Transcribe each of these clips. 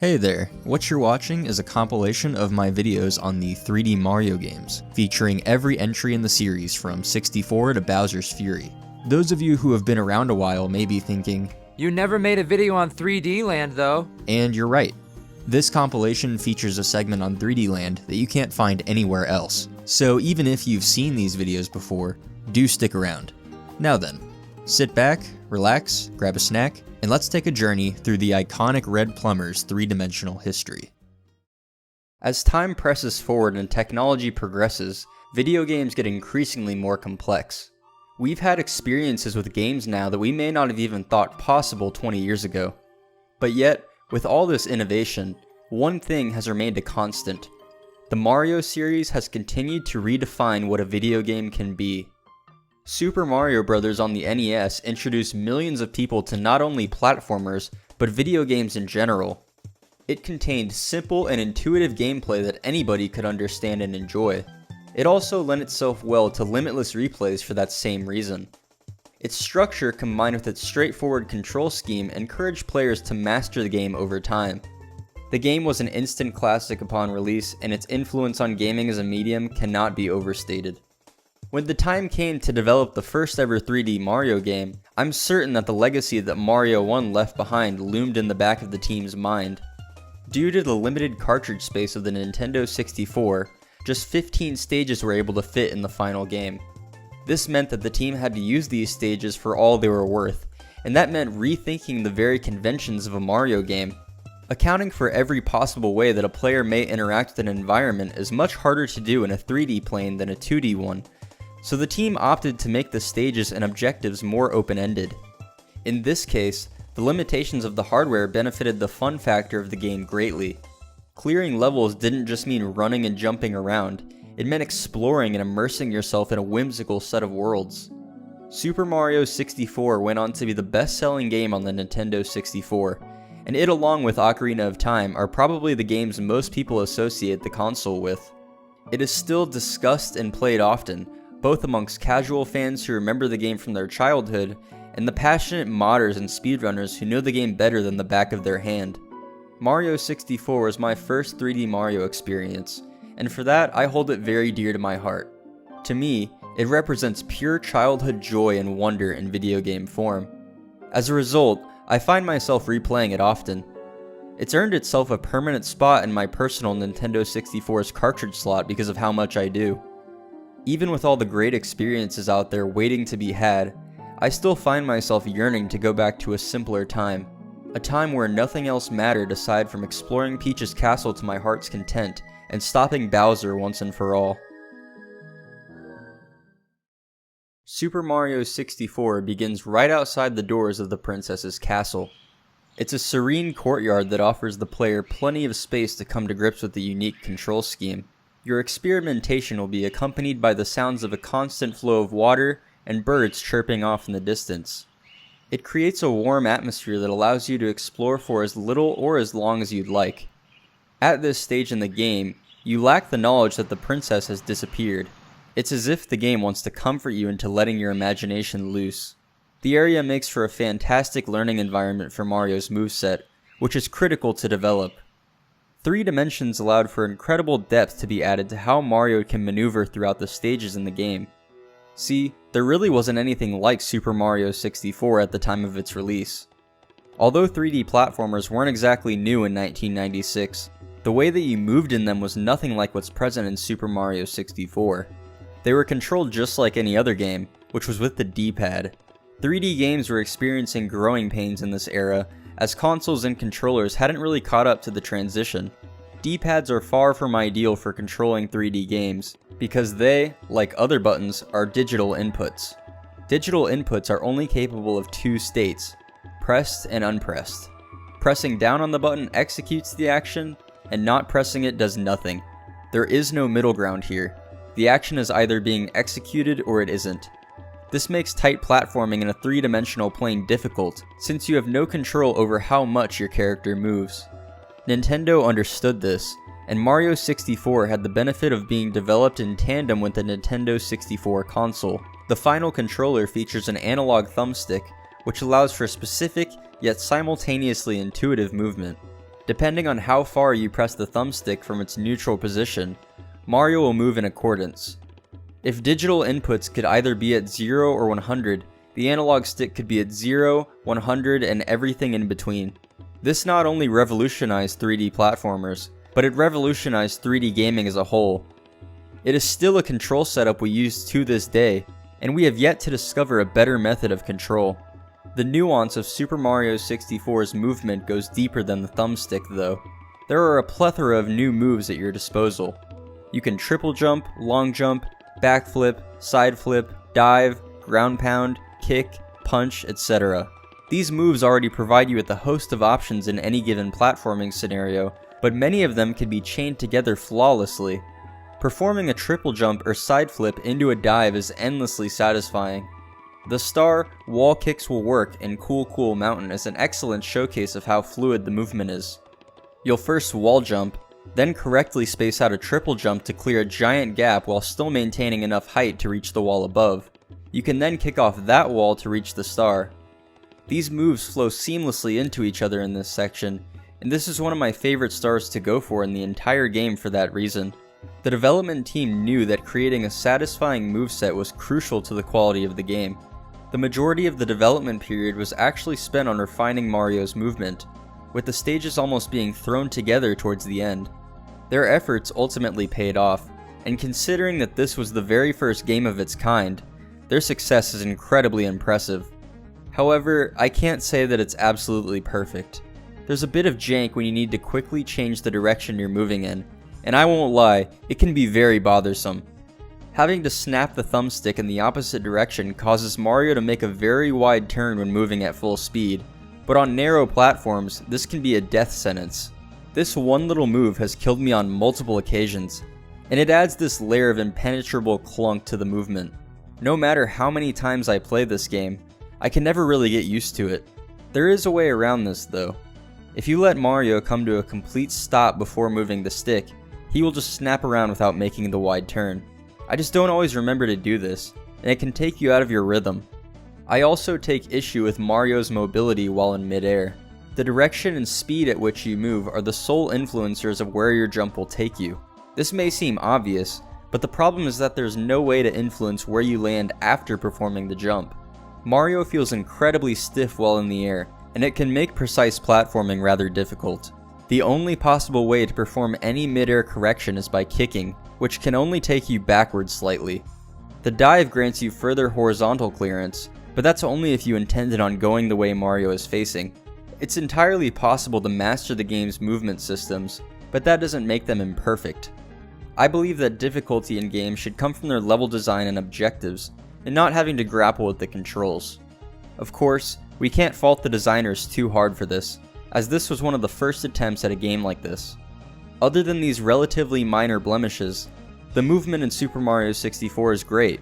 Hey there, what you're watching is a compilation of my videos on the 3D Mario games, featuring every entry in the series from 64 to Bowser's Fury. Those of you who have been around a while may be thinking, "You never made a video on 3D Land though." And you're right. This compilation features a segment on 3D Land that you can't find anywhere else, so even if you've seen these videos before, do stick around. Now then, sit back, relax, grab a snack, and let's take a journey through the iconic Red Plumber's three-dimensional history. As time presses forward and technology progresses, video games get increasingly more complex. We've had experiences with games now that we may not have even thought possible 20 years ago. But yet, with all this innovation, one thing has remained a constant. The Mario series has continued to redefine what a video game can be. Super Mario Bros. On the NES introduced millions of people to not only platformers, but video games in general. It contained simple and intuitive gameplay that anybody could understand and enjoy. It also lent itself well to limitless replays for that same reason. Its structure combined with its straightforward control scheme encouraged players to master the game over time. The game was an instant classic upon release, and its influence on gaming as a medium cannot be overstated. When the time came to develop the first ever 3D Mario game, I'm certain that the legacy that Mario 1 left behind loomed in the back of the team's mind. Due to the limited cartridge space of the Nintendo 64, just 15 stages were able to fit in the final game. This meant that the team had to use these stages for all they were worth, and that meant rethinking the very conventions of a Mario game. Accounting for every possible way that a player may interact with an environment is much harder to do in a 3D plane than a 2D one. So the team opted to make the stages and objectives more open-ended. In this case, the limitations of the hardware benefited the fun factor of the game greatly. Clearing levels didn't just mean running and jumping around, it meant exploring and immersing yourself in a whimsical set of worlds. Super Mario 64 went on to be the best-selling game on the Nintendo 64, and it along with Ocarina of Time are probably the games most people associate the console with. It is still discussed and played often, both amongst casual fans who remember the game from their childhood, and the passionate modders and speedrunners who know the game better than the back of their hand. Mario 64 was my first 3D Mario experience, and for that I hold it very dear to my heart. To me, it represents pure childhood joy and wonder in video game form. As a result, I find myself replaying it often. It's earned itself a permanent spot in my personal Nintendo 64's cartridge slot because of how much I do. Even with all the great experiences out there waiting to be had, I still find myself yearning to go back to a simpler time. A time where nothing else mattered aside from exploring Peach's castle to my heart's content and stopping Bowser once and for all. Super Mario 64 begins right outside the doors of the princess's castle. It's a serene courtyard that offers the player plenty of space to come to grips with the unique control scheme. Your experimentation will be accompanied by the sounds of a constant flow of water and birds chirping off in the distance. It creates a warm atmosphere that allows you to explore for as little or as long as you'd like. At this stage in the game, you lack the knowledge that the princess has disappeared. It's as if the game wants to comfort you into letting your imagination loose. The area makes for a fantastic learning environment for Mario's moveset, which is critical to develop. 3 dimensions allowed for incredible depth to be added to how Mario can maneuver throughout the stages in the game. See, there really wasn't anything like Super Mario 64 at the time of its release. Although 3D platformers weren't exactly new in 1996, the way that you moved in them was nothing like what's present in Super Mario 64. They were controlled just like any other game, which was with the D-pad. 3D games were experiencing growing pains in this era, as consoles and controllers hadn't really caught up to the transition. D-pads are far from ideal for controlling 3D games, because they, like other buttons, are digital inputs. Digital inputs are only capable of 2 states, pressed and unpressed. Pressing down on the button executes the action, and not pressing it does nothing. There is no middle ground here. The action is either being executed or it isn't. This makes tight platforming in a 3-dimensional plane difficult, since you have no control over how much your character moves. Nintendo understood this, and Mario 64 had the benefit of being developed in tandem with the Nintendo 64 console. The final controller features an analog thumbstick, which allows for specific, yet simultaneously intuitive movement. Depending on how far you press the thumbstick from its neutral position, Mario will move in accordance. If digital inputs could either be at 0 or 100, the analog stick could be at 0, 100, and everything in between. This not only revolutionized 3D platformers, but it revolutionized 3D gaming as a whole. It is still a control setup we use to this day, and we have yet to discover a better method of control. The nuance of Super Mario 64's movement goes deeper than the thumbstick though. There are a plethora of new moves at your disposal. You can triple jump, long jump, backflip, side flip, dive, ground pound, kick, punch, etc. These moves already provide you with a host of options in any given platforming scenario, but many of them can be chained together flawlessly. Performing a triple jump or side flip into a dive is endlessly satisfying. The star wall kicks will work in Cool Mountain is an excellent showcase of how fluid the movement is. You'll first wall jump, then correctly space out a triple jump to clear a giant gap while still maintaining enough height to reach the wall above. You can then kick off that wall to reach the star. These moves flow seamlessly into each other in this section, and this is one of my favorite stars to go for in the entire game for that reason. The development team knew that creating a satisfying moveset was crucial to the quality of the game. The majority of the development period was actually spent on refining Mario's movement, with the stages almost being thrown together towards the end. Their efforts ultimately paid off, and considering that this was the very first game of its kind, their success is incredibly impressive. However, I can't say that it's absolutely perfect. There's a bit of jank when you need to quickly change the direction you're moving in, and I won't lie, it can be very bothersome. Having to snap the thumbstick in the opposite direction causes Mario to make a very wide turn when moving at full speed, but on narrow platforms, this can be a death sentence. This one little move has killed me on multiple occasions, and it adds this layer of impenetrable clunk to the movement. No matter how many times I play this game, I can never really get used to it. There is a way around this though. If you let Mario come to a complete stop before moving the stick, he will just snap around without making the wide turn. I just don't always remember to do this, and it can take you out of your rhythm. I also take issue with Mario's mobility while in midair. The direction and speed at which you move are the sole influencers of where your jump will take you. This may seem obvious, but the problem is that there's no way to influence where you land after performing the jump. Mario feels incredibly stiff while in the air, and it can make precise platforming rather difficult. The only possible way to perform any midair correction is by kicking, which can only take you backwards slightly. The dive grants you further horizontal clearance, but that's only if you intended on going the way Mario is facing. It's entirely possible to master the game's movement systems, but that doesn't make them imperfect. I believe that difficulty in games should come from their level design and objectives, and not having to grapple with the controls. Of course, we can't fault the designers too hard for this, as this was one of the first attempts at a game like this. Other than these relatively minor blemishes, the movement in Super Mario 64 is great.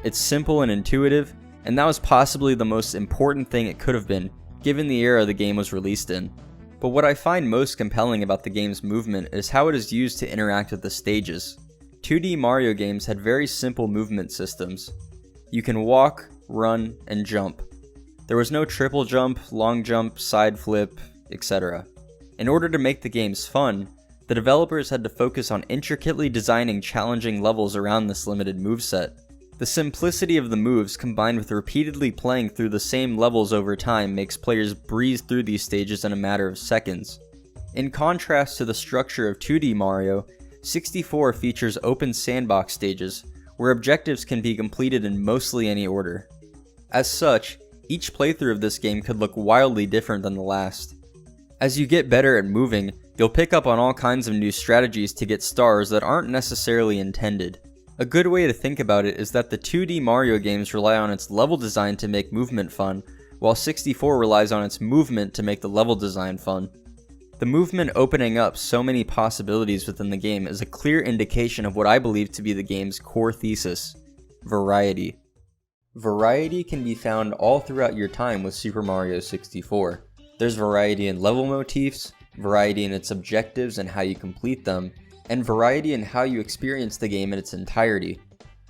It's simple and intuitive, and that was possibly the most important thing it could have been, given the era the game was released in. But what I find most compelling about the game's movement is how it is used to interact with the stages. 2D Mario games had very simple movement systems. You can walk, run, and jump. There was no triple jump, long jump, side flip, etc. In order to make the games fun, the developers had to focus on intricately designing challenging levels around this limited moveset. The simplicity of the moves combined with repeatedly playing through the same levels over time makes players breeze through these stages in a matter of seconds. In contrast to the structure of 2D Mario, 64 features open sandbox stages, where objectives can be completed in mostly any order. As such, each playthrough of this game could look wildly different than the last. As you get better at moving, you'll pick up on all kinds of new strategies to get stars that aren't necessarily intended. A good way to think about it is that the 2D Mario games rely on its level design to make movement fun, while 64 relies on its movement to make the level design fun. The movement opening up so many possibilities within the game is a clear indication of what I believe to be the game's core thesis: variety. Variety can be found all throughout your time with Super Mario 64. There's variety in level motifs, variety in its objectives and how you complete them, and variety in how you experience the game in its entirety.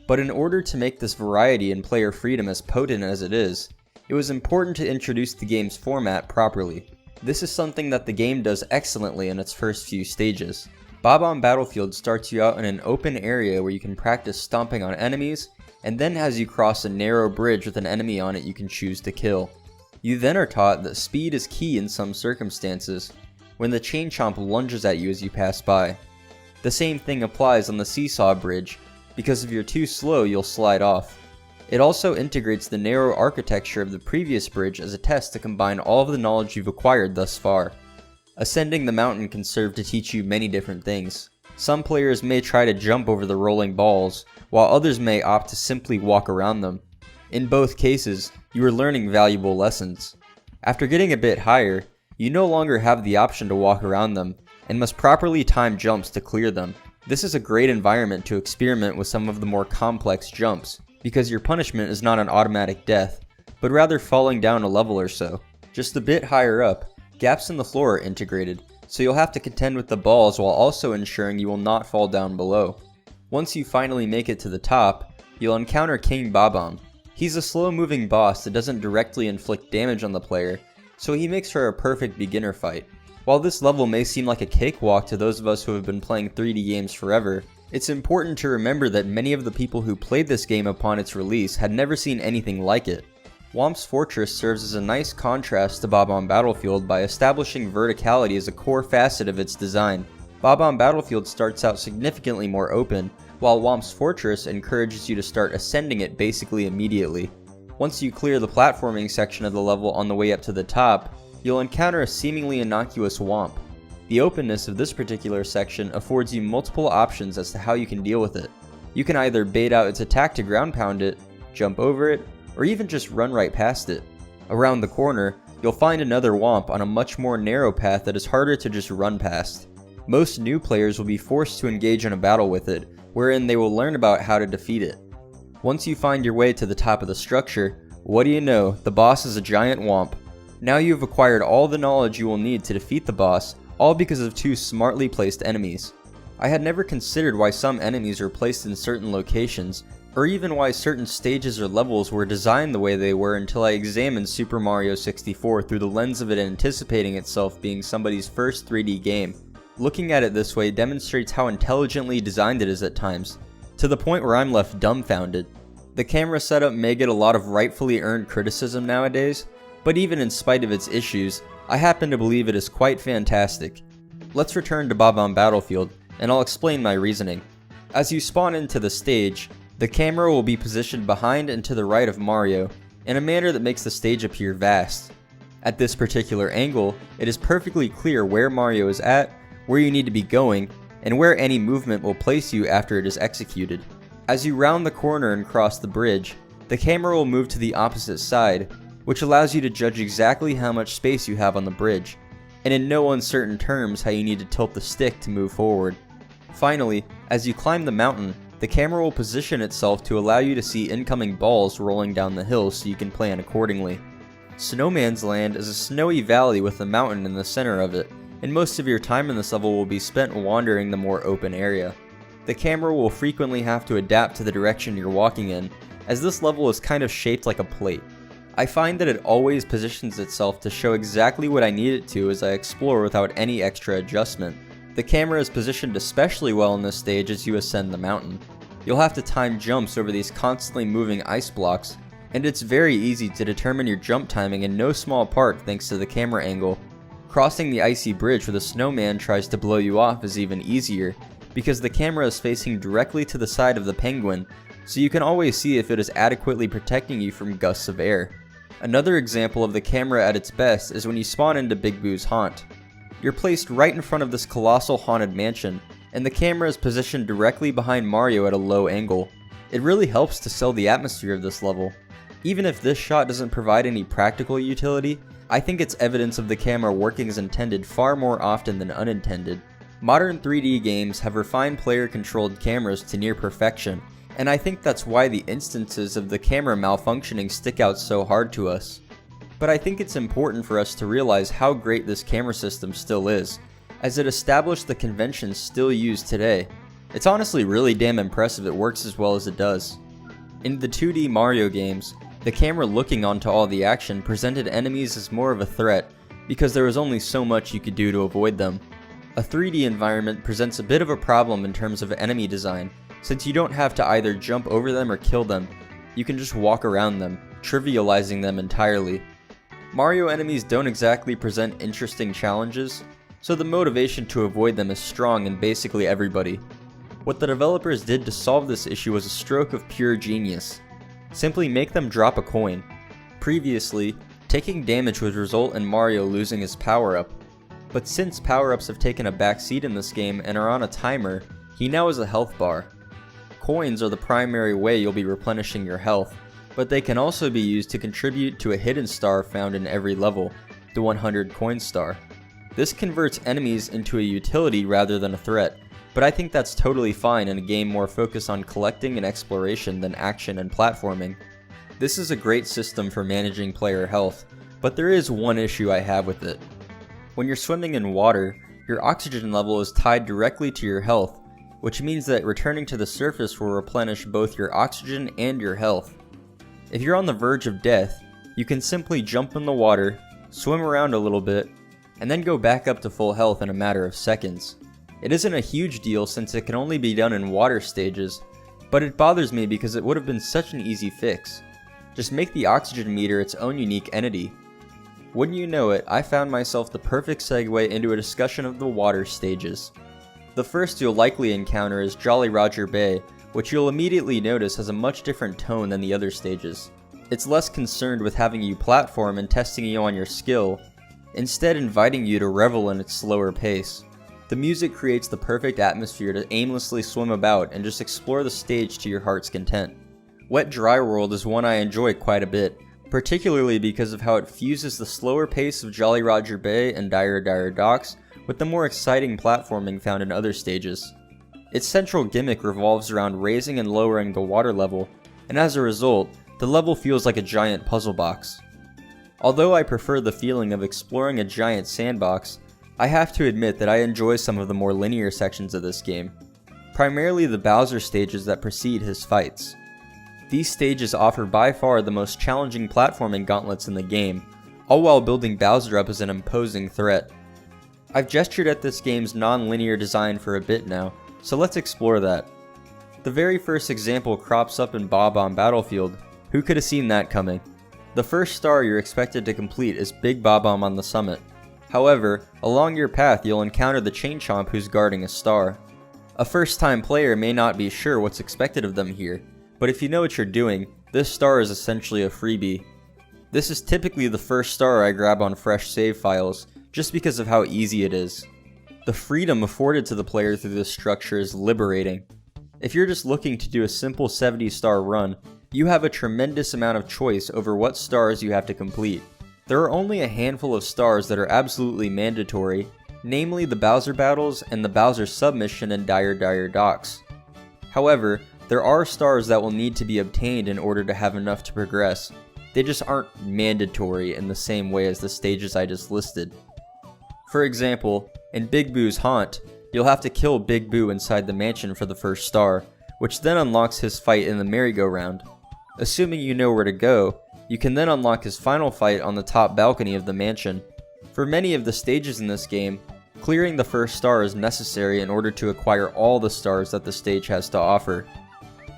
But in order to make this variety and player freedom as potent as it is, it was important to introduce the game's format properly. This is something that the game does excellently in its first few stages. Bob-omb Battlefield starts you out in an open area where you can practice stomping on enemies, and then has you cross a narrow bridge with an enemy on it you can choose to kill. You then are taught that speed is key in some circumstances, when the chain chomp lunges at you as you pass by. The same thing applies on the seesaw bridge, because if you're too slow you'll slide off. It also integrates the narrow architecture of the previous bridge as a test to combine all of the knowledge you've acquired thus far. Ascending the mountain can serve to teach you many different things. Some players may try to jump over the rolling balls, while others may opt to simply walk around them. In both cases, you are learning valuable lessons. After getting a bit higher, you no longer have the option to walk around them, and must properly time jumps to clear them. This is a great environment to experiment with some of the more complex jumps, because your punishment is not an automatic death, but rather falling down a level or so. Just a bit higher up, gaps in the floor are integrated, so you'll have to contend with the balls while also ensuring you will not fall down below. Once you finally make it to the top, you'll encounter King Bob-omb. He's a slow-moving boss that doesn't directly inflict damage on the player, so he makes for a perfect beginner fight. While this level may seem like a cakewalk to those of us who have been playing 3D games forever, it's important to remember that many of the people who played this game upon its release had never seen anything like it. Whomp's Fortress serves as a nice contrast to Bob-omb Battlefield by establishing verticality as a core facet of its design. Bob-omb Battlefield starts out significantly more open, while Whomp's Fortress encourages you to start ascending it basically immediately. Once you clear the platforming section of the level on the way up to the top, you'll encounter a seemingly innocuous Whomp. The openness of this particular section affords you multiple options as to how you can deal with it. You can either bait out its attack to ground pound it, jump over it, or even just run right past it. Around the corner, you'll find another Whomp on a much more narrow path that is harder to just run past. Most new players will be forced to engage in a battle with it, wherein they will learn about how to defeat it. Once you find your way to the top of the structure, what do you know, the boss is a giant Whomp. Now you have acquired all the knowledge you will need to defeat the boss, all because of two smartly placed enemies. I had never considered why some enemies were placed in certain locations, or even why certain stages or levels were designed the way they were until I examined Super Mario 64 through the lens of it anticipating itself being somebody's first 3D game. Looking at it this way demonstrates how intelligently designed it is at times, to the point where I'm left dumbfounded. The camera setup may get a lot of rightfully earned criticism nowadays, but even in spite of its issues, I happen to believe it is quite fantastic. Let's return to Bob-omb Battlefield, and I'll explain my reasoning. As you spawn into the stage, the camera will be positioned behind and to the right of Mario, in a manner that makes the stage appear vast. At this particular angle, it is perfectly clear where Mario is at, where you need to be going, and where any movement will place you after it is executed. As you round the corner and cross the bridge, the camera will move to the opposite side, which allows you to judge exactly how much space you have on the bridge, and in no uncertain terms how you need to tilt the stick to move forward. Finally, as you climb the mountain, the camera will position itself to allow you to see incoming balls rolling down the hill so you can plan accordingly. Snowman's Land is a snowy valley with a mountain in the center of it, and most of your time in this level will be spent wandering the more open area. The camera will frequently have to adapt to the direction you're walking in, as this level is kind of shaped like a plate. I find that it always positions itself to show exactly what I need it to as I explore without any extra adjustment. The camera is positioned especially well in this stage as you ascend the mountain. You'll have to time jumps over these constantly moving ice blocks, and it's very easy to determine your jump timing in no small part thanks to the camera angle. Crossing the icy bridge where the snowman tries to blow you off is even easier, because the camera is facing directly to the side of the penguin, so you can always see if it is adequately protecting you from gusts of air. Another example of the camera at its best is when you spawn into Big Boo's haunt. You're placed right in front of this colossal haunted mansion, and the camera is positioned directly behind Mario at a low angle. It really helps to sell the atmosphere of this level. Even if this shot doesn't provide any practical utility, I think it's evidence of the camera working as intended far more often than unintended. Modern 3D games have refined player-controlled cameras to near perfection, and I think that's why the instances of the camera malfunctioning stick out so hard to us. But I think it's important for us to realize how great this camera system still is, as it established the conventions still used today. It's honestly really damn impressive it works as well as it does. In the 2D Mario games, the camera looking onto all the action presented enemies as more of a threat, because there was only so much you could do to avoid them. A 3D environment presents a bit of a problem in terms of enemy design, since you don't have to either jump over them or kill them, you can just walk around them, trivializing them entirely. Mario enemies don't exactly present interesting challenges, so the motivation to avoid them is strong in basically everybody. What the developers did to solve this issue was a stroke of pure genius. Simply make them drop a coin. Previously, taking damage would result in Mario losing his power-up, but since power-ups have taken a backseat in this game and are on a timer, he now has a health bar. Coins are the primary way you'll be replenishing your health, but they can also be used to contribute to a hidden star found in every level, the 100 coin star. This converts enemies into a utility rather than a threat, but I think that's totally fine in a game more focused on collecting and exploration than action and platforming. This is a great system for managing player health, but there is one issue I have with it. When you're swimming in water, your oxygen level is tied directly to your health, which means that returning to the surface will replenish both your oxygen and your health. If you're on the verge of death, you can simply jump in the water, swim around a little bit, and then go back up to full health in a matter of seconds. It isn't a huge deal since it can only be done in water stages, but it bothers me because it would have been such an easy fix. Just make the oxygen meter its own unique entity. Wouldn't you know it, I found myself the perfect segue into a discussion of the water stages. The first you'll likely encounter is Jolly Roger Bay, which you'll immediately notice has a much different tone than the other stages. It's less concerned with having you platform and testing you on your skill, instead inviting you to revel in its slower pace. The music creates the perfect atmosphere to aimlessly swim about and just explore the stage to your heart's content. Wet Dry World is one I enjoy quite a bit, particularly because of how it fuses the slower pace of Jolly Roger Bay and Dire Docks with the more exciting platforming found in other stages. Its central gimmick revolves around raising and lowering the water level, and as a result, the level feels like a giant puzzle box. Although I prefer the feeling of exploring a giant sandbox, I have to admit that I enjoy some of the more linear sections of this game, primarily the Bowser stages that precede his fights. These stages offer by far the most challenging platforming gauntlets in the game, all while building Bowser up as an imposing threat. I've gestured at this game's non-linear design for a bit now, so let's explore that. The very first example crops up in Bob-omb Battlefield. Who could have seen that coming? The first star you're expected to complete is Big Bob-omb on the summit. However, along your path you'll encounter the Chain Chomp who's guarding a star. A first-time player may not be sure what's expected of them here, but if you know what you're doing, this star is essentially a freebie. This is typically the first star I grab on fresh save files, just because of how easy it is. The freedom afforded to the player through this structure is liberating. If you're just looking to do a simple 70-star run, you have a tremendous amount of choice over what stars you have to complete. There are only a handful of stars that are absolutely mandatory, namely the Bowser battles and the Bowser submission in Dire Docks. However, there are stars that will need to be obtained in order to have enough to progress. They just aren't mandatory in the same way as the stages I just listed. For example, in Big Boo's Haunt, you'll have to kill Big Boo inside the mansion for the first star, which then unlocks his fight in the merry-go-round. Assuming you know where to go, you can then unlock his final fight on the top balcony of the mansion. For many of the stages in this game, clearing the first star is necessary in order to acquire all the stars that the stage has to offer.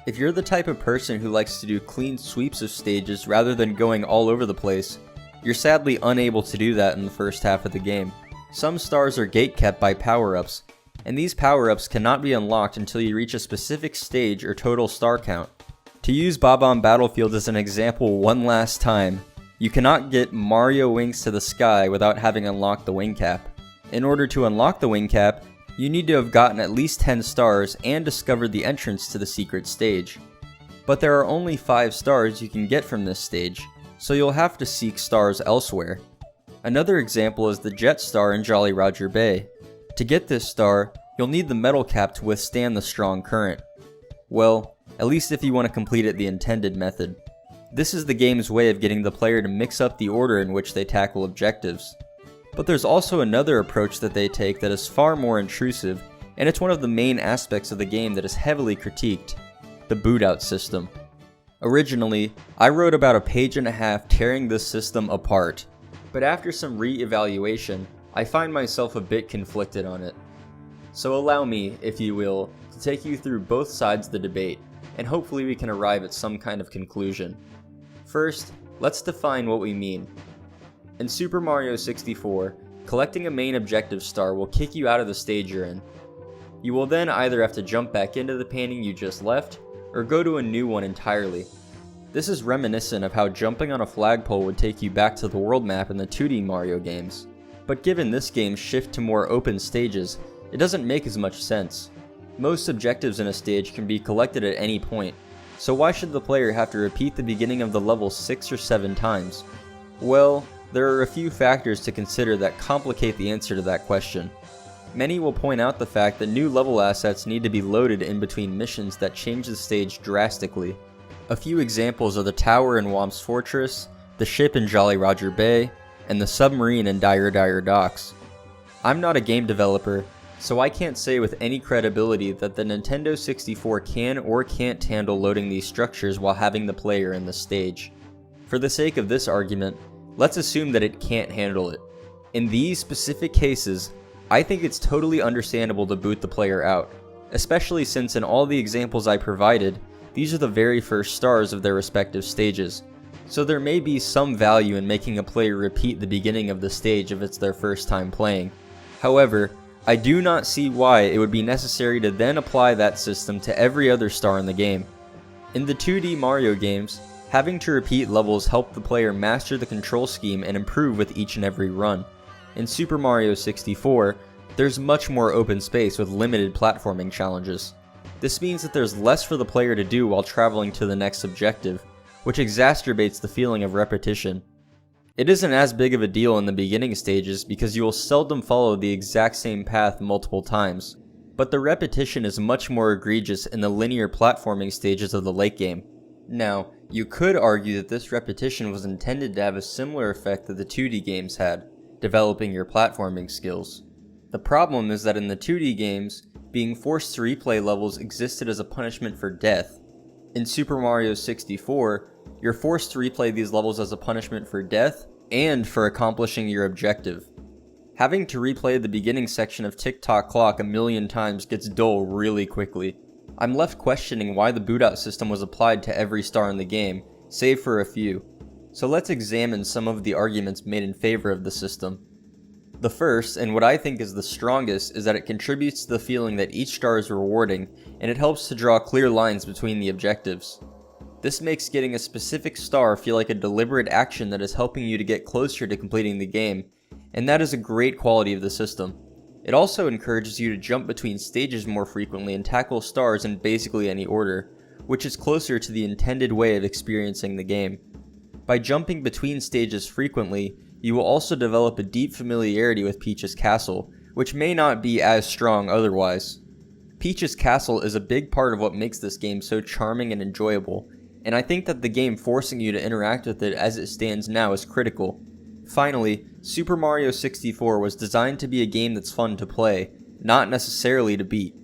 If you're the type of person who likes to do clean sweeps of stages rather than going all over the place, you're sadly unable to do that in the first half of the game. Some stars are gate-kept by power-ups, and these power-ups cannot be unlocked until you reach a specific stage or total star count. To use Bob-omb Battlefield as an example one last time, you cannot get Mario Wings to the Sky without having unlocked the wing cap. In order to unlock the wing cap, you need to have gotten at least 10 stars and discovered the entrance to the secret stage. But there are only 5 stars you can get from this stage, so you'll have to seek stars elsewhere. Another example is the Jet Star in Jolly Roger Bay. To get this star, you'll need the metal cap to withstand the strong current. Well, at least if you want to complete it the intended method. This is the game's way of getting the player to mix up the order in which they tackle objectives. But there's also another approach that they take that is far more intrusive, and it's one of the main aspects of the game that is heavily critiqued: the boot-out system. Originally, I wrote about a page and a half tearing this system apart. but after some re-evaluation, I find myself a bit conflicted on it. So allow me, if you will, to take you through both sides of the debate, and hopefully we can arrive at some kind of conclusion. First, let's define what we mean. In Super Mario 64, collecting a main objective star will kick you out of the stage you're in. You will then either have to jump back into the painting you just left, or go to a new one entirely. This is reminiscent of how jumping on a flagpole would take you back to the world map in the 2D Mario games. But given this game's shift to more open stages, it doesn't make as much sense. Most objectives in a stage can be collected at any point, so why should the player have to repeat the beginning of the level 6 or 7 times? Well, there are a few factors to consider that complicate the answer to that question. Many will point out the fact that new level assets need to be loaded in between missions that change the stage drastically. A few examples are the tower in Whomp's Fortress, the ship in Jolly Roger Bay, and the submarine in Dire Dire Docks. I'm not a game developer, so I can't say with any credibility that the Nintendo 64 can or can't handle loading these structures while having the player in the stage. For the sake of this argument, let's assume that it can't handle it. In these specific cases, I think it's totally understandable to boot the player out, especially since in all the examples I provided, these are the very first stars of their respective stages, so there may be some value in making a player repeat the beginning of the stage if it's their first time playing. However, I do not see why it would be necessary to then apply that system to every other star in the game. In the 2D Mario games, having to repeat levels helped the player master the control scheme and improve with each and every run. In Super Mario 64, there's much more open space with limited platforming challenges. This means that there's less for the player to do while traveling to the next objective, which exacerbates the feeling of repetition. It isn't as big of a deal in the beginning stages because you will seldom follow the exact same path multiple times, but the repetition is much more egregious in the linear platforming stages of the late game. Now, you could argue that this repetition was intended to have a similar effect that the 2D games had, developing your platforming skills. The problem is that in the 2D games, being forced to replay levels existed as a punishment for death. In Super Mario 64, you're forced to replay these levels as a punishment for death and for accomplishing your objective. Having to replay the beginning section of Tick Tock Clock a million times gets dull really quickly. I'm left questioning why the boot-out system was applied to every star in the game, save for a few. So let's examine some of the arguments made in favor of the system. The first, and what I think is the strongest, is that it contributes to the feeling that each star is rewarding, and it helps to draw clear lines between the objectives. This makes getting a specific star feel like a deliberate action that is helping you to get closer to completing the game, and that is a great quality of the system. It also encourages you to jump between stages more frequently and tackle stars in basically any order, which is closer to the intended way of experiencing the game. By jumping between stages frequently, you will also develop a deep familiarity with Peach's Castle, which may not be as strong otherwise. Peach's Castle is a big part of what makes this game so charming and enjoyable, and I think that the game forcing you to interact with it as it stands now is critical. Finally, Super Mario 64 was designed to be a game that's fun to play, not necessarily to beat.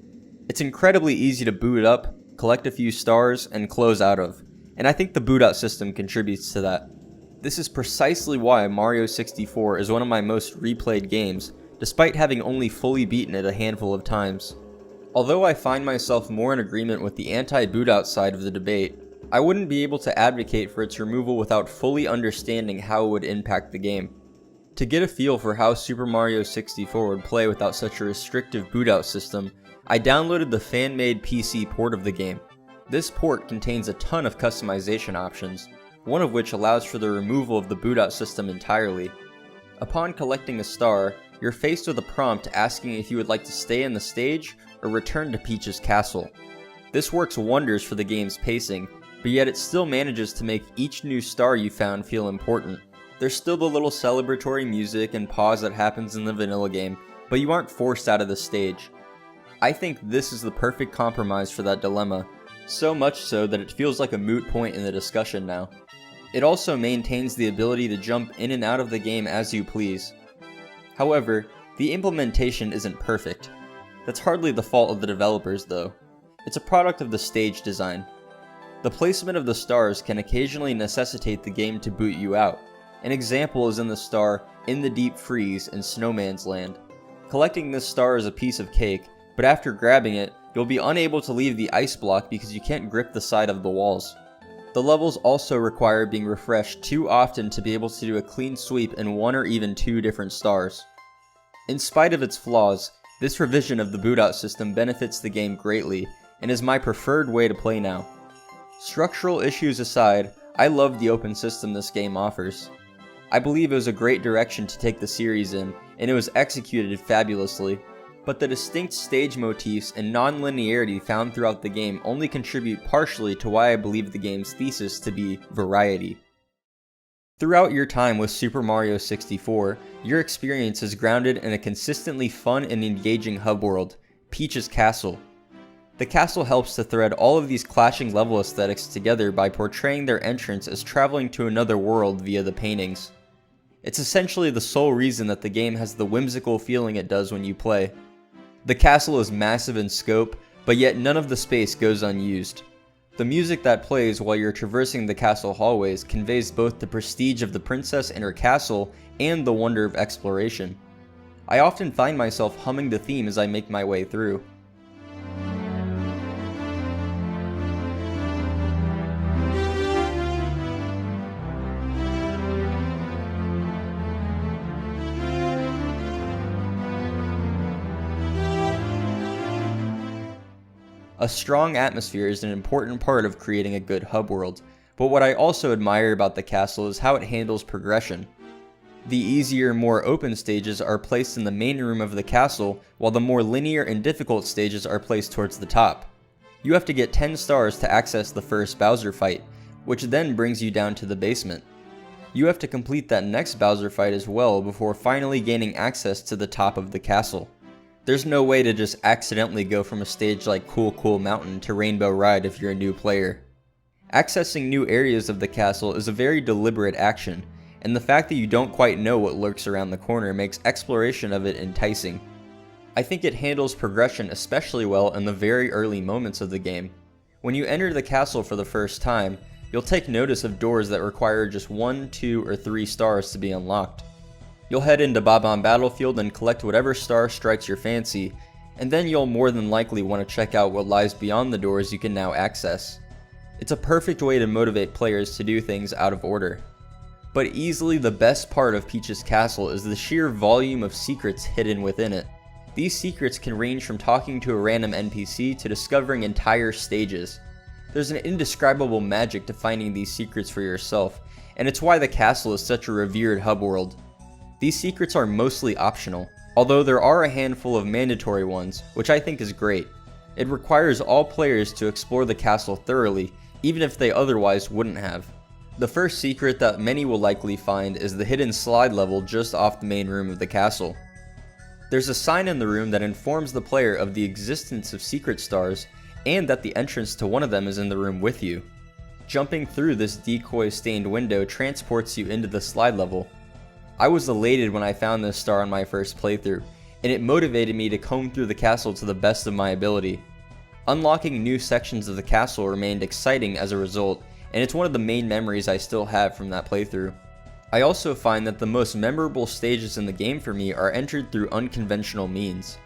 It's incredibly easy to boot up, collect a few stars, and close out of, and I think the boot out system contributes to that. This is precisely why Mario 64 is one of my most replayed games, despite having only fully beaten it a handful of times. Although I find myself more in agreement with the anti-boot out side of the debate, I wouldn't be able to advocate for its removal without fully understanding how it would impact the game. To get a feel for how Super Mario 64 would play without such a restrictive boot out system, I downloaded the fan-made PC port of the game. This port contains a ton of customization options, one of which allows for the removal of the boot-out system entirely. Upon collecting a star, you're faced with a prompt asking if you would like to stay in the stage or return to Peach's Castle. This works wonders for the game's pacing, but yet it still manages to make each new star you found feel important. There's still the little celebratory music and pause that happens in the vanilla game, but you aren't forced out of the stage. I think this is the perfect compromise for that dilemma, so much so that it feels like a moot point in the discussion now. It also maintains the ability to jump in and out of the game as you please. However, the implementation isn't perfect. That's hardly the fault of the developers though. It's a product of the stage design. The placement of the stars can occasionally necessitate the game to boot you out, An example is in the star In the Deep Freeze in Snowman's Land. Collecting this star is a piece of cake, but after grabbing it, you'll be unable to leave the ice block because you can't grip the side of the walls. The levels also require being refreshed too often to be able to do a clean sweep in one or even two different stars. In spite of its flaws, this revision of the boot-out system benefits the game greatly, and is my preferred way to play now. Structural issues aside, I love the open system this game offers. I believe it was a great direction to take the series in, and it was executed fabulously, but the distinct stage motifs and non-linearity found throughout the game only contribute partially to why I believe the game's thesis to be variety. Throughout your time with Super Mario 64, your experience is grounded in a consistently fun and engaging hub world, Peach's Castle. The castle helps to thread all of these clashing level aesthetics together by portraying their entrance as traveling to another world via the paintings. It's essentially the sole reason that the game has the whimsical feeling it does when you play. The castle is massive in scope, but yet none of the space goes unused. The music that plays while you're traversing the castle hallways conveys both the prestige of the princess and her castle and the wonder of exploration. I often find myself humming the theme as I make my way through. A strong atmosphere is an important part of creating a good hub world, but what I also admire about the castle is how it handles progression. The easier, more open stages are placed in the main room of the castle, while the more linear and difficult stages are placed towards the top. You have to get 10 stars to access the first Bowser fight, which then brings you down to the basement. You have to complete that next Bowser fight as well before finally gaining access to the top of the castle. There's no way to just accidentally go from a stage like Cool Mountain to Rainbow Ride if you're a new player. Accessing new areas of the castle is a very deliberate action, and the fact that you don't quite know what lurks around the corner makes exploration of it enticing. I think it handles progression especially well in the very early moments of the game. When you enter the castle for the first time, you'll take notice of doors that require just 1, 2, or 3 stars to be unlocked. You'll head into Bob-omb Battlefield and collect whatever star strikes your fancy, and then you'll more than likely want to check out what lies beyond the doors you can now access. It's a perfect way to motivate players to do things out of order. But easily the best part of Peach's Castle is the sheer volume of secrets hidden within it. These secrets can range from talking to a random NPC to discovering entire stages. There's an indescribable magic to finding these secrets for yourself, and it's why the castle is such a revered hub world. These secrets are mostly optional, although there are a handful of mandatory ones, which I think is great. It requires all players to explore the castle thoroughly, even if they otherwise wouldn't have. The first secret that many will likely find is the hidden slide level just off the main room of the castle. There's a sign in the room that informs the player of the existence of secret stars, and that the entrance to one of them is in the room with you. Jumping through this decoy-stained window transports you into the slide level. I was elated when I found this star on my first playthrough, and it motivated me to comb through the castle to the best of my ability. Unlocking new sections of the castle remained exciting as a result, and it's one of the main memories I still have from that playthrough. I also find that the most memorable stages in the game for me are entered through unconventional means.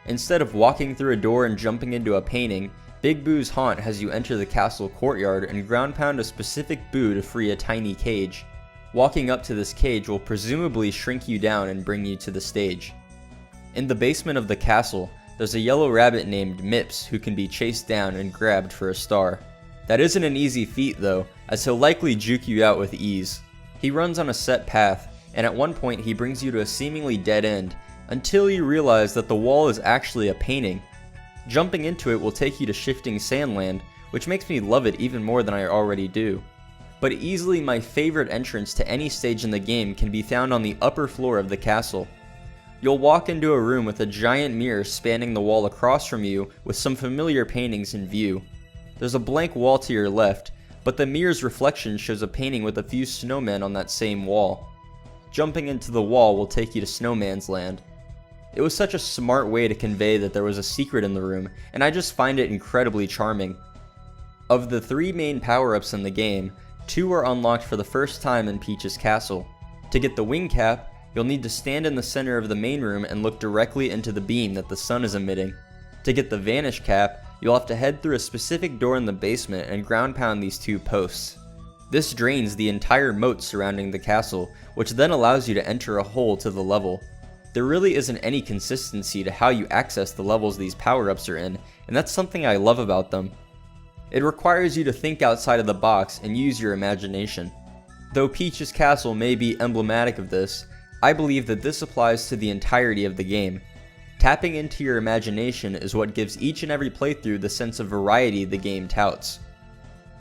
Instead of walking through a door and jumping into a painting, Big Boo's haunt has you enter the castle courtyard and ground pound a specific boo to free a tiny cage. Walking up to this cage will presumably shrink you down and bring you to the stage. In the basement of the castle, there's a yellow rabbit named Mips who can be chased down and grabbed for a star. That isn't an easy feat though, as he'll likely juke you out with ease. He runs on a set path, and at one point he brings you to a seemingly dead end, until you realize that the wall is actually a painting. Jumping into it will take you to Shifting Sandland, which makes me love it even more than I already do. But easily my favorite entrance to any stage in the game can be found on the upper floor of the castle. You'll walk into a room with a giant mirror spanning the wall across from you with some familiar paintings in view. There's a blank wall to your left, but the mirror's reflection shows a painting with a few snowmen on that same wall. Jumping into the wall will take you to Snowman's Land. It was such a smart way to convey that there was a secret in the room, and I just find it incredibly charming. Of the 3 main power-ups in the game, 2 are unlocked for the first time in Peach's Castle. To get the wing cap, you'll need to stand in the center of the main room and look directly into the beam that the sun is emitting. To get the vanish cap, you'll have to head through a specific door in the basement and ground pound these 2 posts. This drains the entire moat surrounding the castle, which then allows you to enter a hole to the level. There really isn't any consistency to how you access the levels these power-ups are in, and that's something I love about them. It requires you to think outside of the box and use your imagination. Though Peach's castle may be emblematic of this, I believe that this applies to the entirety of the game. Tapping into your imagination is what gives each and every playthrough the sense of variety the game touts.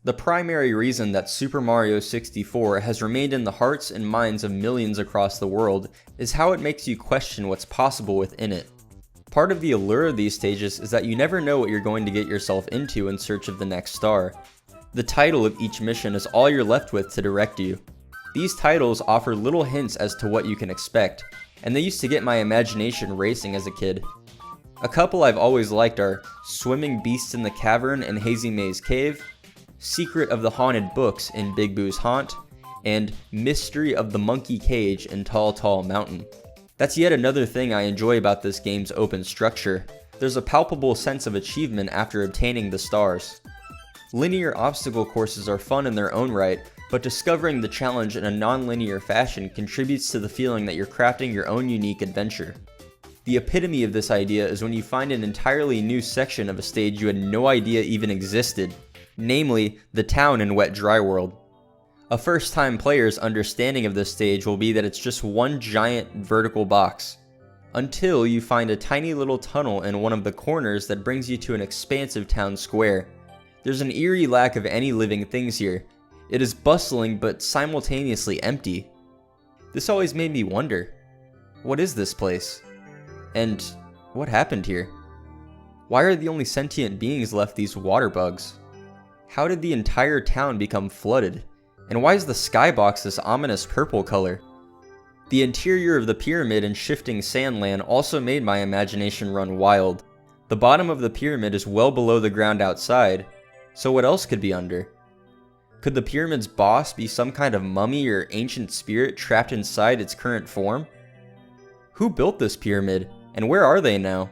The primary reason that Super Mario 64 has remained in the hearts and minds of millions across the world is how it makes you question what's possible within it. Part of the allure of these stages is that you never know what you're going to get yourself into in search of the next star. The title of each mission is all you're left with to direct you. These titles offer little hints as to what you can expect, and they used to get my imagination racing as a kid. A couple I've always liked are Swimming Beasts in the Cavern in Hazy Maze Cave, Secret of the Haunted Books in Big Boo's Haunt, and Mystery of the Monkey Cage in Tall Tall Mountain. That's yet another thing I enjoy about this game's open structure. There's a palpable sense of achievement after obtaining the stars. Linear obstacle courses are fun in their own right, but discovering the challenge in a non-linear fashion contributes to the feeling that you're crafting your own unique adventure. The epitome of this idea is when you find an entirely new section of a stage you had no idea even existed, namely the town in Wet Dry World. A first-time player's understanding of this stage will be that it's just one giant vertical box, until you find a tiny little tunnel in one of the corners that brings you to an expansive town square. There's an eerie lack of any living things here. It is bustling but simultaneously empty. This always made me wonder, what is this place? And what happened here? Why are the only sentient beings left these water bugs? How did the entire town become flooded? And why is the skybox this ominous purple color? The interior of the pyramid and shifting sandland also made my imagination run wild. The bottom of the pyramid is well below the ground outside, so what else could be under? Could the pyramid's boss be some kind of mummy or ancient spirit trapped inside its current form? Who built this pyramid, and where are they now?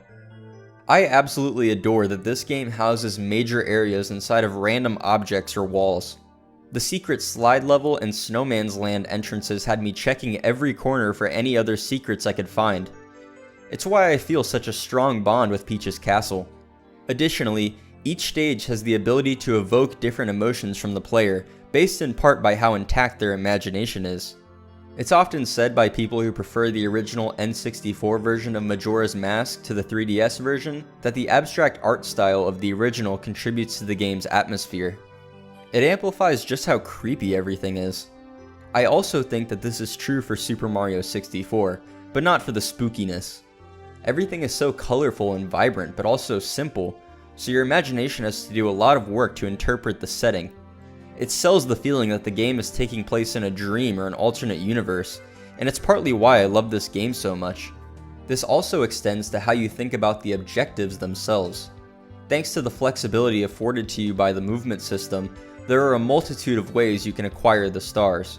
I absolutely adore that this game houses major areas inside of random objects or walls. The secret slide level and Snowman's Land entrances had me checking every corner for any other secrets I could find. It's why I feel such a strong bond with Peach's castle. Additionally, each stage has the ability to evoke different emotions from the player, based in part by how intact their imagination is. It's often said by people who prefer the original N64 version of Majora's Mask to the 3DS version that the abstract art style of the original contributes to the game's atmosphere. It amplifies just how creepy everything is. I also think that this is true for Super Mario 64, but not for the spookiness. Everything is so colorful and vibrant, but also simple, so your imagination has to do a lot of work to interpret the setting. It sells the feeling that the game is taking place in a dream or an alternate universe, and it's partly why I love this game so much. This also extends to how you think about the objectives themselves. Thanks to the flexibility afforded to you by the movement system, there are a multitude of ways you can acquire the stars.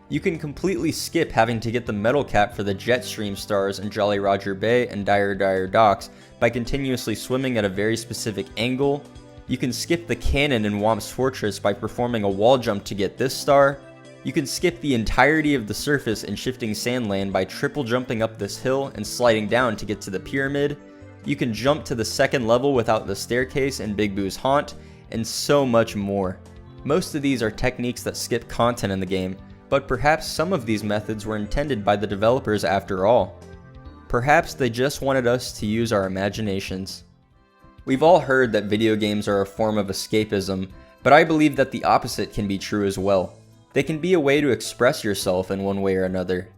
You can completely skip having to get the metal cap for the Jetstream stars in Jolly Roger Bay and Dire Docks by continuously swimming at a very specific angle. You can skip the cannon in Whomp's Fortress by performing a wall jump to get this star. You can skip the entirety of the surface in Shifting Sandland by triple jumping up this hill and sliding down to get to the pyramid. You can jump to the second level without the staircase in Big Boo's Haunt, and so much more. Most of these are techniques that skip content in the game, but perhaps some of these methods were intended by the developers after all. Perhaps they just wanted us to use our imaginations. We've all heard that video games are a form of escapism, but I believe that the opposite can be true as well. They can be a way to express yourself in one way or another.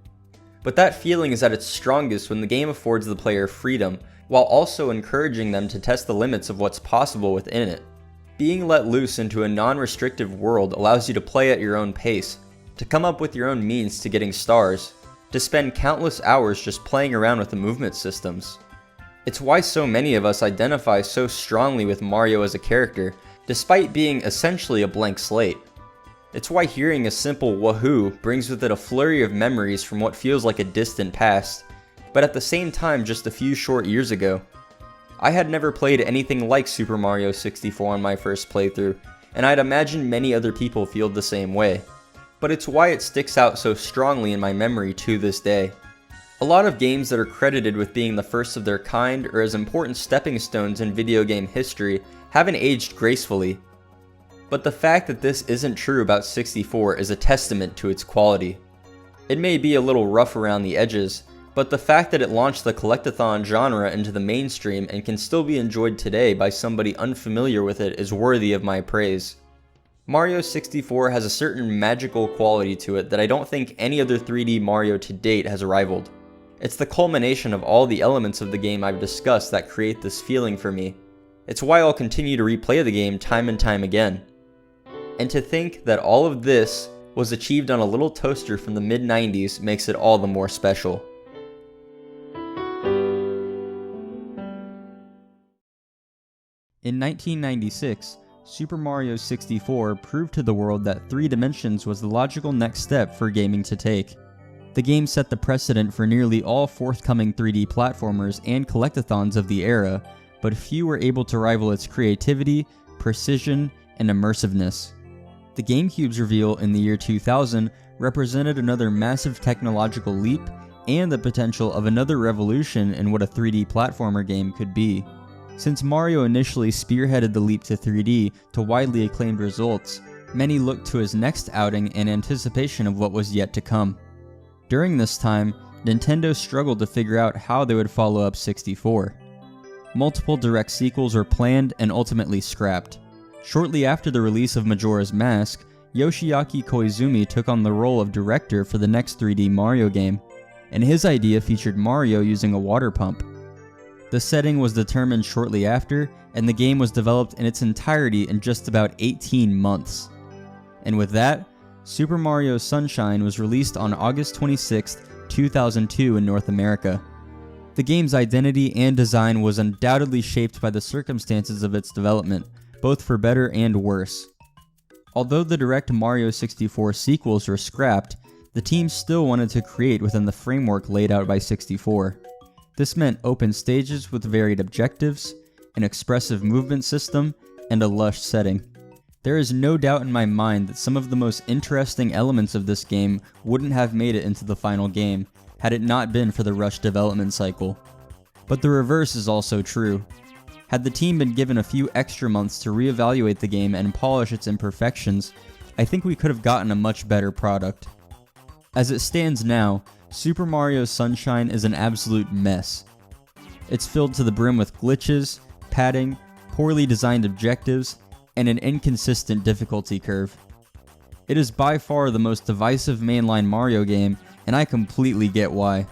But that feeling is at its strongest when the game affords the player freedom, while also encouraging them to test the limits of what's possible within it. Being let loose into a non-restrictive world allows you to play at your own pace, to come up with your own means to getting stars, to spend countless hours just playing around with the movement systems. It's why so many of us identify so strongly with Mario as a character, despite being essentially a blank slate. It's why hearing a simple wahoo brings with it a flurry of memories from what feels like a distant past, but at the same time just a few short years ago. I had never played anything like Super Mario 64 on my first playthrough, and I'd imagine many other people feel the same way. But it's why it sticks out so strongly in my memory to this day. A lot of games that are credited with being the first of their kind or as important stepping stones in video game history haven't aged gracefully. But the fact that this isn't true about 64 is a testament to its quality. It may be a little rough around the edges, but the fact that it launched the collectathon genre into the mainstream and can still be enjoyed today by somebody unfamiliar with it is worthy of my praise. Mario 64 has a certain magical quality to it that I don't think any other 3D Mario to date has rivaled. It's the culmination of all the elements of the game I've discussed that create this feeling for me. It's why I'll continue to replay the game time and time again. And to think that all of this was achieved on a little toaster from the mid-90s makes it all the more special. In 1996, Super Mario 64 proved to the world that 3 dimensions was the logical next step for gaming to take. The game set the precedent for nearly all forthcoming 3D platformers and collectathons of the era, but few were able to rival its creativity, precision, and immersiveness. The GameCube's reveal in the year 2000 represented another massive technological leap and the potential of another revolution in what a 3D platformer game could be. Since Mario initially spearheaded the leap to 3D to widely acclaimed results, many looked to his next outing in anticipation of what was yet to come. During this time, Nintendo struggled to figure out how they would follow up 64. Multiple direct sequels were planned and ultimately scrapped. Shortly after the release of Majora's Mask, Yoshiaki Koizumi took on the role of director for the next 3D Mario game, and his idea featured Mario using a water pump. The setting was determined shortly after, and the game was developed in its entirety in just about 18 months. And with that, Super Mario Sunshine was released on August 26, 2002 in North America. The game's identity and design was undoubtedly shaped by the circumstances of its development, both for better and worse. Although the direct Mario 64 sequels were scrapped, the team still wanted to create within the framework laid out by 64. This meant open stages with varied objectives, an expressive movement system, and a lush setting. There is no doubt in my mind that some of the most interesting elements of this game wouldn't have made it into the final game, had it not been for the rushed development cycle. But the reverse is also true. Had the team been given a few extra months to reevaluate the game and polish its imperfections, I think we could have gotten a much better product. As it stands now, Super Mario Sunshine is an absolute mess. It's filled to the brim with glitches, padding, poorly designed objectives, and an inconsistent difficulty curve. It is by far the most divisive mainline Mario game, and I completely get why.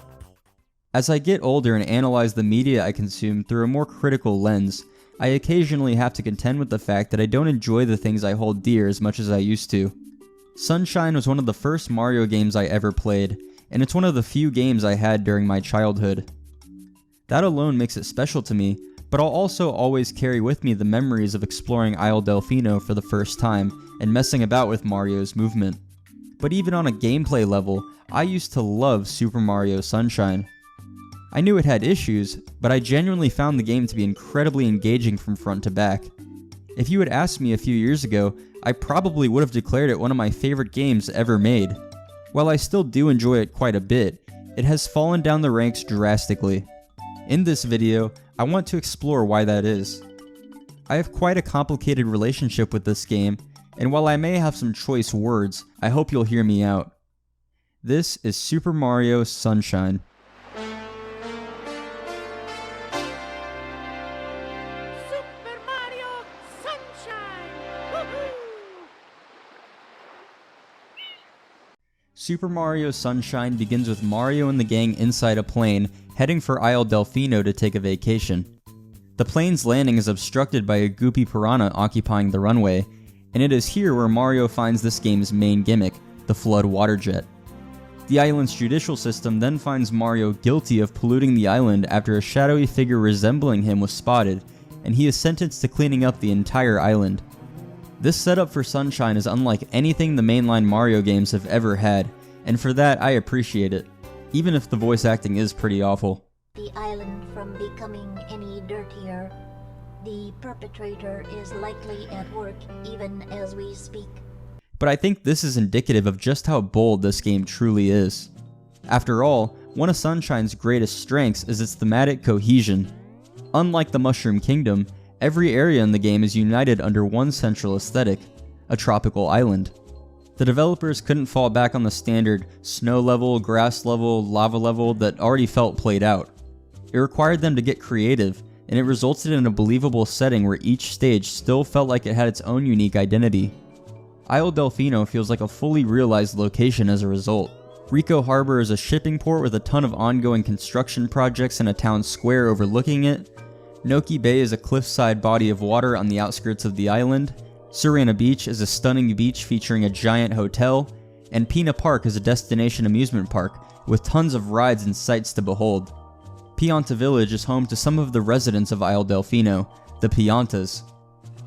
As I get older and analyze the media I consume through a more critical lens, I occasionally have to contend with the fact that I don't enjoy the things I hold dear as much as I used to. Sunshine was one of the first Mario games I ever played, and it's one of the few games I had during my childhood. That alone makes it special to me, but I'll also always carry with me the memories of exploring Isle Delfino for the first time and messing about with Mario's movement. But even on a gameplay level, I used to love Super Mario Sunshine. I knew it had issues, but I genuinely found the game to be incredibly engaging from front to back. If you had asked me a few years ago, I probably would have declared it one of my favorite games ever made. While I still do enjoy it quite a bit, it has fallen down the ranks drastically. In this video, I want to explore why that is. I have quite a complicated relationship with this game, and while I may have some choice words, I hope you'll hear me out. This is Super Mario Sunshine. Super Mario Sunshine! Woohoo! Super Mario Sunshine begins with Mario and the gang inside a plane, heading for Isle Delfino to take a vacation. The plane's landing is obstructed by a goopy piranha occupying the runway, and it is here where Mario finds this game's main gimmick, the flood water jet. The island's judicial system then finds Mario guilty of polluting the island after a shadowy figure resembling him was spotted, and he is sentenced to cleaning up the entire island. This setup for Sunshine is unlike anything the mainline Mario games have ever had, and for that I appreciate it, even if the voice acting is pretty awful. The island from becoming any dirtier. The perpetrator is likely at work even as we speak. But I think this is indicative of just how bold this game truly is. After all, one of Sunshine's greatest strengths is its thematic cohesion. Unlike the Mushroom Kingdom, every area in the game is united under one central aesthetic, a tropical island. The developers couldn't fall back on the standard snow level, grass level, lava level that already felt played out. It required them to get creative, and it resulted in a believable setting where each stage still felt like it had its own unique identity. Isle Delfino feels like a fully realized location as a result. Rico Harbor is a shipping port with a ton of ongoing construction projects and a town square overlooking it. Noki Bay is a cliffside body of water on the outskirts of the island. Surena Beach is a stunning beach featuring a giant hotel. And Pina Park is a destination amusement park with tons of rides and sights to behold. Pianta Village is home to some of the residents of Isle Delfino, the Piantas.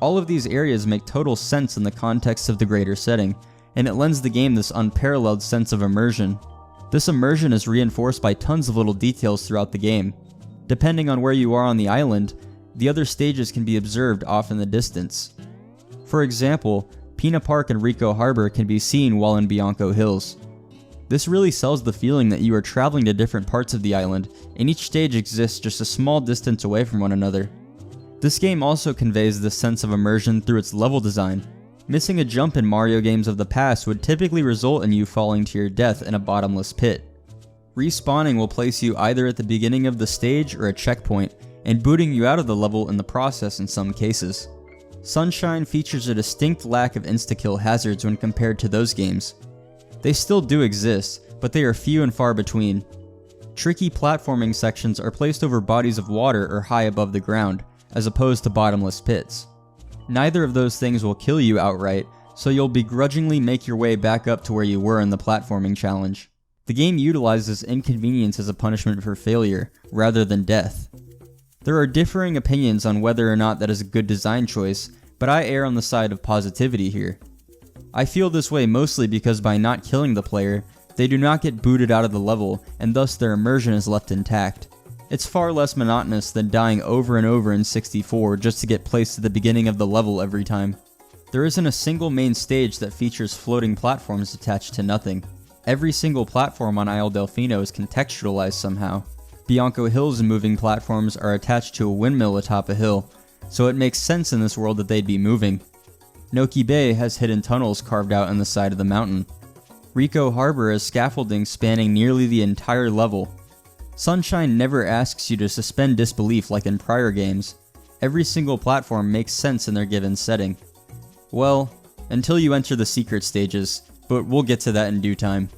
All of these areas make total sense in the context of the greater setting, and it lends the game this unparalleled sense of immersion. This immersion is reinforced by tons of little details throughout the game. Depending on where you are on the island, the other stages can be observed off in the distance. For example, Pina Park and Rico Harbor can be seen while in Bianco Hills. This really sells the feeling that you are traveling to different parts of the island, and each stage exists just a small distance away from one another. This game also conveys this sense of immersion through its level design. Missing a jump in Mario games of the past would typically result in you falling to your death in a bottomless pit. Respawning will place you either at the beginning of the stage or a checkpoint, and booting you out of the level in the process in some cases. Sunshine features a distinct lack of insta-kill hazards when compared to those games. They still do exist, but they are few and far between. Tricky platforming sections are placed over bodies of water or high above the ground, as opposed to bottomless pits. Neither of those things will kill you outright, so you'll begrudgingly make your way back up to where you were in the platforming challenge. The game utilizes inconvenience as a punishment for failure, rather than death. There are differing opinions on whether or not that is a good design choice, but I err on the side of positivity here. I feel this way mostly because by not killing the player, they do not get booted out of the level, and thus their immersion is left intact. It's far less monotonous than dying over and over in 64 just to get placed at the beginning of the level every time. There isn't a single main stage that features floating platforms attached to nothing. Every single platform on Isle Delfino is contextualized somehow. Bianco Hills and moving platforms are attached to a windmill atop a hill, so it makes sense in this world that they'd be moving. Noki Bay has hidden tunnels carved out in the side of the mountain. Rico Harbor has scaffolding spanning nearly the entire level. Sunshine never asks you to suspend disbelief like in prior games. Every single platform makes sense in their given setting. Well, until you enter the secret stages, but we'll get to that in due time.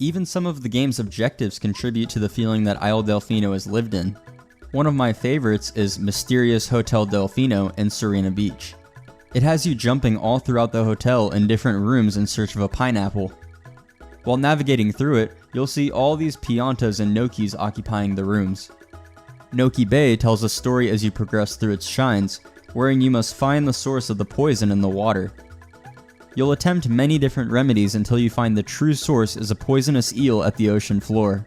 Even some of the game's objectives contribute to the feeling that Isle Delfino is lived in. One of my favorites is Mysterious Hotel Delfino in Surena Beach. It has you jumping all throughout the hotel in different rooms in search of a pineapple. While navigating through it, you'll see all these Piantas and Nokis occupying the rooms. Noki Bay tells a story as you progress through its shines, wherein you must find the source of the poison in the water. You'll attempt many different remedies until you find the true source is a poisonous eel at the ocean floor.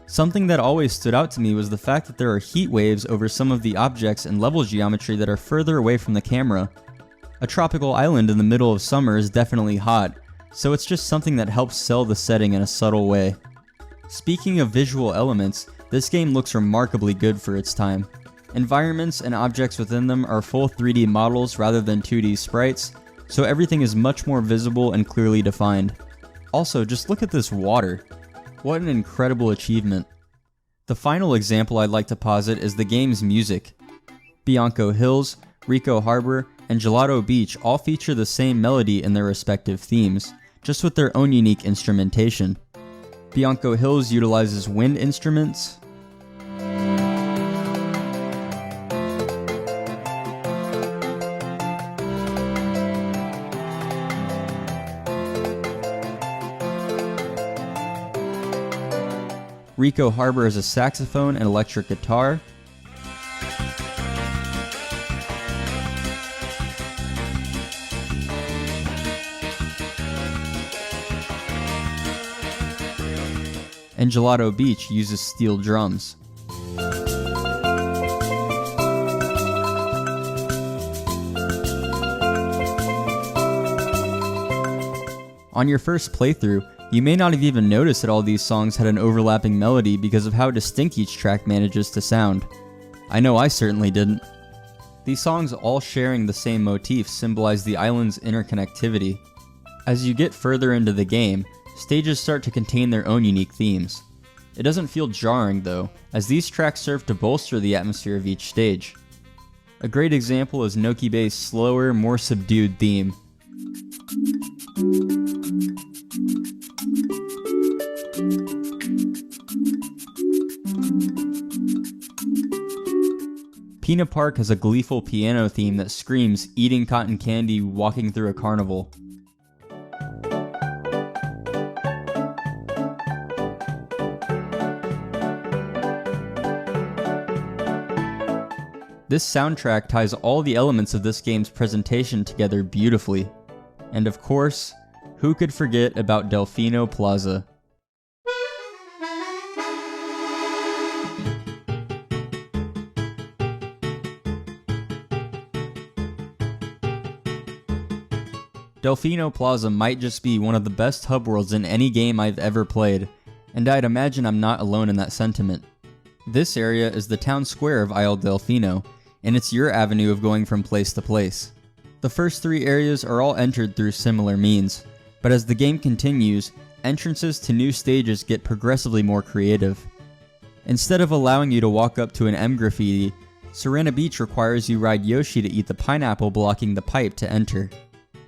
Something that always stood out to me was the fact that there are heat waves over some of the objects and level geometry that are further away from the camera. A tropical island in the middle of summer is definitely hot, so it's just something that helps sell the setting in a subtle way. Speaking of visual elements, this game looks remarkably good for its time. Environments and objects within them are full 3D models rather than 2D sprites, so everything is much more visible and clearly defined. Also, just look at this water. What an incredible achievement. The final example I'd like to posit is the game's music. Bianco Hills, Rico Harbor, and Gelato Beach all feature the same melody in their respective themes, just with their own unique instrumentation. Bianco Hills utilizes wind instruments, Rico Harbor is a saxophone and electric guitar, and Gelato Beach uses steel drums. On your first playthrough, you may not have even noticed that all these songs had an overlapping melody because of how distinct each track manages to sound. I know I certainly didn't. These songs all sharing the same motif symbolize the island's interconnectivity. As you get further into the game, stages start to contain their own unique themes. It doesn't feel jarring though, as these tracks serve to bolster the atmosphere of each stage. A great example is Noki Bay's slower, more subdued theme. Pina Park has a gleeful piano theme that screams eating cotton candy, walking through a carnival. This soundtrack ties all the elements of this game's presentation together beautifully. And of course, who could forget about Delfino Plaza? Delfino Plaza might just be one of the best hub worlds in any game I've ever played, and I'd imagine I'm not alone in that sentiment. This area is the town square of Isle Delfino, and it's your avenue of going from place to place. The first 3 areas are all entered through similar means, but as the game continues, entrances to new stages get progressively more creative. Instead of allowing you to walk up to an M graffiti, Serena Beach requires you ride Yoshi to eat the pineapple blocking the pipe to enter.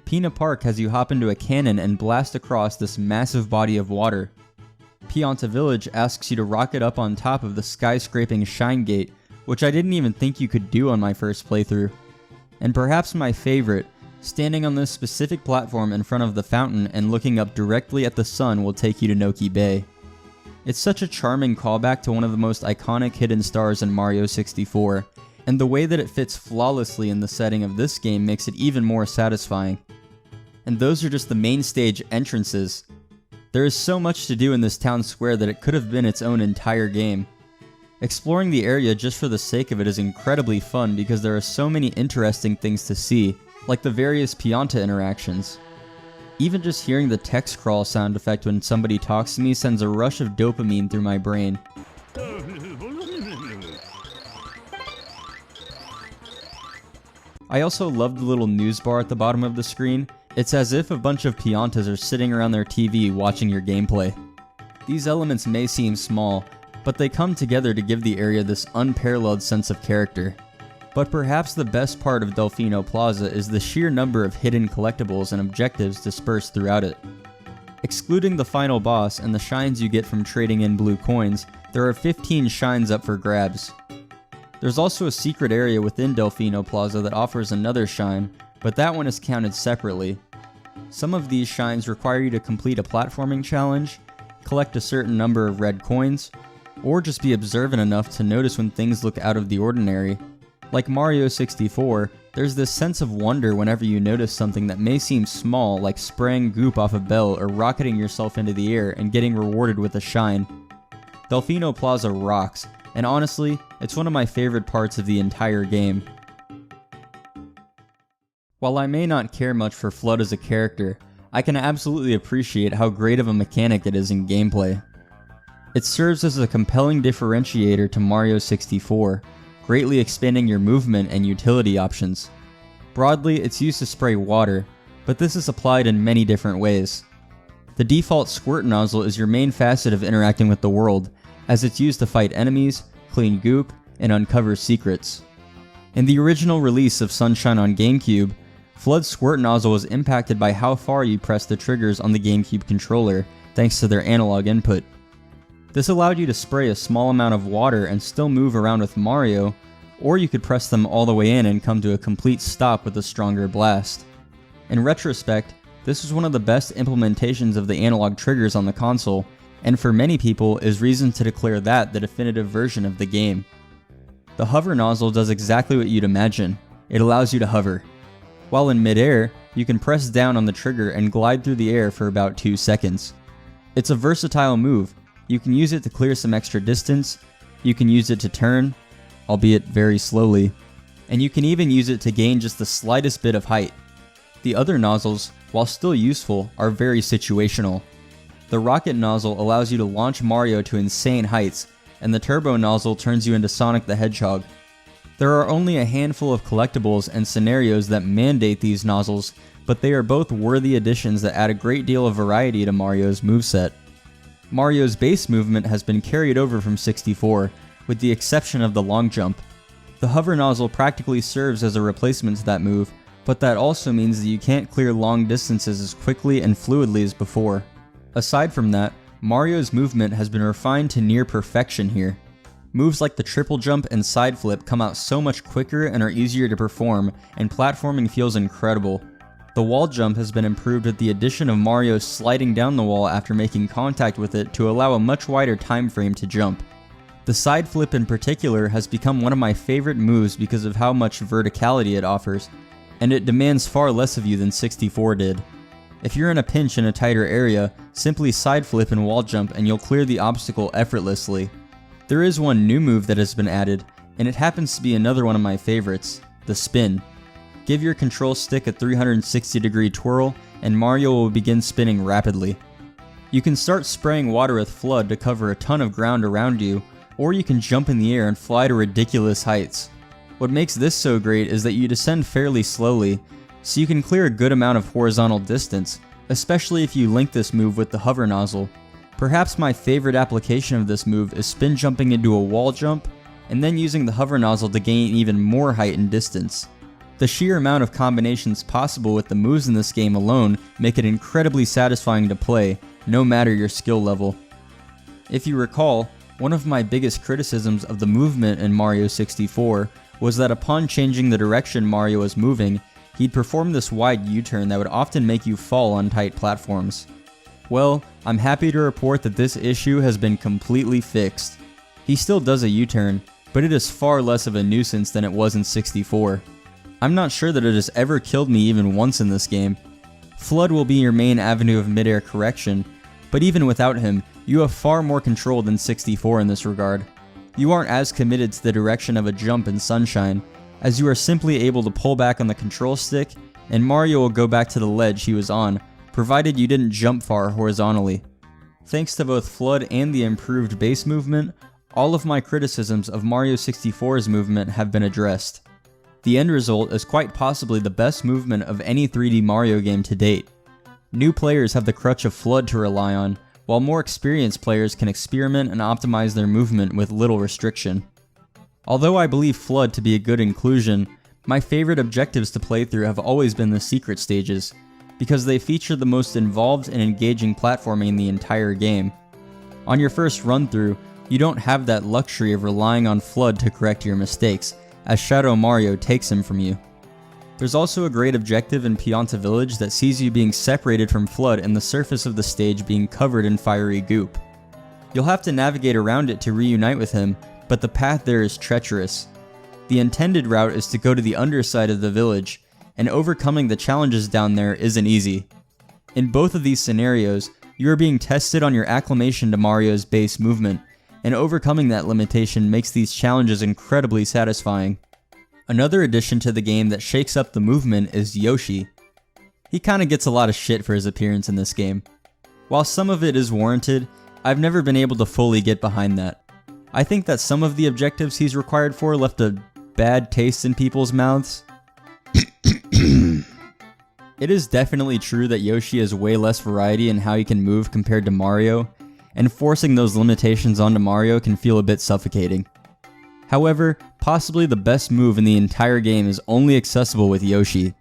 Pina Park has you hop into a cannon and blast across this massive body of water. Pianta Village asks you to rocket up on top of the skyscraping Shine Gate, which I didn't even think you could do on my first playthrough. And perhaps my favorite, standing on this specific platform in front of the fountain and looking up directly at the sun will take you to Noki Bay. It's such a charming callback to one of the most iconic hidden stars in Mario 64, and the way that it fits flawlessly in the setting of this game makes it even more satisfying. And those are just the main stage entrances. There is so much to do in this town square that it could have been its own entire game. Exploring the area just for the sake of it is incredibly fun because there are so many interesting things to see, like the various Pianta interactions. Even just hearing the text crawl sound effect when somebody talks to me sends a rush of dopamine through my brain. I also love the little news bar at the bottom of the screen. It's as if a bunch of Piantas are sitting around their TV watching your gameplay. These elements may seem small, but they come together to give the area this unparalleled sense of character. But perhaps the best part of Delfino Plaza is the sheer number of hidden collectibles and objectives dispersed throughout it. Excluding the final boss and the shines you get from trading in blue coins, there are 15 shines up for grabs. There's also a secret area within Delfino Plaza that offers another shine, but that one is counted separately. Some of these shines require you to complete a platforming challenge, collect a certain number of red coins, or just be observant enough to notice when things look out of the ordinary. Like Mario 64, there's this sense of wonder whenever you notice something that may seem small, like spraying goop off a bell or rocketing yourself into the air and getting rewarded with a shine. Delfino Plaza rocks, and honestly, it's one of my favorite parts of the entire game. While I may not care much for Flood as a character, I can absolutely appreciate how great of a mechanic it is in gameplay. It serves as a compelling differentiator to Mario 64, greatly expanding your movement and utility options. Broadly, it's used to spray water, but this is applied in many different ways. The default squirt nozzle is your main facet of interacting with the world, as it's used to fight enemies, clean goop, and uncover secrets. In the original release of Sunshine on GameCube, Flood's squirt nozzle was impacted by how far you press the triggers on the GameCube controller, thanks to their analog input. This allowed you to spray a small amount of water and still move around with Mario, or you could press them all the way in and come to a complete stop with a stronger blast. In retrospect, this was one of the best implementations of the analog triggers on the console, and for many people is reason to declare that the definitive version of the game. The hover nozzle does exactly what you'd imagine. It allows you to hover. While in midair, you can press down on the trigger and glide through the air for about 2 seconds. It's a versatile move, You can use it to clear some extra distance, you can use it to turn, albeit very slowly, and you can even use it to gain just the slightest bit of height. The other nozzles, while still useful, are very situational. The rocket nozzle allows you to launch Mario to insane heights, and the turbo nozzle turns you into Sonic the Hedgehog. There are only a handful of collectibles and scenarios that mandate these nozzles, but they are both worthy additions that add a great deal of variety to Mario's moveset. Mario's base movement has been carried over from 64, with the exception of the long jump. The hover nozzle practically serves as a replacement to that move, but that also means that you can't clear long distances as quickly and fluidly as before. Aside from that, Mario's movement has been refined to near perfection here. Moves like the triple jump and side flip come out so much quicker and are easier to perform, and platforming feels incredible. The wall jump has been improved with the addition of Mario sliding down the wall after making contact with it to allow a much wider time frame to jump. The side flip in particular has become one of my favorite moves because of how much verticality it offers, and it demands far less of you than 64 did. If you're in a pinch in a tighter area, simply side flip and wall jump and you'll clear the obstacle effortlessly. There is one new move that has been added, and it happens to be another one of my favorites, the spin. Give your control stick a 360-degree twirl, and Mario will begin spinning rapidly. You can start spraying water with FLUDD to cover a ton of ground around you, or you can jump in the air and fly to ridiculous heights. What makes this so great is that you descend fairly slowly, so you can clear a good amount of horizontal distance, especially if you link this move with the hover nozzle. Perhaps my favorite application of this move is spin jumping into a wall jump, and then using the hover nozzle to gain even more height and distance. The sheer amount of combinations possible with the moves in this game alone make it incredibly satisfying to play, no matter your skill level. If you recall, one of my biggest criticisms of the movement in Mario 64 was that upon changing the direction Mario was moving, he'd perform this wide U-turn that would often make you fall on tight platforms. Well, I'm happy to report that this issue has been completely fixed. He still does a U-turn, but it is far less of a nuisance than it was in 64. I'm not sure that it has ever killed me even once in this game. FLUDD will be your main avenue of midair correction, but even without him, you have far more control than 64 in this regard. You aren't as committed to the direction of a jump in Sunshine, as you are simply able to pull back on the control stick, and Mario will go back to the ledge he was on, provided you didn't jump far horizontally. Thanks to both FLUDD and the improved base movement, all of my criticisms of Mario 64's movement have been addressed. The end result is quite possibly the best movement of any 3D Mario game to date. New players have the crutch of FLUDD to rely on, while more experienced players can experiment and optimize their movement with little restriction. Although I believe FLUDD to be a good inclusion, my favorite objectives to play through have always been the secret stages, because they feature the most involved and engaging platforming in the entire game. On your first run through, you don't have that luxury of relying on FLUDD to correct your mistakes, as Shadow Mario takes him from you. There's also a great objective in Pianta Village that sees you being separated from FLUDD and the surface of the stage being covered in fiery goop. You'll have to navigate around it to reunite with him, but the path there is treacherous. The intended route is to go to the underside of the village, and overcoming the challenges down there isn't easy. In both of these scenarios, you are being tested on your acclimation to Mario's base movement, and overcoming that limitation makes these challenges incredibly satisfying. Another addition to the game that shakes up the movement is Yoshi. He kinda gets a lot of shit for his appearance in this game. While some of it is warranted, I've never been able to fully get behind that. I think that some of the objectives he's required for left a bad taste in people's mouths. It is definitely true that Yoshi has way less variety in how he can move compared to Mario, and forcing those limitations onto Mario can feel a bit suffocating. However, possibly the best move in the entire game is only accessible with Yoshi.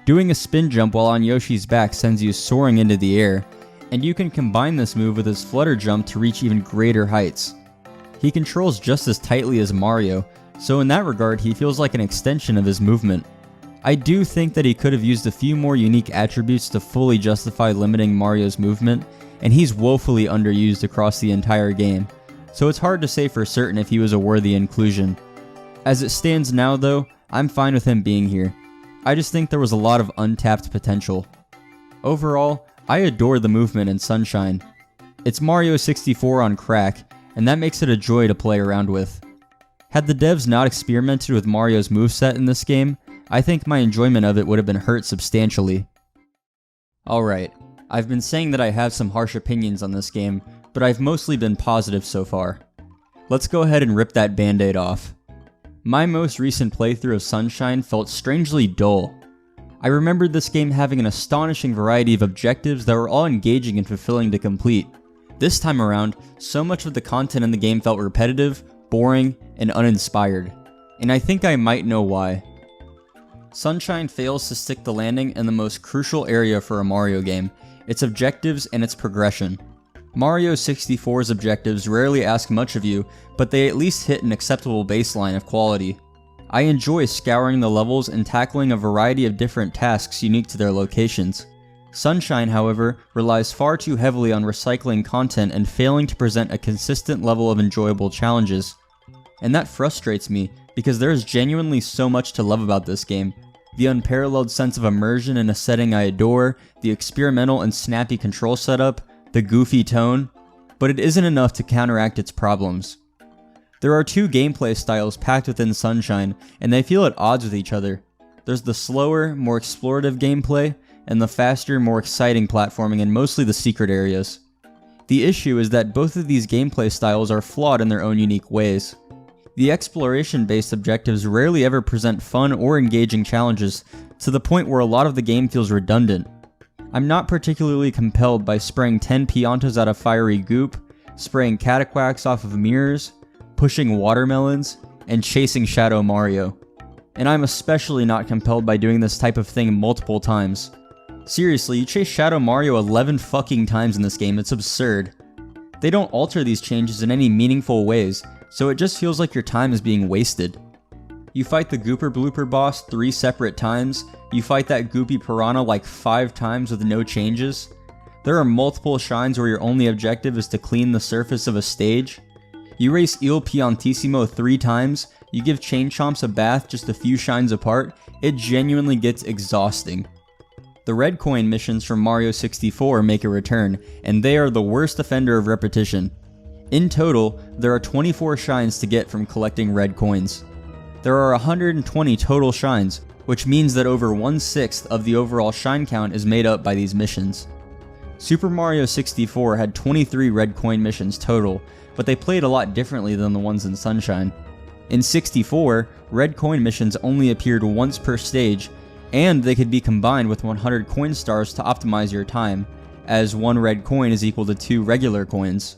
Doing a spin jump while on Yoshi's back sends you soaring into the air, and you can combine this move with his flutter jump to reach even greater heights. He controls just as tightly as Mario, so in that regard he feels like an extension of his movement. I do think that he could have used a few more unique attributes to fully justify limiting Mario's movement, and he's woefully underused across the entire game, so it's hard to say for certain if he was a worthy inclusion. As it stands now though, I'm fine with him being here. I just think there was a lot of untapped potential. Overall, I adore the movement in Sunshine. It's Mario 64 on crack, and that makes it a joy to play around with. Had the devs not experimented with Mario's moveset in this game, I think my enjoyment of it would have been hurt substantially. Alright, I've been saying that I have some harsh opinions on this game, but I've mostly been positive so far. Let's go ahead and rip that band-aid off. My most recent playthrough of Sunshine felt strangely dull. I remembered this game having an astonishing variety of objectives that were all engaging and fulfilling to complete. This time around, so much of the content in the game felt repetitive, boring, and uninspired. And I think I might know why. Sunshine fails to stick the landing in the most crucial area for a Mario game, its objectives and its progression. Mario 64's objectives rarely ask much of you, but they at least hit an acceptable baseline of quality. I enjoy scouring the levels and tackling a variety of different tasks unique to their locations. Sunshine, however, relies far too heavily on recycling content and failing to present a consistent level of enjoyable challenges. And that frustrates me, because there is genuinely so much to love about this game. The unparalleled sense of immersion in a setting I adore, the experimental and snappy control setup, the goofy tone, but it isn't enough to counteract its problems. There are two gameplay styles packed within Sunshine, and they feel at odds with each other. There's the slower, more explorative gameplay, and the faster, more exciting platforming in mostly the secret areas. The issue is that both of these gameplay styles are flawed in their own unique ways. The exploration-based objectives rarely ever present fun or engaging challenges, to the point where a lot of the game feels redundant. I'm not particularly compelled by spraying 10 Piantas out of fiery goop, spraying cataquacks off of mirrors, pushing watermelons, and chasing Shadow Mario. And I'm especially not compelled by doing this type of thing multiple times. Seriously, you chase Shadow Mario 11 fucking times in this game, it's absurd. They don't alter these changes in any meaningful ways, so it just feels like your time is being wasted. You fight the Gooper Blooper boss 3 separate times, you fight that Goopy Piranha like 5 times with no changes. There are multiple shines where your only objective is to clean the surface of a stage. You race Il Piantissimo 3 times, you give Chain Chomps a bath just a few shines apart, it genuinely gets exhausting. The red coin missions from Mario 64 make a return, and they are the worst offender of repetition. In total, there are 24 shines to get from collecting red coins. There are 120 total shines, which means that over 1/6 of the overall shine count is made up by these missions. Super Mario 64 had 23 red coin missions total, but they played a lot differently than the ones in Sunshine. In 64, red coin missions only appeared once per stage, and they could be combined with 100 coin stars to optimize your time, as 1 red coin is equal to 2 regular coins.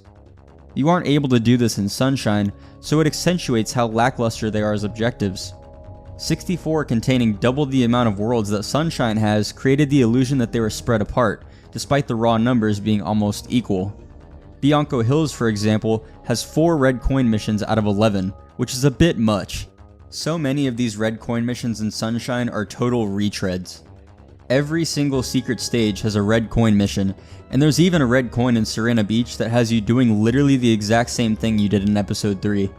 You aren't able to do this in Sunshine, so it accentuates how lackluster they are as objectives. 64 containing double the amount of worlds that Sunshine has created the illusion that they were spread apart, despite the raw numbers being almost equal. Bianco Hills, for example, has 4 red coin missions out of 11, which is a bit much. So many of these red coin missions in Sunshine are total retreads. Every single secret stage has a red coin mission, and there's even a red coin in Serena Beach that has you doing literally the exact same thing you did in episode 3.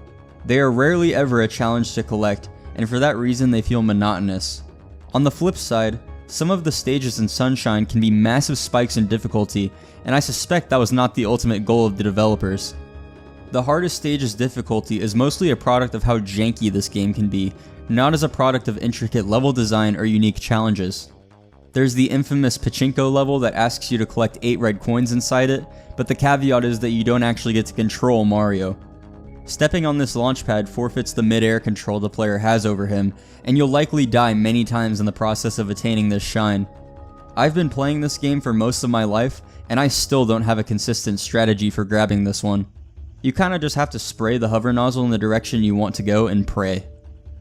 They are rarely ever a challenge to collect, and for that reason they feel monotonous. On the flip side, some of the stages in Sunshine can be massive spikes in difficulty, and I suspect that was not the ultimate goal of the developers. The hardest stage's difficulty is mostly a product of how janky this game can be, not as a product of intricate level design or unique challenges. There's the infamous Pachinko level that asks you to collect 8 red coins inside it, but the caveat is that you don't actually get to control Mario. Stepping on this launch pad forfeits the mid-air control the player has over him, and you'll likely die many times in the process of attaining this shine. I've been playing this game for most of my life, and I still don't have a consistent strategy for grabbing this one. You kinda just have to spray the hover nozzle in the direction you want to go and pray.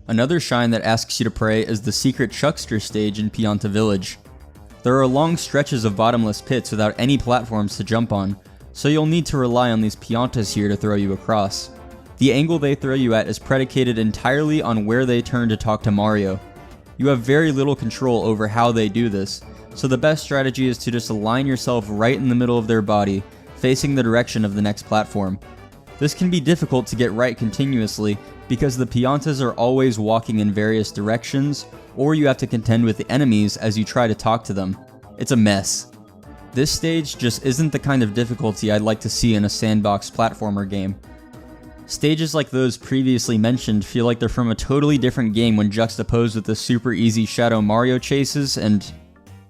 Another shine that asks you to pray is the secret Chuckster stage in Pianta Village. There are long stretches of bottomless pits without any platforms to jump on, so you'll need to rely on these Piantas here to throw you across. The angle they throw you at is predicated entirely on where they turn to talk to Mario. You have very little control over how they do this, so the best strategy is to just align yourself right in the middle of their body, facing the direction of the next platform. This can be difficult to get right continuously because the Piantas are always walking in various directions, or you have to contend with the enemies as you try to talk to them. It's a mess. This stage just isn't the kind of difficulty I'd like to see in a sandbox platformer game. Stages like those previously mentioned feel like they're from a totally different game when juxtaposed with the super easy Shadow Mario chases and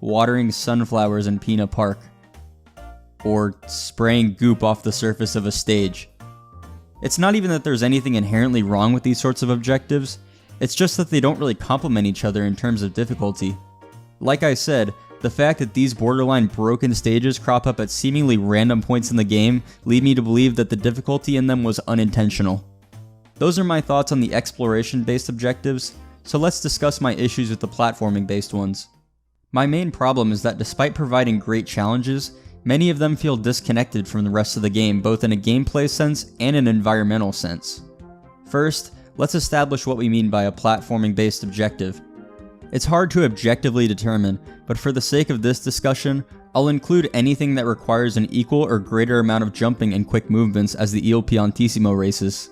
watering sunflowers in Peanut Park. Or spraying goop off the surface of a stage. It's not even that there's anything inherently wrong with these sorts of objectives, it's just that they don't really complement each other in terms of difficulty. Like I said, the fact that these borderline broken stages crop up at seemingly random points in the game lead me to believe that the difficulty in them was unintentional. Those are my thoughts on the exploration-based objectives, so let's discuss my issues with the platforming-based ones. My main problem is that despite providing great challenges, many of them feel disconnected from the rest of the game both in a gameplay sense and an environmental sense. First, let's establish what we mean by a platforming-based objective. It's hard to objectively determine, but for the sake of this discussion, I'll include anything that requires an equal or greater amount of jumping and quick movements as the Il Piantissimo races.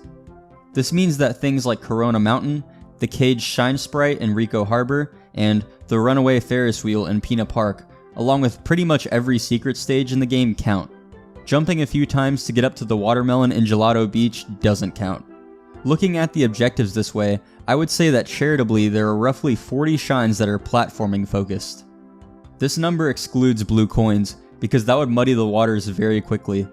This means that things like Corona Mountain, the Cage Shine Sprite in Rico Harbor, and the Runaway Ferris Wheel in Peanut Park, along with pretty much every secret stage in the game, count. Jumping a few times to get up to the watermelon in Gelato Beach doesn't count. Looking at the objectives this way, I would say that charitably there are roughly 40 shines that are platforming focused. This number excludes blue coins, because that would muddy the waters very quickly.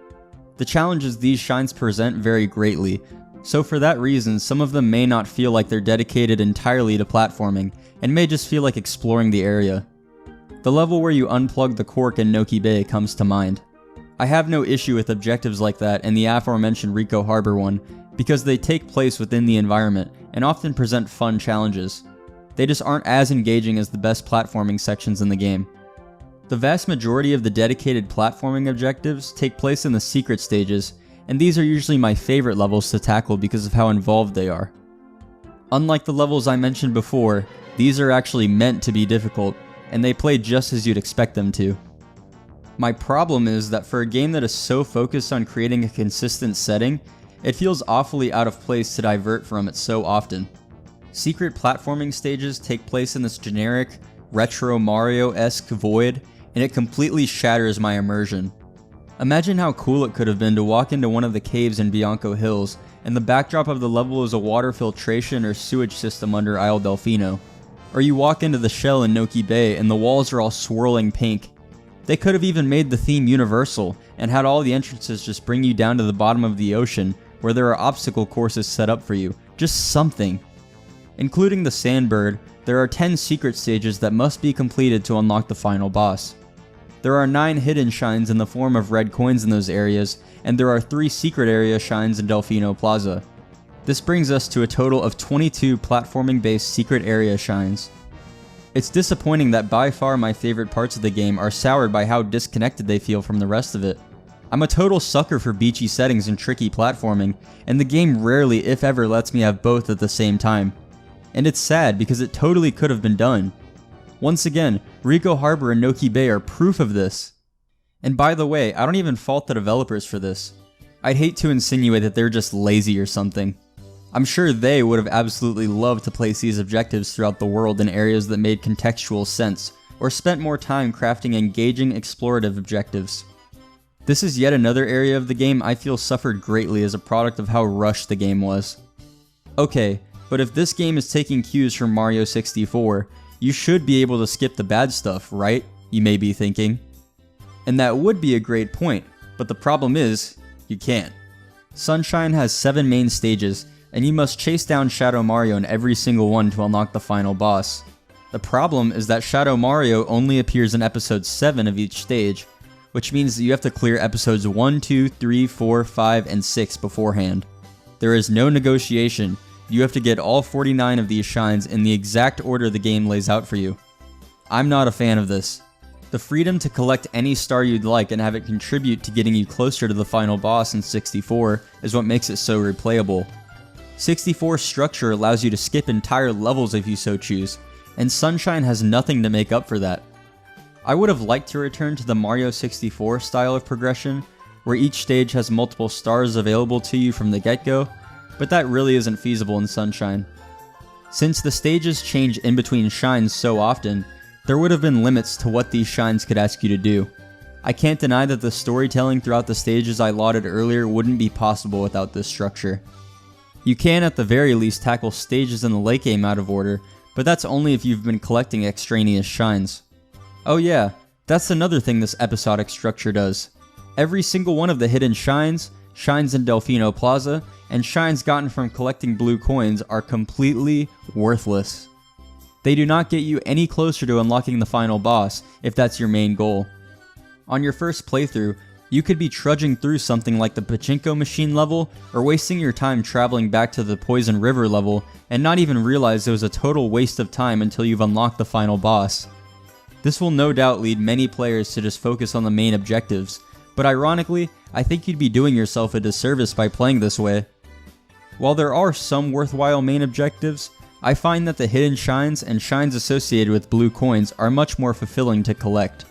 The challenges these shines present vary greatly, so for that reason some of them may not feel like they're dedicated entirely to platforming, and may just feel like exploring the area. The level where you unplug the cork in Noki Bay comes to mind. I have no issue with objectives like that in the aforementioned Rico Harbor one, because they take place within the environment and often present fun challenges. They just aren't as engaging as the best platforming sections in the game. The vast majority of the dedicated platforming objectives take place in the secret stages, and these are usually my favorite levels to tackle because of how involved they are. Unlike the levels I mentioned before, these are actually meant to be difficult, and they play just as you'd expect them to. My problem is that for a game that is so focused on creating a consistent setting, it feels awfully out of place to divert from it so often. Secret platforming stages take place in this generic, retro Mario-esque void, and it completely shatters my immersion. Imagine how cool it could have been to walk into one of the caves in Bianco Hills, and the backdrop of the level is a water filtration or sewage system under Isle Delfino. Or you walk into the shell in Noki Bay and the walls are all swirling pink. They could have even made the theme universal, and had all the entrances just bring you down to the bottom of the ocean, where there are obstacle courses set up for you. Just something. Including the Sandbird, there are 10 secret stages that must be completed to unlock the final boss. There are 9 hidden shines in the form of red coins in those areas, and there are 3 secret area shines in Delfino Plaza. This brings us to a total of 22 platforming-based secret area shines. It's disappointing that by far my favorite parts of the game are soured by how disconnected they feel from the rest of it. I'm a total sucker for beachy settings and tricky platforming, and the game rarely, if ever, lets me have both at the same time. And it's sad because it totally could have been done. Once again, Rico Harbor and Noki Bay are proof of this. And by the way, I don't even fault the developers for this. I'd hate to insinuate that they're just lazy or something. I'm sure they would have absolutely loved to place these objectives throughout the world in areas that made contextual sense, or spent more time crafting engaging explorative objectives. This is yet another area of the game I feel suffered greatly as a product of how rushed the game was. Okay, but if this game is taking cues from Mario 64, you should be able to skip the bad stuff, right? You may be thinking. And that would be a great point, but the problem is, you can't. Sunshine has 7 main stages, and you must chase down Shadow Mario in every single one to unlock the final boss. The problem is that Shadow Mario only appears in episode 7 of each stage, which means that you have to clear episodes 1, 2, 3, 4, 5, and 6 beforehand. There is no negotiation. You have to get all 49 of these shines in the exact order the game lays out for you. I'm not a fan of this. The freedom to collect any star you'd like and have it contribute to getting you closer to the final boss in 64 is what makes it so replayable. 64's structure allows you to skip entire levels if you so choose, and Sunshine has nothing to make up for that. I would have liked to return to the Mario 64 style of progression, where each stage has multiple stars available to you from the get-go, but that really isn't feasible in Sunshine. Since the stages change in between shines so often, there would have been limits to what these shines could ask you to do. I can't deny that the storytelling throughout the stages I lauded earlier wouldn't be possible without this structure. You can at the very least tackle stages in the late game out of order, but that's only if you've been collecting extraneous shines. Oh yeah, that's another thing this episodic structure does. Every single one of the hidden shines, shines in Delfino Plaza, and shines gotten from collecting blue coins are completely worthless. They do not get you any closer to unlocking the final boss, if that's your main goal. On your first playthrough, you could be trudging through something like the Pachinko machine level, or wasting your time traveling back to the Poison River level, and not even realize it was a total waste of time until you've unlocked the final boss. This will no doubt lead many players to just focus on the main objectives, but ironically, I think you'd be doing yourself a disservice by playing this way. While there are some worthwhile main objectives, I find that the hidden shines and shines associated with blue coins are much more fulfilling to collect.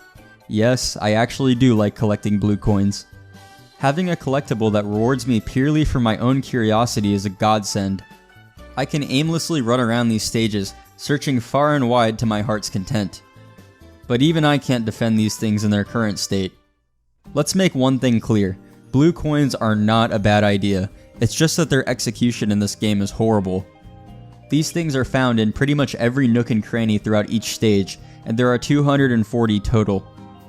Yes, I actually do like collecting blue coins. Having a collectible that rewards me purely for my own curiosity is a godsend. I can aimlessly run around these stages, searching far and wide to my heart's content. But even I can't defend these things in their current state. Let's make one thing clear, blue coins are not a bad idea, it's just that their execution in this game is horrible. These things are found in pretty much every nook and cranny throughout each stage, and there are 240 total.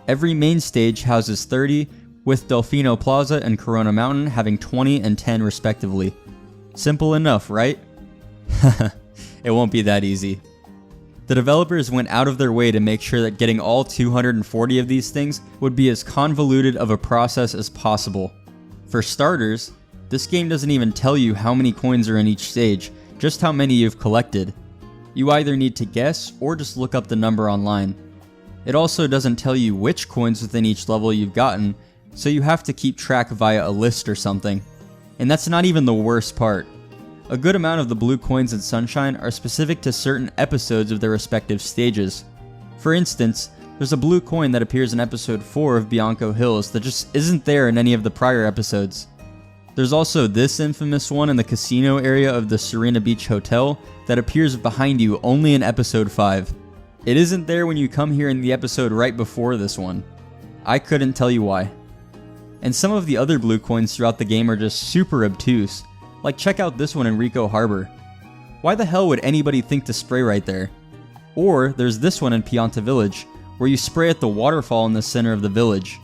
Every main stage houses 30, with Delfino Plaza and Corona Mountain having 20 and 10 respectively. Simple enough, right? It won't be that easy. The developers went out of their way to make sure that getting all 240 of these things would be as convoluted of a process as possible. For starters, this game doesn't even tell you how many coins are in each stage, just how many you've collected. You either need to guess or just look up the number online. It also doesn't tell you which coins within each level you've gotten, so you have to keep track via a list or something. And that's not even the worst part. A good amount of the blue coins in Sunshine are specific to certain episodes of their respective stages. For instance, there's a blue coin that appears in episode 4 of Bianco Hills that just isn't there in any of the prior episodes. There's also this infamous one in the casino area of the Serena Beach Hotel that appears behind you only in episode 5. It isn't there when you come here in the episode right before this one. I couldn't tell you why. And some of the other blue coins throughout the game are just super obtuse. Like check out this one in Rico Harbor. Why the hell would anybody think to spray right there? Or there's this one in Pianta Village, where you spray at the waterfall in the center of the village.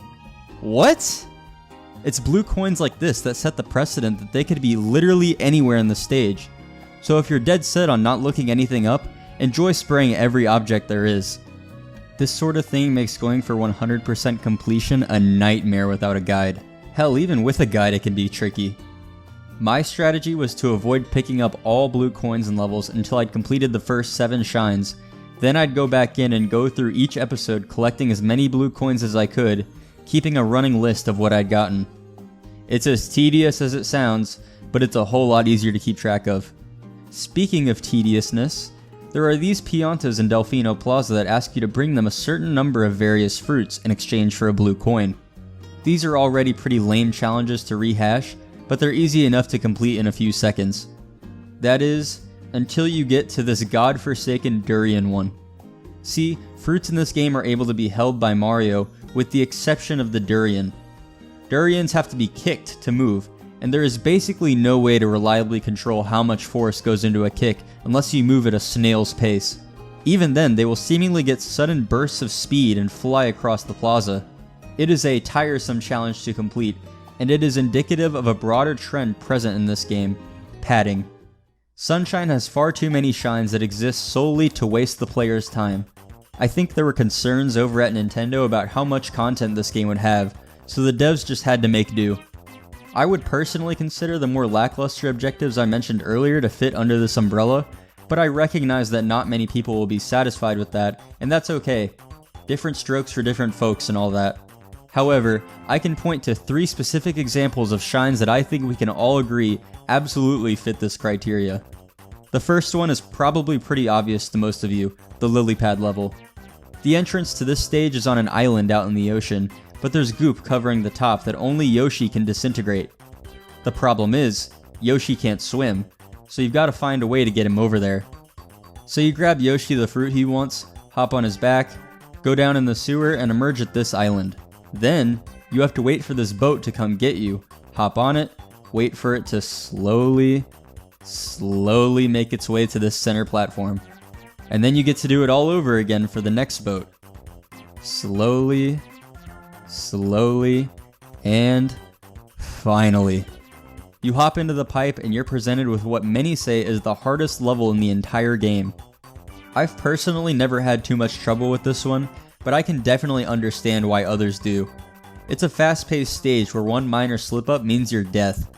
What? It's blue coins like this that set the precedent that they could be literally anywhere in the stage. So if you're dead set on not looking anything up, enjoy spraying every object there is. This sort of thing makes going for 100% completion a nightmare without a guide. Hell, even with a guide it can be tricky. My strategy was to avoid picking up all blue coins and levels until I'd completed the first 7 shines. Then I'd go back in and go through each episode collecting as many blue coins as I could, keeping a running list of what I'd gotten. It's as tedious as it sounds, but it's a whole lot easier to keep track of. Speaking of tediousness, there are these Piantas in Delfino Plaza that ask you to bring them a certain number of various fruits in exchange for a blue coin. These are already pretty lame challenges to rehash, but they're easy enough to complete in a few seconds. That is, until you get to this godforsaken durian one. See, fruits in this game are able to be held by Mario, with the exception of the durian. Durians have to be kicked to move, and there is basically no way to reliably control how much force goes into a kick unless you move at a snail's pace. Even then, they will seemingly get sudden bursts of speed and fly across the plaza. It is a tiresome challenge to complete, and it is indicative of a broader trend present in this game: padding. Sunshine has far too many shines that exist solely to waste the player's time. I think there were concerns over at Nintendo about how much content this game would have, so the devs just had to make do. I would personally consider the more lackluster objectives I mentioned earlier to fit under this umbrella, but I recognize that not many people will be satisfied with that, and that's okay. Different strokes for different folks and all that. However, I can point to 3 specific examples of shines that I think we can all agree absolutely fit this criteria. The first one is probably pretty obvious to most of you, the lily pad level. The entrance to this stage is on an island out in the ocean, but there's goop covering the top that only Yoshi can disintegrate. The problem is, Yoshi can't swim, so you've got to find a way to get him over there. So you grab Yoshi the fruit he wants, hop on his back, go down in the sewer and emerge at this island. Then, you have to wait for this boat to come get you, hop on it, wait for it to slowly make its way to this center platform. And then you get to do it all over again for the next boat. Slowly, and finally. You hop into the pipe and you're presented with what many say is the hardest level in the entire game. I've personally never had too much trouble with this one, but I can definitely understand why others do. It's a fast-paced stage where one minor slip-up means your death.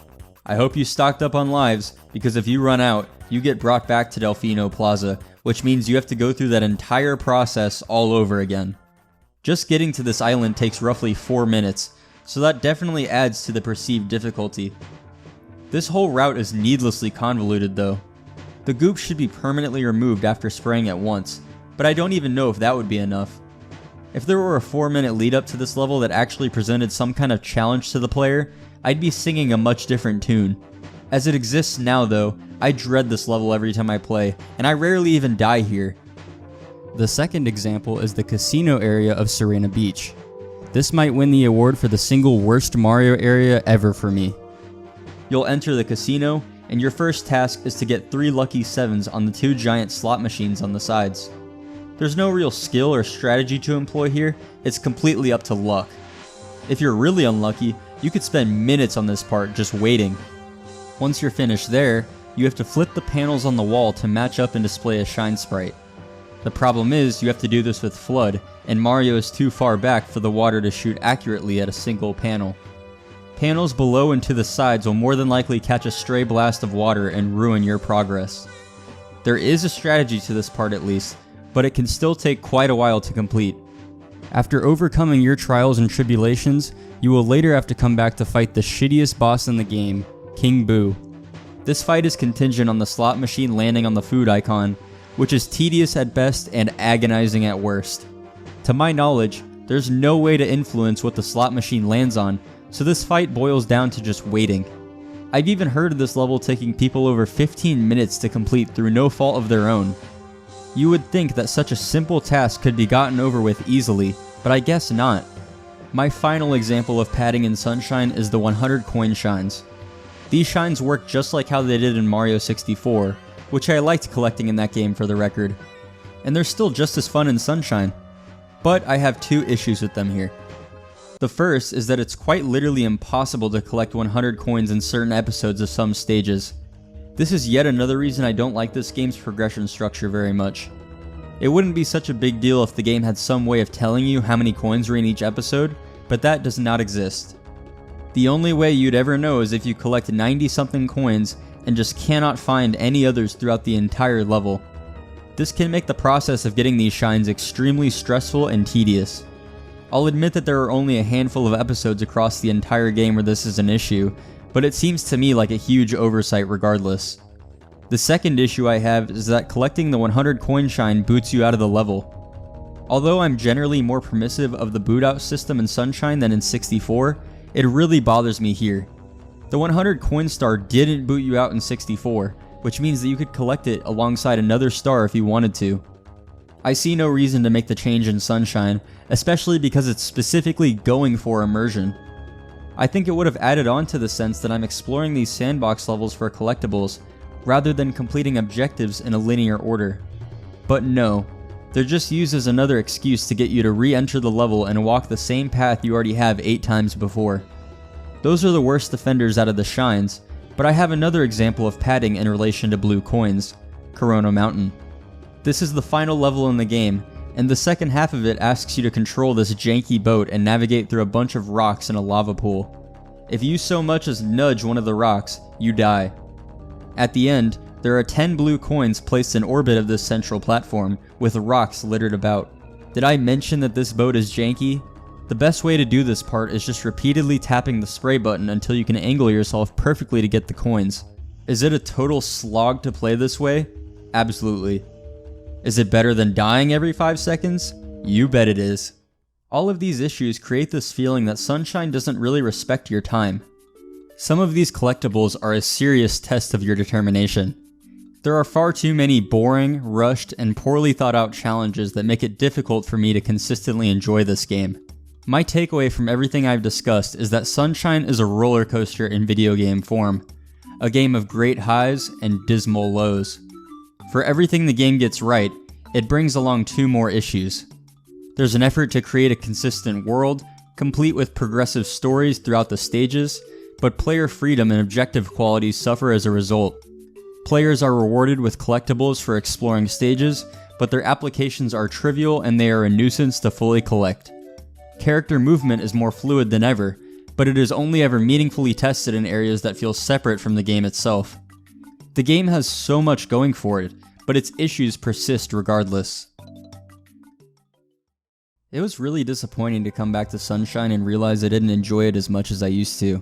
I hope you stocked up on lives, because if you run out, you get brought back to Delfino Plaza, which means you have to go through that entire process all over again. Just getting to this island takes roughly 4 minutes, so that definitely adds to the perceived difficulty. This whole route is needlessly convoluted though. The goop should be permanently removed after spraying at once, but I don't even know if that would be enough. If there were a 4-minute lead up to this level that actually presented some kind of challenge to the player, I'd be singing a much different tune. As it exists now though, I dread this level every time I play, and I rarely even die here. The second example is the casino area of Serena Beach. This might win the award for the single worst Mario area ever for me. You'll enter the casino, and your first task is to get 3 lucky 7s on the 2 giant slot machines on the sides. There's no real skill or strategy to employ here, it's completely up to luck. If you're really unlucky, you could spend minutes on this part just waiting. Once you're finished there, you have to flip the panels on the wall to match up and display a shine sprite. The problem is, you have to do this with FLUDD, and Mario is too far back for the water to shoot accurately at a single panel. Panels below and to the sides will more than likely catch a stray blast of water and ruin your progress. There is a strategy to this part at least, but it can still take quite a while to complete. After overcoming your trials and tribulations, you will later have to come back to fight the shittiest boss in the game, King Boo. This fight is contingent on the slot machine landing on the food icon, which is tedious at best and agonizing at worst. To my knowledge, there's no way to influence what the slot machine lands on, so this fight boils down to just waiting. I've even heard of this level taking people over 15 minutes to complete through no fault of their own. You would think that such a simple task could be gotten over with easily, but I guess not. My final example of padding in Sunshine is the 100 coin shines. These shines work just like how they did in Mario 64, which I liked collecting in that game for the record. And they're still just as fun in Sunshine. But I have 2 issues with them here. The first is that it's quite literally impossible to collect 100 coins in certain episodes of some stages. This is yet another reason I don't like this game's progression structure very much. It wouldn't be such a big deal if the game had some way of telling you how many coins were in each episode, but that does not exist. The only way you'd ever know is if you collect 90 something coins and just cannot find any others throughout the entire level. This can make the process of getting these shines extremely stressful and tedious. I'll admit that there are only a handful of episodes across the entire game where this is an issue, but it seems to me like a huge oversight regardless. The second issue I have is that collecting the 100 coin shine boots you out of the level. Although I'm generally more permissive of the boot out system in Sunshine than in 64, it really bothers me here. The 100 coin star didn't boot you out in 64, which means that you could collect it alongside another star if you wanted to. I see no reason to make the change in Sunshine, especially because it's specifically going for immersion. I think it would have added on to the sense that I'm exploring these sandbox levels for collectibles, rather than completing objectives in a linear order. But no, they're just used as another excuse to get you to re-enter the level and walk the same path you already have 8 times before. Those are the worst offenders out of the shines, but I have another example of padding in relation to blue coins, Corona Mountain. This is the final level in the game, and the second half of it asks you to control this janky boat and navigate through a bunch of rocks in a lava pool. If you so much as nudge one of the rocks, you die. At the end, there are 10 blue coins placed in orbit of this central platform, with rocks littered about. Did I mention that this boat is janky? The best way to do this part is just repeatedly tapping the spray button until you can angle yourself perfectly to get the coins. Is it a total slog to play this way? Absolutely. Is it better than dying every 5 seconds? You bet it is. All of these issues create this feeling that Sunshine doesn't really respect your time. Some of these collectibles are a serious test of your determination. There are far too many boring, rushed, and poorly thought out challenges that make it difficult for me to consistently enjoy this game. My takeaway from everything I've discussed is that Sunshine is a roller coaster in video game form, a game of great highs and dismal lows. For everything the game gets right, it brings along two more issues. There's an effort to create a consistent world, complete with progressive stories throughout the stages, but player freedom and objective qualities suffer as a result. Players are rewarded with collectibles for exploring stages, but their applications are trivial and they are a nuisance to fully collect. Character movement is more fluid than ever, but it is only ever meaningfully tested in areas that feel separate from the game itself. The game has so much going for it, but its issues persist regardless. It was really disappointing to come back to Sunshine and realize I didn't enjoy it as much as I used to.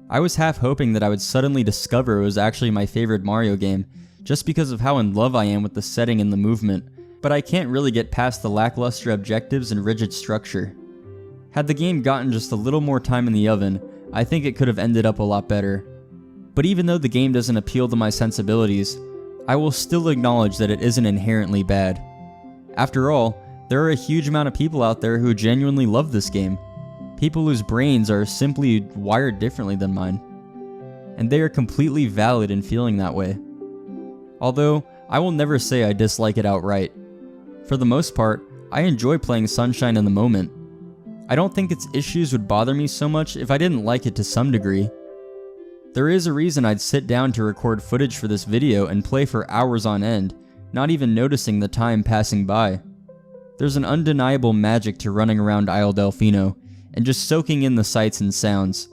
I was half hoping that I would suddenly discover it was actually my favorite Mario game, just because of how in love I am with the setting and the movement, but I can't really get past the lackluster objectives and rigid structure. Had the game gotten just a little more time in the oven, I think it could have ended up a lot better. But even though the game doesn't appeal to my sensibilities, I will still acknowledge that it isn't inherently bad. After all, there are a huge amount of people out there who genuinely love this game. People whose brains are simply wired differently than mine. And they are completely valid in feeling that way. Although, I will never say I dislike it outright. For the most part, I enjoy playing Sunshine in the moment. I don't think its issues would bother me so much if I didn't like it to some degree. There is a reason I'd sit down to record footage for this video and play for hours on end, not even noticing the time passing by. There's an undeniable magic to running around Isle Delfino, and just soaking in the sights and sounds.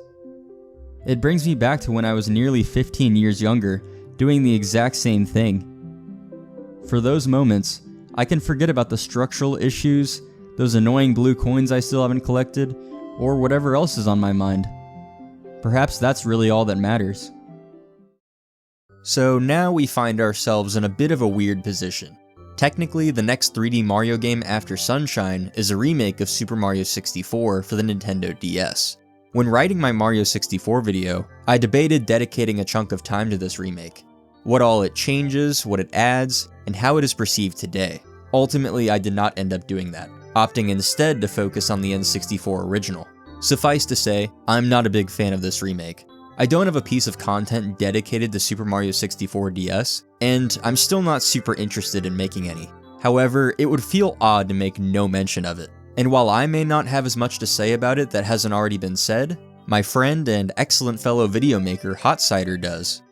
It brings me back to when I was nearly 15 years younger, doing the exact same thing. For those moments, I can forget about the structural issues, those annoying blue coins I still haven't collected, or whatever else is on my mind. Perhaps that's really all that matters. So now we find ourselves in a bit of a weird position. Technically, the next 3D Mario game after Sunshine is a remake of Super Mario 64 for the Nintendo DS. When writing my Mario 64 video, I debated dedicating a chunk of time to this remake. What all it changes, what it adds, and how it is perceived today. Ultimately, I did not end up doing that, opting instead to focus on the N64 original. Suffice to say, I'm not a big fan of this remake. I don't have a piece of content dedicated to Super Mario 64 DS, and I'm still not super interested in making any. However, it would feel odd to make no mention of it. And while I may not have as much to say about it that hasn't already been said, my friend and excellent fellow video maker Hot Cider does.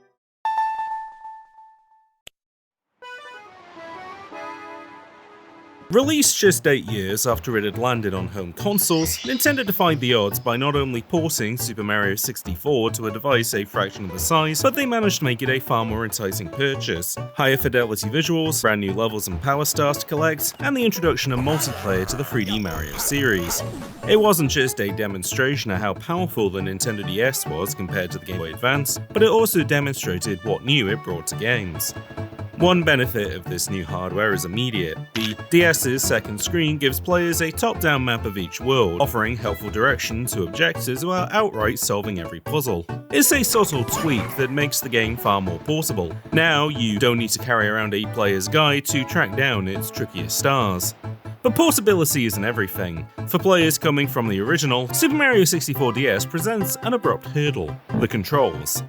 Released just 8 years after it had landed on home consoles, Nintendo defied the odds by not only porting Super Mario 64 to a device a fraction of the size, but they managed to make it a far more enticing purchase. Higher fidelity visuals, brand new levels and power stars to collect, and the introduction of multiplayer to the 3D Mario series. It wasn't just a demonstration of how powerful the Nintendo DS was compared to the Game Boy Advance, but it also demonstrated what new it brought to games. One benefit of this new hardware is immediate. The DS's second screen gives players a top-down map of each world, offering helpful direction to objectives while outright solving every puzzle. It's a subtle tweak that makes the game far more portable. Now, you don't need to carry around a player's guide to track down its trickiest stars. But portability isn't everything. For players coming from the original, Super Mario 64 DS presents an abrupt hurdle: the controls.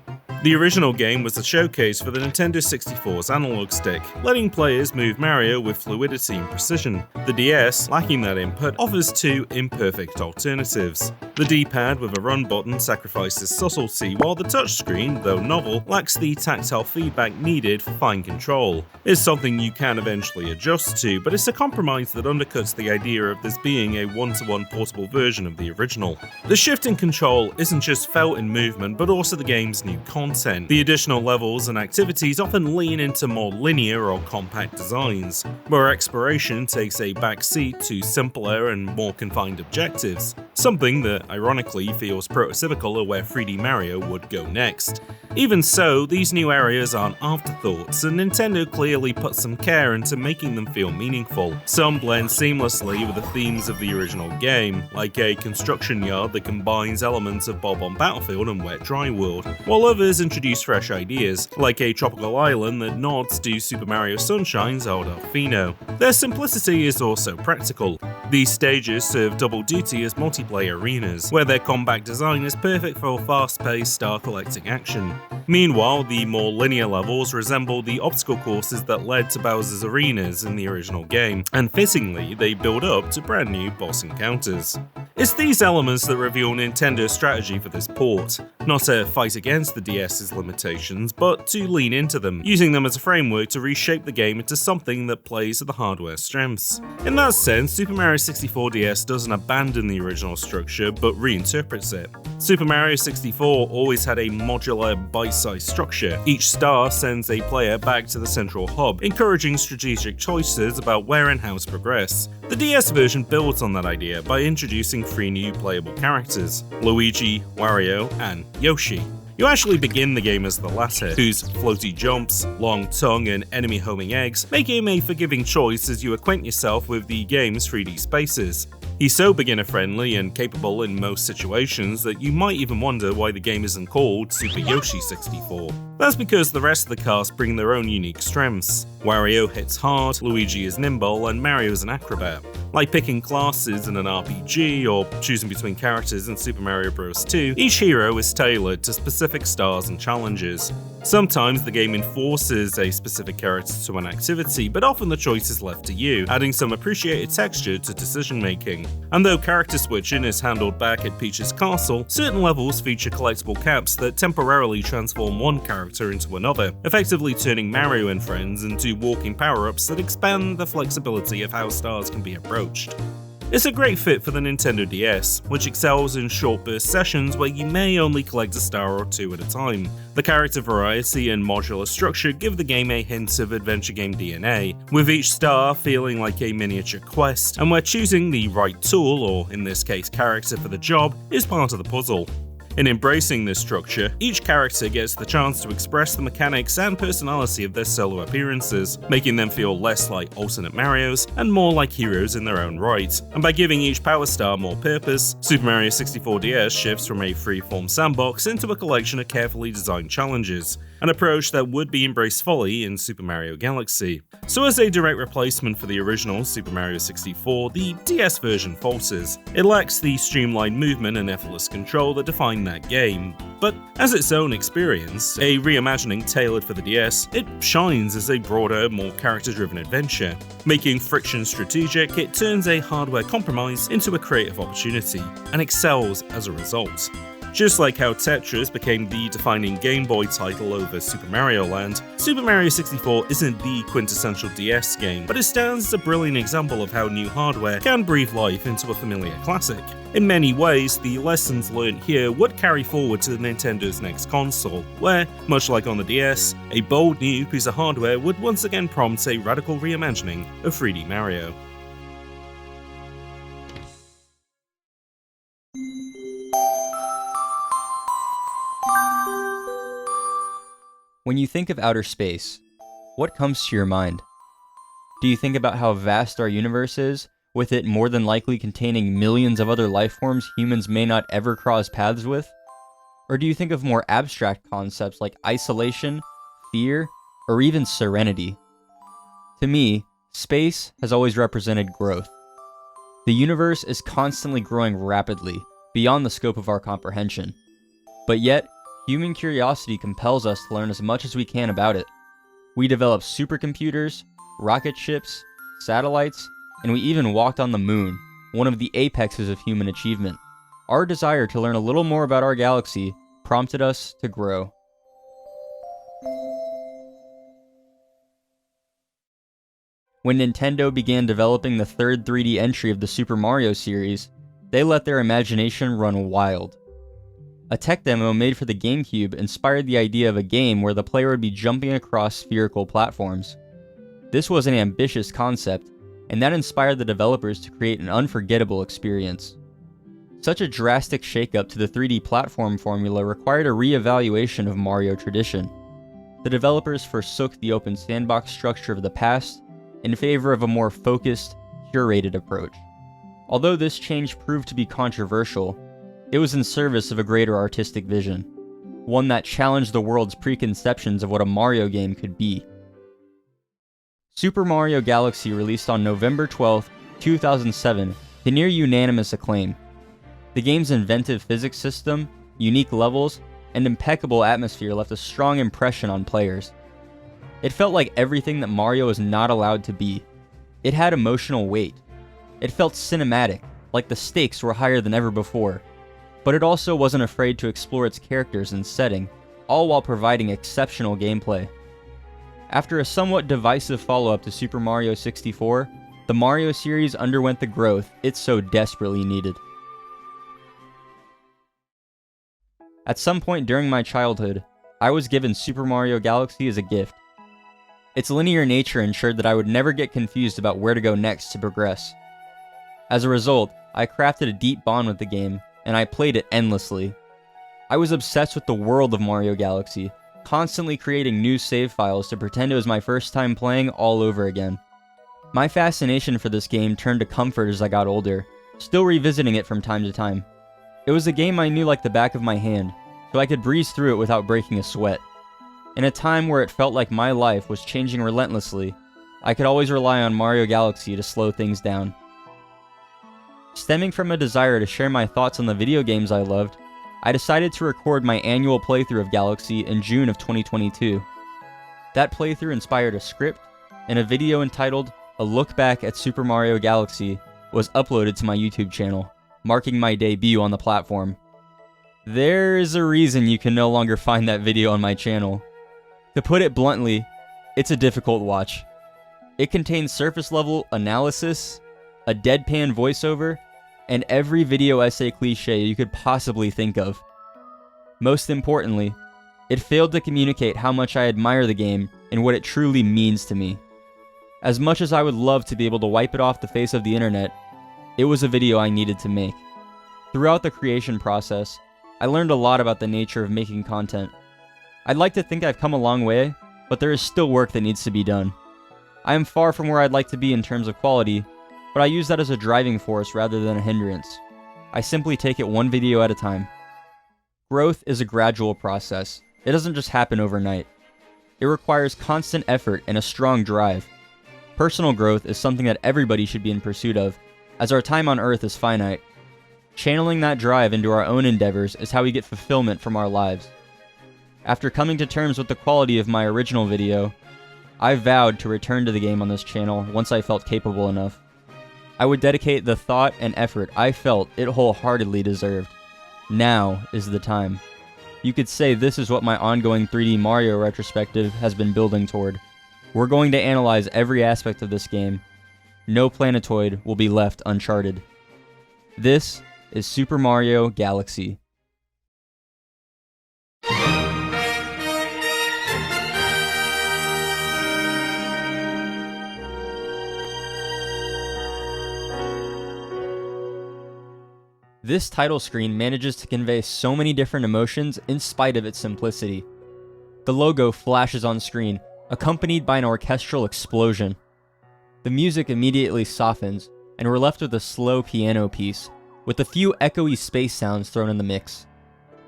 The original game was a showcase for the Nintendo 64's analog stick, letting players move Mario with fluidity and precision. The DS, lacking that input, offers two imperfect alternatives. The D-pad with a run button sacrifices subtlety, while the touchscreen, though novel, lacks the tactile feedback needed for fine control. It's something you can eventually adjust to, but it's a compromise that undercuts the idea of this being a one-to-one portable version of the original. The shift in control isn't just felt in movement, but also the game's new content. The additional levels and activities often lean into more linear or compact designs, where exploration takes a backseat to simpler and more confined objectives, something that that ironically feels prototypical of where 3D Mario would go next. Even so, these new areas aren't afterthoughts, and Nintendo clearly put some care into making them feel meaningful. Some blend seamlessly with the themes of the original game, like a construction yard that combines elements of Bob on Battlefield and Wet Dry World, while others introduce fresh ideas, like a tropical island that nods to Super Mario Sunshine's El Delfino. Their simplicity is also practical. These stages serve double duty as multiplayer arenas, where their compact design is perfect for fast-paced star-collecting action. Meanwhile, the more linear levels resemble the obstacle courses that led to Bowser's Arenas in the original game, and fittingly, they build up to brand new boss encounters. It's these elements that reveal Nintendo's strategy for this port, not to fight against the DS's limitations, but to lean into them, using them as a framework to reshape the game into something that plays to the hardware's strengths. In that sense, Super Mario 64 DS doesn't abandon the original structure, but reinterprets it. Super Mario 64 always had a modular, bite-sized structure. Each star sends a player back to the central hub, encouraging strategic choices about where and how to progress. The DS version builds on that idea by introducing 3 new playable characters: Luigi, Wario, and Yoshi. You actually begin the game as the latter, whose floaty jumps, long tongue, and enemy homing eggs make him a forgiving choice as you acquaint yourself with the game's 3D spaces. He's so beginner-friendly and capable in most situations that you might even wonder why the game isn't called Super Yoshi 64. That's because the rest of the cast bring their own unique strengths. Wario hits hard, Luigi is nimble, and Mario is an acrobat. Like picking classes in an RPG or choosing between characters in Super Mario Bros. 2, each hero is tailored to specific stars and challenges. Sometimes the game enforces a specific character to an activity, but often the choice is left to you, adding some appreciated texture to decision making. And though character switching is handled back at Peach's castle, certain levels feature collectible caps that temporarily transform one character into another, effectively turning Mario and friends into walking power-ups that expand the flexibility of how stars can be approached. It's a great fit for the Nintendo DS, which excels in short burst sessions where you may only collect a star or two at a time. The character variety and modular structure give the game a hint of adventure game DNA, with each star feeling like a miniature quest, and where choosing the right tool, or in this case character for the job, is part of the puzzle. In embracing this structure, each character gets the chance to express the mechanics and personality of their solo appearances, making them feel less like alternate Marios and more like heroes in their own right. And by giving each Power Star more purpose, Super Mario 64 DS shifts from a free-form sandbox into a collection of carefully designed challenges, an approach that would be embraced fully in Super Mario Galaxy. So as a direct replacement for the original Super Mario 64, the DS version falters. It lacks the streamlined movement and effortless control that define that game, but as its own experience, a reimagining tailored for the DS, it shines as a broader, more character-driven adventure. Making friction strategic, it turns a hardware compromise into a creative opportunity, and excels as a result. Just like how Tetris became the defining Game Boy title over Super Mario Land, Super Mario 64 isn't the quintessential DS game, but it stands as a brilliant example of how new hardware can breathe life into a familiar classic. In many ways, the lessons learned here would carry forward to Nintendo's next console, where, much like on the DS, a bold new piece of hardware would once again prompt a radical reimagining of 3D Mario. When you think of outer space, what comes to your mind? Do you think about how vast our universe is, with it more than likely containing millions of other life forms humans may not ever cross paths with? Or do you think of more abstract concepts like isolation, fear, or even serenity? To me, space has always represented growth. The universe is constantly growing rapidly, beyond the scope of our comprehension. But yet, human curiosity compels us to learn as much as we can about it. We developed supercomputers, rocket ships, satellites, and we even walked on the moon, one of the apexes of human achievement. Our desire to learn a little more about our galaxy prompted us to grow. When Nintendo began developing the third 3D entry of the Super Mario series, they let their imagination run wild. A tech demo made for the GameCube inspired the idea of a game where the player would be jumping across spherical platforms. This was an ambitious concept, and that inspired the developers to create an unforgettable experience. Such a drastic shakeup to the 3D platform formula required a re-evaluation of Mario tradition. The developers forsook the open sandbox structure of the past in favor of a more focused, curated approach. Although this change proved to be controversial, it was in service of a greater artistic vision, one that challenged the world's preconceptions of what a Mario game could be. Super Mario Galaxy released on November 12, 2007, to near unanimous acclaim. The game's inventive physics system, unique levels, and impeccable atmosphere left a strong impression on players. It felt like everything that Mario is not allowed to be. It had emotional weight. It felt cinematic, like the stakes were higher than ever before. But it also wasn't afraid to explore its characters and setting, all while providing exceptional gameplay. After a somewhat divisive follow-up to Super Mario 64, the Mario series underwent the growth it so desperately needed. At some point during my childhood, I was given Super Mario Galaxy as a gift. Its linear nature ensured that I would never get confused about where to go next to progress. As a result, I crafted a deep bond with the game, and I played it endlessly. I was obsessed with the world of Mario Galaxy, constantly creating new save files to pretend it was my first time playing all over again. My fascination for this game turned to comfort as I got older, still revisiting it from time to time. It was a game I knew like the back of my hand, so I could breeze through it without breaking a sweat. In a time where it felt like my life was changing relentlessly, I could always rely on Mario Galaxy to slow things down. Stemming from a desire to share my thoughts on the video games I loved, I decided to record my annual playthrough of Galaxy in June of 2022. That playthrough inspired a script, and a video entitled A Look Back at Super Mario Galaxy was uploaded to my YouTube channel, marking my debut on the platform. There is a reason you can no longer find that video on my channel. To put it bluntly, it's a difficult watch. It contains surface-level analysis, a deadpan voiceover, and every video essay cliche you could possibly think of. Most importantly, it failed to communicate how much I admire the game and what it truly means to me. As much as I would love to be able to wipe it off the face of the internet, it was a video I needed to make. Throughout the creation process, I learned a lot about the nature of making content. I'd like to think I've come a long way, but there is still work that needs to be done. I am far from where I'd like to be in terms of quality, but I use that as a driving force rather than a hindrance. I simply take it one video at a time. Growth is a gradual process. It doesn't just happen overnight. It requires constant effort and a strong drive. Personal growth is something that everybody should be in pursuit of, as our time on Earth is finite. Channeling that drive into our own endeavors is how we get fulfillment from our lives. After coming to terms with the quality of my original video, I vowed to return to the game on this channel once I felt capable enough. I would dedicate the thought and effort I felt it wholeheartedly deserved. Now is the time. You could say this is what my ongoing 3D Mario retrospective has been building toward. We're going to analyze every aspect of this game. No planetoid will be left uncharted. This is Super Mario Galaxy. This title screen manages to convey so many different emotions in spite of its simplicity. The logo flashes on screen, accompanied by an orchestral explosion. The music immediately softens, and we're left with a slow piano piece, with a few echoey space sounds thrown in the mix.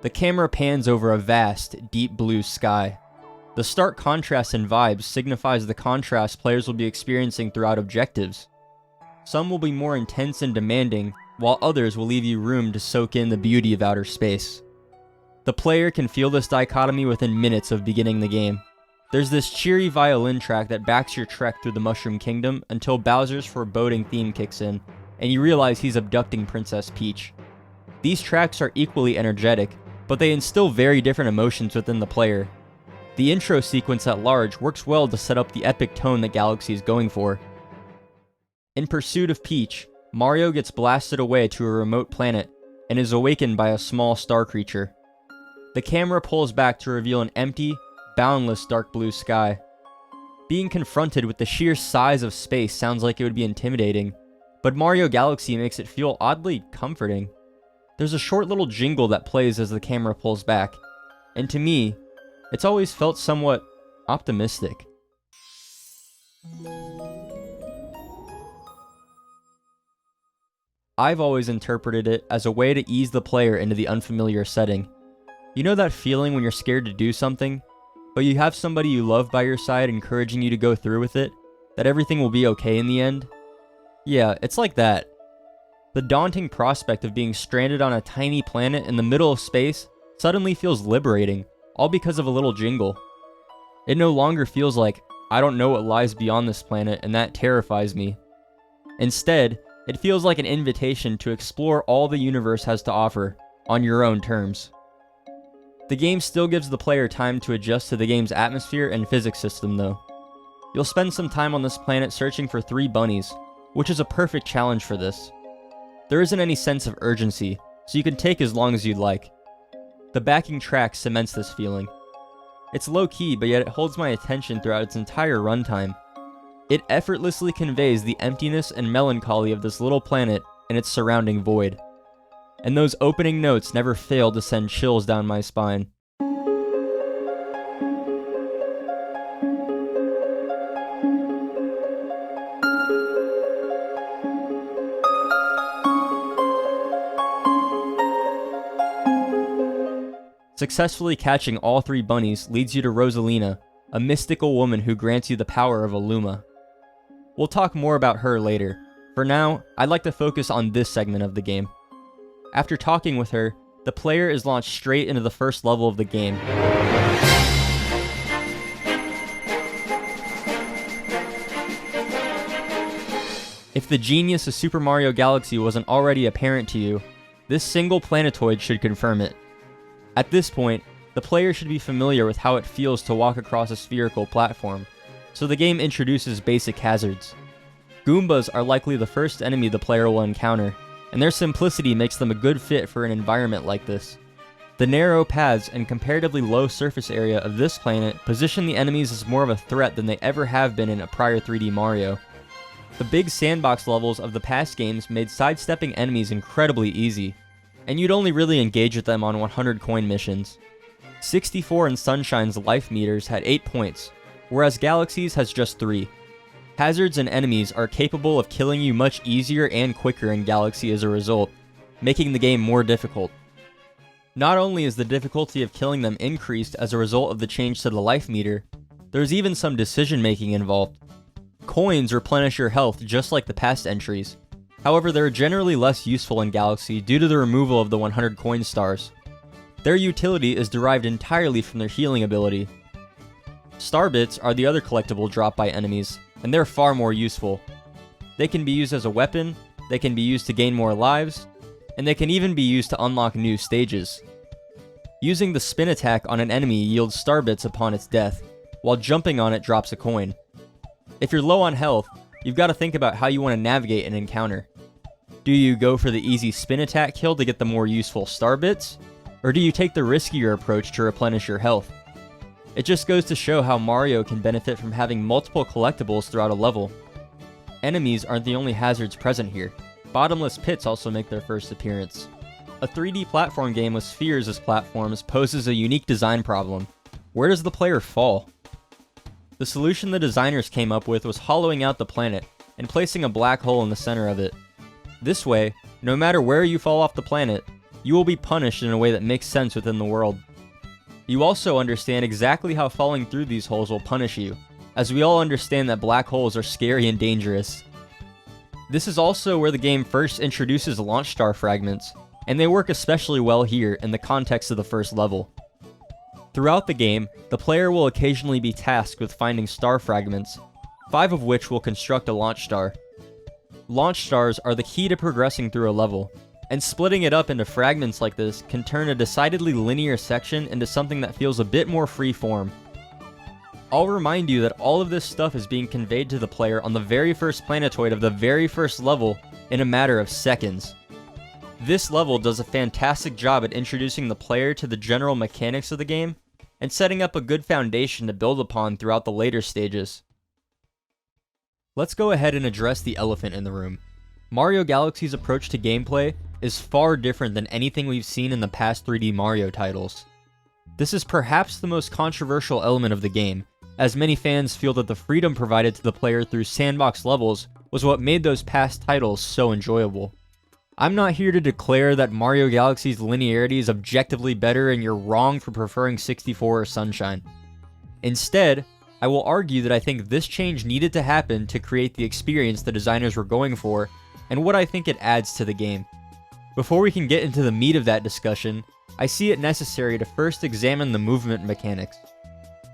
The camera pans over a vast, deep blue sky. The stark contrast in vibes signifies the contrast players will be experiencing throughout objectives. Some will be more intense and demanding, while others will leave you room to soak in the beauty of outer space. The player can feel this dichotomy within minutes of beginning the game. There's this cheery violin track that backs your trek through the Mushroom Kingdom until Bowser's foreboding theme kicks in, and you realize he's abducting Princess Peach. These tracks are equally energetic, but they instill very different emotions within the player. The intro sequence at large works well to set up the epic tone that Galaxy is going for. In pursuit of Peach, Mario gets blasted away to a remote planet and is awakened by a small star creature. The camera pulls back to reveal an empty, boundless dark blue sky. Being confronted with the sheer size of space sounds like it would be intimidating, but Mario Galaxy makes it feel oddly comforting. There's a short little jingle that plays as the camera pulls back, and to me, it's always felt somewhat optimistic. I've always interpreted it as a way to ease the player into the unfamiliar setting. You know that feeling when you're scared to do something, but you have somebody you love by your side encouraging you to go through with it, that everything will be okay in the end? Yeah, it's like that. The daunting prospect of being stranded on a tiny planet in the middle of space suddenly feels liberating, all because of a little jingle. It no longer feels like, I don't know what lies beyond this planet and that terrifies me. Instead, it feels like an invitation to explore all the universe has to offer, on your own terms. The game still gives the player time to adjust to the game's atmosphere and physics system though. You'll spend some time on this planet searching for 3 bunnies, which is a perfect challenge for this. There isn't any sense of urgency, so you can take as long as you'd like. The backing track cements this feeling. It's low-key, but yet it holds my attention throughout its entire runtime. It effortlessly conveys the emptiness and melancholy of this little planet and its surrounding void. And those opening notes never fail to send chills down my spine. Successfully catching all 3 bunnies leads you to Rosalina, a mystical woman who grants you the power of a Luma. We'll talk more about her later. For now, I'd like to focus on this segment of the game. After talking with her, the player is launched straight into the first level of the game. If the genius of Super Mario Galaxy wasn't already apparent to you, this single planetoid should confirm it. At this point, the player should be familiar with how it feels to walk across a spherical platform, so the game introduces basic hazards. Goombas are likely the first enemy the player will encounter, and their simplicity makes them a good fit for an environment like this. The narrow paths and comparatively low surface area of this planet position the enemies as more of a threat than they ever have been in a prior 3D Mario. The big sandbox levels of the past games made sidestepping enemies incredibly easy, and you'd only really engage with them on 100 coin missions. 64 and Sunshine's life meters had 8 points, whereas Galaxy's has just 3. Hazards and enemies are capable of killing you much easier and quicker in Galaxy as a result, making the game more difficult. Not only is the difficulty of killing them increased as a result of the change to the life meter, there's even some decision making involved. Coins replenish your health just like the past entries. However, they're generally less useful in Galaxy due to the removal of the 100 coin stars. Their utility is derived entirely from their healing ability. Star bits are the other collectible dropped by enemies, and they're far more useful. They can be used as a weapon, they can be used to gain more lives, and they can even be used to unlock new stages. Using the spin attack on an enemy yields star bits upon its death, while jumping on it drops a coin. If you're low on health, you've got to think about how you want to navigate an encounter. Do you go for the easy spin attack kill to get the more useful star bits? Or do you take the riskier approach to replenish your health? It just goes to show how Mario can benefit from having multiple collectibles throughout a level. Enemies aren't the only hazards present here. Bottomless pits also make their first appearance. A 3D platform game with spheres as platforms poses a unique design problem. Where does the player fall? The solution the designers came up with was hollowing out the planet and placing a black hole in the center of it. This way, no matter where you fall off the planet, you will be punished in a way that makes sense within the world. You also understand exactly how falling through these holes will punish you, as we all understand that black holes are scary and dangerous. This is also where the game first introduces launch star fragments, and they work especially well here in the context of the first level. Throughout the game, the player will occasionally be tasked with finding star fragments, 5 of which will construct a launch star. Launch stars are the key to progressing through a level, and splitting it up into fragments like this can turn a decidedly linear section into something that feels a bit more free-form. I'll remind you that all of this stuff is being conveyed to the player on the very first planetoid of the very first level in a matter of seconds. This level does a fantastic job at introducing the player to the general mechanics of the game, and setting up a good foundation to build upon throughout the later stages. Let's go ahead and address the elephant in the room. Mario Galaxy's approach to gameplay is far different than anything we've seen in the past 3D Mario titles. This is perhaps the most controversial element of the game, as many fans feel that the freedom provided to the player through sandbox levels was what made those past titles so enjoyable. I'm not here to declare that Mario Galaxy's linearity is objectively better and you're wrong for preferring 64 or Sunshine. Instead, I will argue that I think this change needed to happen to create the experience the designers were going for, and what I think it adds to the game. Before we can get into the meat of that discussion, I see it necessary to first examine the movement mechanics.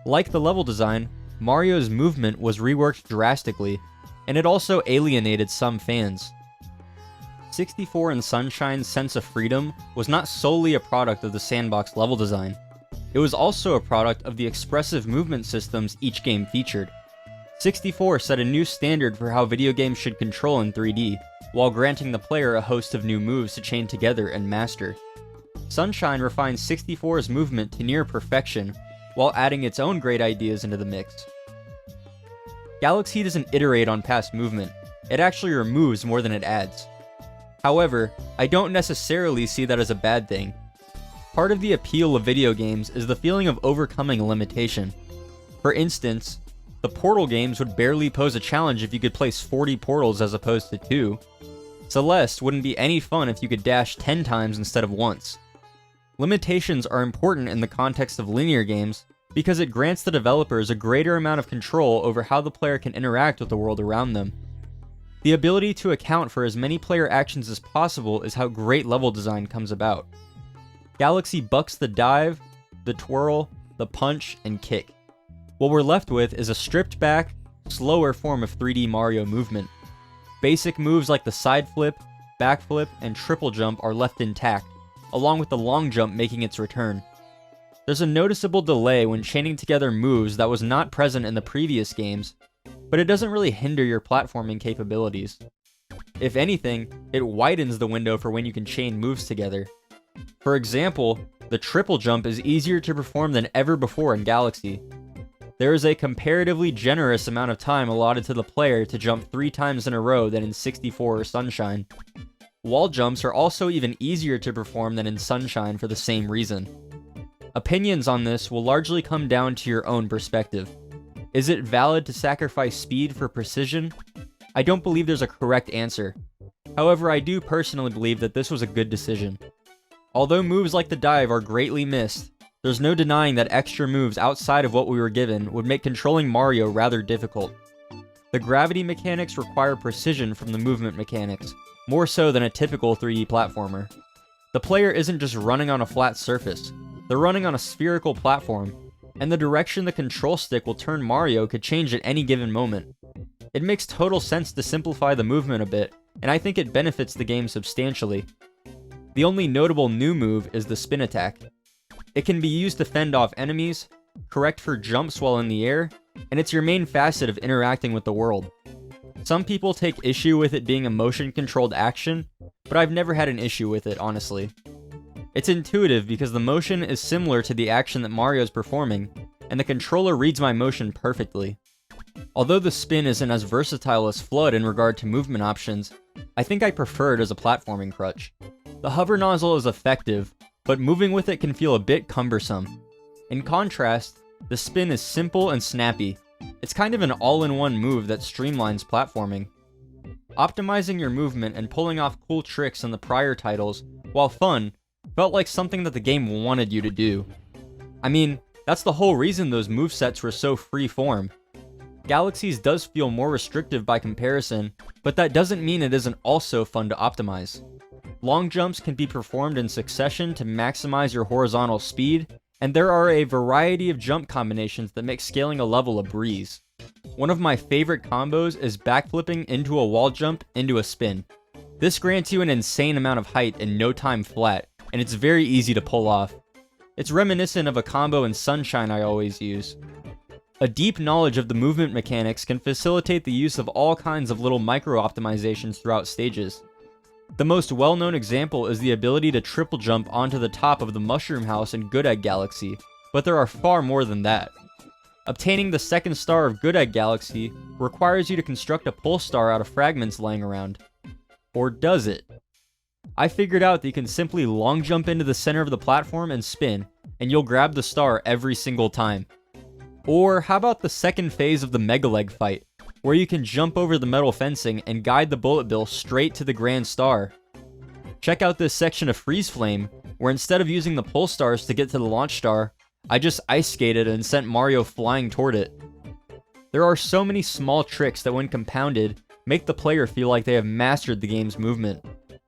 Like the level design, Mario's movement was reworked drastically, and it also alienated some fans. 64 and Sunshine's sense of freedom was not solely a product of the sandbox level design. It was also a product of the expressive movement systems each game featured. 64 set a new standard for how video games should control in 3D, while granting the player a host of new moves to chain together and master. Sunshine refines 64's movement to near perfection, while adding its own great ideas into the mix. Galaxy doesn't iterate on past movement, it actually removes more than it adds. However, I don't necessarily see that as a bad thing. Part of the appeal of video games is the feeling of overcoming a limitation. For instance, the Portal games would barely pose a challenge if you could place 40 portals as opposed to 2. Celeste wouldn't be any fun if you could dash 10 times instead of once. Limitations are important in the context of linear games because it grants the developers a greater amount of control over how the player can interact with the world around them. The ability to account for as many player actions as possible is how great level design comes about. Galaxy bucks the dive, the twirl, the punch, and kick. What we're left with is a stripped back, slower form of 3D Mario movement. Basic moves like the side flip, back flip, and triple jump are left intact, along with the long jump making its return. There's a noticeable delay when chaining together moves that was not present in the previous games, but it doesn't really hinder your platforming capabilities. If anything, it widens the window for when you can chain moves together. For example, the triple jump is easier to perform than ever before in Galaxy. There is a comparatively generous amount of time allotted to the player to jump 3 times in a row than in 64 or Sunshine. Wall jumps are also even easier to perform than in Sunshine for the same reason. Opinions on this will largely come down to your own perspective. Is it valid to sacrifice speed for precision? I don't believe there's a correct answer. However, I do personally believe that this was a good decision. Although moves like the dive are greatly missed, there's no denying that extra moves outside of what we were given would make controlling Mario rather difficult. The gravity mechanics require precision from the movement mechanics, more so than a typical 3D platformer. The player isn't just running on a flat surface, they're running on a spherical platform, and the direction the control stick will turn Mario could change at any given moment. It makes total sense to simplify the movement a bit, and I think it benefits the game substantially. The only notable new move is the spin attack. It can be used to fend off enemies, correct for jumps while in the air, and it's your main facet of interacting with the world. Some people take issue with it being a motion-controlled action, but I've never had an issue with it, honestly. It's intuitive because the motion is similar to the action that Mario's performing, and the controller reads my motion perfectly. Although the spin isn't as versatile as FLUDD in regard to movement options, I think I prefer it as a platforming crutch. The hover nozzle is effective, but moving with it can feel a bit cumbersome. In contrast, the spin is simple and snappy. It's kind of an all-in-one move that streamlines platforming. Optimizing your movement and pulling off cool tricks in the prior titles, while fun, felt like something that the game wanted you to do. I mean, that's the whole reason those movesets were so free-form. Galaxy's does feel more restrictive by comparison, but that doesn't mean it isn't also fun to optimize. Long jumps can be performed in succession to maximize your horizontal speed, and there are a variety of jump combinations that make scaling a level a breeze. One of my favorite combos is backflipping into a wall jump into a spin. This grants you an insane amount of height in no time flat, and it's very easy to pull off. It's reminiscent of a combo in Sunshine I always use. A deep knowledge of the movement mechanics can facilitate the use of all kinds of little micro-optimizations throughout stages. The most well-known example is the ability to triple jump onto the top of the Mushroom House in Good Egg Galaxy, but there are far more than that. Obtaining the second star of Good Egg Galaxy requires you to construct a pole star out of fragments laying around. Or does it? I figured out that you can simply long jump into the center of the platform and spin, and you'll grab the star every single time. Or how about the second phase of the Mega Leg fight, where you can jump over the metal fencing and guide the bullet bill straight to the grand star. Check out this section of Freeze Flame, where instead of using the pull stars to get to the launch star, I just ice skated and sent Mario flying toward it. There are so many small tricks that when compounded, make the player feel like they have mastered the game's movement.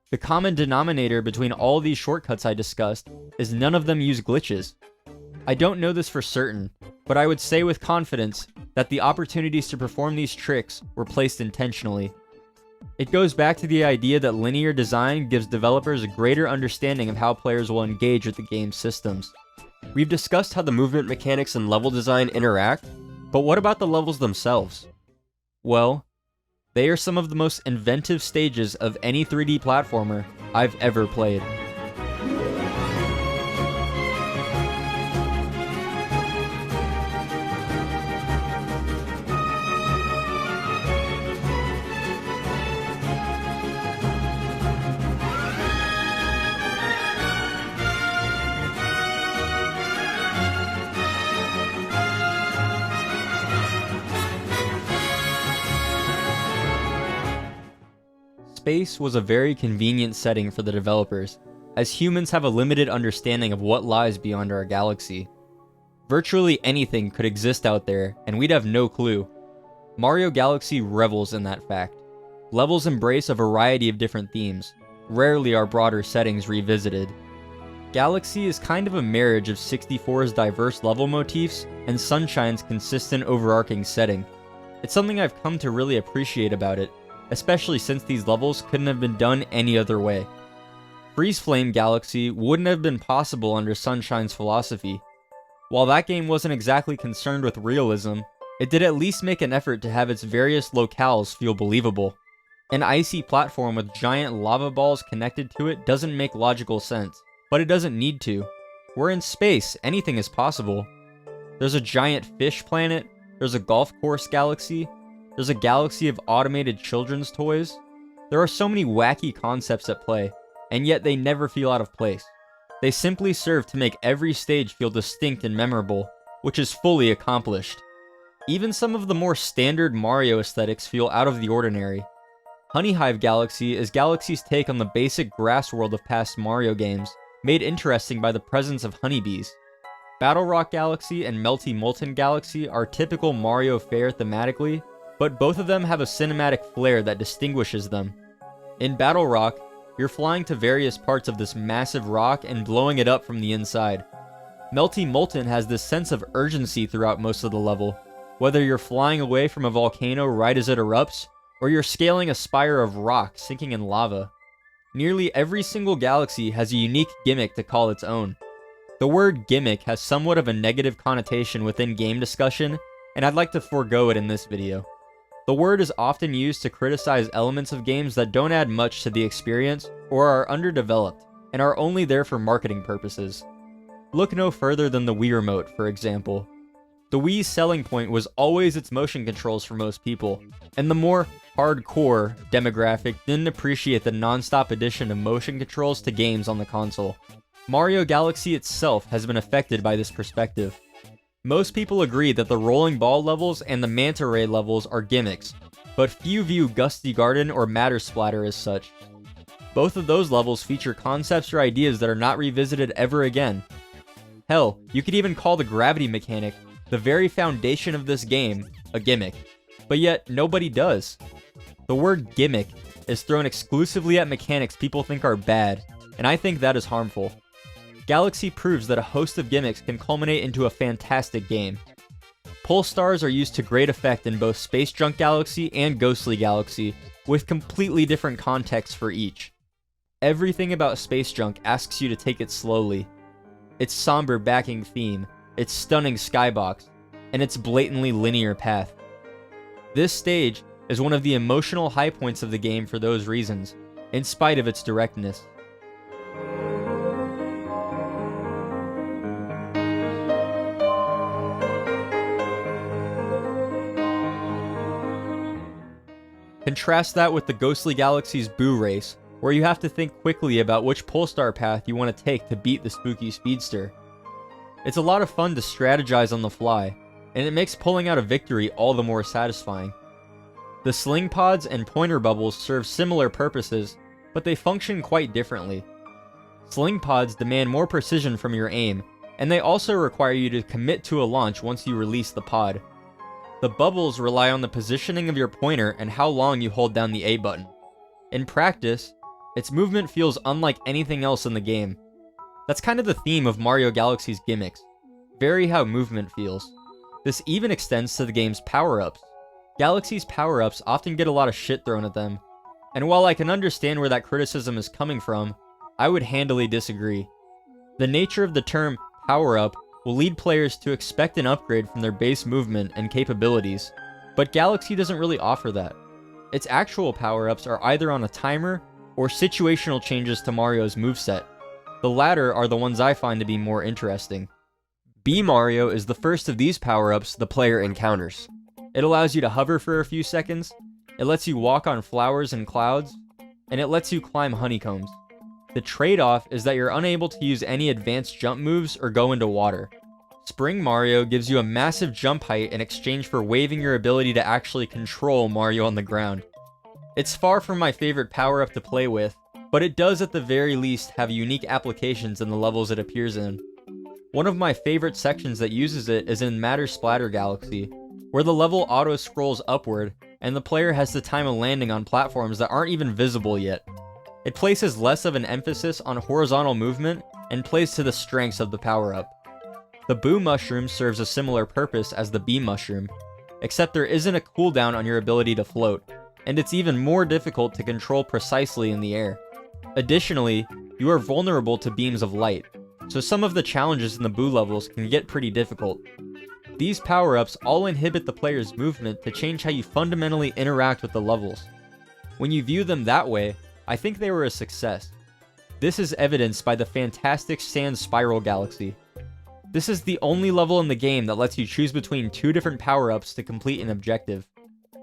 The common denominator between all these shortcuts I discussed is none of them use glitches. I don't know this for certain, but I would say with confidence that the opportunities to perform these tricks were placed intentionally. It goes back to the idea that linear design gives developers a greater understanding of how players will engage with the game's systems. We've discussed how the movement mechanics and level design interact, but what about the levels themselves? Well, they are some of the most inventive stages of any 3D platformer I've ever played. Space was a very convenient setting for the developers, as humans have a limited understanding of what lies beyond our galaxy. Virtually anything could exist out there, and we'd have no clue. Mario Galaxy revels in that fact. Levels embrace a variety of different themes. Rarely are broader settings revisited. Galaxy is kind of a marriage of 64's diverse level motifs and Sunshine's consistent overarching setting. It's something I've come to really appreciate about it, especially since these levels couldn't have been done any other way. Freeze Flame Galaxy wouldn't have been possible under Sunshine's philosophy. While that game wasn't exactly concerned with realism, it did at least make an effort to have its various locales feel believable. An icy platform with giant lava balls connected to it doesn't make logical sense, but it doesn't need to. We're in space, anything is possible. There's a giant fish planet, there's a golf course galaxy, there's a galaxy of automated children's toys. There are so many wacky concepts at play, and yet they never feel out of place. They simply serve to make every stage feel distinct and memorable, which is fully accomplished. Even some of the more standard Mario aesthetics feel out of the ordinary. Honey Hive Galaxy is Galaxy's take on the basic grass world of past Mario games, made interesting by the presence of honeybees. Battle Rock Galaxy and Melty Molten Galaxy are typical Mario fare thematically, but both of them have a cinematic flair that distinguishes them. In Battle Rock, you're flying to various parts of this massive rock and blowing it up from the inside. Melty Molten has this sense of urgency throughout most of the level, whether you're flying away from a volcano right as it erupts, or you're scaling a spire of rock sinking in lava. Nearly every single galaxy has a unique gimmick to call its own. The word gimmick has somewhat of a negative connotation within game discussion, and I'd like to forego it in this video. The word is often used to criticize elements of games that don't add much to the experience or are underdeveloped and are only there for marketing purposes. Look no further than the Wii Remote, for example. The Wii's selling point was always its motion controls for most people, and the more hardcore demographic didn't appreciate the non-stop addition of motion controls to games on the console. Mario Galaxy itself has been affected by this perspective. Most people agree that the rolling ball levels and the manta ray levels are gimmicks, but few view Gusty Garden or Matter Splatter as such. Both of those levels feature concepts or ideas that are not revisited ever again. Hell, you could even call the gravity mechanic, the very foundation of this game, a gimmick. But yet, nobody does. The word gimmick is thrown exclusively at mechanics people think are bad, and I think that is harmful. Galaxy proves that a host of gimmicks can culminate into a fantastic game. Pull stars are used to great effect in both Space Junk Galaxy and Ghostly Galaxy, with completely different contexts for each. Everything about Space Junk asks you to take it slowly. Its somber backing theme, its stunning skybox, and its blatantly linear path. This stage is one of the emotional high points of the game for those reasons, in spite of its directness. Contrast that with the Ghostly Galaxy's Boo Race, where you have to think quickly about which Polestar path you want to take to beat the spooky speedster. It's a lot of fun to strategize on the fly, and it makes pulling out a victory all the more satisfying. The sling pods and pointer bubbles serve similar purposes, but they function quite differently. Sling pods demand more precision from your aim, and they also require you to commit to a launch once you release the pod. The bubbles rely on the positioning of your pointer and how long you hold down the A button. In practice, its movement feels unlike anything else in the game. That's kind of the theme of Mario Galaxy's gimmicks. Vary how movement feels. This even extends to the game's power-ups. Galaxy's power-ups often get a lot of shit thrown at them, and while I can understand where that criticism is coming from, I would handily disagree. The nature of the term power-up will lead players to expect an upgrade from their base movement and capabilities, but Galaxy doesn't really offer that. Its actual power-ups are either on a timer or situational changes to Mario's moveset. The latter are the ones I find to be more interesting. B Mario is the first of these power-ups the player encounters. It allows you to hover for a few seconds, it lets you walk on flowers and clouds, and it lets you climb honeycombs. The trade-off is that you're unable to use any advanced jump moves or go into water. Spring Mario gives you a massive jump height in exchange for waiving your ability to actually control Mario on the ground. It's far from my favorite power-up to play with, but it does at the very least have unique applications in the levels it appears in. One of my favorite sections that uses it is in Matter Splatter Galaxy, where the level auto-scrolls upward, and the player has to time a landing on platforms that aren't even visible yet. It places less of an emphasis on horizontal movement, and plays to the strengths of the power-up. The Boo Mushroom serves a similar purpose as the Bee Mushroom, except there isn't a cooldown on your ability to float, and it's even more difficult to control precisely in the air. Additionally, you are vulnerable to beams of light, so some of the challenges in the Boo levels can get pretty difficult. These power-ups all inhibit the player's movement to change how you fundamentally interact with the levels. When you view them that way, I think they were a success. This is evidenced by the fantastic Sand Spiral Galaxy. This is the only level in the game that lets you choose between two different power-ups to complete an objective.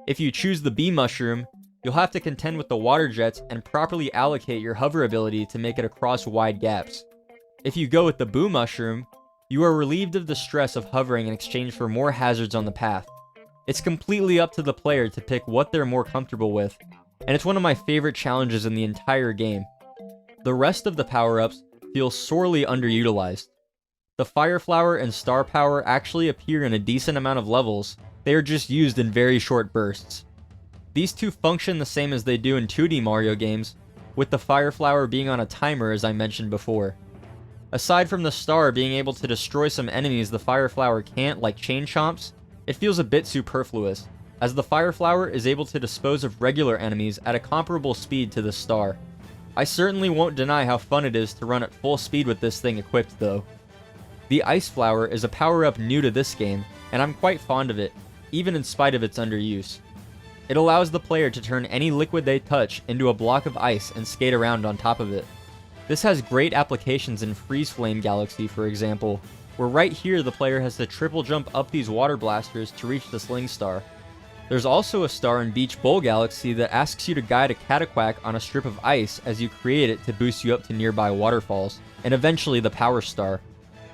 If you choose the Bee Mushroom, you'll have to contend with the water jets and properly allocate your hover ability to make it across wide gaps. If you go with the Boo Mushroom, you are relieved of the stress of hovering in exchange for more hazards on the path. It's completely up to the player to pick what they're more comfortable with, and it's one of my favorite challenges in the entire game. The rest of the power-ups feel sorely underutilized. The Fire Flower and Star Power actually appear in a decent amount of levels, they are just used in very short bursts. These two function the same as they do in 2D Mario games, with the Fire Flower being on a timer as I mentioned before. Aside from the star being able to destroy some enemies the Fire Flower can't, like Chain Chomps, it feels a bit superfluous, as the Fire Flower is able to dispose of regular enemies at a comparable speed to the star. I certainly won't deny how fun it is to run at full speed with this thing equipped though. The Ice Flower is a power-up new to this game, and I'm quite fond of it, even in spite of its underuse. It allows the player to turn any liquid they touch into a block of ice and skate around on top of it. This has great applications in Freeze Flame Galaxy, for example, where right here the player has to triple jump up these water blasters to reach the Sling Star. There's also a star in Beach Bowl Galaxy that asks you to guide a Cataquack on a strip of ice as you create it to boost you up to nearby waterfalls, and eventually the Power Star.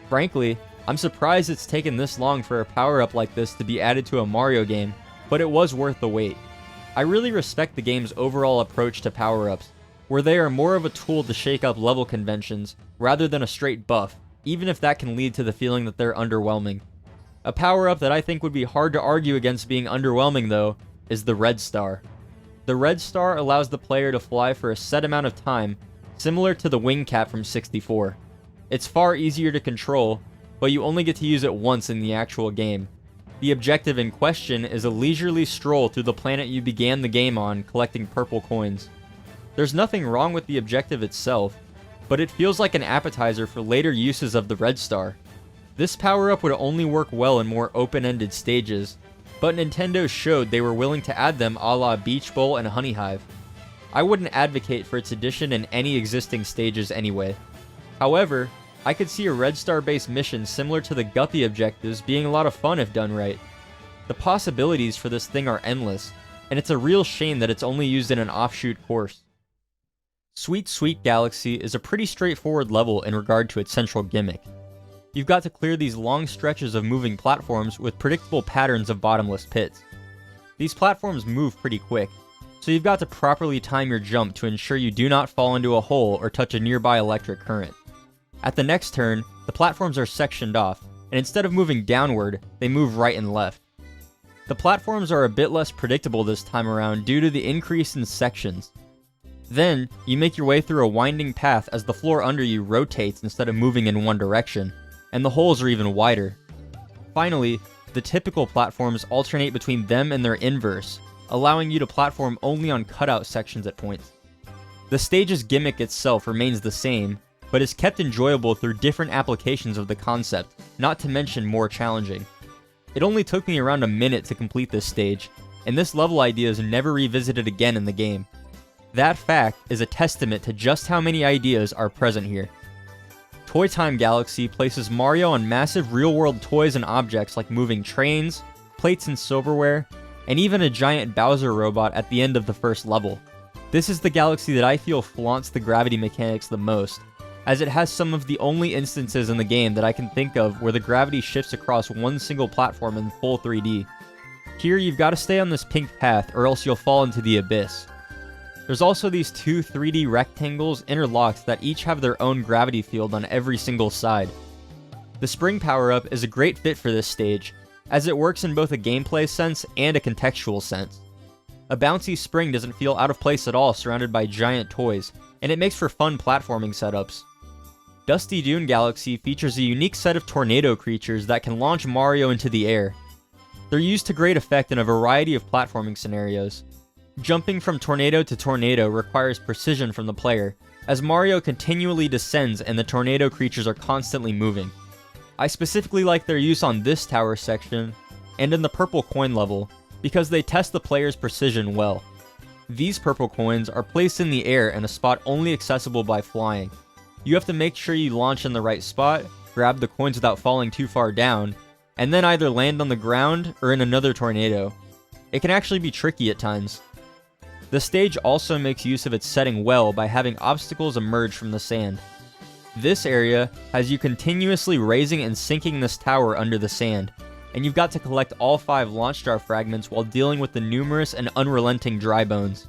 Frankly, I'm surprised it's taken this long for a power-up like this to be added to a Mario game, but it was worth the wait. I really respect the game's overall approach to power-ups, where they are more of a tool to shake up level conventions rather than a straight buff, even if that can lead to the feeling that they're underwhelming. A power-up that I think would be hard to argue against being underwhelming though, is the Red Star. The Red Star allows the player to fly for a set amount of time, similar to the Wing Cap from 64. It's far easier to control, but you only get to use it once in the actual game. The objective in question is a leisurely stroll through the planet you began the game on, collecting purple coins. There's nothing wrong with the objective itself, but it feels like an appetizer for later uses of the Red Star. This power-up would only work well in more open-ended stages, but Nintendo showed they were willing to add them a la Beach Bowl and Honey Hive. I wouldn't advocate for its addition in any existing stages anyway. However, I could see a Red Star-based mission similar to the Guppy objectives being a lot of fun if done right. The possibilities for this thing are endless, and it's a real shame that it's only used in an offshoot course. Sweet Sweet Galaxy is a pretty straightforward level in regard to its central gimmick. You've got to clear these long stretches of moving platforms with predictable patterns of bottomless pits. These platforms move pretty quick, so you've got to properly time your jump to ensure you do not fall into a hole or touch a nearby electric current. At the next turn, the platforms are sectioned off, and instead of moving downward, they move right and left. The platforms are a bit less predictable this time around due to the increase in sections. Then, you make your way through a winding path as the floor under you rotates instead of moving in one direction, and the holes are even wider. Finally, the typical platforms alternate between them and their inverse, allowing you to platform only on cutout sections at points. The stage's gimmick itself remains the same, but is kept enjoyable through different applications of the concept, not to mention more challenging. It only took me around a minute to complete this stage, and this level idea is never revisited again in the game. That fact is a testament to just how many ideas are present here. Toy Time Galaxy places Mario on massive real-world toys and objects like moving trains, plates and silverware, and even a giant Bowser robot at the end of the first level. This is the galaxy that I feel flaunts the gravity mechanics the most, as it has some of the only instances in the game that I can think of where the gravity shifts across one single platform in full 3D. Here you've got to stay on this pink path or else you'll fall into the abyss. There's also these two 3D rectangles interlocked that each have their own gravity field on every single side. The spring power-up is a great fit for this stage, as it works in both a gameplay sense and a contextual sense. A bouncy spring doesn't feel out of place at all surrounded by giant toys, and it makes for fun platforming setups. Dusty Dune Galaxy features a unique set of tornado creatures that can launch Mario into the air. They're used to great effect in a variety of platforming scenarios. Jumping from tornado to tornado requires precision from the player, as Mario continually descends and the tornado creatures are constantly moving. I specifically like their use on this tower section, and in the purple coin level, because they test the player's precision well. These purple coins are placed in the air in a spot only accessible by flying. You have to make sure you launch in the right spot, grab the coins without falling too far down, and then either land on the ground or in another tornado. It can actually be tricky at times. The stage also makes use of its setting well by having obstacles emerge from the sand. This area has you continuously raising and sinking this tower under the sand, and you've got to collect all 5 launch star fragments while dealing with the numerous and unrelenting dry bones.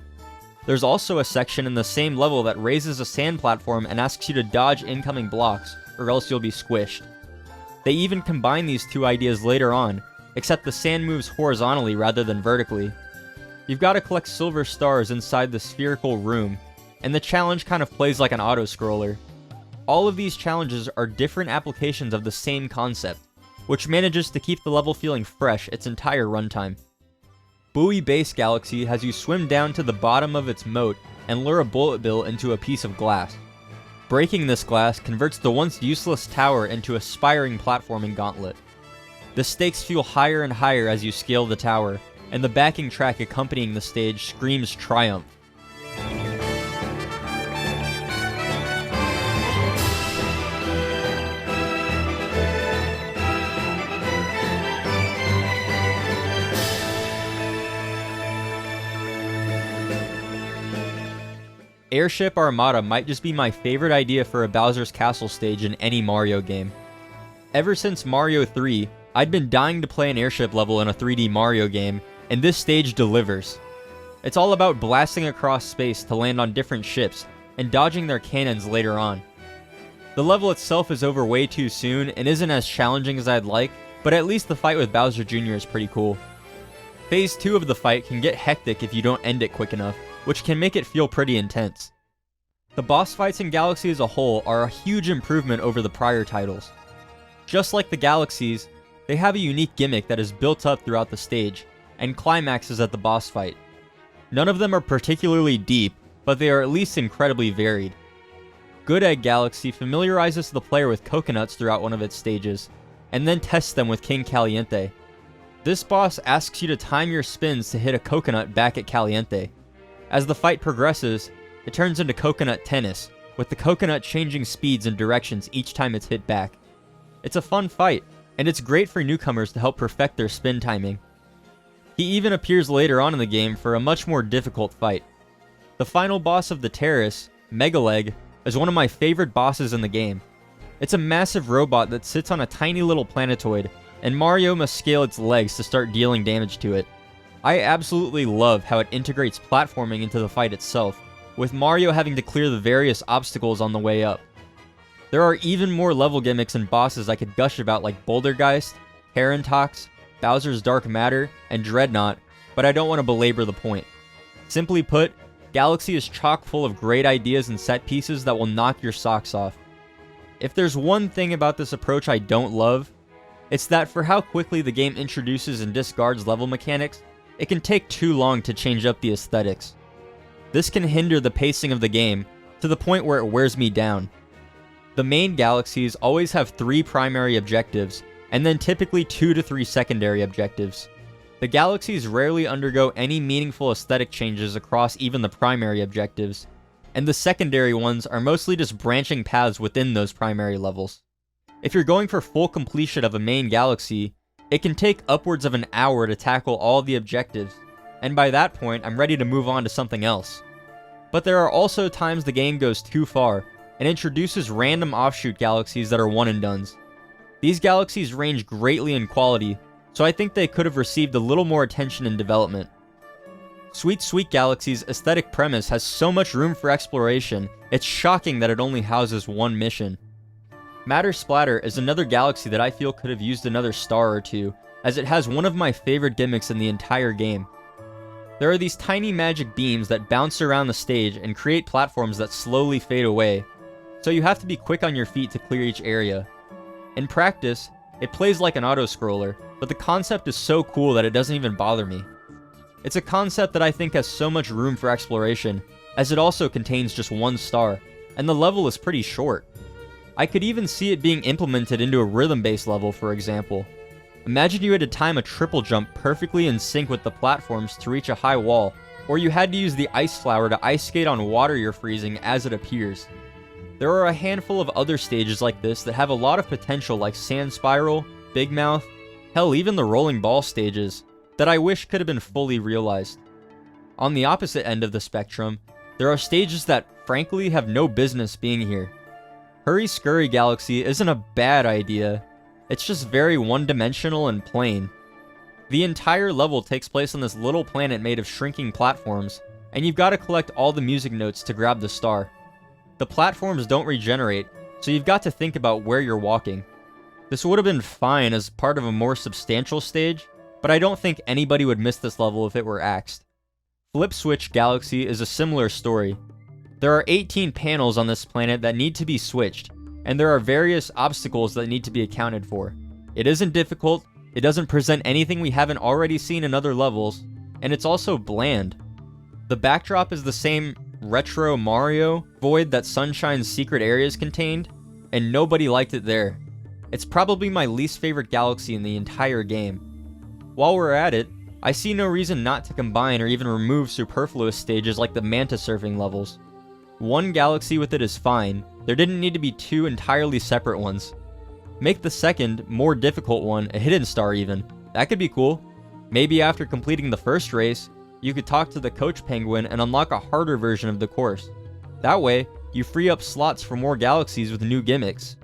There's also a section in the same level that raises a sand platform and asks you to dodge incoming blocks, or else you'll be squished. They even combine these two ideas later on, except the sand moves horizontally rather than vertically. You've got to collect silver stars inside the spherical room, and the challenge kind of plays like an auto-scroller. All of these challenges are different applications of the same concept, which manages to keep the level feeling fresh its entire runtime. Buoy Base Galaxy has you swim down to the bottom of its moat and lure a bullet bill into a piece of glass. Breaking this glass converts the once useless tower into a spiring platforming gauntlet. The stakes feel higher and higher as you scale the tower, and the backing track accompanying the stage screams triumph. Airship Armada might just be my favorite idea for a Bowser's Castle stage in any Mario game. Ever since Mario 3, I'd been dying to play an airship level in a 3D Mario game, and this stage delivers. It's all about blasting across space to land on different ships, and dodging their cannons later on. The level itself is over way too soon and isn't as challenging as I'd like, but at least the fight with Bowser Jr. is pretty cool. Phase 2 of the fight can get hectic if you don't end it quick enough, which can make it feel pretty intense. The boss fights in Galaxy as a whole are a huge improvement over the prior titles. Just like the Galaxies, they have a unique gimmick that is built up throughout the stage, and climaxes at the boss fight. None of them are particularly deep, but they are at least incredibly varied. Good Egg Galaxy familiarizes the player with coconuts throughout one of its stages, and then tests them with King Caliente. This boss asks you to time your spins to hit a coconut back at Caliente. As the fight progresses, it turns into coconut tennis, with the coconut changing speeds and directions each time it's hit back. It's a fun fight, and it's great for newcomers to help perfect their spin timing. He even appears later on in the game for a much more difficult fight. The final boss of the Terrace Megaleg is one of my favorite bosses in the game. It's a massive robot that sits on a tiny little planetoid, and Mario must scale its legs to start dealing damage to it. I absolutely love how it integrates platforming into the fight itself, with Mario having to clear the various obstacles on the way up. There are even more level gimmicks and bosses I could gush about like Bouldergeist, Herontox, Bowser's Dark Matter, and Dreadnought, but I don't want to belabor the point. Simply put, Galaxy is chock full of great ideas and set pieces that will knock your socks off. If there's one thing about this approach I don't love, it's that for how quickly the game introduces and discards level mechanics, it can take too long to change up the aesthetics. This can hinder the pacing of the game to the point where it wears me down. The main galaxies always have 3 primary objectives, and then typically 2 to 3 secondary objectives. The galaxies rarely undergo any meaningful aesthetic changes across even the primary objectives, and the secondary ones are mostly just branching paths within those primary levels. If you're going for full completion of a main galaxy, it can take upwards of an hour to tackle all the objectives, and by that point I'm ready to move on to something else. But there are also times the game goes too far, and introduces random offshoot galaxies that are one-and-dones. These galaxies range greatly in quality, so I think they could have received a little more attention in development. Sweet Sweet Galaxy's aesthetic premise has so much room for exploration, it's shocking that it only houses one mission. Matter Splatter is another galaxy that I feel could have used another star or two, as it has one of my favorite gimmicks in the entire game. There are these tiny magic beams that bounce around the stage and create platforms that slowly fade away, so you have to be quick on your feet to clear each area. In practice, it plays like an auto-scroller, but the concept is so cool that it doesn't even bother me. It's a concept that I think has so much room for exploration, as it also contains just one star, and the level is pretty short. I could even see it being implemented into a rhythm-based level, for example. Imagine you had to time a triple jump perfectly in sync with the platforms to reach a high wall, or you had to use the ice flower to ice skate on water you're freezing as it appears. There are a handful of other stages like this that have a lot of potential, like Sand Spiral, Big Mouth, hell, even the Rolling Ball stages, that I wish could have been fully realized. On the opposite end of the spectrum, there are stages that frankly have no business being here. Hurry Scurry Galaxy isn't a bad idea, it's just very one-dimensional and plain. The entire level takes place on this little planet made of shrinking platforms, and you've got to collect all the music notes to grab the star. The platforms don't regenerate, so you've got to think about where you're walking. This would have been fine as part of a more substantial stage, but I don't think anybody would miss this level if it were axed. Flip Switch Galaxy is a similar story. There are 18 panels on this planet that need to be switched, and there are various obstacles that need to be accounted for. It isn't difficult, it doesn't present anything we haven't already seen in other levels, and it's also bland. The backdrop is the same retro Mario void that Sunshine's secret areas contained, and nobody liked it there. It's probably my least favorite galaxy in the entire game. While we're at it, I see no reason not to combine or even remove superfluous stages like the Manta Surfing levels. One galaxy with it is fine, there didn't need to be 2 entirely separate ones. Make the second, more difficult one a hidden star even. That could be cool. Maybe after completing the first race, you could talk to the Coach Penguin and unlock a harder version of the course. That way, you free up slots for more galaxies with new gimmicks.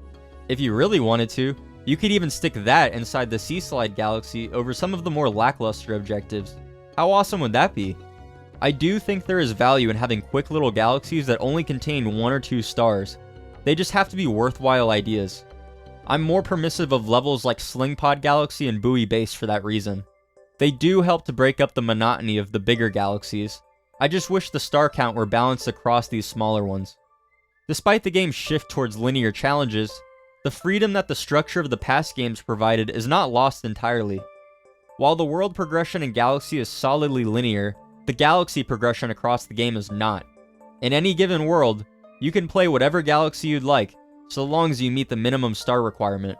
If you really wanted to, you could even stick that inside the Sea Slide Galaxy over some of the more lackluster objectives. How awesome would that be? I do think there is value in having quick little galaxies that only contain 1 or 2 stars. They just have to be worthwhile ideas. I'm more permissive of levels like Sling Pod Galaxy and Buoy Base for that reason. They do help to break up the monotony of the bigger galaxies. I just wish the star count were balanced across these smaller ones. Despite the game's shift towards linear challenges, the freedom that the structure of the past games provided is not lost entirely. While the world progression in Galaxy is solidly linear, the galaxy progression across the game is not. In any given world, you can play whatever galaxy you'd like, so long as you meet the minimum star requirement.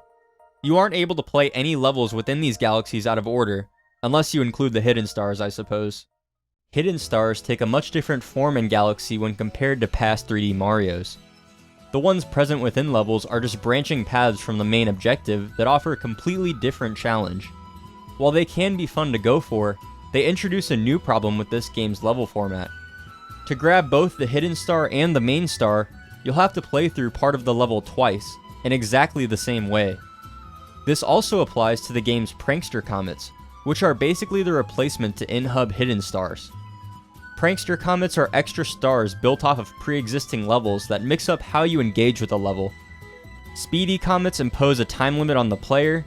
You aren't able to play any levels within these galaxies out of order, unless you include the hidden stars, I suppose. Hidden stars take a much different form in Galaxy when compared to past 3D Marios. The ones present within levels are just branching paths from the main objective that offer a completely different challenge. While they can be fun to go for, they introduce a new problem with this game's level format. To grab both the hidden star and the main star, you'll have to play through part of the level twice, in exactly the same way. This also applies to the game's prankster comets, which are basically the replacement to in-hub hidden stars. Prankster comets are extra stars built off of pre-existing levels that mix up how you engage with a level. Speedy comets impose a time limit on the player,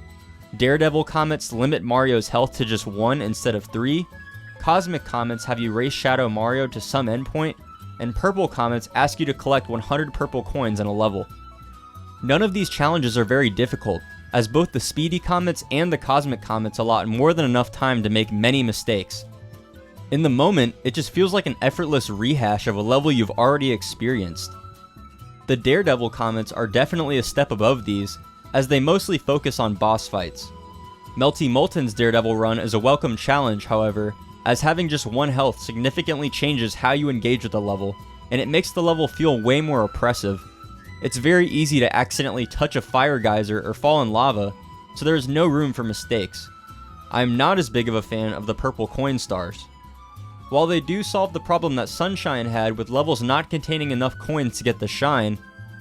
Daredevil comets limit Mario's health to just 1 instead of 3, Cosmic comets have you race Shadow Mario to some endpoint, and Purple comets ask you to collect 100 purple coins in a level. None of these challenges are very difficult, as both the Speedy comets and the Cosmic comets allot more than enough time to make many mistakes. In the moment, it just feels like an effortless rehash of a level you've already experienced. The Daredevil comets are definitely a step above these, as they mostly focus on boss fights. Melty Molten's Daredevil run is a welcome challenge, however, as having just 1 health significantly changes how you engage with the level, and it makes the level feel way more oppressive. It's very easy to accidentally touch a fire geyser or fall in lava, so there is no room for mistakes. I'm not as big of a fan of the purple coin stars. While they do solve the problem that Sunshine had with levels not containing enough coins to get the shine,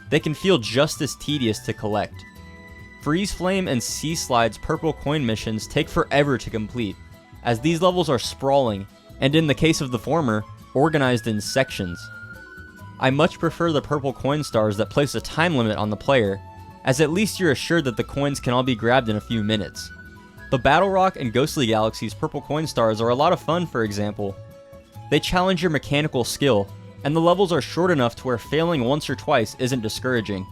they can feel just as tedious to collect. Freeze Flame and Sea Slide's purple coin missions take forever to complete, as these levels are sprawling, and in the case of the former, organized in sections. I much prefer the purple coin stars that place a time limit on the player, as at least you're assured that the coins can all be grabbed in a few minutes. The Battle Rock and Ghostly Galaxy's purple coin stars are a lot of fun, for example. They challenge your mechanical skill, and the levels are short enough to where failing once or twice isn't discouraging.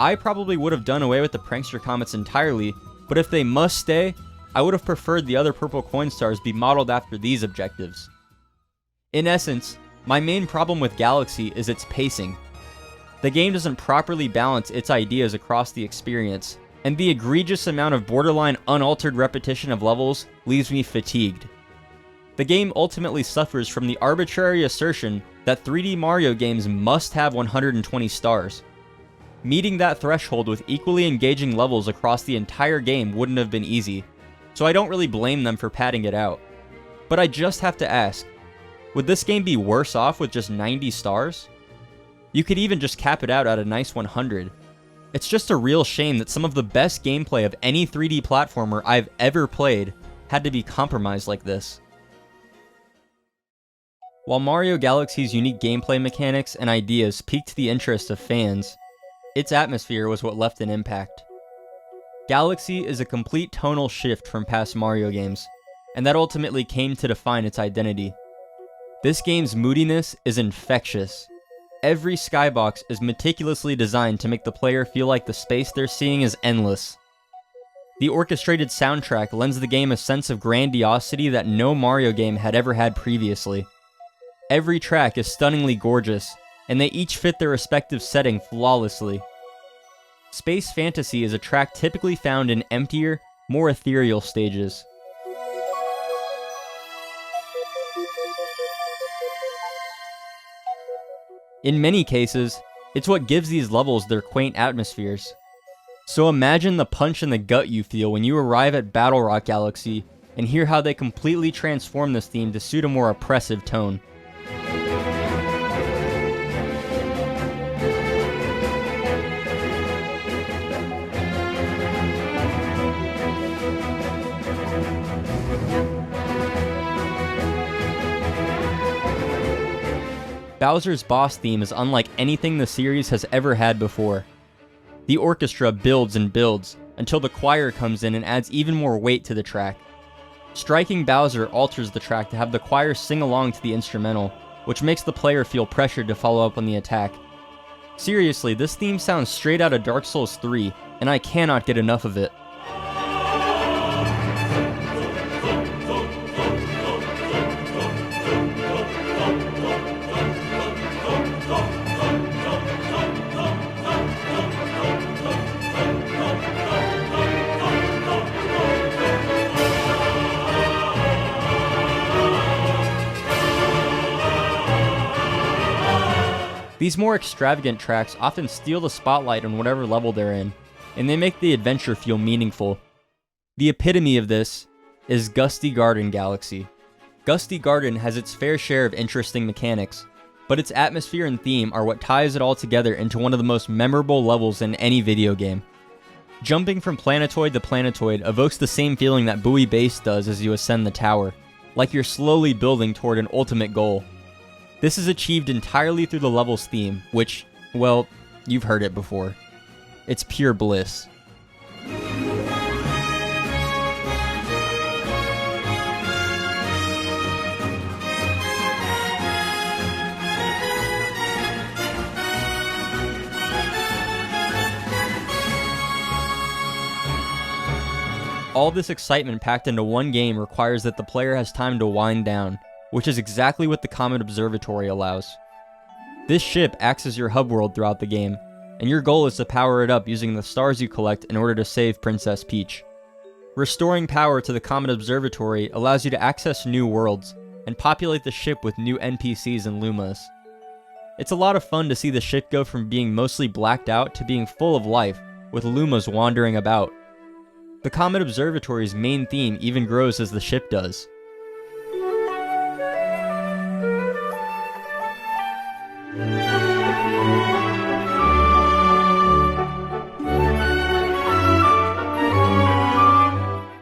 I probably would have done away with the prankster comets entirely, but if they must stay, I would have preferred the other purple coin stars be modeled after these objectives. In essence, my main problem with Galaxy is its pacing. The game doesn't properly balance its ideas across the experience, and the egregious amount of borderline unaltered repetition of levels leaves me fatigued. The game ultimately suffers from the arbitrary assertion that 3D Mario games must have 120 stars. Meeting that threshold with equally engaging levels across the entire game wouldn't have been easy, so I don't really blame them for padding it out. But I just have to ask, would this game be worse off with just 90 stars? You could even just cap it out at a nice 100. It's just a real shame that some of the best gameplay of any 3D platformer I've ever played had to be compromised like this. While Mario Galaxy's unique gameplay mechanics and ideas piqued the interest of fans, its atmosphere was what left an impact. Galaxy is a complete tonal shift from past Mario games, and that ultimately came to define its identity. This game's moodiness is infectious. Every skybox is meticulously designed to make the player feel like the space they're seeing is endless. The orchestrated soundtrack lends the game a sense of grandiosity that no Mario game had ever had previously. Every track is stunningly gorgeous, and they each fit their respective setting flawlessly. Space Fantasy is a track typically found in emptier, more ethereal stages. In many cases, it's what gives these levels their quaint atmospheres. So imagine the punch in the gut you feel when you arrive at Battle Rock Galaxy and hear how they completely transform this theme to suit a more oppressive tone. Bowser's boss theme is unlike anything the series has ever had before. The orchestra builds and builds, until the choir comes in and adds even more weight to the track. Striking Bowser alters the track to have the choir sing along to the instrumental, which makes the player feel pressured to follow up on the attack. Seriously, this theme sounds straight out of Dark Souls 3, and I cannot get enough of it. These more extravagant tracks often steal the spotlight on whatever level they're in, and they make the adventure feel meaningful. The epitome of this is Gusty Garden Galaxy. Gusty Garden has its fair share of interesting mechanics, but its atmosphere and theme are what ties it all together into one of the most memorable levels in any video game. Jumping from planetoid to planetoid evokes the same feeling that Buoy Base does as you ascend the tower, like you're slowly building toward an ultimate goal. This is achieved entirely through the level's theme, which, well, you've heard it before. It's pure bliss. All this excitement packed into one game requires that the player has time to wind down, which is exactly what the Comet Observatory allows. This ship acts as your hub world throughout the game, and your goal is to power it up using the stars you collect in order to save Princess Peach. Restoring power to the Comet Observatory allows you to access new worlds, and populate the ship with new NPCs and Lumas. It's a lot of fun to see the ship go from being mostly blacked out to being full of life, with Lumas wandering about. The Comet Observatory's main theme even grows as the ship does.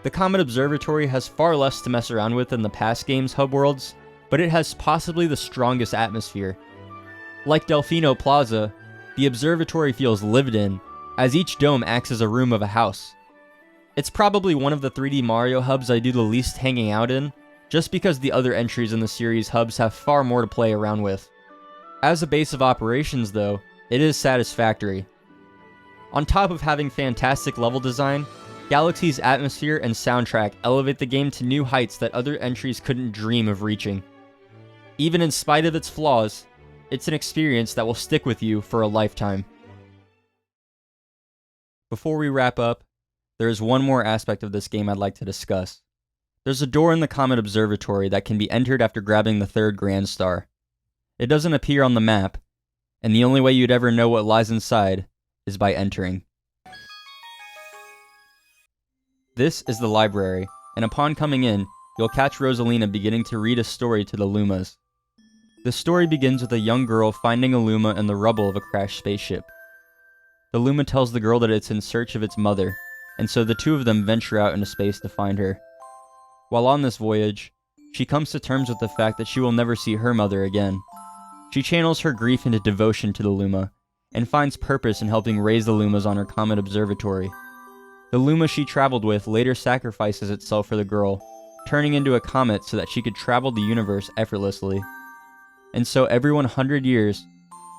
The Comet Observatory has far less to mess around with than the past game's hub worlds, but it has possibly the strongest atmosphere. Like Delfino Plaza, the observatory feels lived in, as each dome acts as a room of a house. It's probably one of the 3D Mario hubs I do the least hanging out in, just because the other entries in the series hubs have far more to play around with. As a base of operations though, it is satisfactory. On top of having fantastic level design, Galaxy's atmosphere and soundtrack elevate the game to new heights that other entries couldn't dream of reaching. Even in spite of its flaws, it's an experience that will stick with you for a lifetime. Before we wrap up, there is one more aspect of this game I'd like to discuss. There's a door in the Comet Observatory that can be entered after grabbing the third Grand Star. It doesn't appear on the map, and the only way you'd ever know what lies inside is by entering. This is the library, and upon coming in, you'll catch Rosalina beginning to read a story to the Lumas. The story begins with a young girl finding a Luma in the rubble of a crashed spaceship. The Luma tells the girl that it's in search of its mother, and so the two of them venture out into space to find her. While on this voyage, she comes to terms with the fact that she will never see her mother again. She channels her grief into devotion to the Luma, and finds purpose in helping raise the Lumas on her Comet Observatory. The Luma she traveled with later sacrifices itself for the girl, turning into a comet so that she could travel the universe effortlessly. And so every 100 years,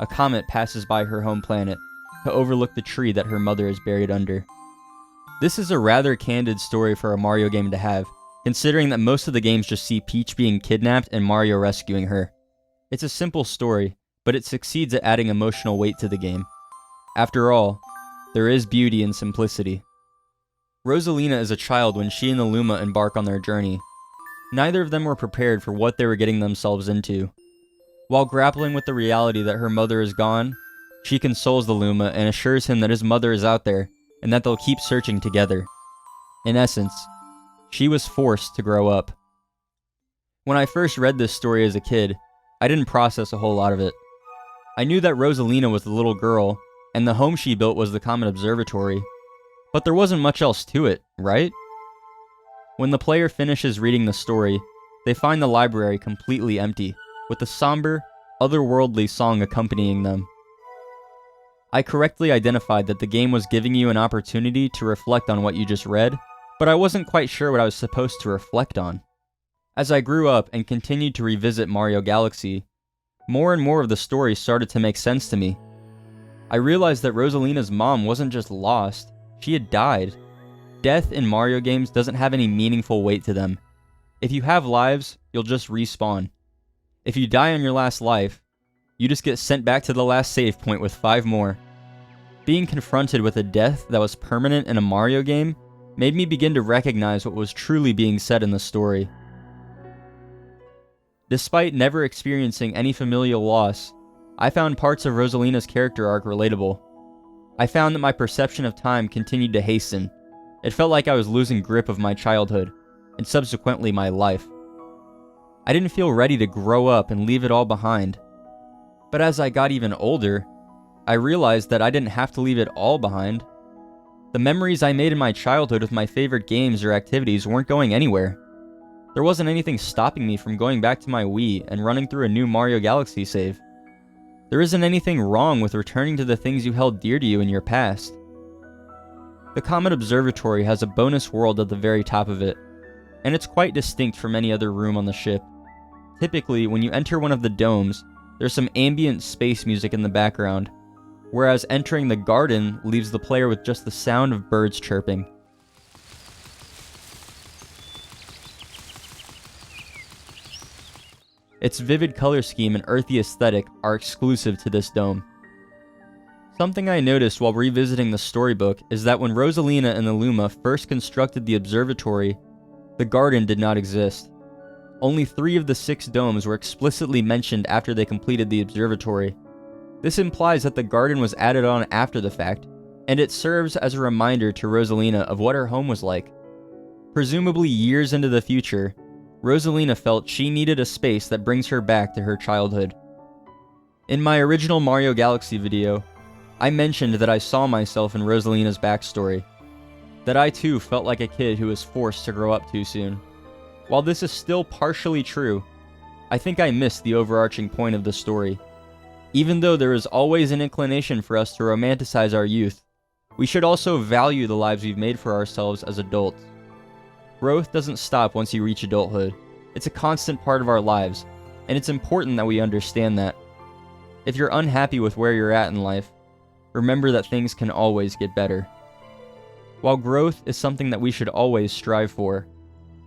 a comet passes by her home planet, to overlook the tree that her mother is buried under. This is a rather candid story for a Mario game to have, considering that most of the games just see Peach being kidnapped and Mario rescuing her. It's a simple story, but it succeeds at adding emotional weight to the game. After all, there is beauty in simplicity. Rosalina is a child when she and the Luma embark on their journey. Neither of them were prepared for what they were getting themselves into. While grappling with the reality that her mother is gone, she consoles the Luma and assures him that his mother is out there, and that they'll keep searching together. In essence, she was forced to grow up. When I first read this story as a kid, I didn't process a whole lot of it. I knew that Rosalina was the little girl, and the home she built was the Comet Observatory, but there wasn't much else to it, right? When the player finishes reading the story, they find the library completely empty, with a somber, otherworldly song accompanying them. I correctly identified that the game was giving you an opportunity to reflect on what you just read, but I wasn't quite sure what I was supposed to reflect on. As I grew up and continued to revisit Mario Galaxy, more and more of the story started to make sense to me. I realized that Rosalina's mom wasn't just lost, she had died. Death in Mario games doesn't have any meaningful weight to them. If you have lives, you'll just respawn. If you die on your last life, you just get sent back to the last save point with 5 more. Being confronted with a death that was permanent in a Mario game made me begin to recognize what was truly being said in the story. Despite never experiencing any familial loss, I found parts of Rosalina's character arc relatable. I found that my perception of time continued to hasten. It felt like I was losing grip of my childhood, and subsequently my life. I didn't feel ready to grow up and leave it all behind. But as I got even older, I realized that I didn't have to leave it all behind. The memories I made in my childhood with my favorite games or activities weren't going anywhere. There wasn't anything stopping me from going back to my Wii and running through a new Mario Galaxy save. There isn't anything wrong with returning to the things you held dear to you in your past. The Comet Observatory has a bonus world at the very top of it, and it's quite distinct from any other room on the ship. Typically, when you enter one of the domes, there's some ambient space music in the background, whereas entering the garden leaves the player with just the sound of birds chirping. Its vivid color scheme and earthy aesthetic are exclusive to this dome. Something I noticed while revisiting the storybook is that when Rosalina and Illuma first constructed the observatory, the garden did not exist. Only 3 of the 6 domes were explicitly mentioned after they completed the observatory. This implies that the garden was added on after the fact, and it serves as a reminder to Rosalina of what her home was like. Presumably years into the future, Rosalina felt she needed a space that brings her back to her childhood. In my original Mario Galaxy video, I mentioned that I saw myself in Rosalina's backstory, that I too felt like a kid who was forced to grow up too soon. While this is still partially true, I think I missed the overarching point of the story. Even though there is always an inclination for us to romanticize our youth, we should also value the lives we've made for ourselves as adults. Growth doesn't stop once you reach adulthood. It's a constant part of our lives, and it's important that we understand that. If you're unhappy with where you're at in life, remember that things can always get better. While growth is something that we should always strive for,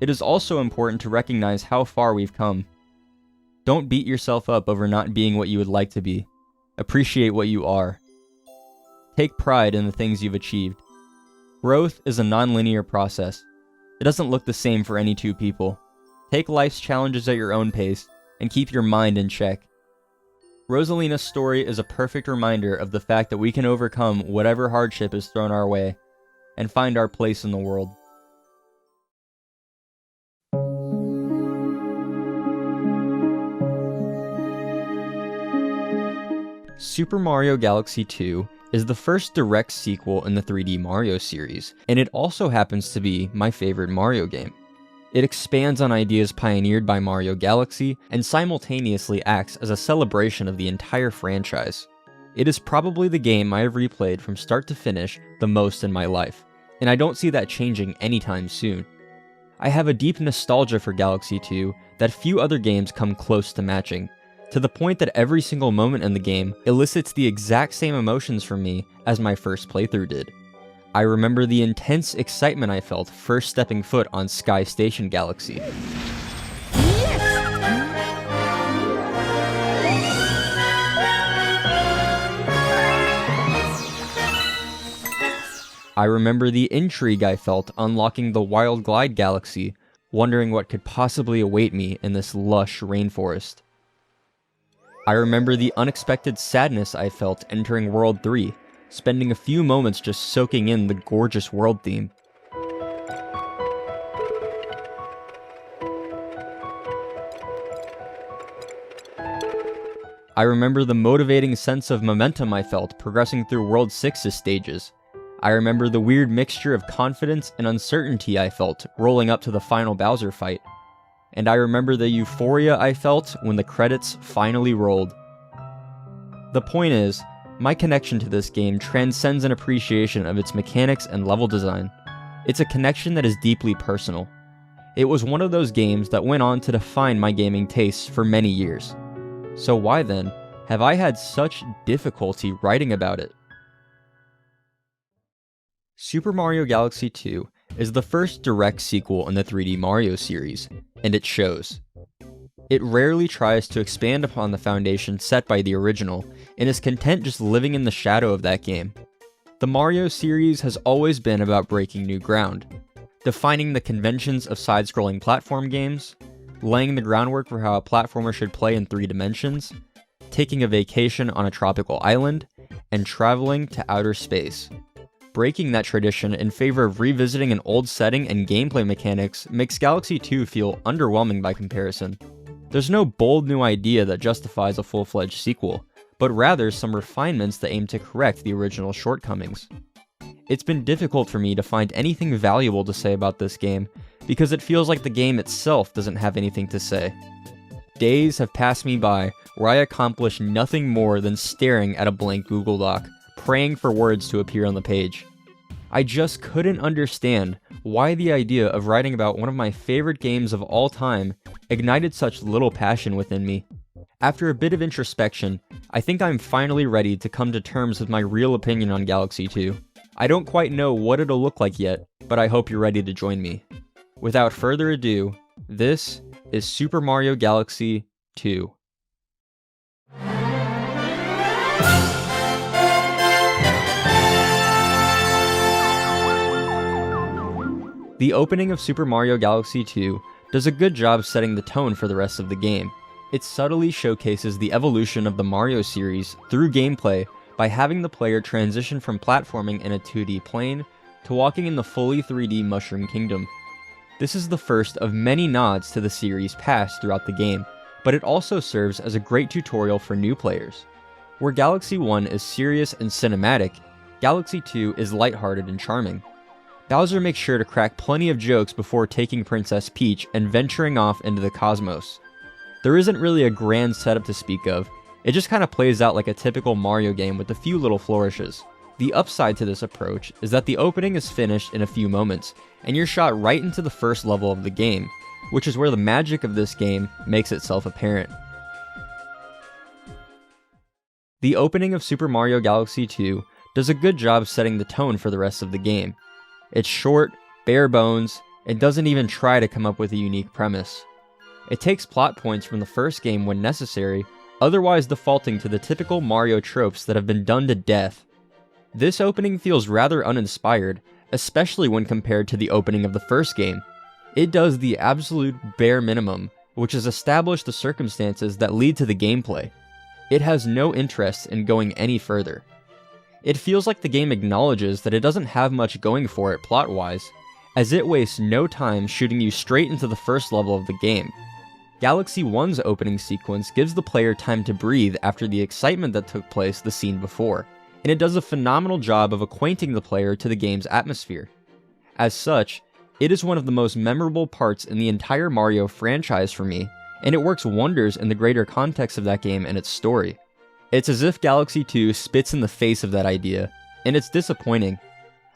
it is also important to recognize how far we've come. Don't beat yourself up over not being what you would like to be. Appreciate what you are. Take pride in the things you've achieved. Growth is a non-linear process. It doesn't look the same for any 2 people. Take life's challenges at your own pace, and keep your mind in check. Rosalina's story is a perfect reminder of the fact that we can overcome whatever hardship is thrown our way, and find our place in the world. Super Mario Galaxy 2 is the first direct sequel in the 3D Mario series, and it also happens to be my favorite Mario game. It expands on ideas pioneered by Mario Galaxy and simultaneously acts as a celebration of the entire franchise. It is probably the game I have replayed from start to finish the most in my life, and I don't see that changing anytime soon. I have a deep nostalgia for Galaxy 2 that few other games come close to matching, to the point that every single moment in the game elicits the exact same emotions from me as my first playthrough did. I remember the intense excitement I felt first stepping foot on Sky Station Galaxy. I remember the intrigue I felt unlocking the Wild Glide Galaxy, wondering what could possibly await me in this lush rainforest. I remember the unexpected sadness I felt entering World 3, spending a few moments just soaking in the gorgeous world theme. I remember the motivating sense of momentum I felt progressing through World 6's stages. I remember the weird mixture of confidence and uncertainty I felt rolling up to the final Bowser fight. And I remember the euphoria I felt when the credits finally rolled. The point is, my connection to this game transcends an appreciation of its mechanics and level design. It's a connection that is deeply personal. It was one of those games that went on to define my gaming tastes for many years. So why then have I had such difficulty writing about it? Super Mario Galaxy 2 is the first direct sequel in the 3D Mario series, and it shows. It rarely tries to expand upon the foundation set by the original, and is content just living in the shadow of that game. The Mario series has always been about breaking new ground, defining the conventions of side-scrolling platform games, laying the groundwork for how a platformer should play in 3 dimensions, taking a vacation on a tropical island, and traveling to outer space. Breaking that tradition in favor of revisiting an old setting and gameplay mechanics makes Galaxy 2 feel underwhelming by comparison. There's no bold new idea that justifies a full-fledged sequel, but rather some refinements that aim to correct the original shortcomings. It's been difficult for me to find anything valuable to say about this game, because it feels like the game itself doesn't have anything to say. Days have passed me by where I accomplished nothing more than staring at a blank Google Doc, praying for words to appear on the page. I just couldn't understand why the idea of writing about one of my favorite games of all time ignited such little passion within me. After a bit of introspection, I think I'm finally ready to come to terms with my real opinion on Galaxy 2. I don't quite know what it'll look like yet, but I hope you're ready to join me. Without further ado, this is Super Mario Galaxy 2. The opening of Super Mario Galaxy 2 does a good job setting the tone for the rest of the game. It subtly showcases the evolution of the Mario series through gameplay by having the player transition from platforming in a 2D plane to walking in the fully 3D Mushroom Kingdom. This is the first of many nods to the series' past throughout the game, but it also serves as a great tutorial for new players. Where Galaxy 1 is serious and cinematic, Galaxy 2 is lighthearted and charming. Bowser makes sure to crack plenty of jokes before taking Princess Peach and venturing off into the cosmos. There isn't really a grand setup to speak of, it just kinda plays out like a typical Mario game with a few little flourishes. The upside to this approach is that the opening is finished in a few moments, and you're shot right into the first level of the game, which is where the magic of this game makes itself apparent. The opening of Super Mario Galaxy 2 does a good job setting the tone for the rest of the game. It's short, bare bones, and doesn't even try to come up with a unique premise. It takes plot points from the first game when necessary, otherwise defaulting to the typical Mario tropes that have been done to death. This opening feels rather uninspired, especially when compared to the opening of the first game. It does the absolute bare minimum, which is establish the circumstances that lead to the gameplay. It has no interest in going any further. It feels like the game acknowledges that it doesn't have much going for it plot-wise, as it wastes no time shooting you straight into the first level of the game. Galaxy 1's opening sequence gives the player time to breathe after the excitement that took place the scene before, and it does a phenomenal job of acquainting the player to the game's atmosphere. As such, it is one of the most memorable parts in the entire Mario franchise for me, and it works wonders in the greater context of that game and its story. It's as if Galaxy 2 spits in the face of that idea, and it's disappointing.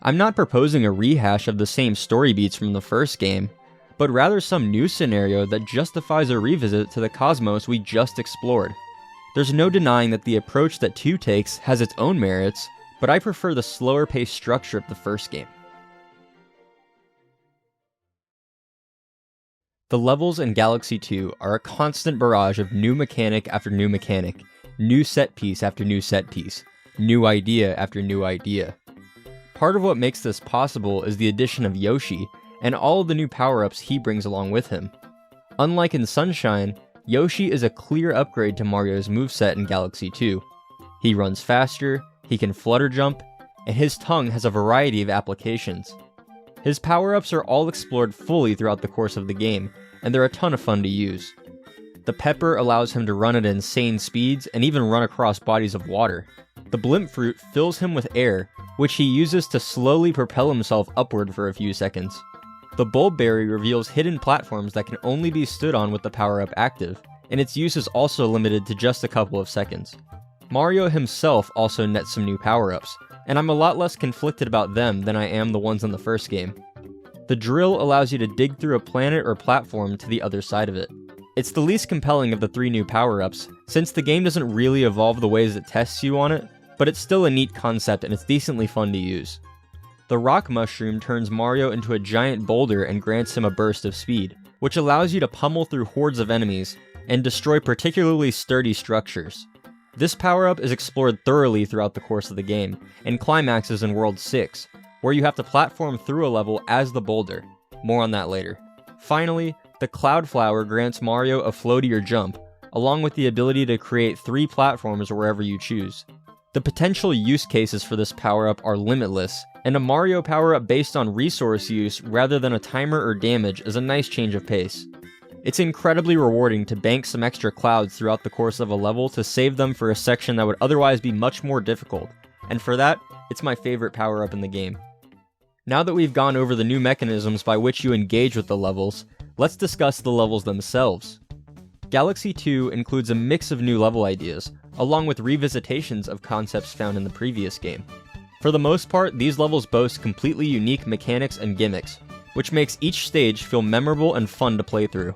I'm not proposing a rehash of the same story beats from the first game, but rather some new scenario that justifies a revisit to the cosmos we just explored. There's no denying that the approach that 2 takes has its own merits, but I prefer the slower paced structure of the first game. The levels in Galaxy 2 are a constant barrage of new mechanic after new mechanic, new set piece after new set piece, new idea after new idea. Part of what makes this possible is the addition of Yoshi, and all of the new power-ups he brings along with him. Unlike in Sunshine, Yoshi is a clear upgrade to Mario's moveset in Galaxy 2. He runs faster, he can flutter jump, and his tongue has a variety of applications. His power-ups are all explored fully throughout the course of the game, and they're a ton of fun to use. The pepper allows him to run at insane speeds and even run across bodies of water. The blimp fruit fills him with air, which he uses to slowly propel himself upward for a few seconds. The bulb berry reveals hidden platforms that can only be stood on with the power-up active, and its use is also limited to just a couple of seconds. Mario himself also nets some new power-ups, and I'm a lot less conflicted about them than I am the ones in the first game. The drill allows you to dig through a planet or platform to the other side of it. It's the least compelling of the 3 new power-ups, since the game doesn't really evolve the ways it tests you on it, but it's still a neat concept and it's decently fun to use. The rock mushroom turns Mario into a giant boulder and grants him a burst of speed, which allows you to pummel through hordes of enemies and destroy particularly sturdy structures. This power-up is explored thoroughly throughout the course of the game, and climaxes in World 6, where you have to platform through a level as the boulder. More on that later. Finally, the Cloud Flower grants Mario a floatier jump, along with the ability to create 3 platforms wherever you choose. The potential use cases for this power-up are limitless, and a Mario power-up based on resource use rather than a timer or damage is a nice change of pace. It's incredibly rewarding to bank some extra clouds throughout the course of a level to save them for a section that would otherwise be much more difficult, and for that, it's my favorite power-up in the game. Now that we've gone over the new mechanisms by which you engage with the levels, let's discuss the levels themselves. Galaxy 2 includes a mix of new level ideas, along with revisitations of concepts found in the previous game. For the most part, these levels boast completely unique mechanics and gimmicks, which makes each stage feel memorable and fun to play through.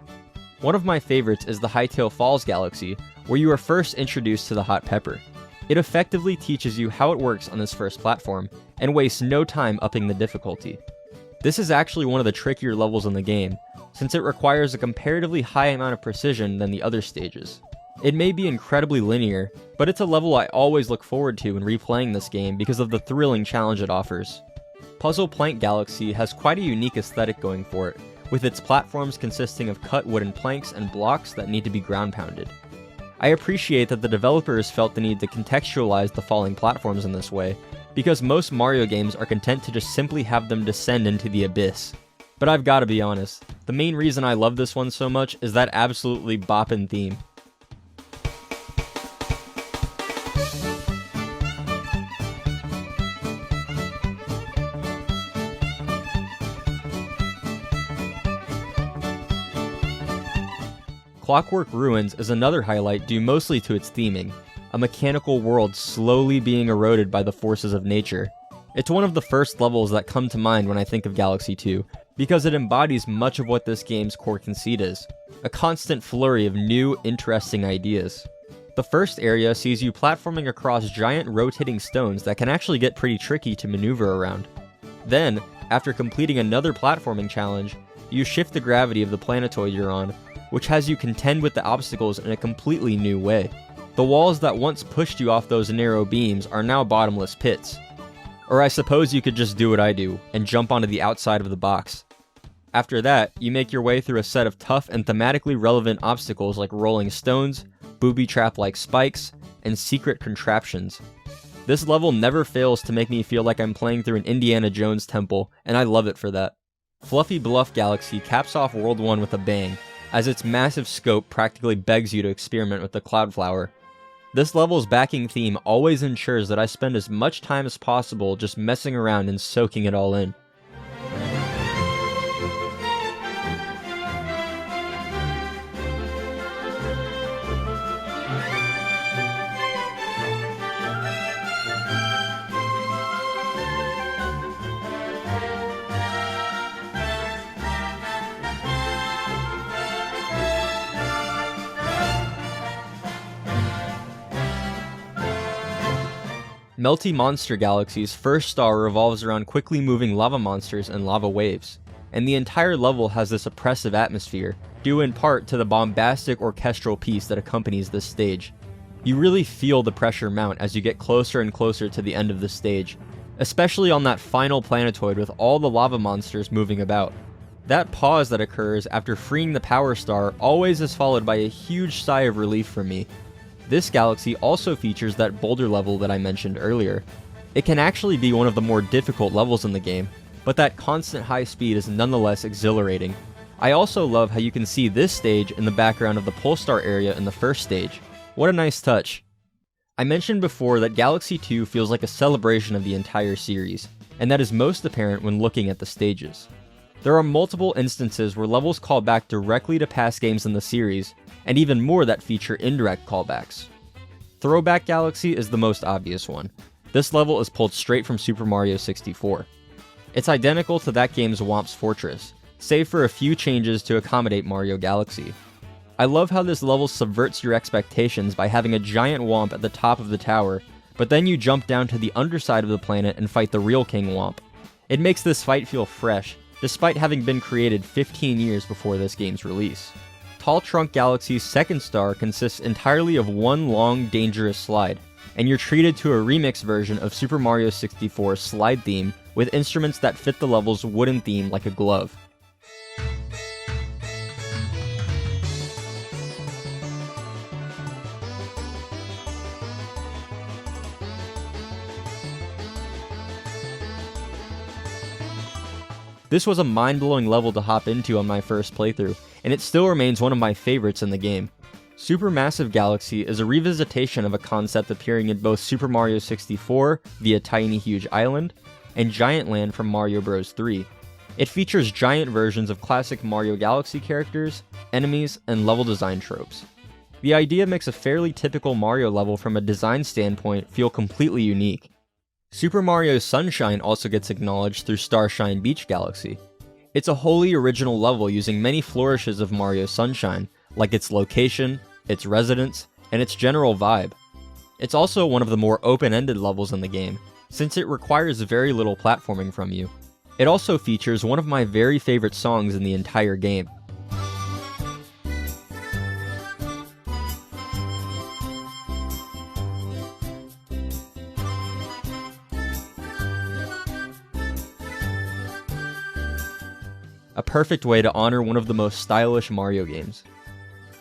One of my favorites is the Hightail Falls Galaxy, where you are first introduced to the Hot Pepper. It effectively teaches you how it works on this first platform, and wastes no time upping the difficulty. This is actually one of the trickier levels in the game, since it requires a comparatively high amount of precision than the other stages. It may be incredibly linear, but it's a level I always look forward to when replaying this game because of the thrilling challenge it offers. Puzzle Plank Galaxy has quite a unique aesthetic going for it, with its platforms consisting of cut wooden planks and blocks that need to be ground pounded. I appreciate that the developers felt the need to contextualize the falling platforms in this way, because most Mario games are content to just simply have them descend into the abyss. But I've gotta be honest, the main reason I love this one so much is that absolutely boppin' theme. Clockwork Ruins is another highlight due mostly to its theming, a mechanical world slowly being eroded by the forces of nature. It's one of the first levels that come to mind when I think of Galaxy 2, because it embodies much of what this game's core conceit is, a constant flurry of new, interesting ideas. The first area sees you platforming across giant rotating stones that can actually get pretty tricky to maneuver around. Then, after completing another platforming challenge, you shift the gravity of the planetoid you're on, which has you contend with the obstacles in a completely new way. The walls that once pushed you off those narrow beams are now bottomless pits. Or I suppose you could just do what I do, and jump onto the outside of the box. After that, you make your way through a set of tough and thematically relevant obstacles like rolling stones, booby trap-like spikes, and secret contraptions. This level never fails to make me feel like I'm playing through an Indiana Jones temple, and I love it for that. Fluffy Bluff Galaxy caps off World 1 with a bang, as its massive scope practically begs you to experiment with the Cloudflower. This level's backing theme always ensures that I spend as much time as possible just messing around and soaking it all in. Melty Monster Galaxy's first star revolves around quickly moving lava monsters and lava waves, and the entire level has this oppressive atmosphere, due in part to the bombastic orchestral piece that accompanies this stage. You really feel the pressure mount as you get closer and closer to the end of the stage, especially on that final planetoid with all the lava monsters moving about. That pause that occurs after freeing the power star always is followed by a huge sigh of relief from me. This galaxy also features that boulder level that I mentioned earlier. It can actually be one of the more difficult levels in the game, but that constant high speed is nonetheless exhilarating. I also love how you can see this stage in the background of the Polestar area in the first stage. What a nice touch. I mentioned before that Galaxy 2 feels like a celebration of the entire series, and that is most apparent when looking at the stages. There are multiple instances where levels call back directly to past games in the series, and even more that feature indirect callbacks. Throwback Galaxy is the most obvious one. This level is pulled straight from Super Mario 64. It's identical to that game's Whomp's Fortress, save for a few changes to accommodate Mario Galaxy. I love how this level subverts your expectations by having a giant Whomp at the top of the tower, but then you jump down to the underside of the planet and fight the real King Whomp. It makes this fight feel fresh, despite having been created 15 years before this game's release. Tall Trunk Galaxy's second star consists entirely of one long, dangerous slide, and you're treated to a remix version of Super Mario 64's slide theme with instruments that fit the level's wooden theme like a glove. This was a mind-blowing level to hop into on my first playthrough, and it still remains one of my favorites in the game. Supermassive Galaxy is a revisitation of a concept appearing in both Super Mario 64 via Tiny Huge Island, and Giant Land from Mario Bros. 3. It features giant versions of classic Mario Galaxy characters, enemies, and level design tropes. The idea makes a fairly typical Mario level from a design standpoint feel completely unique. Super Mario Sunshine also gets acknowledged through Starshine Beach Galaxy. It's a wholly original level using many flourishes of Mario Sunshine, like its location, its residence, and its general vibe. It's also one of the more open-ended levels in the game, since it requires very little platforming from you. It also features one of my very favorite songs in the entire game. A perfect way to honor one of the most stylish Mario games.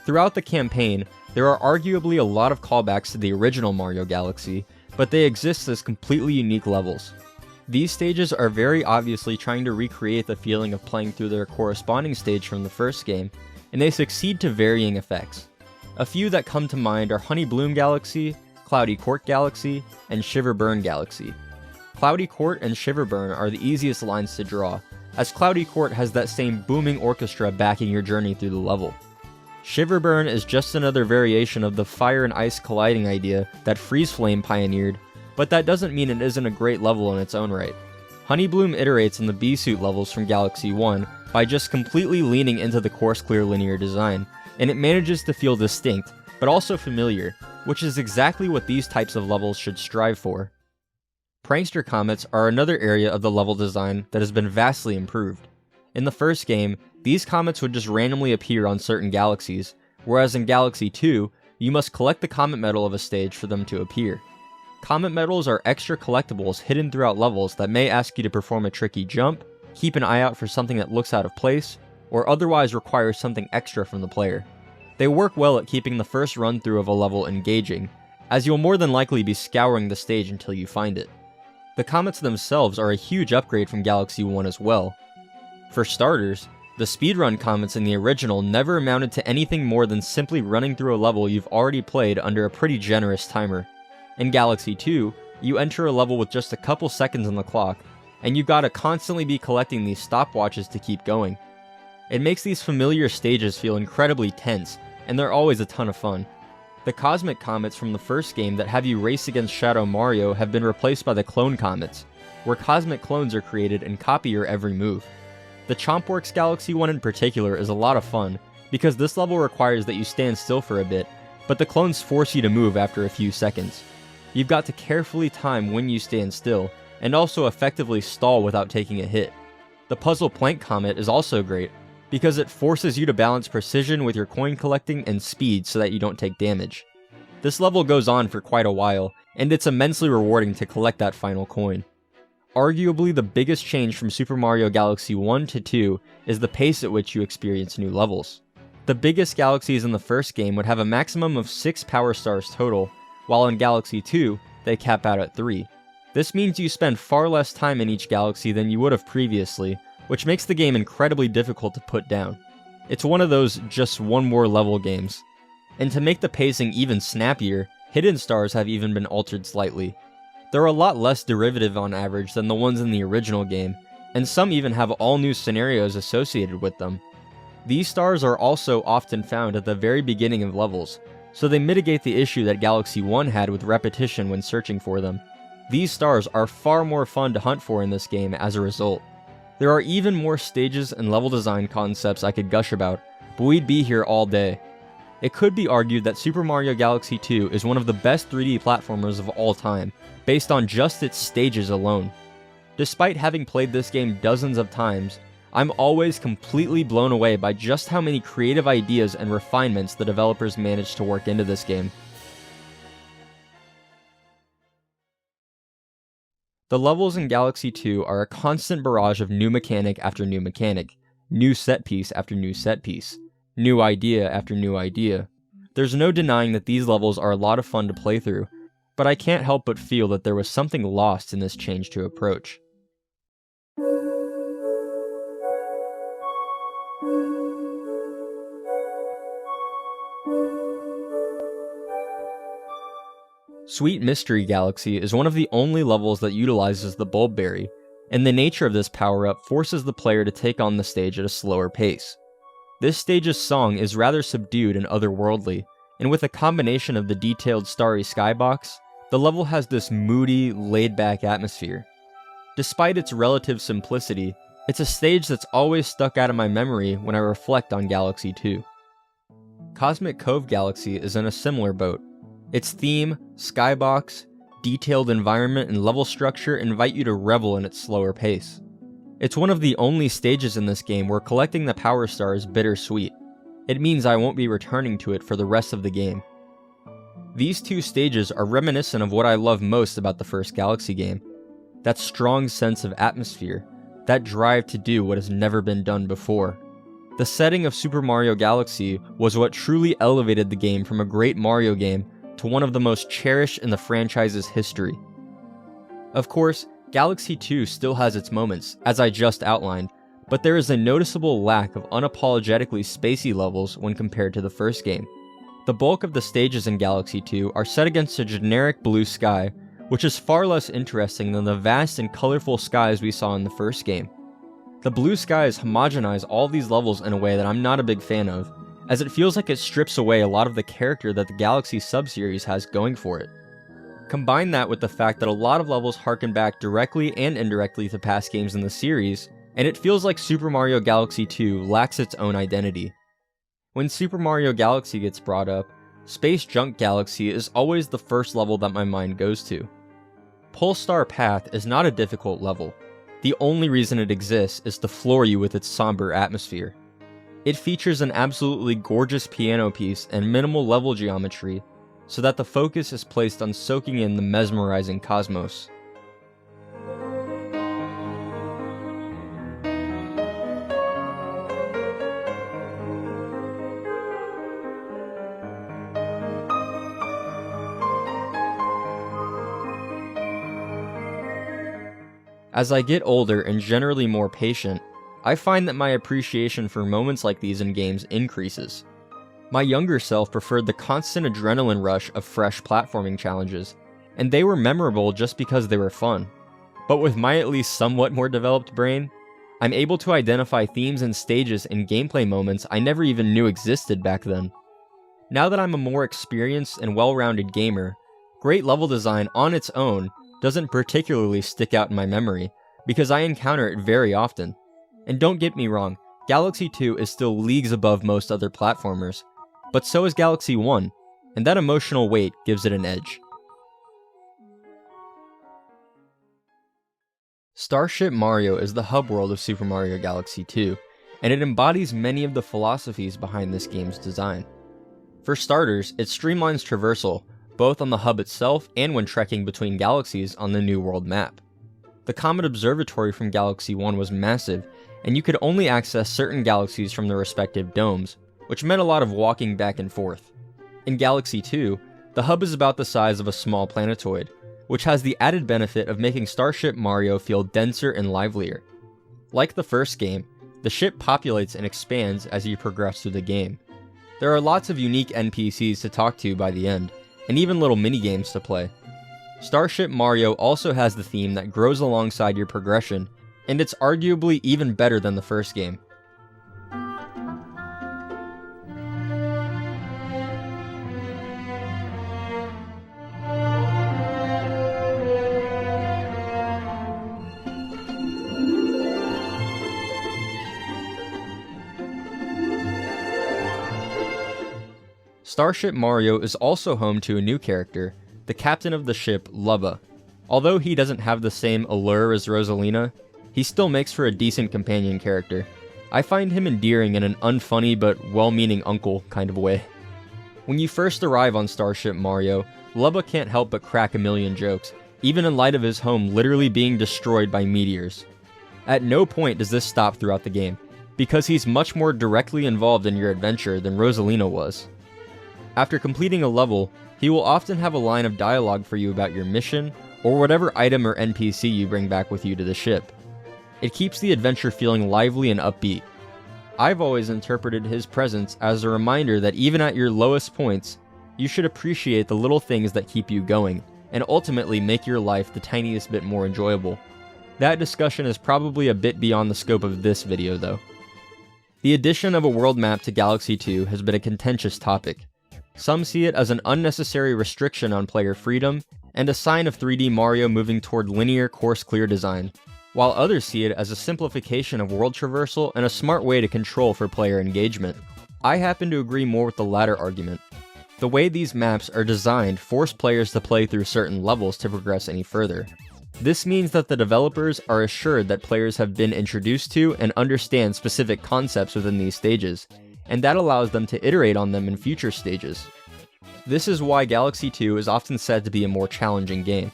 Throughout the campaign, there are arguably a lot of callbacks to the original Mario Galaxy, but they exist as completely unique levels. These stages are very obviously trying to recreate the feeling of playing through their corresponding stage from the first game, and they succeed to varying effects. A few that come to mind are Honey Bloom Galaxy, Cloudy Court Galaxy, and Shiver Burn Galaxy. Cloudy Court and Shiver Burn are the easiest lines to draw, as Cloudy Court has that same booming orchestra backing your journey through the level. Shiver Burn is just another variation of the fire and ice colliding idea that Freeze Flame pioneered, but that doesn't mean it isn't a great level in its own right. Honey Bloom iterates on the B-Suit levels from Galaxy 1 by just completely leaning into the course clear linear design, and it manages to feel distinct, but also familiar, which is exactly what these types of levels should strive for. Prankster Comets are another area of the level design that has been vastly improved. In the first game, these comets would just randomly appear on certain galaxies, whereas in Galaxy 2, you must collect the comet medal of a stage for them to appear. Comet medals are extra collectibles hidden throughout levels that may ask you to perform a tricky jump, keep an eye out for something that looks out of place, or otherwise require something extra from the player. They work well at keeping the first run through of a level engaging, as you'll more than likely be scouring the stage until you find it. The comets themselves are a huge upgrade from Galaxy 1 as well. For starters, the speedrun comets in the original never amounted to anything more than simply running through a level you've already played under a pretty generous timer. In Galaxy 2, you enter a level with just a couple seconds on the clock, and you've got to constantly be collecting these stopwatches to keep going. It makes these familiar stages feel incredibly tense, and they're always a ton of fun. The Cosmic Comets from the first game that have you race against Shadow Mario have been replaced by the Clone Comets, where cosmic clones are created and copy your every move. The Chompworks Galaxy one in particular is a lot of fun, because this level requires that you stand still for a bit, but the clones force you to move after a few seconds. You've got to carefully time when you stand still, and also effectively stall without taking a hit. The Puzzle Plank Comet is also great, because it forces you to balance precision with your coin collecting and speed so that you don't take damage. This level goes on for quite a while, and it's immensely rewarding to collect that final coin. Arguably the biggest change from Super Mario Galaxy 1 to 2 is the pace at which you experience new levels. The biggest galaxies in the first game would have a maximum of 6 power stars total, while in Galaxy 2, they cap out at 3. This means you spend far less time in each galaxy than you would have previously, which makes the game incredibly difficult to put down. It's one of those just one more level games. And to make the pacing even snappier, hidden stars have even been altered slightly. They're a lot less derivative on average than the ones in the original game, and some even have all new scenarios associated with them. These stars are also often found at the very beginning of levels, so they mitigate the issue that Galaxy 1 had with repetition when searching for them. These stars are far more fun to hunt for in this game as a result. There are even more stages and level design concepts I could gush about, but we'd be here all day. It could be argued that Super Mario Galaxy 2 is one of the best 3D platformers of all time, based on just its stages alone. Despite having played this game dozens of times, I'm always completely blown away by just how many creative ideas and refinements the developers managed to work into this game. The levels in Galaxy 2 are a constant barrage of new mechanic after new mechanic, new set piece after new set piece, new idea after new idea. There's no denying that these levels are a lot of fun to play through, but I can't help but feel that there was something lost in this change to approach. Sweet Mystery Galaxy is one of the only levels that utilizes the Bulb Berry, and the nature of this power-up forces the player to take on the stage at a slower pace. This stage's song is rather subdued and otherworldly, and with a combination of the detailed starry skybox, the level has this moody, laid-back atmosphere. Despite its relative simplicity, it's a stage that's always stuck out of my memory when I reflect on Galaxy 2. Cosmic Cove Galaxy is in a similar boat. Its theme, skybox, detailed environment, and level structure invite you to revel in its slower pace. It's one of the only stages in this game where collecting the Power Star is bittersweet. It means I won't be returning to it for the rest of the game. These two stages are reminiscent of what I love most about the first Galaxy game. That strong sense of atmosphere, that drive to do what has never been done before. The setting of Super Mario Galaxy was what truly elevated the game from a great Mario game to one of the most cherished in the franchise's history. Of course, Galaxy 2 still has its moments, as I just outlined, but there is a noticeable lack of unapologetically spacey levels when compared to the first game. The bulk of the stages in Galaxy 2 are set against a generic blue sky, which is far less interesting than the vast and colorful skies we saw in the first game. The blue skies homogenize all these levels in a way that I'm not a big fan of, as it feels like it strips away a lot of the character that the Galaxy subseries has going for it. Combine that with the fact that a lot of levels harken back directly and indirectly to past games in the series, and it feels like Super Mario Galaxy 2 lacks its own identity. When Super Mario Galaxy gets brought up, Space Junk Galaxy is always the first level that my mind goes to. Polestar Path is not a difficult level. The only reason it exists is to floor you with its somber atmosphere. It features an absolutely gorgeous piano piece and minimal level geometry, so that the focus is placed on soaking in the mesmerizing cosmos. As I get older and generally more patient, I find that my appreciation for moments like these in games increases. My younger self preferred the constant adrenaline rush of fresh platforming challenges, and they were memorable just because they were fun. But with my at least somewhat more developed brain, I'm able to identify themes and stages and gameplay moments I never even knew existed back then. Now that I'm a more experienced and well-rounded gamer, great level design on its own doesn't particularly stick out in my memory, because I encounter it very often. And don't get me wrong, Galaxy 2 is still leagues above most other platformers, but so is Galaxy 1, and that emotional weight gives it an edge. Starship Mario is the hub world of Super Mario Galaxy 2, and it embodies many of the philosophies behind this game's design. For starters, it streamlines traversal, both on the hub itself and when trekking between galaxies on the New World map. The Comet Observatory from Galaxy 1 was massive, and you could only access certain galaxies from their respective domes, which meant a lot of walking back and forth. In Galaxy 2, the hub is about the size of a small planetoid, which has the added benefit of making Starship Mario feel denser and livelier. Like the first game, the ship populates and expands as you progress through the game. There are lots of unique NPCs to talk to by the end, and even little mini-games to play. Starship Mario also has the theme that grows alongside your progression, and it's arguably even better than the first game. Starship Mario is also home to a new character, the captain of the ship, Lubba. Although he doesn't have the same allure as Rosalina, he still makes for a decent companion character. I find him endearing in an unfunny but well-meaning uncle kind of way. When you first arrive on Starship Mario, Lubba can't help but crack a million jokes, even in light of his home literally being destroyed by meteors. At no point does this stop throughout the game, because he's much more directly involved in your adventure than Rosalina was. After completing a level, he will often have a line of dialogue for you about your mission, or whatever item or NPC you bring back with you to the ship. It keeps the adventure feeling lively and upbeat. I've always interpreted his presence as a reminder that even at your lowest points, You should appreciate the little things that keep you going, and ultimately make your life the tiniest bit more enjoyable. That discussion is probably a bit beyond the scope of this video though. The addition of a world map to Galaxy 2 has been a contentious topic. Some see it as an unnecessary restriction on player freedom, and a sign of 3D Mario moving toward linear course clear design, while others see it as a simplification of world traversal and a smart way to control for player engagement. I happen to agree more with the latter argument. The way these maps are designed force players to play through certain levels to progress any further. This means that the developers are assured that players have been introduced to and understand specific concepts within these stages, and that allows them to iterate on them in future stages. This is why Galaxy 2 is often said to be a more challenging game.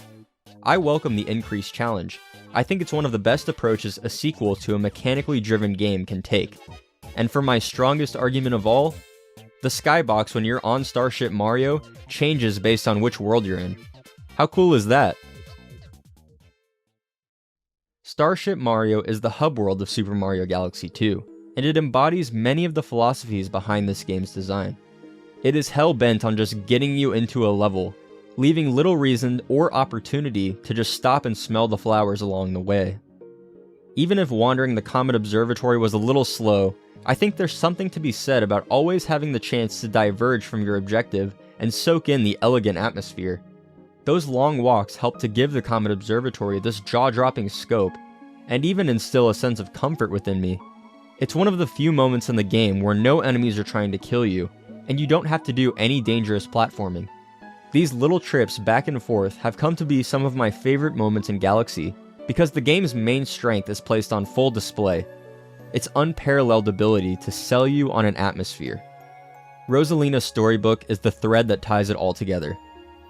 I welcome the increased challenge. I think it's one of the best approaches a sequel to a mechanically driven game can take. And for my strongest argument of all, the skybox when you're on Starship Mario changes based on which world you're in. How cool is that? Starship Mario is the hub world of Super Mario Galaxy 2, and it embodies many of the philosophies behind this game's design. It is hell-bent on just getting you into a level, leaving little reason or opportunity to just stop and smell the flowers along the way. Even if wandering the Comet Observatory was a little slow, I think there's something to be said about always having the chance to diverge from your objective and soak in the elegant atmosphere. Those long walks help to give the Comet Observatory this jaw-dropping scope, and even instill a sense of comfort within me. It's one of the few moments in the game where no enemies are trying to kill you, and you don't have to do any dangerous platforming. These little trips back and forth have come to be some of my favorite moments in Galaxy, because the game's main strength is placed on full display. Its unparalleled ability to sell you on an atmosphere. Rosalina's storybook is the thread that ties it all together.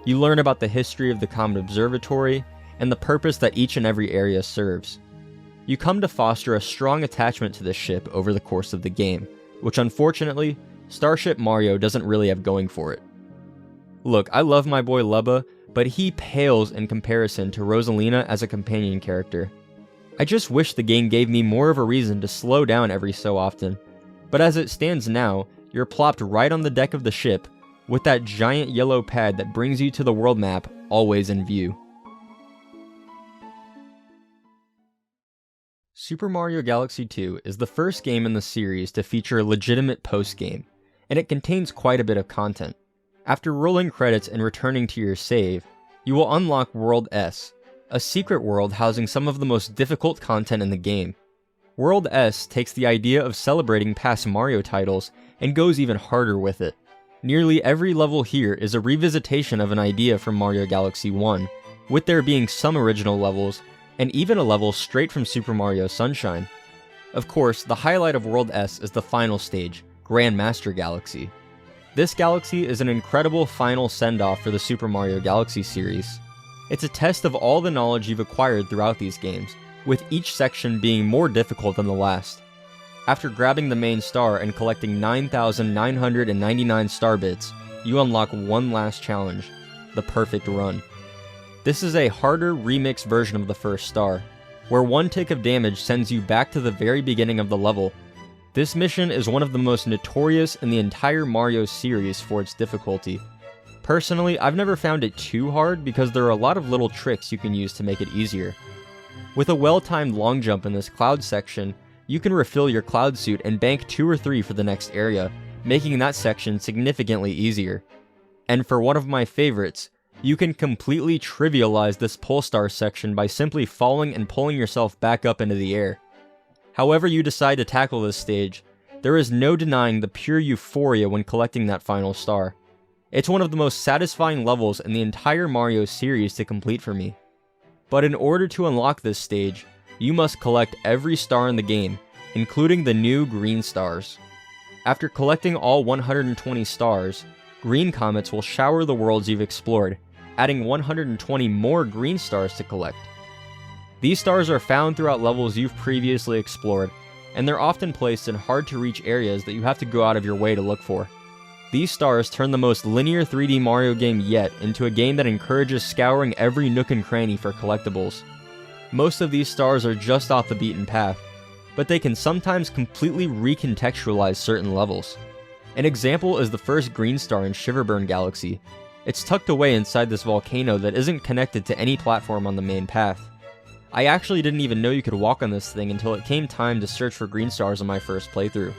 You learn about the history of the Comet Observatory, and the purpose that each and every area serves. You come to foster a strong attachment to this ship over the course of the game, which unfortunately, Starship Mario doesn't really have going for it. Look, I love my boy Lubba, but he pales in comparison to Rosalina as a companion character. I just wish the game gave me more of a reason to slow down every so often, but as it stands now, you're plopped right on the deck of the ship, with that giant yellow pad that brings you to the world map always in view. Super Mario Galaxy 2 is the first game in the series to feature a legitimate post-game, and it contains quite a bit of content. After rolling credits and returning to your save, you will unlock World S, a secret world housing some of the most difficult content in the game. World S takes the idea of celebrating past Mario titles and goes even harder with it. Nearly every level here is a revisitation of an idea from Mario Galaxy 1, with there being some original levels, and even a level straight from Super Mario Sunshine. Of course, the highlight of World S is the final stage, Grand Master Galaxy. This galaxy is an incredible final send-off for the Super Mario Galaxy series. It's a test of all the knowledge you've acquired throughout these games, with each section being more difficult than the last. After grabbing the main star and collecting 9,999 star bits, you unlock one last challenge, the perfect run. This is a harder remixed version of the first star, where one tick of damage sends you back to the very beginning of the level. This mission is one of the most notorious in the entire Mario series for its difficulty. Personally, I've never found it too hard because there are a lot of little tricks you can use to make it easier. With a well-timed long jump in this cloud section, you can refill your cloud suit and bank 2 or 3 for the next area, making that section significantly easier. And for one of my favorites, you can completely trivialize this pole star section by simply falling and pulling yourself back up into the air. However you decide to tackle this stage, there is no denying the pure euphoria when collecting that final star. It's one of the most satisfying levels in the entire Mario series to complete for me. But in order to unlock this stage, you must collect every star in the game, including the new green stars. After collecting all 120 stars, green comets will shower the worlds you've explored, adding 120 more green stars to collect. These stars are found throughout levels you've previously explored, and they're often placed in hard-to-reach areas that you have to go out of your way to look for. These stars turn the most linear 3D Mario game yet into a game that encourages scouring every nook and cranny for collectibles. Most of these stars are just off the beaten path, but they can sometimes completely recontextualize certain levels. An example is the first green star in Shiverburn Galaxy. It's tucked away inside this volcano that isn't connected to any platform on the main path. I actually didn't even know you could walk on this thing until it came time to search for green stars on my first playthrough.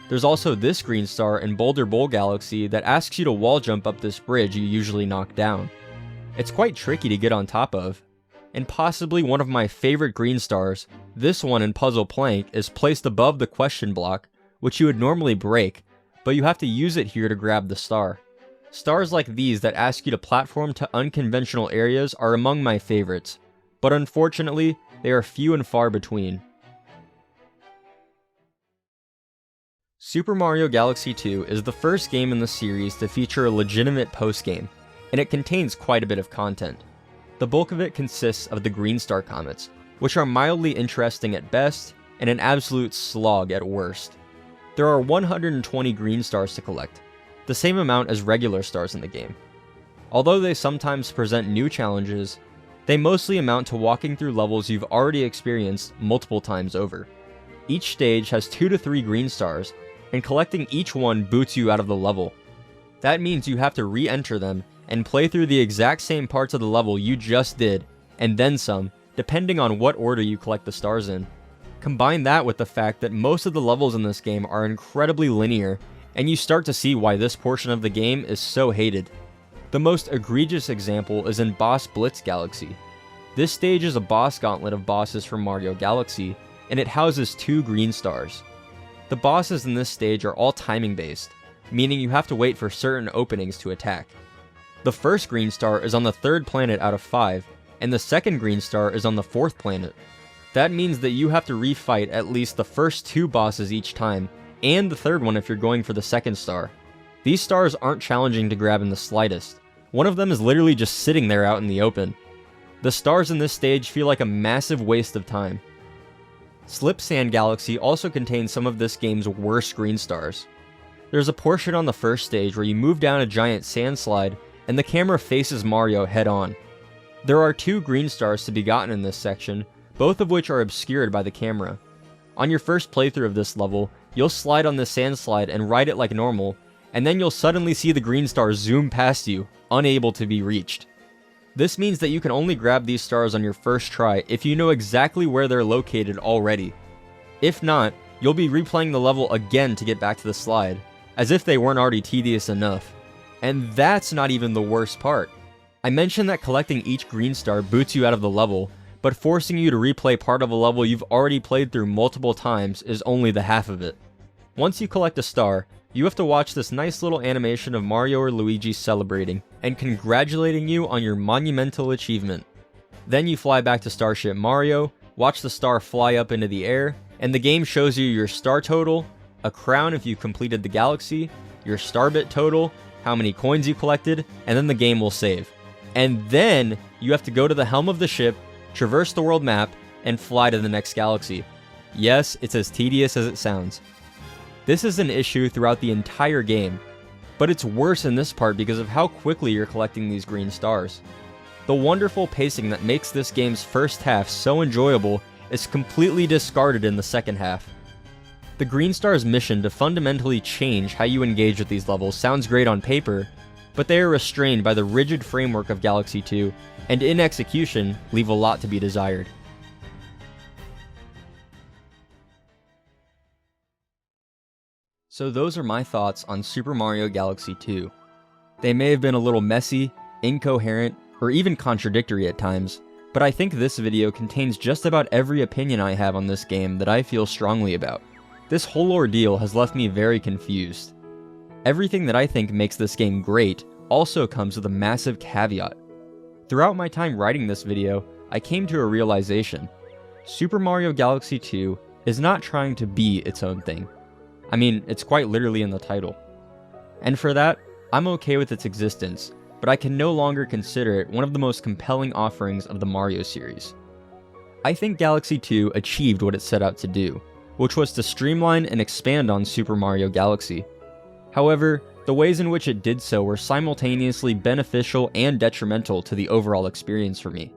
There's also this green star in Boulder Bowl Galaxy that asks you to wall jump up this bridge you usually knock down. It's quite tricky to get on top of. And possibly one of my favorite green stars, this one in Puzzle Plank, is placed above the question block, which you would normally break, but you have to use it here to grab the star. Stars like these that ask you to platform to unconventional areas are among my favorites, but unfortunately, they are few and far between. Super Mario Galaxy 2 is the first game in the series to feature a legitimate postgame, and it contains quite a bit of content. The bulk of it consists of the Green Star Comets, which are mildly interesting at best and an absolute slog at worst. There are 120 green stars to collect, the same amount as regular stars in the game. Although they sometimes present new challenges, they mostly amount to walking through levels you've already experienced multiple times over. Each stage has 2 to 3 green stars, and collecting each one boots you out of the level. That means you have to re-enter them and play through the exact same parts of the level you just did, and then some, depending on what order you collect the stars in. Combine that with the fact that most of the levels in this game are incredibly linear, and you start to see why this portion of the game is so hated. The most egregious example is in Boss Blitz Galaxy. This stage is a boss gauntlet of bosses from Mario Galaxy, and it houses 2 green stars. The bosses in this stage are all timing based, meaning you have to wait for certain openings to attack. The first green star is on the 3rd planet out of 5, and the second green star is on the 4th planet. That means that you have to refight at least the first 2 bosses each time, and the 3rd one if you're going for the 2nd star. These stars aren't challenging to grab in the slightest. One of them is literally just sitting there out in the open. The stars in this stage feel like a massive waste of time. Slip Sand Galaxy also contains some of this game's worst green stars. There's a portion on the first stage where you move down a giant sand slide and the camera faces Mario head on. There are 2 green stars to be gotten in this section, both of which are obscured by the camera. On your first playthrough of this level, you'll slide on the sand slide and ride it like normal, and then you'll suddenly see the green stars zoom past you, unable to be reached. This means that you can only grab these stars on your first try if you know exactly where they're located already. If not, you'll be replaying the level again to get back to the slide, as if they weren't already tedious enough. And that's not even the worst part. I mentioned that collecting each green star boots you out of the level, but forcing you to replay part of a level you've already played through multiple times is only the half of it. Once you collect a star, you have to watch this nice little animation of Mario or Luigi celebrating and congratulating you on your monumental achievement. Then you fly back to Starship Mario, watch the star fly up into the air, and the game shows you your star total, a crown if you completed the galaxy, your star bit total, how many coins you collected, and then the game will save. And then you have to go to the helm of the ship, traverse the world map, and fly to the next galaxy. Yes, it's as tedious as it sounds. This is an issue throughout the entire game, but it's worse in this part because of how quickly you're collecting these green stars. The wonderful pacing that makes this game's first half so enjoyable is completely discarded in the second half. The Green Star's mission to fundamentally change how you engage with these levels sounds great on paper, but they are restrained by the rigid framework of Galaxy 2, and in execution, leave a lot to be desired. So those are my thoughts on Super Mario Galaxy 2. They may have been a little messy, incoherent, or even contradictory at times, but I think this video contains just about every opinion I have on this game that I feel strongly about. This whole ordeal has left me very confused. Everything that I think makes this game great also comes with a massive caveat. Throughout my time writing this video, I came to a realization. Super Mario Galaxy 2 is not trying to be its own thing. I mean, it's quite literally in the title. And for that, I'm okay with its existence, but I can no longer consider it one of the most compelling offerings of the Mario series. I think Galaxy 2 achieved what it set out to do, which was to streamline and expand on Super Mario Galaxy. However, the ways in which it did so were simultaneously beneficial and detrimental to the overall experience for me.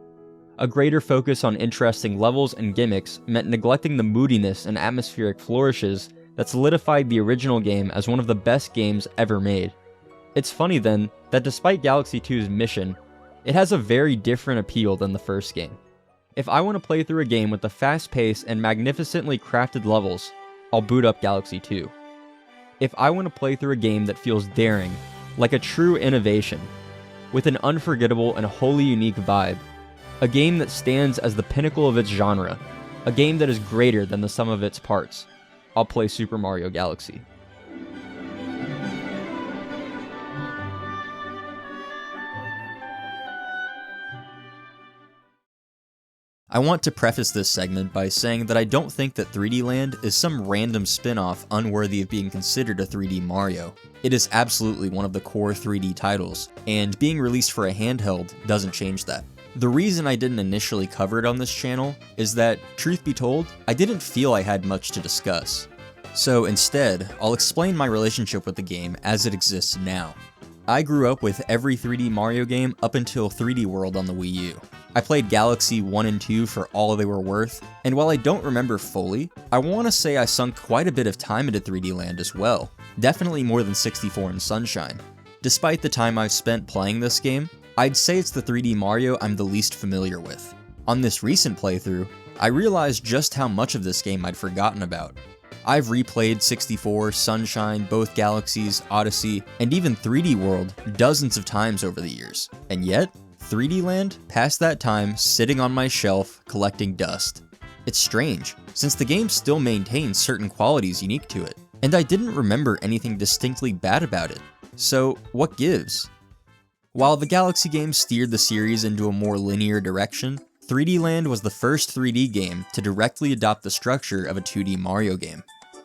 A greater focus on interesting levels and gimmicks meant neglecting the moodiness and atmospheric flourishes that solidified the original game as one of the best games ever made. It's funny then that despite Galaxy 2's mission, it has a very different appeal than the first game. If I want to play through a game with the fast pace and magnificently crafted levels, I'll boot up Galaxy 2. If I want to play through a game that feels daring, like a true innovation, with an unforgettable and wholly unique vibe, a game that stands as the pinnacle of its genre, a game that is greater than the sum of its parts, I'll play Super Mario Galaxy. I want to preface this segment by saying that I don't think that 3D Land is some random spin-off unworthy of being considered a 3D Mario. It is absolutely one of the core 3D titles, and being released for a handheld doesn't change that. The reason I didn't initially cover it on this channel is that, truth be told, I didn't feel I had much to discuss. So instead, I'll explain my relationship with the game as it exists now. I grew up with every 3D Mario game up until 3D World on the Wii U. I played Galaxy 1 and 2 for all they were worth, and while I don't remember fully, I want to say I sunk quite a bit of time into 3D Land as well, definitely more than 64 and Sunshine. Despite the time I've spent playing this game, I'd say it's the 3D Mario I'm the least familiar with. On this recent playthrough, I realized just how much of this game I'd forgotten about. I've replayed 64, Sunshine, both Galaxies, Odyssey, and even 3D World dozens of times over the years, and yet, 3D Land passed that time sitting on my shelf collecting dust. It's strange, since the game still maintains certain qualities unique to it, and I didn't remember anything distinctly bad about it. So, what gives? While the Galaxy games steered the series into a more linear direction, 3D Land was the first 3D game to directly adopt the structure of a 2D Mario game.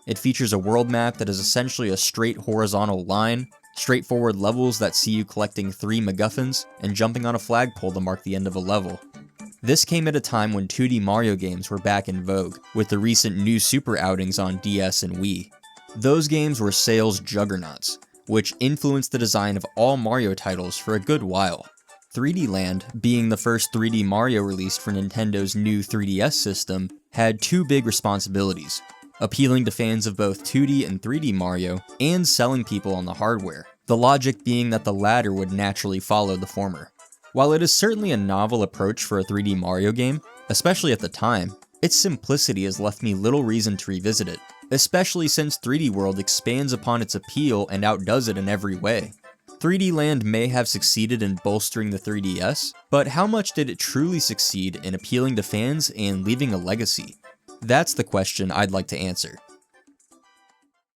It features a world map that is essentially a straight horizontal line, straightforward levels that see you collecting 3 MacGuffins, and jumping on a flagpole to mark the end of a level. This came at a time when 2D Mario games were back in vogue, with the recent new Super outings on DS and Wii. Those games were sales juggernauts, which influenced the design of all Mario titles for a good while. 3D Land, being the first 3D Mario released for Nintendo's new 3DS system, had 2 big responsibilities: appealing to fans of both 2D and 3D Mario, and selling people on the hardware, the logic being that the latter would naturally follow the former. While it is certainly a novel approach for a 3D Mario game, especially at the time, its simplicity has left me little reason to revisit it, especially since 3D World expands upon its appeal and outdoes it in every way. 3D Land may have succeeded in bolstering the 3DS, but how much did it truly succeed in appealing to fans and leaving a legacy? That's the question I'd like to answer.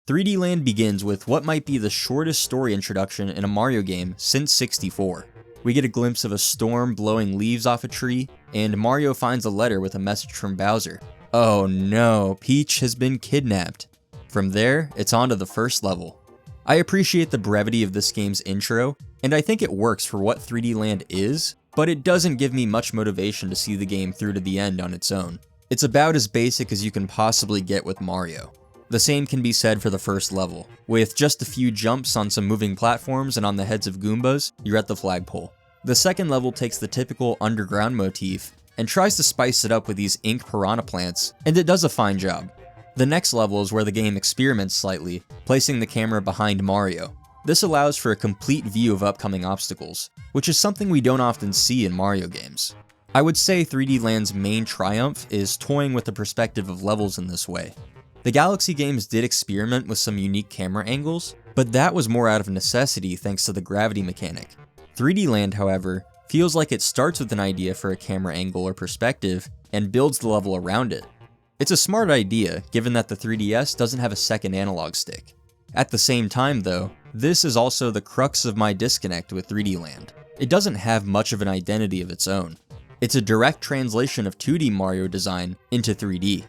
3D Land begins with what might be the shortest story introduction in a Mario game since 64. We get a glimpse of a storm blowing leaves off a tree, and Mario finds a letter with a message from Bowser. Oh no, Peach has been kidnapped. From there, it's on to the first level. I appreciate the brevity of this game's intro, and I think it works for what 3D Land is, but it doesn't give me much motivation to see the game through to the end on its own. It's about as basic as you can possibly get with Mario. The same can be said for the first level. With just a few jumps on some moving platforms and on the heads of Goombas, you're at the flagpole. The second level takes the typical underground motif and tries to spice it up with these ink piranha plants, and it does a fine job. The next level is where the game experiments slightly, placing the camera behind Mario. This allows for a complete view of upcoming obstacles, which is something we don't often see in Mario games. I would say 3D Land's main triumph is toying with the perspective of levels in this way. The Galaxy games did experiment with some unique camera angles, but that was more out of necessity thanks to the gravity mechanic. 3D Land, however, feels like it starts with an idea for a camera angle or perspective and builds the level around it. It's a smart idea, given that the 3DS doesn't have a second analog stick. At the same time though, this is also the crux of my disconnect with 3D Land. It doesn't have much of an identity of its own. It's a direct translation of 2D Mario design into 3D.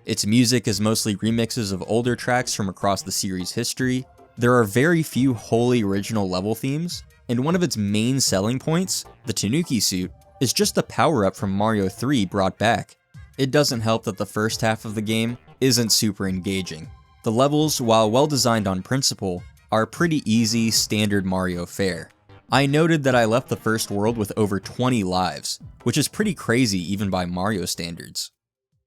Its music is mostly remixes of older tracks from across the series' history. There are very few wholly original level themes, and one of its main selling points, the Tanuki suit, is just a power-up from Mario 3 brought back. It doesn't help that the first half of the game isn't super engaging. The levels, while well designed on principle, are pretty easy, standard Mario fare. I noted that I left the first world with over 20 lives, which is pretty crazy even by Mario standards.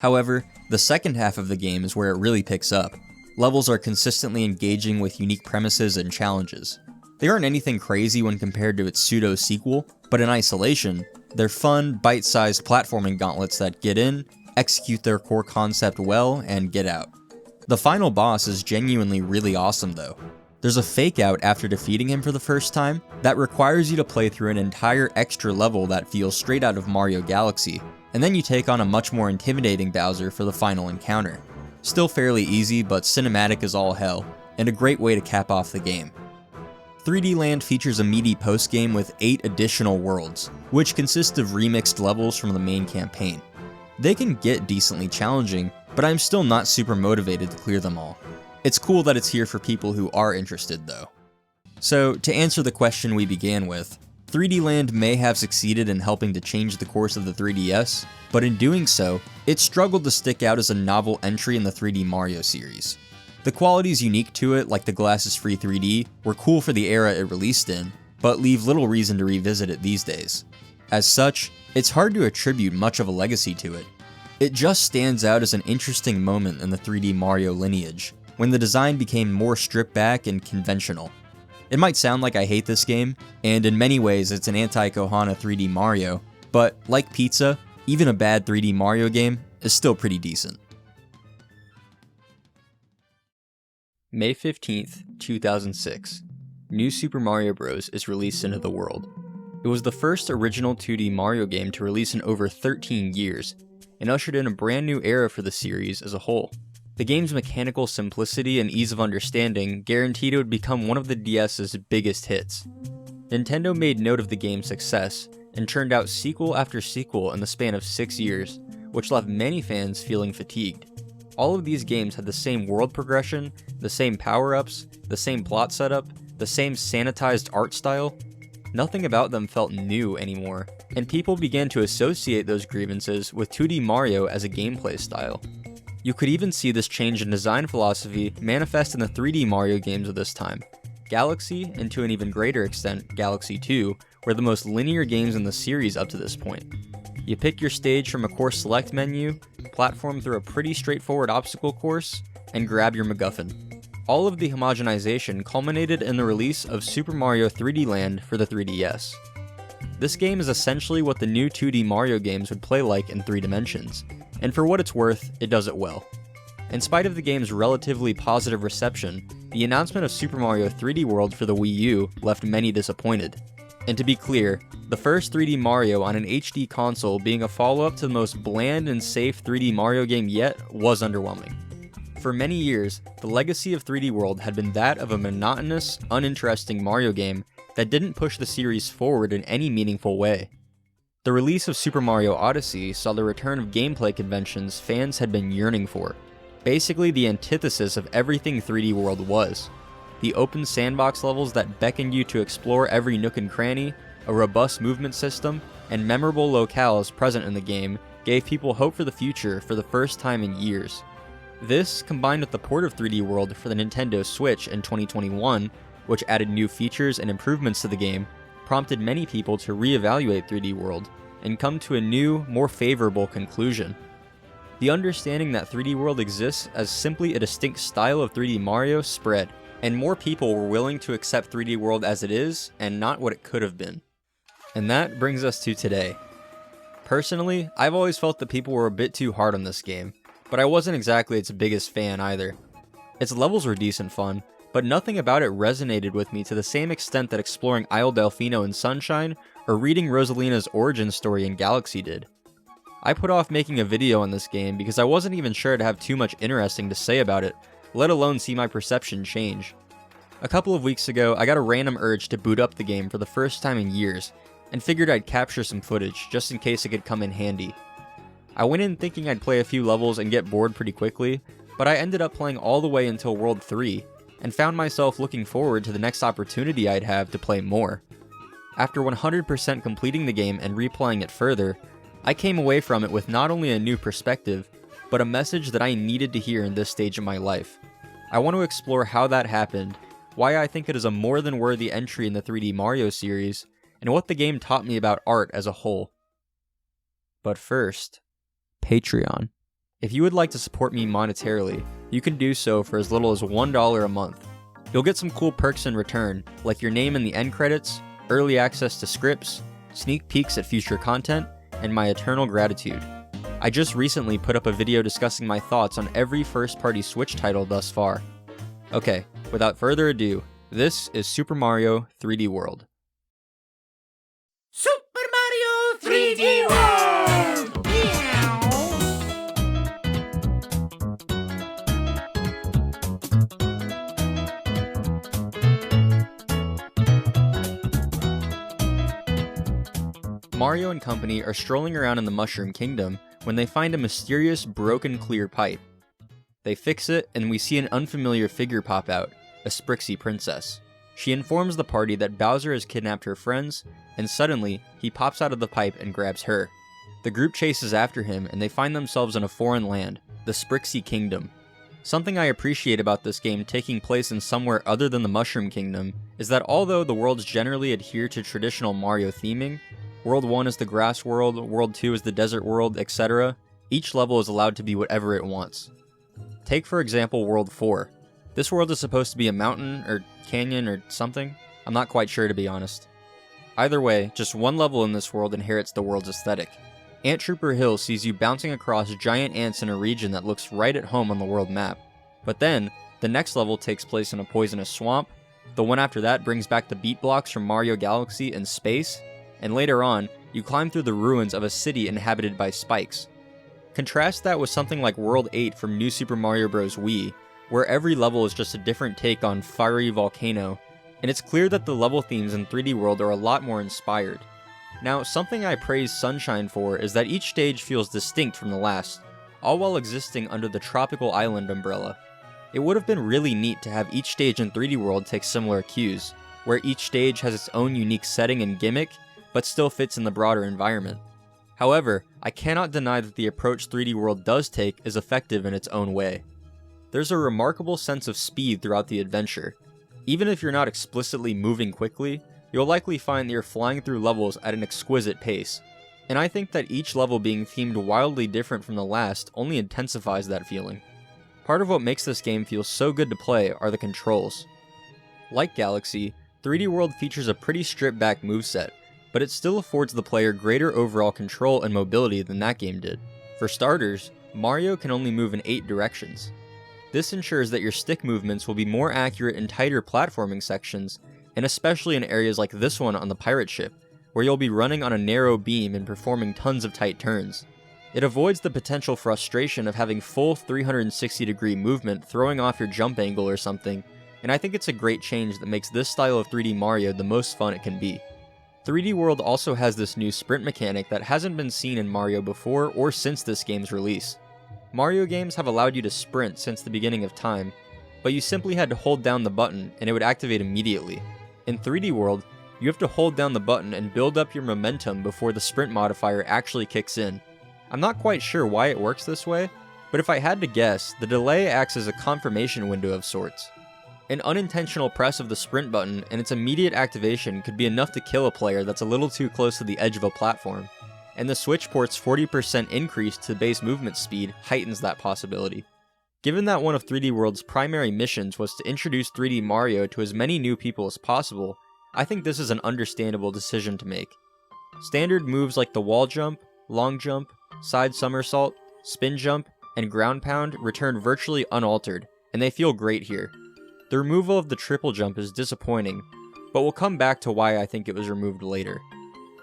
However, the second half of the game is where it really picks up. Levels are consistently engaging with unique premises and challenges. They aren't anything crazy when compared to its pseudo-sequel, but in isolation, they're fun, bite-sized platforming gauntlets that get in, execute their core concept well, and get out. The final boss is genuinely really awesome though. There's a fake out after defeating him for the first time that requires you to play through an entire extra level that feels straight out of Mario Galaxy, and then you take on a much more intimidating Bowser for the final encounter. Still fairly easy, but cinematic as all hell, and a great way to cap off the game. 3D Land features a meaty post-game with 8 additional worlds, which consist of remixed levels from the main campaign. They can get decently challenging, but I'm still not super motivated to clear them all. It's cool that it's here for people who are interested though. So, to answer the question we began with, 3D Land may have succeeded in helping to change the course of the 3DS, but in doing so, it struggled to stick out as a novel entry in the 3D Mario series. The qualities unique to it, like the glasses-free 3D, were cool for the era it released in, but leave little reason to revisit it these days. As such, it's hard to attribute much of a legacy to it. It just stands out as an interesting moment in the 3D Mario lineage, when the design became more stripped back and conventional. It might sound like I hate this game, and in many ways it's an anti-Kohana 3D Mario, but like pizza, even a bad 3D Mario game is still pretty decent. May 15th, 2006. New Super Mario Bros. Is released into the world. It was the first original 2D Mario game to release in over 13 years, and ushered in a brand new era for the series as a whole. The game's mechanical simplicity and ease of understanding guaranteed it would become one of the DS's biggest hits. Nintendo made note of the game's success, and churned out sequel after sequel in the span of 6 years, which left many fans feeling fatigued. All of these games had the same world progression, the same power-ups, the same plot setup, the same sanitized art style. Nothing about them felt new anymore, and people began to associate those grievances with 2D Mario as a gameplay style. You could even see this change in design philosophy manifest in the 3D Mario games of this time. Galaxy, and to an even greater extent, Galaxy 2, were the most linear games in the series up to this point. You pick your stage from a course select menu, platform through a pretty straightforward obstacle course, and grab your MacGuffin. All of the homogenization culminated in the release of Super Mario 3D Land for the 3DS. This game is essentially what the new 2D Mario games would play like in 3 dimensions, and for what it's worth, it does it well. In spite of the game's relatively positive reception, the announcement of Super Mario 3D World for the Wii U left many disappointed. And to be clear, the first 3D Mario on an HD console being a follow-up to the most bland and safe 3D Mario game yet was underwhelming. For many years, the legacy of 3D World had been that of a monotonous, uninteresting Mario game that didn't push the series forward in any meaningful way. The release of Super Mario Odyssey saw the return of gameplay conventions fans had been yearning for, basically the antithesis of everything 3D World was. The open sandbox levels that beckoned you to explore every nook and cranny, a robust movement system, and memorable locales present in the game gave people hope for the future for the first time in years. This, combined with the port of 3D World for the Nintendo Switch in 2021, which added new features and improvements to the game, prompted many people to reevaluate 3D World and come to a new, more favorable conclusion. The understanding that 3D World exists as simply a distinct style of 3D Mario spread, and more people were willing to accept 3D World as it is and not what it could have been. And that brings us to today. Personally, I've always felt that people were a bit too hard on this game, but I wasn't exactly its biggest fan either. Its levels were decent fun, but nothing about it resonated with me to the same extent that exploring Isle Delfino in Sunshine or reading Rosalina's origin story in Galaxy did. I put off making a video on this game because I wasn't even sure I'd have too much interesting to say about it, let alone see my perception change. A couple of weeks ago, I got a random urge to boot up the game for the first time in years, and figured I'd capture some footage just in case it could come in handy. I went in thinking I'd play a few levels and get bored pretty quickly, but I ended up playing all the way until World 3, and found myself looking forward to the next opportunity I'd have to play more. After 100% completing the game and replaying it further, I came away from it with not only a new perspective, but a message that I needed to hear in this stage of my life. I want to explore how that happened, why I think it is a more than worthy entry in the 3D Mario series, and what the game taught me about art as a whole. But first, Patreon. If you would like to support me monetarily, you can do so for as little as $1 a month. You'll get some cool perks in return, like your name in the end credits, early access to scripts, sneak peeks at future content, and my eternal gratitude. I just recently put up a video discussing my thoughts on every first-party Switch title thus far. Okay, without further ado, this is Super Mario 3D World. Super Mario 3D World! Meow. Mario and company are strolling around in the Mushroom Kingdom when they find a mysterious broken clear pipe. They fix it and we see an unfamiliar figure pop out, a Sprixie princess. She informs the party that Bowser has kidnapped her friends, and suddenly, he pops out of the pipe and grabs her. The group chases after him and they find themselves in a foreign land, the Sprixie Kingdom. Something I appreciate about this game taking place in somewhere other than the Mushroom Kingdom is that although the worlds generally adhere to traditional Mario theming, World 1 is the grass world, World 2 is the desert world, etc., each level is allowed to be whatever it wants. Take for example World 4. This world is supposed to be a mountain, or canyon, or something. I'm not quite sure, to be honest. Either way, just one level in this world inherits the world's aesthetic. Ant Trooper Hill sees you bouncing across giant ants in a region that looks right at home on the world map. But then, the next level takes place in a poisonous swamp, the one after that brings back the beat blocks from Mario Galaxy in space, and later on, you climb through the ruins of a city inhabited by spikes. Contrast that with something like World 8 from New Super Mario Bros. Wii, where every level is just a different take on Fiery Volcano, and it's clear that the level themes in 3D World are a lot more inspired. Now, something I praise Sunshine for is that each stage feels distinct from the last, all while existing under the tropical island umbrella. It would have been really neat to have each stage in 3D World take similar cues, where each stage has its own unique setting and gimmick, but still fits in the broader environment. However, I cannot deny that the approach 3D World does take is effective in its own way. There's a remarkable sense of speed throughout the adventure. Even if you're not explicitly moving quickly, you'll likely find that you're flying through levels at an exquisite pace. And I think that each level being themed wildly different from the last only intensifies that feeling. Part of what makes this game feel so good to play are the controls. Like Galaxy, 3D World features a pretty stripped back moveset, but it still affords the player greater overall control and mobility than that game did. For starters, Mario can only move in 8 directions. This ensures that your stick movements will be more accurate in tighter platforming sections, and especially in areas like this one on the pirate ship, where you'll be running on a narrow beam and performing tons of tight turns. It avoids the potential frustration of having full 360-degree movement throwing off your jump angle or something, and I think it's a great change that makes this style of 3D Mario the most fun it can be. 3D World also has this new sprint mechanic that hasn't been seen in Mario before or since this game's release. Mario games have allowed you to sprint since the beginning of time, but you simply had to hold down the button and it would activate immediately. In 3D World, you have to hold down the button and build up your momentum before the sprint modifier actually kicks in. I'm not quite sure why it works this way, but if I had to guess, the delay acts as a confirmation window of sorts. An unintentional press of the sprint button and its immediate activation could be enough to kill a player that's a little too close to the edge of a platform, and the Switch port's 40% increase to base movement speed heightens that possibility. Given that one of 3D World's primary missions was to introduce 3D Mario to as many new people as possible, I think this is an understandable decision to make. Standard moves like the wall jump, long jump, side somersault, spin jump, and ground pound return virtually unaltered, and they feel great here. The removal of the triple jump is disappointing, but we'll come back to why I think it was removed later.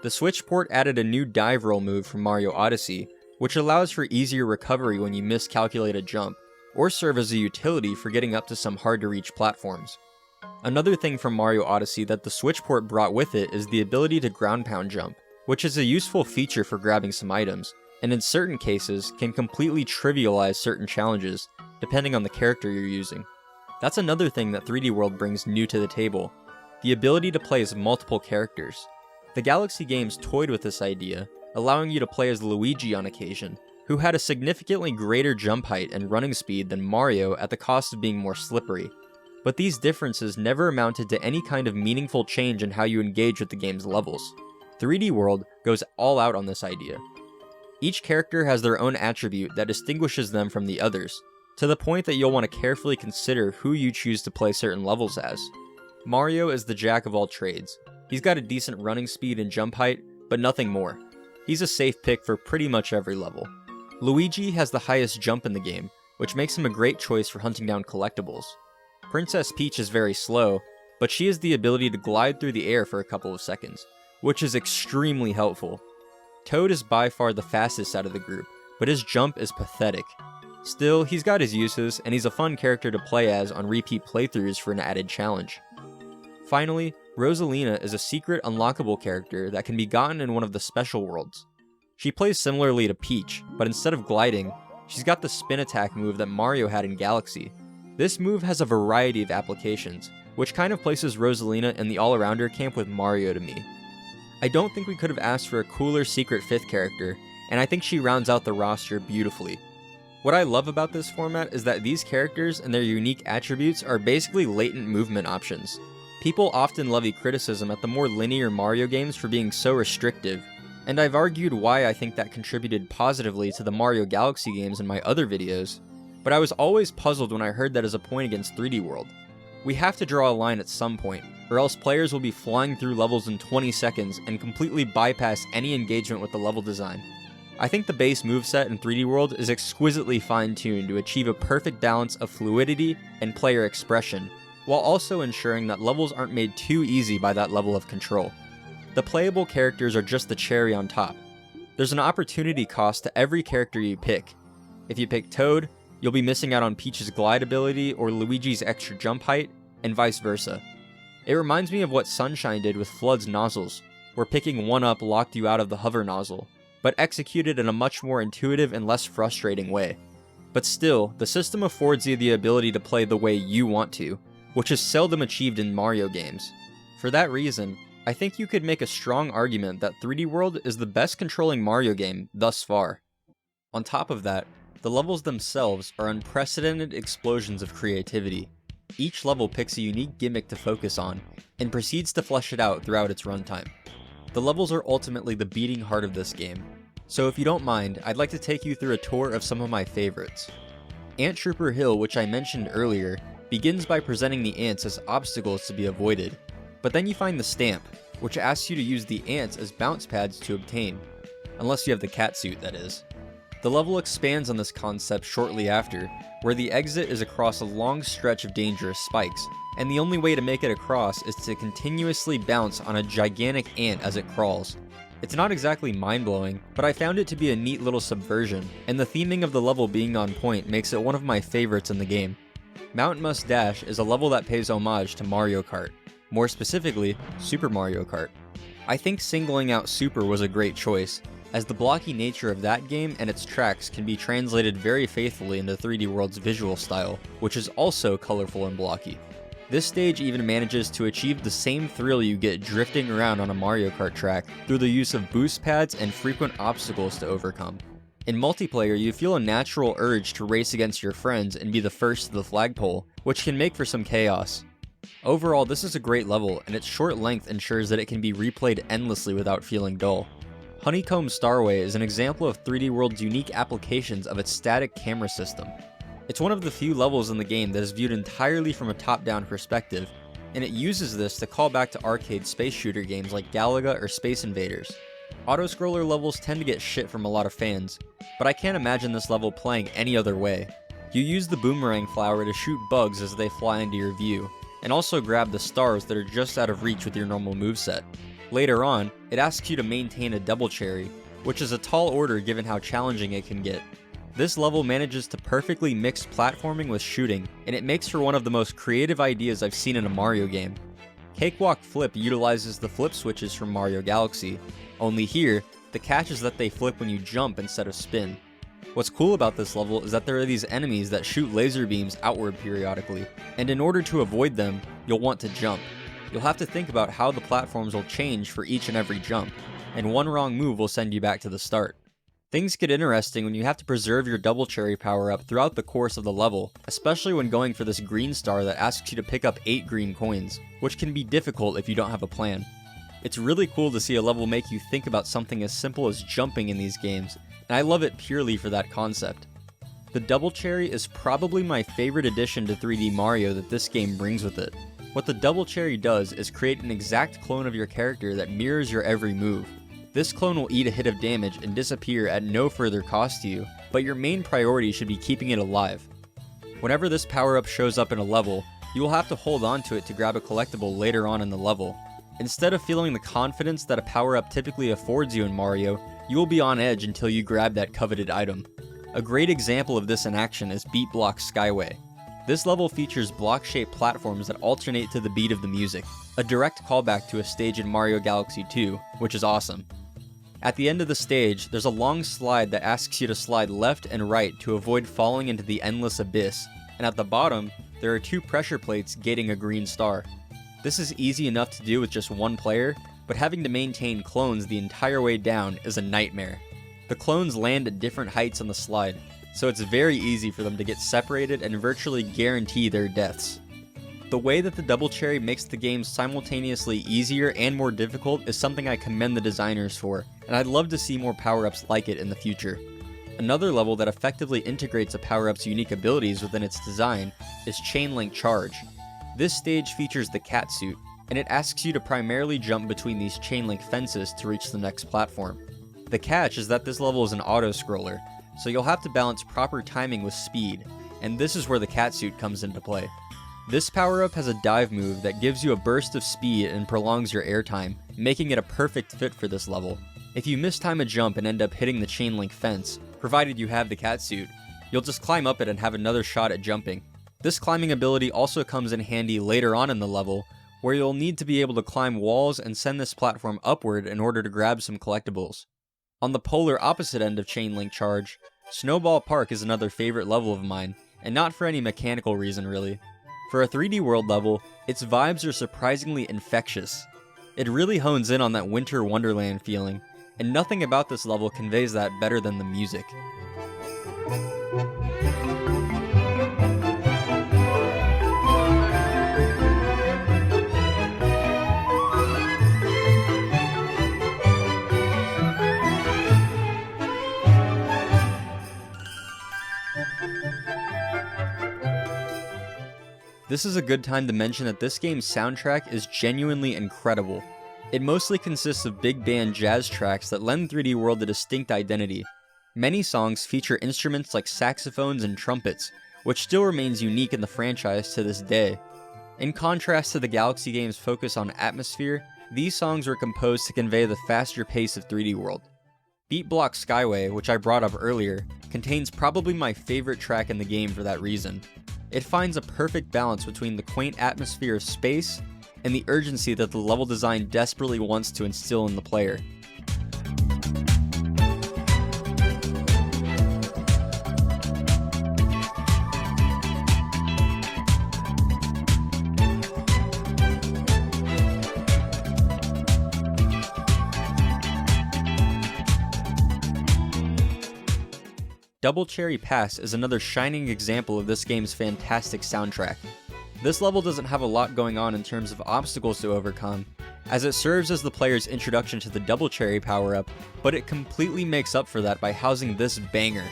The Switch port added a new dive roll move from Mario Odyssey, which allows for easier recovery when you miscalculate a jump, or serve as a utility for getting up to some hard-to-reach platforms. Another thing from Mario Odyssey that the Switch port brought with it is the ability to ground pound jump, which is a useful feature for grabbing some items, and in certain cases can completely trivialize certain challenges, depending on the character you're using. That's another thing that 3D World brings new to the table, the ability to play as multiple characters. The Galaxy games toyed with this idea, allowing you to play as Luigi on occasion, who had a significantly greater jump height and running speed than Mario at the cost of being more slippery. But these differences never amounted to any kind of meaningful change in how you engage with the game's levels. 3D World goes all out on this idea. Each character has their own attribute that distinguishes them from the others. to the point that you'll want to carefully consider who you choose to play certain levels as. Mario is the jack of all trades. He's got a decent running speed and jump height, but nothing more. He's a safe pick for pretty much every level. Luigi has the highest jump in the game, which makes him a great choice for hunting down collectibles. Princess Peach is very slow, but she has the ability to glide through the air for a couple of seconds, which is extremely helpful. Toad is by far the fastest out of the group, but his jump is pathetic. Still, he's got his uses, and he's a fun character to play as on repeat playthroughs for an added challenge. Finally, Rosalina is a secret unlockable character that can be gotten in one of the special worlds. She plays similarly to Peach, but instead of gliding, she's got the spin attack move that Mario had in Galaxy. This move has a variety of applications, which kind of places Rosalina in the all-arounder camp with Mario to me. I don't think we could have asked for a cooler secret 5th character, and I think she rounds out the roster beautifully. What I love about this format is that these characters and their unique attributes are basically latent movement options. People often levy criticism at the more linear Mario games for being so restrictive, and I've argued why I think that contributed positively to the Mario Galaxy games in my other videos, but I was always puzzled when I heard that as a point against 3D World. We have to draw a line at some point, or else players will be flying through levels in 20 seconds and completely bypass any engagement with the level design. I think the base moveset in 3D World is exquisitely fine-tuned to achieve a perfect balance of fluidity and player expression, while also ensuring that levels aren't made too easy by that level of control. The playable characters are just the cherry on top. There's an opportunity cost to every character you pick. If you pick Toad, you'll be missing out on Peach's glide ability or Luigi's extra jump height, and vice versa. It reminds me of what Sunshine did with Flood's nozzles, where picking one up locked you out of the hover nozzle, but executed in a much more intuitive and less frustrating way. But still, the system affords you the ability to play the way you want to, which is seldom achieved in Mario games. For that reason, I think you could make a strong argument that 3D World is the best controlling Mario game thus far. On top of that, the levels themselves are unprecedented explosions of creativity. Each level picks a unique gimmick to focus on, and proceeds to flesh it out throughout its runtime. The levels are ultimately the beating heart of this game, so if you don't mind, I'd like to take you through a tour of some of my favorites. Ant Trooper Hill, which I mentioned earlier, begins by presenting the ants as obstacles to be avoided, but then you find the stamp, which asks you to use the ants as bounce pads to obtain. Unless you have the catsuit, that is. The level expands on this concept shortly after, where the exit is across a long stretch of dangerous spikes, and the only way to make it across is to continuously bounce on a gigantic ant as it crawls. It's not exactly mind-blowing, but I found it to be a neat little subversion, and the theming of the level being on point makes it one of my favorites in the game. Mountain Must Dash is a level that pays homage to Mario Kart, more specifically, Super Mario Kart. I think singling out Super was a great choice, as the blocky nature of that game and its tracks can be translated very faithfully into 3D World's visual style, which is also colorful and blocky. This stage even manages to achieve the same thrill you get drifting around on a Mario Kart track through the use of boost pads and frequent obstacles to overcome. In multiplayer, you feel a natural urge to race against your friends and be the first to the flagpole, which can make for some chaos. Overall, this is a great level, and its short length ensures that it can be replayed endlessly without feeling dull. Honeycomb Starway is an example of 3D World's unique applications of its static camera system. It's one of the few levels in the game that is viewed entirely from a top-down perspective, and it uses this to call back to arcade space shooter games like Galaga or Space Invaders. Auto-scroller levels tend to get shit from a lot of fans, but I can't imagine this level playing any other way. You use the boomerang flower to shoot bugs as they fly into your view, and also grab the stars that are just out of reach with your normal moveset. Later on, it asks you to maintain a double cherry, which is a tall order given how challenging it can get. This level manages to perfectly mix platforming with shooting, and it makes for one of the most creative ideas I've seen in a Mario game. Cakewalk Flip utilizes the flip switches from Mario Galaxy, only here, the catch is that they flip when you jump instead of spin. What's cool about this level is that there are these enemies that shoot laser beams outward periodically, and in order to avoid them, you'll want to jump. You'll have to think about how the platforms will change for each and every jump, and one wrong move will send you back to the start. Things get interesting when you have to preserve your double cherry power up throughout the course of the level, especially when going for this green star that asks you to pick up 8 green coins, which can be difficult if you don't have a plan. It's really cool to see a level make you think about something as simple as jumping in these games, and I love it purely for that concept. The Double Cherry is probably my favorite addition to 3D Mario that this game brings with it. What the Double Cherry does is create an exact clone of your character that mirrors your every move. This clone will eat a hit of damage and disappear at no further cost to you, but your main priority should be keeping it alive. Whenever this power-up shows up in a level, you will have to hold on to it to grab a collectible later on in the level. Instead of feeling the confidence that a power-up typically affords you in Mario, you will be on edge until you grab that coveted item. A great example of this in action is Beat Block Skyway. This level features block-shaped platforms that alternate to the beat of the music, a direct callback to a stage in Mario Galaxy 2, which is awesome. At the end of the stage, there's a long slide that asks you to slide left and right to avoid falling into the endless abyss, and at the bottom, there are 2 pressure plates gating a green star. This is easy enough to do with just one player, but having to maintain clones the entire way down is a nightmare. The clones land at different heights on the slide, so it's very easy for them to get separated and virtually guarantee their deaths. The way that the Double Cherry makes the game simultaneously easier and more difficult is something I commend the designers for, and I'd love to see more power-ups like it in the future. Another level that effectively integrates a power-up's unique abilities within its design is Chain Link Charge. This stage features the cat suit, and it asks you to primarily jump between these chain link fences to reach the next platform. The catch is that this level is an auto-scroller, so you'll have to balance proper timing with speed, and this is where the catsuit comes into play. This power-up has a dive move that gives you a burst of speed and prolongs your airtime, making it a perfect fit for this level. If you mistime a jump and end up hitting the chain link fence, provided you have the catsuit, you'll just climb up it and have another shot at jumping. This climbing ability also comes in handy later on in the level, where you'll need to be able to climb walls and send this platform upward in order to grab some collectibles. On the polar opposite end of Chain Link Charge, Snowball Park is another favorite level of mine, and not for any mechanical reason really. For a 3D world level, its vibes are surprisingly infectious. It really hones in on that winter wonderland feeling, and nothing about this level conveys that better than the music. This is a good time to mention that this game's soundtrack is genuinely incredible. It mostly consists of big band jazz tracks that lend 3D World a distinct identity. Many songs feature instruments like saxophones and trumpets, which still remains unique in the franchise to this day. In contrast to the Galaxy game's focus on atmosphere, these songs were composed to convey the faster pace of 3D World. Beat Block Skyway, which I brought up earlier, contains probably my favorite track in the game for that reason. It finds a perfect balance between the quaint atmosphere of space and the urgency that the level design desperately wants to instill in the player. Double Cherry Pass is another shining example of this game's fantastic soundtrack. This level doesn't have a lot going on in terms of obstacles to overcome, as it serves as the player's introduction to the Double Cherry power-up, but it completely makes up for that by housing this banger.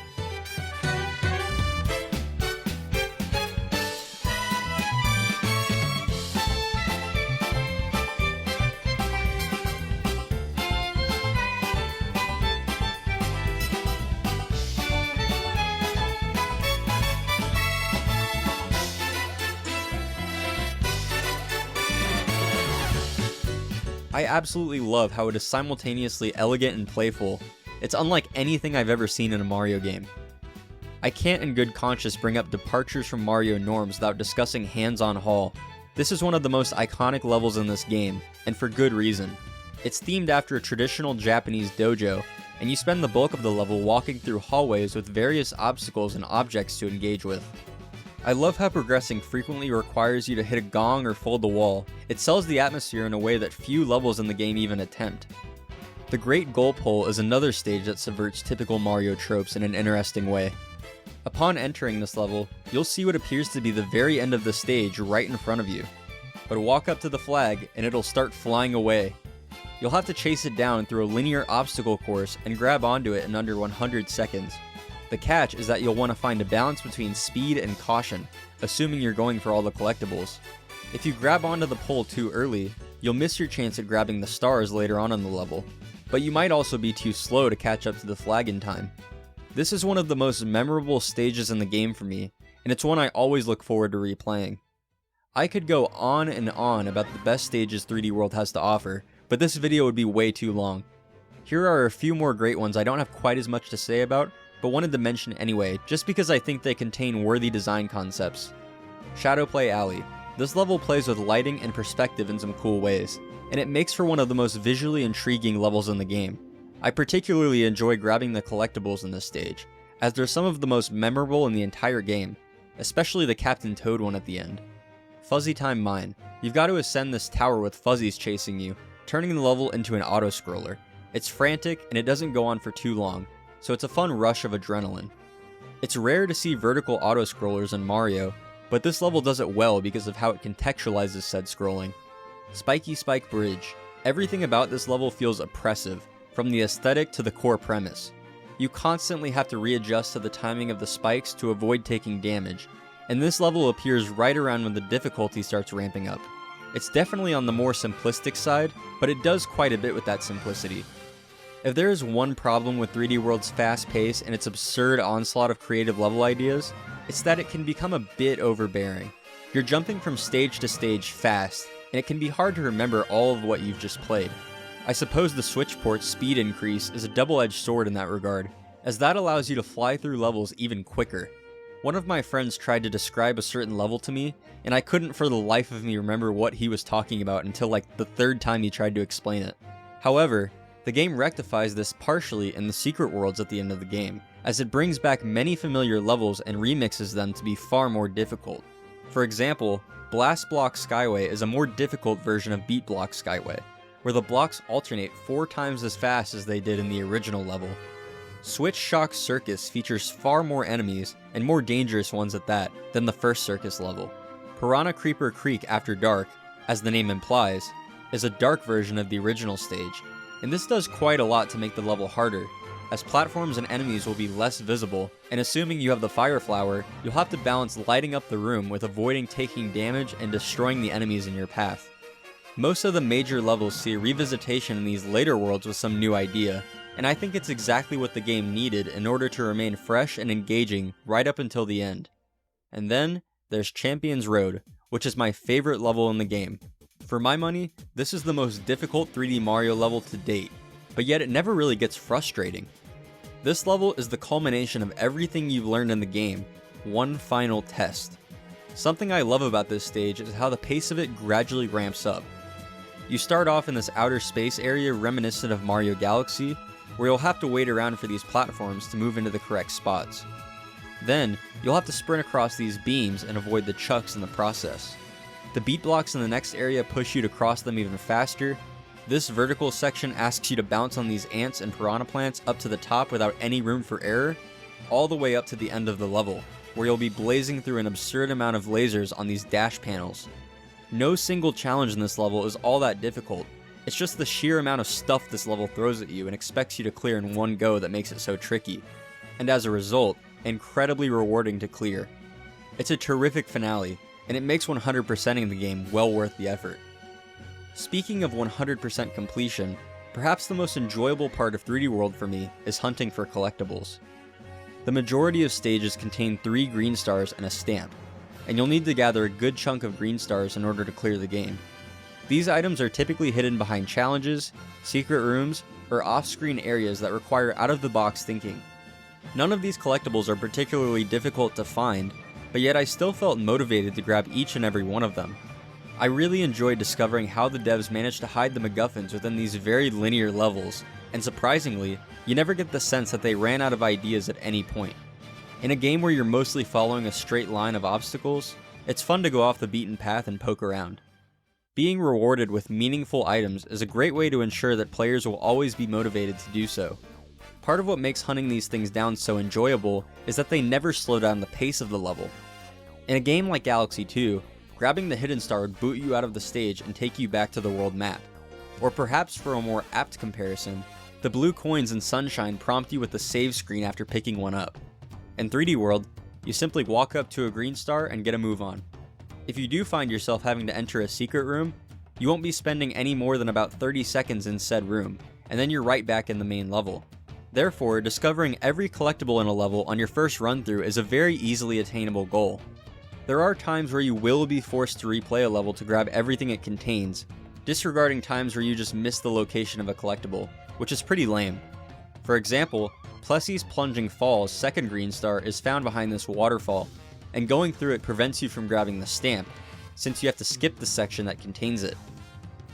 I absolutely love how it is simultaneously elegant and playful. It's unlike anything I've ever seen in a Mario game. I can't in good conscience bring up departures from Mario norms without discussing Hands-On Hall. This is one of the most iconic levels in this game, and for good reason. It's themed after a traditional Japanese dojo, and you spend the bulk of the level walking through hallways with various obstacles and objects to engage with. I love how progressing frequently requires you to hit a gong or fold the wall. It sells the atmosphere in a way that few levels in the game even attempt. The Great Gulp Hole is another stage that subverts typical Mario tropes in an interesting way. Upon entering this level, you'll see what appears to be the very end of the stage right in front of you. But walk up to the flag and it'll start flying away. You'll have to chase it down through a linear obstacle course and grab onto it in under 100 seconds. The catch is that you'll want to find a balance between speed and caution, assuming you're going for all the collectibles. If you grab onto the pole too early, you'll miss your chance at grabbing the stars later on in the level, but you might also be too slow to catch up to the flag in time. This is one of the most memorable stages in the game for me, and it's one I always look forward to replaying. I could go on and on about the best stages 3D World has to offer, but this video would be way too long. Here are a few more great ones I don't have quite as much to say about, but wanted to mention anyway, just because I think they contain worthy design concepts. Shadowplay Alley. This level plays with lighting and perspective in some cool ways, and it makes for one of the most visually intriguing levels in the game. I particularly enjoy grabbing the collectibles in this stage, as they're some of the most memorable in the entire game, especially the Captain Toad one at the end. Fuzzy Time Mine. You've got to ascend this tower with fuzzies chasing you, turning the level into an auto-scroller. It's frantic and it doesn't go on for too long, so it's a fun rush of adrenaline. It's rare to see vertical auto-scrollers in Mario, but this level does it well because of how it contextualizes said scrolling. Spiky Spike Bridge. Everything about this level feels oppressive, from the aesthetic to the core premise. You constantly have to readjust to the timing of the spikes to avoid taking damage, and this level appears right around when the difficulty starts ramping up. It's definitely on the more simplistic side, but it does quite a bit with that simplicity. If there is one problem with 3D World's fast pace and its absurd onslaught of creative level ideas, it's that it can become a bit overbearing. You're jumping from stage to stage fast, and it can be hard to remember all of what you've just played. I suppose the switch port's speed increase is a double-edged sword in that regard, as that allows you to fly through levels even quicker. One of my friends tried to describe a certain level to me, and I couldn't for the life of me remember what he was talking about until like the third time he tried to explain it. However, the game rectifies this partially in the secret worlds at the end of the game, as it brings back many familiar levels and remixes them to be far more difficult. For example, Blast Block Skyway is a more difficult version of Beat Block Skyway, where the blocks alternate 4 times as fast as they did in the original level. Switch Shock Circus features far more enemies, and more dangerous ones at that, than the first circus level. Piranha Creeper Creek After Dark, as the name implies, is a dark version of the original stage, and this does quite a lot to make the level harder, as platforms and enemies will be less visible, and assuming you have the Fire Flower, you'll have to balance lighting up the room with avoiding taking damage and destroying the enemies in your path. Most of the major levels see a revisitation in these later worlds with some new idea, and I think it's exactly what the game needed in order to remain fresh and engaging right up until the end. And then, there's Champions Road, which is my favorite level in the game. For my money, this is the most difficult 3D Mario level to date, but yet it never really gets frustrating. This level is the culmination of everything you've learned in the game, one final test. Something I love about this stage is how the pace of it gradually ramps up. You start off in this outer space area reminiscent of Mario Galaxy, where you'll have to wait around for these platforms to move into the correct spots. Then, you'll have to sprint across these beams and avoid the chucks in the process. The beat blocks in the next area push you to cross them even faster. This vertical section asks you to bounce on these ants and piranha plants up to the top without any room for error, all the way up to the end of the level, where you'll be blazing through an absurd amount of lasers on these dash panels. No single challenge in this level is all that difficult. It's just the sheer amount of stuff this level throws at you and expects you to clear in one go that makes it so tricky, and as a result, incredibly rewarding to clear. It's a terrific finale, and it makes 100%ing the game well worth the effort. Speaking of 100% completion, perhaps the most enjoyable part of 3D World for me is hunting for collectibles. The majority of stages contain 3 green stars and a stamp, and you'll need to gather a good chunk of green stars in order to clear the game. These items are typically hidden behind challenges, secret rooms, or off-screen areas that require out-of-the-box thinking. None of these collectibles are particularly difficult to find, but yet I still felt motivated to grab each and every one of them. I really enjoyed discovering how the devs managed to hide the MacGuffins within these very linear levels, and surprisingly, you never get the sense that they ran out of ideas at any point. In a game where you're mostly following a straight line of obstacles, it's fun to go off the beaten path and poke around. Being rewarded with meaningful items is a great way to ensure that players will always be motivated to do so. Part of what makes hunting these things down so enjoyable is that they never slow down the pace of the level. In a game like Galaxy 2, grabbing the hidden star would boot you out of the stage and take you back to the world map. Or perhaps for a more apt comparison, the blue coins in Sunshine prompt you with the save screen after picking one up. In 3D World, you simply walk up to a green star and get a move on. If you do find yourself having to enter a secret room, you won't be spending any more than about 30 seconds in said room, and then you're right back in the main level. Therefore, discovering every collectible in a level on your first run through is a very easily attainable goal. There are times where you will be forced to replay a level to grab everything it contains, disregarding times where you just miss the location of a collectible, which is pretty lame. For example, Plessie's Plunging Falls second green star is found behind this waterfall, and going through it prevents you from grabbing the stamp, since you have to skip the section that contains it.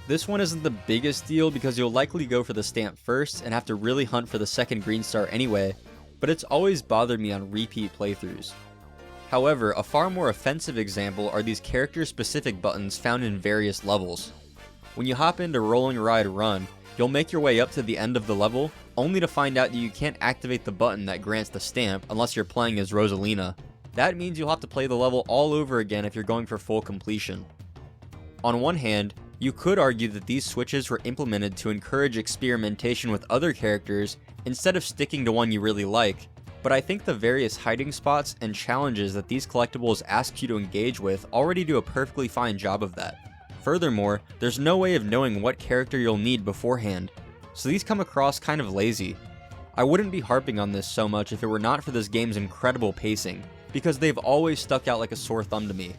This one isn't the biggest deal because you'll likely go for the stamp first and have to really hunt for the second green star anyway, but it's always bothered me on repeat playthroughs. However, a far more offensive example are these character-specific buttons found in various levels. When you hop into Rolling Ride Run, you'll make your way up to the end of the level, only to find out that you can't activate the button that grants the stamp unless you're playing as Rosalina. That means you'll have to play the level all over again if you're going for full completion. On one hand, you could argue that these switches were implemented to encourage experimentation with other characters instead of sticking to one you really like, but I think the various hiding spots and challenges that these collectibles ask you to engage with already do a perfectly fine job of that. Furthermore, there's no way of knowing what character you'll need beforehand, so these come across kind of lazy. I wouldn't be harping on this so much if it were not for this game's incredible pacing, because they've always stuck out like a sore thumb to me.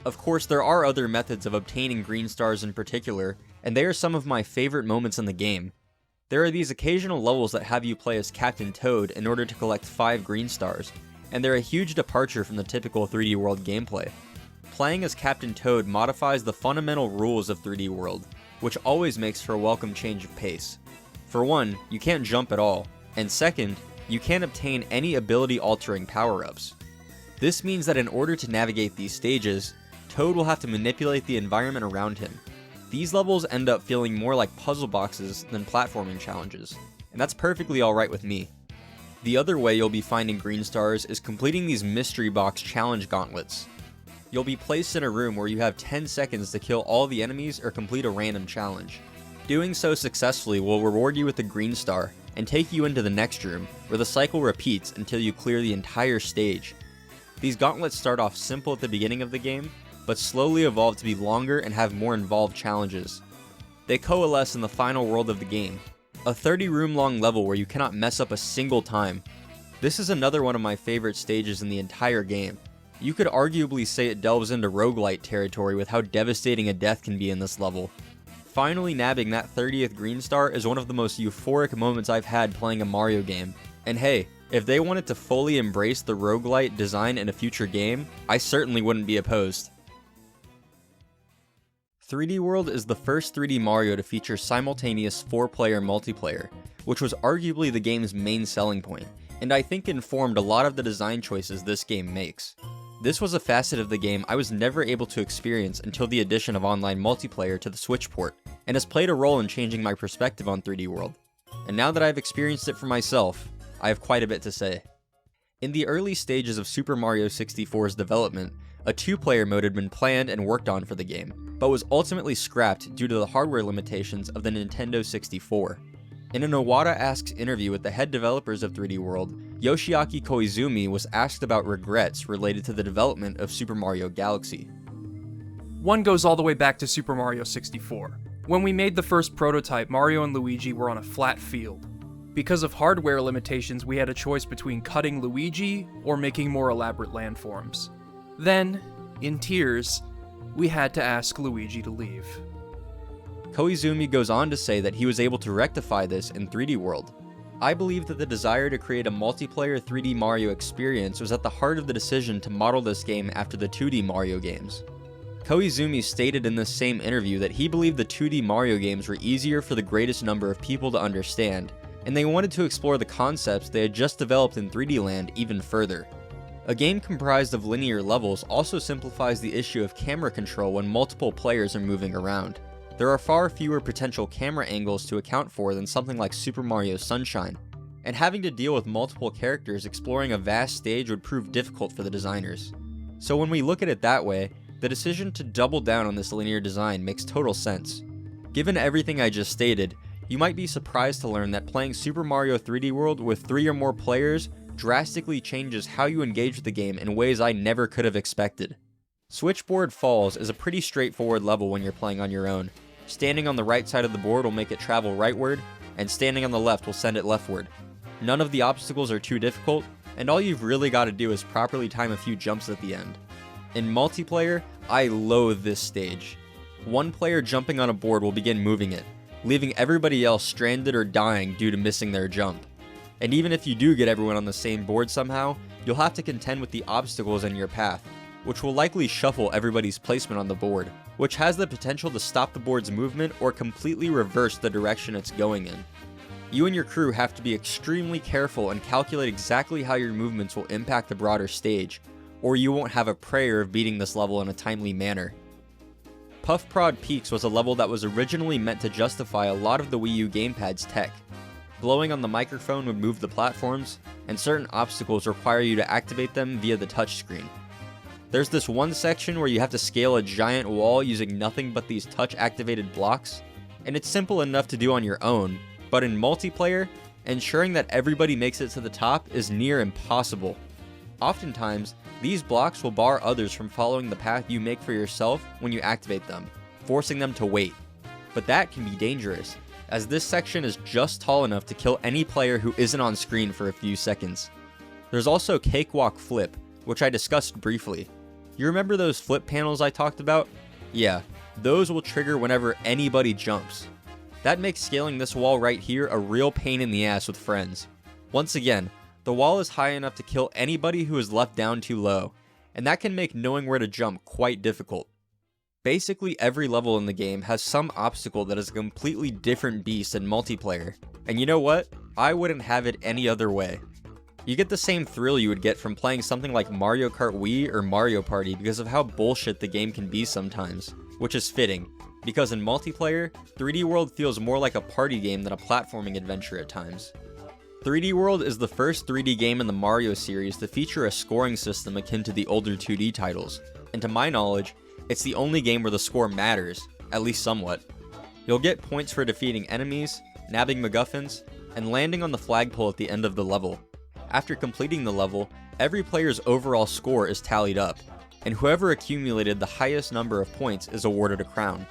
Of course, there are other methods of obtaining green stars in particular, and they are some of my favorite moments in the game. There are these occasional levels that have you play as Captain Toad in order to collect 5 green stars, and they're a huge departure from the typical 3D World gameplay. Playing as Captain Toad modifies the fundamental rules of 3D World, which always makes for a welcome change of pace. For one, you can't jump at all, and second, you can't obtain any ability-altering power-ups. This means that in order to navigate these stages, Toad will have to manipulate the environment around him. These levels end up feeling more like puzzle boxes than platforming challenges, and that's perfectly alright with me. The other way you'll be finding green stars is completing these mystery box challenge gauntlets. You'll be placed in a room where you have 10 seconds to kill all the enemies or complete a random challenge. Doing so successfully will reward you with a green star and take you into the next room, where the cycle repeats until you clear the entire stage. These gauntlets start off simple at the beginning of the game, but slowly evolve to be longer and have more involved challenges. They coalesce in the final world of the game, a 30 room long level where you cannot mess up a single time. This is another one of my favorite stages in the entire game. You could arguably say it delves into roguelite territory with how devastating a death can be in this level. Finally nabbing that 30th green star is one of the most euphoric moments I've had playing a Mario game, and hey, if they wanted to fully embrace the roguelite design in a future game, I certainly wouldn't be opposed. 3D World is the first 3D Mario to feature simultaneous 4-player multiplayer, which was arguably the game's main selling point, and I think informed a lot of the design choices this game makes. This was a facet of the game I was never able to experience until the addition of online multiplayer to the Switch port, and has played a role in changing my perspective on 3D World. And now that I've experienced it for myself, I have quite a bit to say. In the early stages of Super Mario 64's development, a 2-player mode had been planned and worked on for the game, but was ultimately scrapped due to the hardware limitations of the Nintendo 64. In an Iwata Asks interview with the head developers of 3D World, Yoshiaki Koizumi was asked about regrets related to the development of Super Mario Galaxy. One goes all the way back to Super Mario 64. When we made the first prototype, Mario and Luigi were on a flat field. Because of hardware limitations, we had a choice between cutting Luigi or making more elaborate landforms. Then, in tears, we had to ask Luigi to leave. Koizumi goes on to say that he was able to rectify this in 3D World. I believe that the desire to create a multiplayer 3D Mario experience was at the heart of the decision to model this game after the 2D Mario games. Koizumi stated in this same interview that he believed the 2D Mario games were easier for the greatest number of people to understand, and they wanted to explore the concepts they had just developed in 3D Land even further. A game comprised of linear levels also simplifies the issue of camera control when multiple players are moving around. There are far fewer potential camera angles to account for than something like Super Mario Sunshine, and having to deal with multiple characters exploring a vast stage would prove difficult for the designers. So when we look at it that way, the decision to double down on this linear design makes total sense. Given everything I just stated, you might be surprised to learn that playing Super Mario 3D World with 3 or more players drastically changes how you engage with the game in ways I never could have expected. Switchboard Falls is a pretty straightforward level when you're playing on your own. Standing on the right side of the board will make it travel rightward, and standing on the left will send it leftward. None of the obstacles are too difficult, and all you've really got to do is properly time a few jumps at the end. In multiplayer, I loathe this stage. One player jumping on a board will begin moving it, leaving everybody else stranded or dying due to missing their jump. And even if you do get everyone on the same board somehow, you'll have to contend with the obstacles in your path, which will likely shuffle everybody's placement on the board, which has the potential to stop the board's movement or completely reverse the direction it's going in. You and your crew have to be extremely careful and calculate exactly how your movements will impact the broader stage, or you won't have a prayer of beating this level in a timely manner. Puff Prod Peaks was a level that was originally meant to justify a lot of the Wii U gamepad's tech. Blowing on the microphone would move the platforms, and certain obstacles require you to activate them via the touchscreen. There's this one section where you have to scale a giant wall using nothing but these touch-activated blocks, and it's simple enough to do on your own, but in multiplayer, ensuring that everybody makes it to the top is near impossible. Oftentimes, these blocks will bar others from following the path you make for yourself when you activate them, forcing them to wait. But that can be dangerous, as this section is just tall enough to kill any player who isn't on screen for a few seconds. There's also Cakewalk Flip, which I discussed briefly. You remember those flip panels I talked about? Yeah, those will trigger whenever anybody jumps. That makes scaling this wall right here a real pain in the ass with friends. Once again, the wall is high enough to kill anybody who is left down too low, and that can make knowing where to jump quite difficult. Basically every level in the game has some obstacle that is a completely different beast in multiplayer, and you know what? I wouldn't have it any other way. You get the same thrill you would get from playing something like Mario Kart Wii or Mario Party because of how bullshit the game can be sometimes, which is fitting, because in multiplayer, 3D World feels more like a party game than a platforming adventure at times. 3D World is the first 3D game in the Mario series to feature a scoring system akin to the older 2D titles, and to my knowledge, it's the only game where the score matters, at least somewhat. You'll get points for defeating enemies, nabbing MacGuffins, and landing on the flagpole at the end of the level. After completing the level, every player's overall score is tallied up, and whoever accumulated the highest number of points is awarded a crown.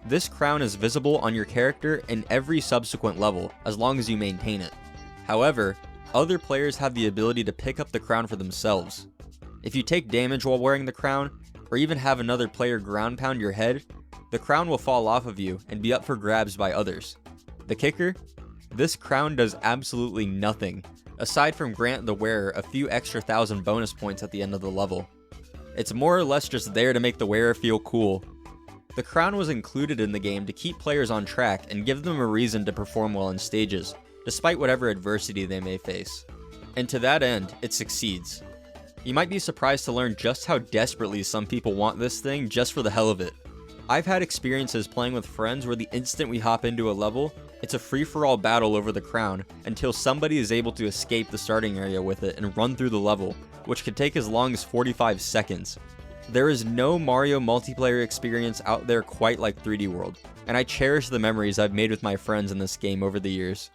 This crown is visible on your character in every subsequent level, as long as you maintain it. However, other players have the ability to pick up the crown for themselves. If you take damage while wearing the crown, or even have another player ground pound your head, the crown will fall off of you and be up for grabs by others. The kicker? This crown does absolutely nothing, aside from grant the wearer a few extra 1,000 bonus points at the end of the level. It's more or less just there to make the wearer feel cool. The crown was included in the game to keep players on track and give them a reason to perform well in stages, despite whatever adversity they may face. And to that end, it succeeds. You might be surprised to learn just how desperately some people want this thing just for the hell of it. I've had experiences playing with friends where the instant we hop into a level, it's a free-for-all battle over the crown until somebody is able to escape the starting area with it and run through the level, which could take as long as 45 seconds. There is no Mario multiplayer experience out there quite like 3D World, and I cherish the memories I've made with my friends in this game over the years.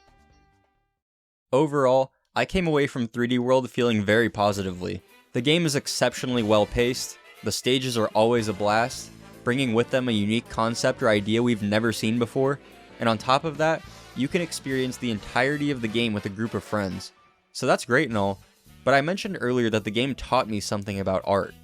Overall, I came away from 3D World feeling very positively. The game is exceptionally well paced, the stages are always a blast, bringing with them a unique concept or idea we've never seen before, and on top of that, you can experience the entirety of the game with a group of friends. So that's great and all, but I mentioned earlier that the game taught me something about art.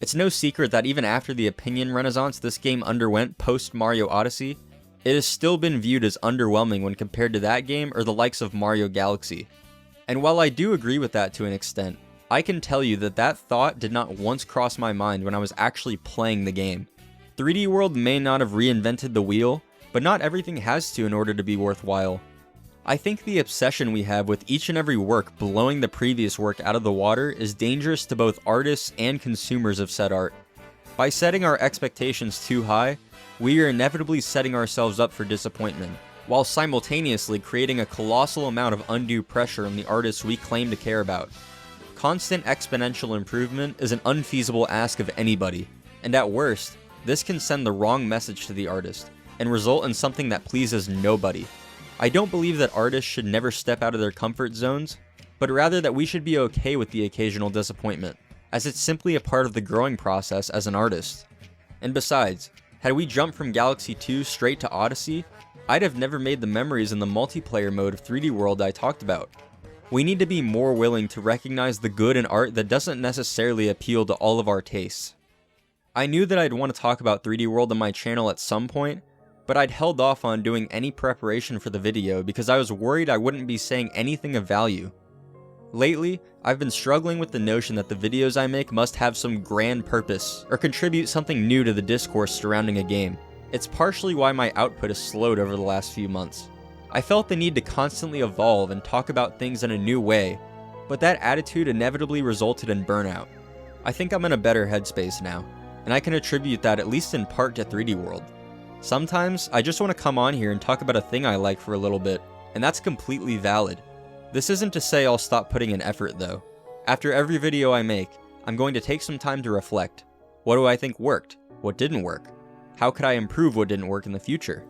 It's no secret that even after the opinion renaissance this game underwent post Mario Odyssey, it has still been viewed as underwhelming when compared to that game or the likes of Mario Galaxy. And while I do agree with that to an extent, I can tell you that that thought did not once cross my mind when I was actually playing the game. 3D World may not have reinvented the wheel, but not everything has to in order to be worthwhile. I think the obsession we have with each and every work blowing the previous work out of the water is dangerous to both artists and consumers of said art. By setting our expectations too high, we are inevitably setting ourselves up for disappointment, while simultaneously creating a colossal amount of undue pressure on the artists we claim to care about. Constant exponential improvement is an unfeasible ask of anybody, and at worst, this can send the wrong message to the artist, and result in something that pleases nobody. I don't believe that artists should never step out of their comfort zones, but rather that we should be okay with the occasional disappointment, as it's simply a part of the growing process as an artist. And besides, had we jumped from Galaxy 2 straight to Odyssey, I'd have never made the memories in the multiplayer mode of 3D World I talked about. We need to be more willing to recognize the good in art that doesn't necessarily appeal to all of our tastes. I knew that I'd want to talk about 3D World on my channel at some point, but I'd held off on doing any preparation for the video because I was worried I wouldn't be saying anything of value. Lately, I've been struggling with the notion that the videos I make must have some grand purpose, or contribute something new to the discourse surrounding a game. It's partially why my output has slowed over the last few months. I felt the need to constantly evolve and talk about things in a new way, but that attitude inevitably resulted in burnout. I think I'm in a better headspace now, and I can attribute that at least in part to 3D World. Sometimes, I just want to come on here and talk about a thing I like for a little bit, and that's completely valid. This isn't to say I'll stop putting in effort though. After every video I make, I'm going to take some time to reflect. What do I think worked? What didn't work? How could I improve what didn't work in the future?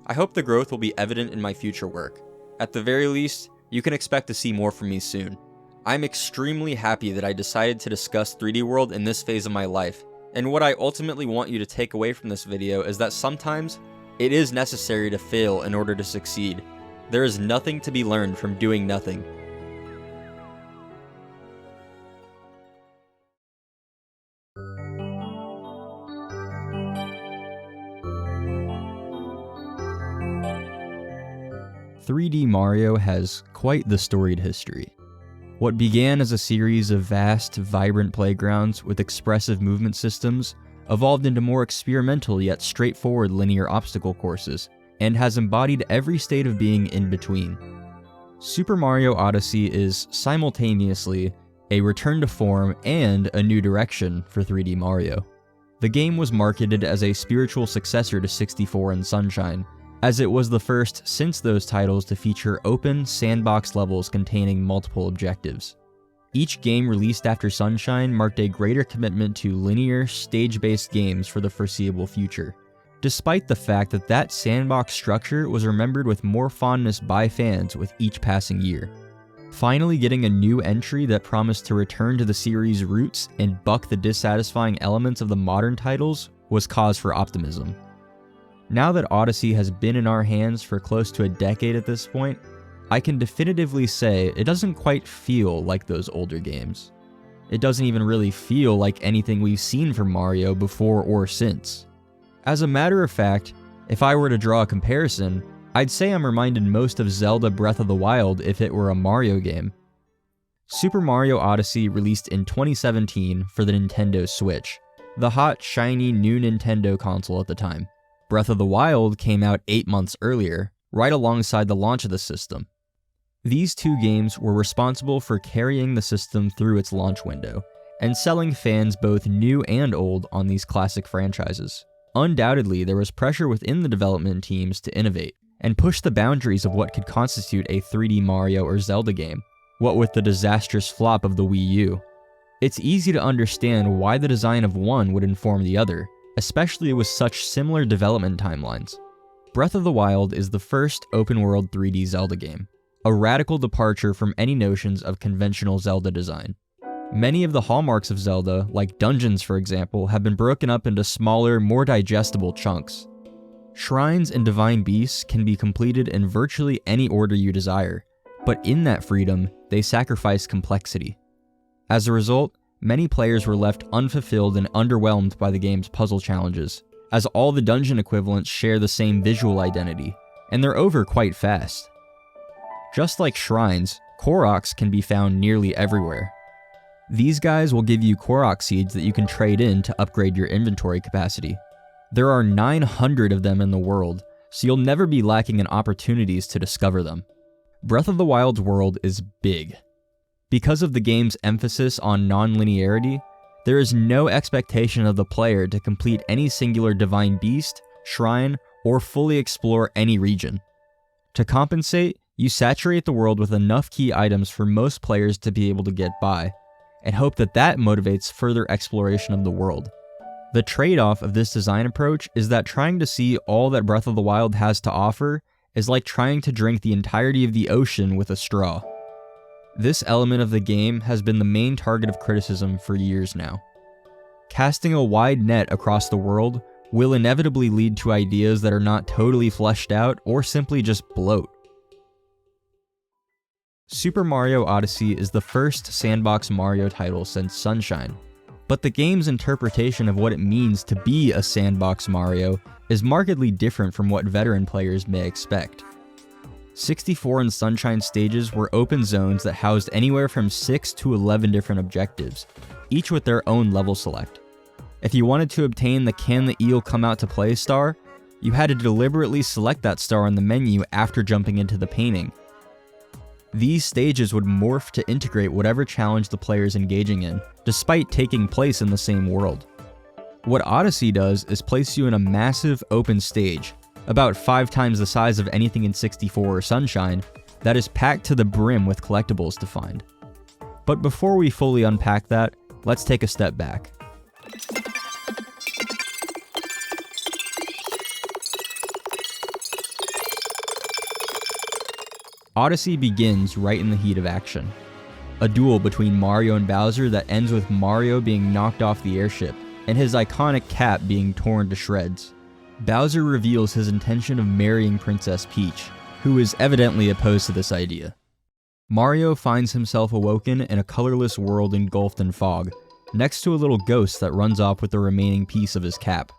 I hope the growth will be evident in my future work. At the very least, you can expect to see more from me soon. I'm extremely happy that I decided to discuss 3D World in this phase of my life, and what I ultimately want you to take away from this video is that sometimes, it is necessary to fail in order to succeed. There is nothing to be learned from doing nothing. "3D Mario has quite the storied history. What began as a series of vast, vibrant playgrounds with expressive movement systems evolved into more experimental yet straightforward linear obstacle courses, and has embodied every state of being in between. Super Mario Odyssey is simultaneously a return to form and a new direction for 3D Mario. The game was marketed as a spiritual successor to 64 and Sunshine, as it was the first since those titles to feature open, sandbox levels containing multiple objectives. Each game released after Sunshine marked a greater commitment to linear, stage-based games for the foreseeable future, despite the fact that that sandbox structure was remembered with more fondness by fans with each passing year. Finally getting a new entry that promised to return to the series' roots and buck the dissatisfying elements of the modern titles was cause for optimism. Now that Odyssey has been in our hands for close to a decade at this point, I can definitively say it doesn't quite feel like those older games. It doesn't even really feel like anything we've seen from Mario before or since. As a matter of fact, if I were to draw a comparison, I'd say I'm reminded most of Zelda Breath of the Wild if it were a Mario game. Super Mario Odyssey released in 2017 for the Nintendo Switch, the hot, shiny new Nintendo console at the time. Breath of the Wild came out 8 months earlier, right alongside the launch of the system. These two games were responsible for carrying the system through its launch window, and selling fans both new and old on these classic franchises. Undoubtedly, there was pressure within the development teams to innovate, and push the boundaries of what could constitute a 3D Mario or Zelda game, what with the disastrous flop of the Wii U. It's easy to understand why the design of one would inform the other, especially with such similar development timelines. Breath of the Wild is the first open-world 3D Zelda game, a radical departure from any notions of conventional Zelda design. Many of the hallmarks of Zelda, like dungeons for example, have been broken up into smaller, more digestible chunks. Shrines and divine beasts can be completed in virtually any order you desire, but in that freedom, they sacrifice complexity. As a result, many players were left unfulfilled and underwhelmed by the game's puzzle challenges, as all the dungeon equivalents share the same visual identity, and they're over quite fast. Just like shrines, Koroks can be found nearly everywhere. These guys will give you Korok seeds that you can trade in to upgrade your inventory capacity. There are 900 of them in the world, so you'll never be lacking in opportunities to discover them. Breath of the Wild's world is big. Because of the game's emphasis on non-linearity, there is no expectation of the player to complete any singular divine beast, shrine, or fully explore any region. To compensate, you saturate the world with enough key items for most players to be able to get by, and hope that that motivates further exploration of the world. The trade-off of this design approach is that trying to see all that Breath of the Wild has to offer is like trying to drink the entirety of the ocean with a straw. This element of the game has been the main target of criticism for years now. Casting a wide net across the world will inevitably lead to ideas that are not totally fleshed out or simply just bloat. Super Mario Odyssey is the first sandbox Mario title since Sunshine, but the game's interpretation of what it means to be a sandbox Mario is markedly different from what veteran players may expect. 64 and Sunshine stages were open zones that housed anywhere from 6 to 11 different objectives, each with their own level select. If you wanted to obtain the Can the Eel Come Out to Play star, you had to deliberately select that star on the menu after jumping into the painting. These stages would morph to integrate whatever challenge the player is engaging in, despite taking place in the same world. What Odyssey does is place you in a massive open stage, about 5 times the size of anything in 64 or Sunshine, that is packed to the brim with collectibles to find. But before we fully unpack that, let's take a step back. Odyssey begins right in the heat of action. A duel between Mario and Bowser that ends with Mario being knocked off the airship, and his iconic cap being torn to shreds. Bowser reveals his intention of marrying Princess Peach, who is evidently opposed to this idea. Mario finds himself awoken in a colorless world engulfed in fog, next to a little ghost that runs off with the remaining piece of his cap.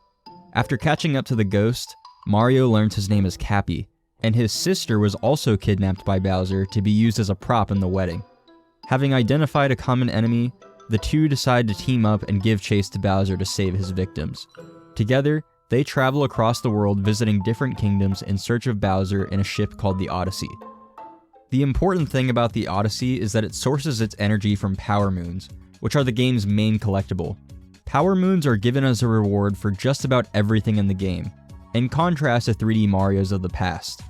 After catching up to the ghost, Mario learns his name is Cappy, and his sister was also kidnapped by Bowser to be used as a prop in the wedding. Having identified a common enemy, the two decide to team up and give chase to Bowser to save his victims. Together, they travel across the world visiting different kingdoms in search of Bowser in a ship called the Odyssey. The important thing about the Odyssey is that it sources its energy from Power Moons, which are the game's main collectible. Power Moons are given as a reward for just about everything in the game, in contrast to 3D Marios of the past.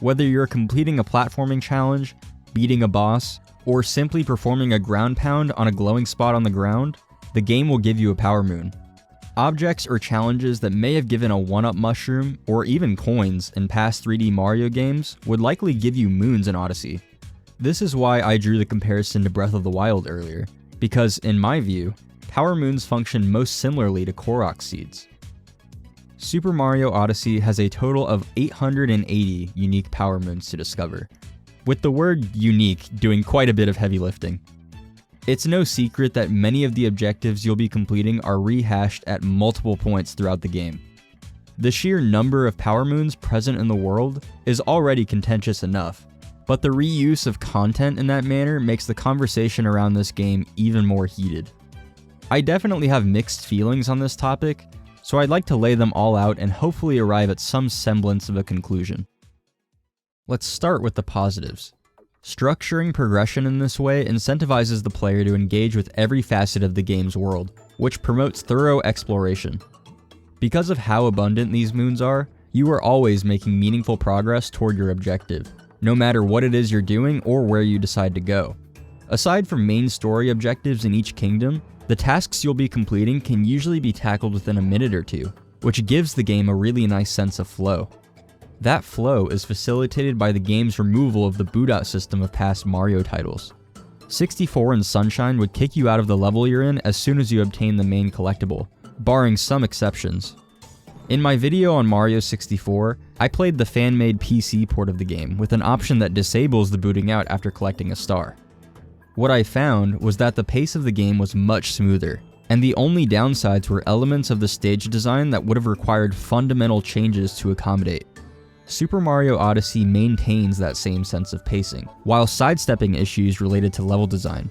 Whether you're completing a platforming challenge, beating a boss, or simply performing a ground pound on a glowing spot on the ground, the game will give you a Power Moon. Objects or challenges that may have given a 1-up mushroom, or even coins, in past 3D Mario games would likely give you moons in Odyssey. This is why I drew the comparison to Breath of the Wild earlier, because in my view, Power Moons function most similarly to Korok Seeds. Super Mario Odyssey has a total of 880 unique Power Moons to discover, with the word unique doing quite a bit of heavy lifting. It's no secret that many of the objectives you'll be completing are rehashed at multiple points throughout the game. The sheer number of Power Moons present in the world is already contentious enough, but the reuse of content in that manner makes the conversation around this game even more heated. I definitely have mixed feelings on this topic, so I'd like to lay them all out and hopefully arrive at some semblance of a conclusion. Let's start with the positives. Structuring progression in this way incentivizes the player to engage with every facet of the game's world, which promotes thorough exploration. Because of how abundant these moons are, you are always making meaningful progress toward your objective, no matter what it is you're doing or where you decide to go. Aside from main story objectives in each kingdom, the tasks you'll be completing can usually be tackled within a minute or two, which gives the game a really nice sense of flow. That flow is facilitated by the game's removal of the boot-out system of past Mario titles. 64 and Sunshine would kick you out of the level you're in as soon as you obtain the main collectible, barring some exceptions. In my video on Mario 64, I played the fan-made PC port of the game with an option that disables the booting out after collecting a star. What I found was that the pace of the game was much smoother, and the only downsides were elements of the stage design that would have required fundamental changes to accommodate. Super Mario Odyssey maintains that same sense of pacing, while sidestepping issues related to level design.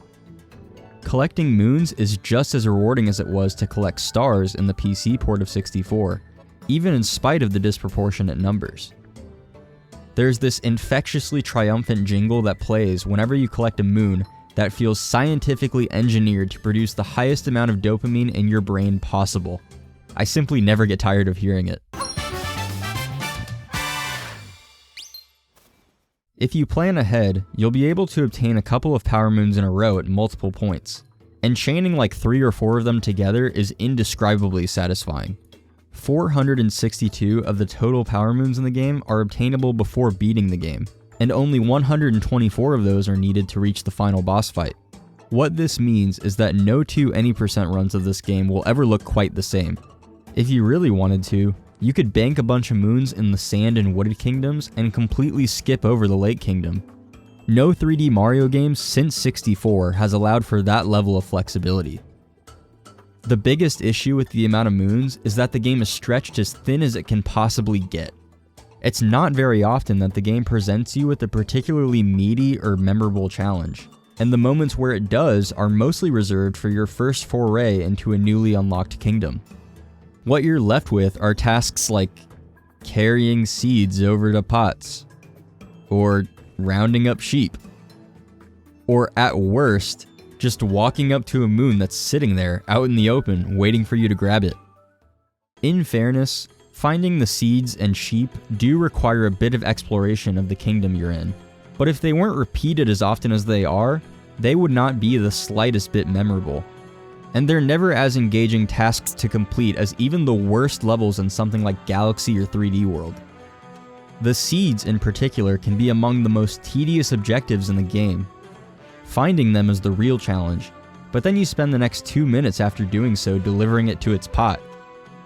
Collecting moons is just as rewarding as it was to collect stars in the PC port of 64, even in spite of the disproportionate numbers. There's this infectiously triumphant jingle that plays whenever you collect a moon that feels scientifically engineered to produce the highest amount of dopamine in your brain possible. I simply never get tired of hearing it. If you plan ahead, you'll be able to obtain a couple of Power Moons in a row at multiple points, and chaining like 3 or 4 of them together is indescribably satisfying. 462 of the total Power Moons in the game are obtainable before beating the game, and only 124 of those are needed to reach the final boss fight. What this means is that no two any percent runs of this game will ever look quite the same. If you really wanted to, you could bank a bunch of moons in the sand and wooded kingdoms and completely skip over the lake kingdom. No 3D Mario game since 64 has allowed for that level of flexibility. The biggest issue with the amount of moons is that the game is stretched as thin as it can possibly get. It's not very often that the game presents you with a particularly meaty or memorable challenge, and the moments where it does are mostly reserved for your first foray into a newly unlocked kingdom. What you're left with are tasks like carrying seeds over to pots, or rounding up sheep, or at worst, just walking up to a moon that's sitting there out in the open waiting for you to grab it. In fairness, finding the seeds and sheep do require a bit of exploration of the kingdom you're in, but if they weren't repeated as often as they are, they would not be the slightest bit memorable. And they're never as engaging tasks to complete as even the worst levels in something like Galaxy or 3D World. The seeds in particular can be among the most tedious objectives in the game. Finding them is the real challenge, but then you spend the next 2 minutes after doing so delivering it to its pot.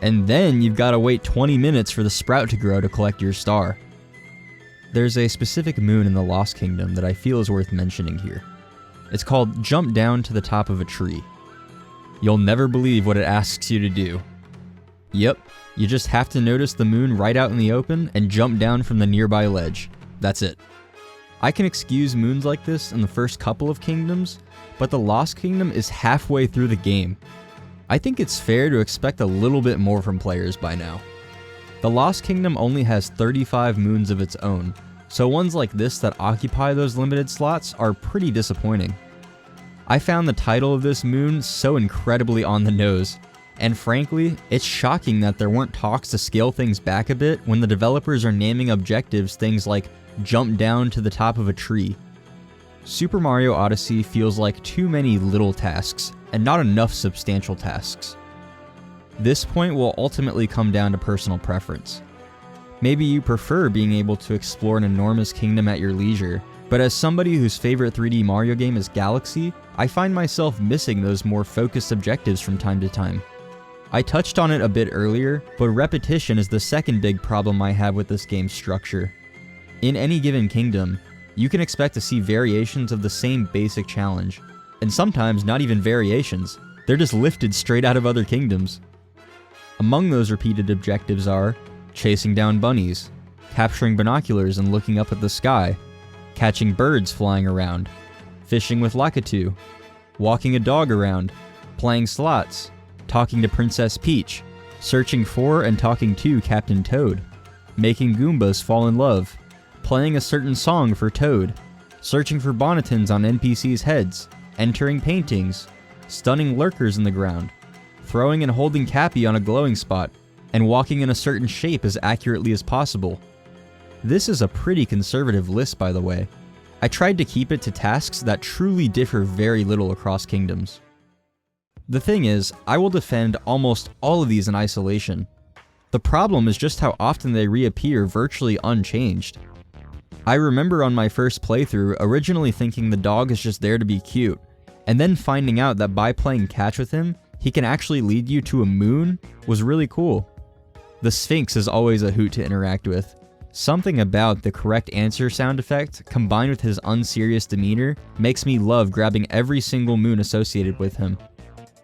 And then you've got to wait 20 minutes for the sprout to grow to collect your star. There's a specific moon in the Lost Kingdom that I feel is worth mentioning here. It's called Jump Down to the Top of a Tree. You'll never believe what it asks you to do. Yep, you just have to notice the moon right out in the open and jump down from the nearby ledge. That's it. I can excuse moons like this in the first couple of kingdoms, but the Lost Kingdom is halfway through the game. I think it's fair to expect a little bit more from players by now. The Lost Kingdom only has 35 moons of its own, so ones like this that occupy those limited slots are pretty disappointing. I found the title of this moon so incredibly on the nose, and frankly, it's shocking that there weren't talks to scale things back a bit when the developers are naming objectives things like jump down to the top of a tree. Super Mario Odyssey feels like too many little tasks, and not enough substantial tasks. This point will ultimately come down to personal preference. Maybe you prefer being able to explore an enormous kingdom at your leisure, but as somebody whose favorite 3D Mario game is Galaxy, I find myself missing those more focused objectives from time to time. I touched on it a bit earlier, but repetition is the second big problem I have with this game's structure. In any given kingdom, you can expect to see variations of the same basic challenge, and sometimes not even variations, they're just lifted straight out of other kingdoms. Among those repeated objectives are chasing down bunnies, capturing binoculars and looking up at the sky, catching birds flying around, fishing with Lakitu, walking a dog around, playing slots, talking to Princess Peach, searching for and talking to Captain Toad, making Goombas fall in love, playing a certain song for Toad, searching for Bonnetons on NPCs' heads, entering paintings, stunning lurkers in the ground, throwing and holding Cappy on a glowing spot, and walking in a certain shape as accurately as possible. This is a pretty conservative list, by the way. I tried to keep it to tasks that truly differ very little across kingdoms. The thing is, I will defend almost all of these in isolation. The problem is just how often they reappear virtually unchanged. I remember on my first playthrough originally thinking the dog is just there to be cute, and then finding out that by playing catch with him, he can actually lead you to a moon was really cool. The Sphinx is always a hoot to interact with. Something about the correct answer sound effect, combined with his unserious demeanor, makes me love grabbing every single moon associated with him.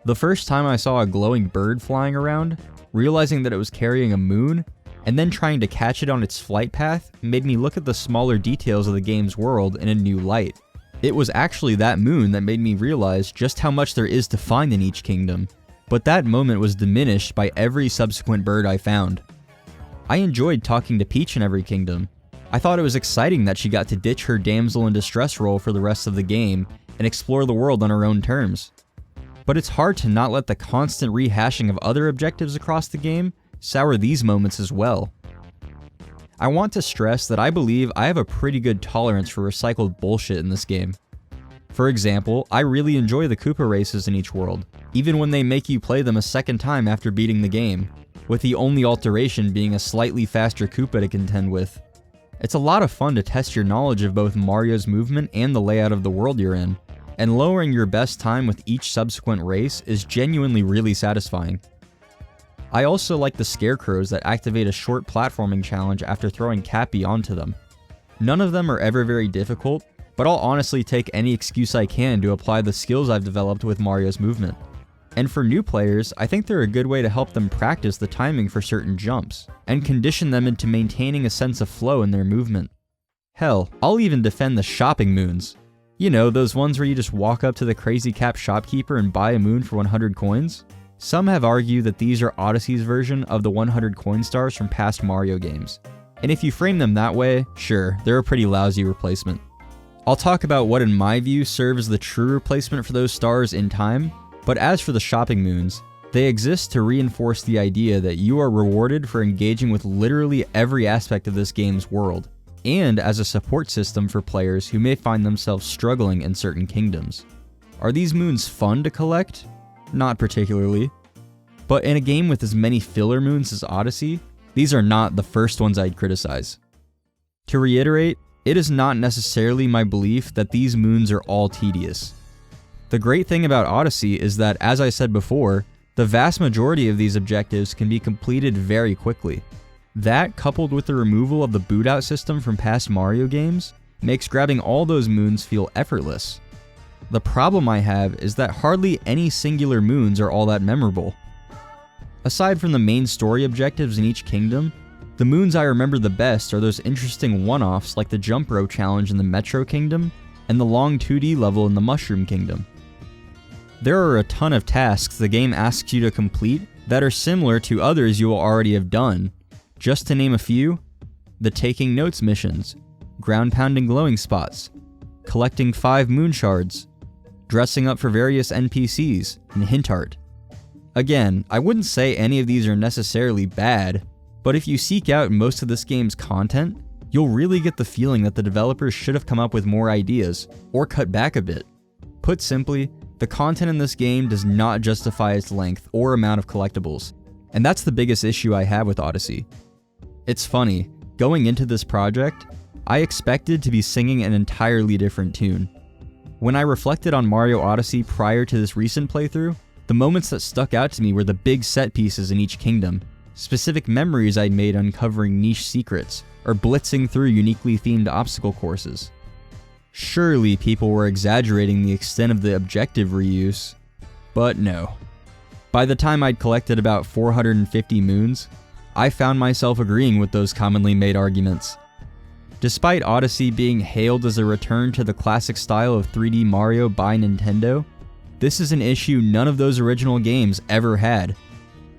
The first time I saw a glowing bird flying around, realizing that it was carrying a moon, and then trying to catch it on its flight path made me look at the smaller details of the game's world in a new light. It was actually that moon that made me realize just how much there is to find in each kingdom, but that moment was diminished by every subsequent bird I found. I enjoyed talking to Peach in every kingdom. I thought it was exciting that she got to ditch her damsel in distress role for the rest of the game and explore the world on her own terms. But it's hard to not let the constant rehashing of other objectives across the game sour these moments as well. I want to stress that I believe I have a pretty good tolerance for recycled bullshit in this game. For example, I really enjoy the Koopa races in each world, even when they make you play them a second time after beating the game, with the only alteration being a slightly faster Koopa to contend with. It's a lot of fun to test your knowledge of both Mario's movement and the layout of the world you're in, and lowering your best time with each subsequent race is genuinely really satisfying. I also like the scarecrows that activate a short platforming challenge after throwing Cappy onto them. None of them are ever very difficult, but I'll honestly take any excuse I can to apply the skills I've developed with Mario's movement. And for new players, I think they're a good way to help them practice the timing for certain jumps, and condition them into maintaining a sense of flow in their movement. Hell, I'll even defend the shopping moons. You know, those ones where you just walk up to the crazy cap shopkeeper and buy a moon for 100 coins? Some have argued that these are Odyssey's version of the 100 coin stars from past Mario games. And if you frame them that way, sure, they're a pretty lousy replacement. I'll talk about what in my view serves the true replacement for those stars in time, but as for the shopping moons, they exist to reinforce the idea that you are rewarded for engaging with literally every aspect of this game's world, and as a support system for players who may find themselves struggling in certain kingdoms. Are these moons fun to collect? Not particularly. But in a game with as many filler moons as Odyssey, these are not the first ones I'd criticize. To reiterate, it is not necessarily my belief that these moons are all tedious. The great thing about Odyssey is that, as I said before, the vast majority of these objectives can be completed very quickly. That, coupled with the removal of the boot out system from past Mario games, makes grabbing all those moons feel effortless. The problem I have is that hardly any singular moons are all that memorable. Aside from the main story objectives in each kingdom, the moons I remember the best are those interesting one-offs like the jump rope challenge in the Metro Kingdom and the long 2D level in the Mushroom Kingdom. There are a ton of tasks the game asks you to complete that are similar to others you will already have done. Just to name a few: the taking notes missions, ground pounding glowing spots, collecting 5 moon shards, dressing up for various NPCs, and hint art. Again, I wouldn't say any of these are necessarily bad, but if you seek out most of this game's content, you'll really get the feeling that the developers should have come up with more ideas, or cut back a bit. Put simply, the content in this game does not justify its length or amount of collectibles, and that's the biggest issue I have with Odyssey. It's funny, going into this project, I expected to be singing an entirely different tune. When I reflected on Mario Odyssey prior to this recent playthrough, the moments that stuck out to me were the big set pieces in each kingdom, specific memories I'd made uncovering niche secrets, or blitzing through uniquely themed obstacle courses. Surely people were exaggerating the extent of the objective reuse, but no. By the time I'd collected about 450 moons, I found myself agreeing with those commonly made arguments. Despite Odyssey being hailed as a return to the classic style of 3D Mario by Nintendo, this is an issue none of those original games ever had.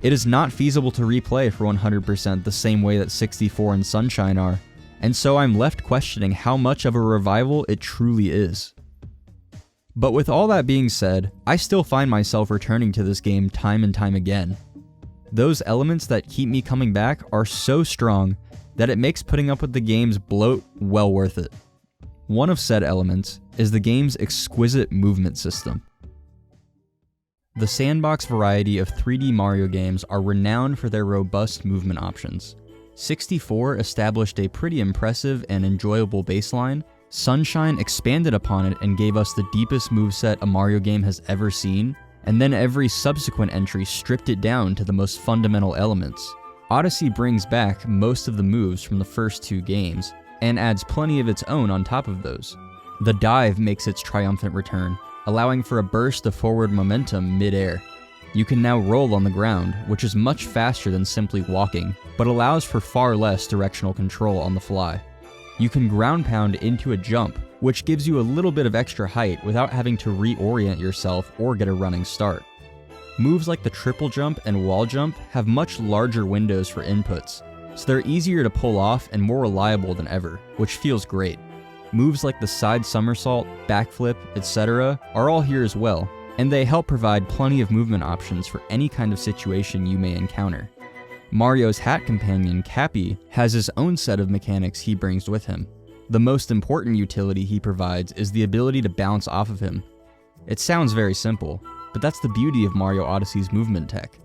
It is not feasible to replay for 100% the same way that 64 and Sunshine are, and so I'm left questioning how much of a revival it truly is. But with all that being said, I still find myself returning to this game time and time again. Those elements that keep me coming back are so strong that it makes putting up with the game's bloat well worth it. One of said elements is the game's exquisite movement system. The sandbox variety of 3D Mario games are renowned for their robust movement options. 64 established a pretty impressive and enjoyable baseline. Sunshine expanded upon it and gave us the deepest moveset a Mario game has ever seen, and then every subsequent entry stripped it down to the most fundamental elements. Odyssey brings back most of the moves from the first 2 games, and adds plenty of its own on top of those. The dive makes its triumphant return, allowing for a burst of forward momentum mid-air. You can now roll on the ground, which is much faster than simply walking, but allows for far less directional control on the fly. You can ground pound into a jump, which gives you a little bit of extra height without having to reorient yourself or get a running start. Moves like the triple jump and wall jump have much larger windows for inputs, so they're easier to pull off and more reliable than ever, which feels great. Moves like the side somersault, backflip, etc. are all here as well, and they help provide plenty of movement options for any kind of situation you may encounter. Mario's hat companion, Cappy, has his own set of mechanics he brings with him. The most important utility he provides is the ability to bounce off of him. It sounds very simple, but that's the beauty of Mario Odyssey's movement tech.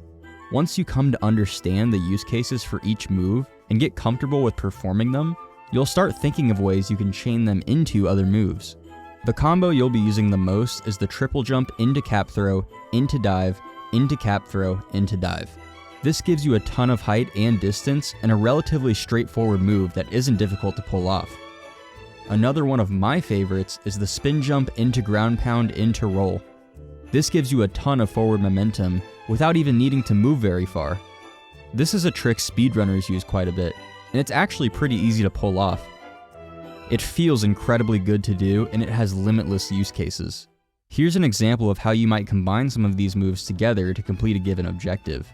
Once you come to understand the use cases for each move and get comfortable with performing them, you'll start thinking of ways you can chain them into other moves. The combo you'll be using the most is the triple jump into cap throw, into dive, into cap throw, into dive. This gives you a ton of height and distance and a relatively straightforward move that isn't difficult to pull off. Another one of my favorites is the spin jump into ground pound into roll. This gives you a ton of forward momentum without even needing to move very far. This is a trick speedrunners use quite a bit, and it's actually pretty easy to pull off. It feels incredibly good to do, and it has limitless use cases. Here's an example of how you might combine some of these moves together to complete a given objective.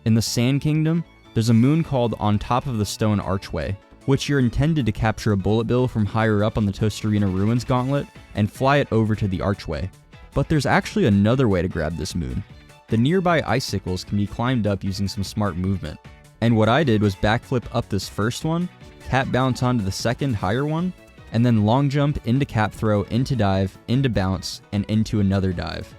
In the Sand Kingdom, there's a moon called On Top of the Stone Archway, which you're intended to capture a bullet bill from higher up on the Tostarena Ruins gauntlet and fly it over to the archway. But there's actually another way to grab this moon. The nearby icicles can be climbed up using some smart movement. And what I did was backflip up this first one, cap bounce onto the second higher one, and then long jump into cap throw, into dive, into bounce, and into another dive.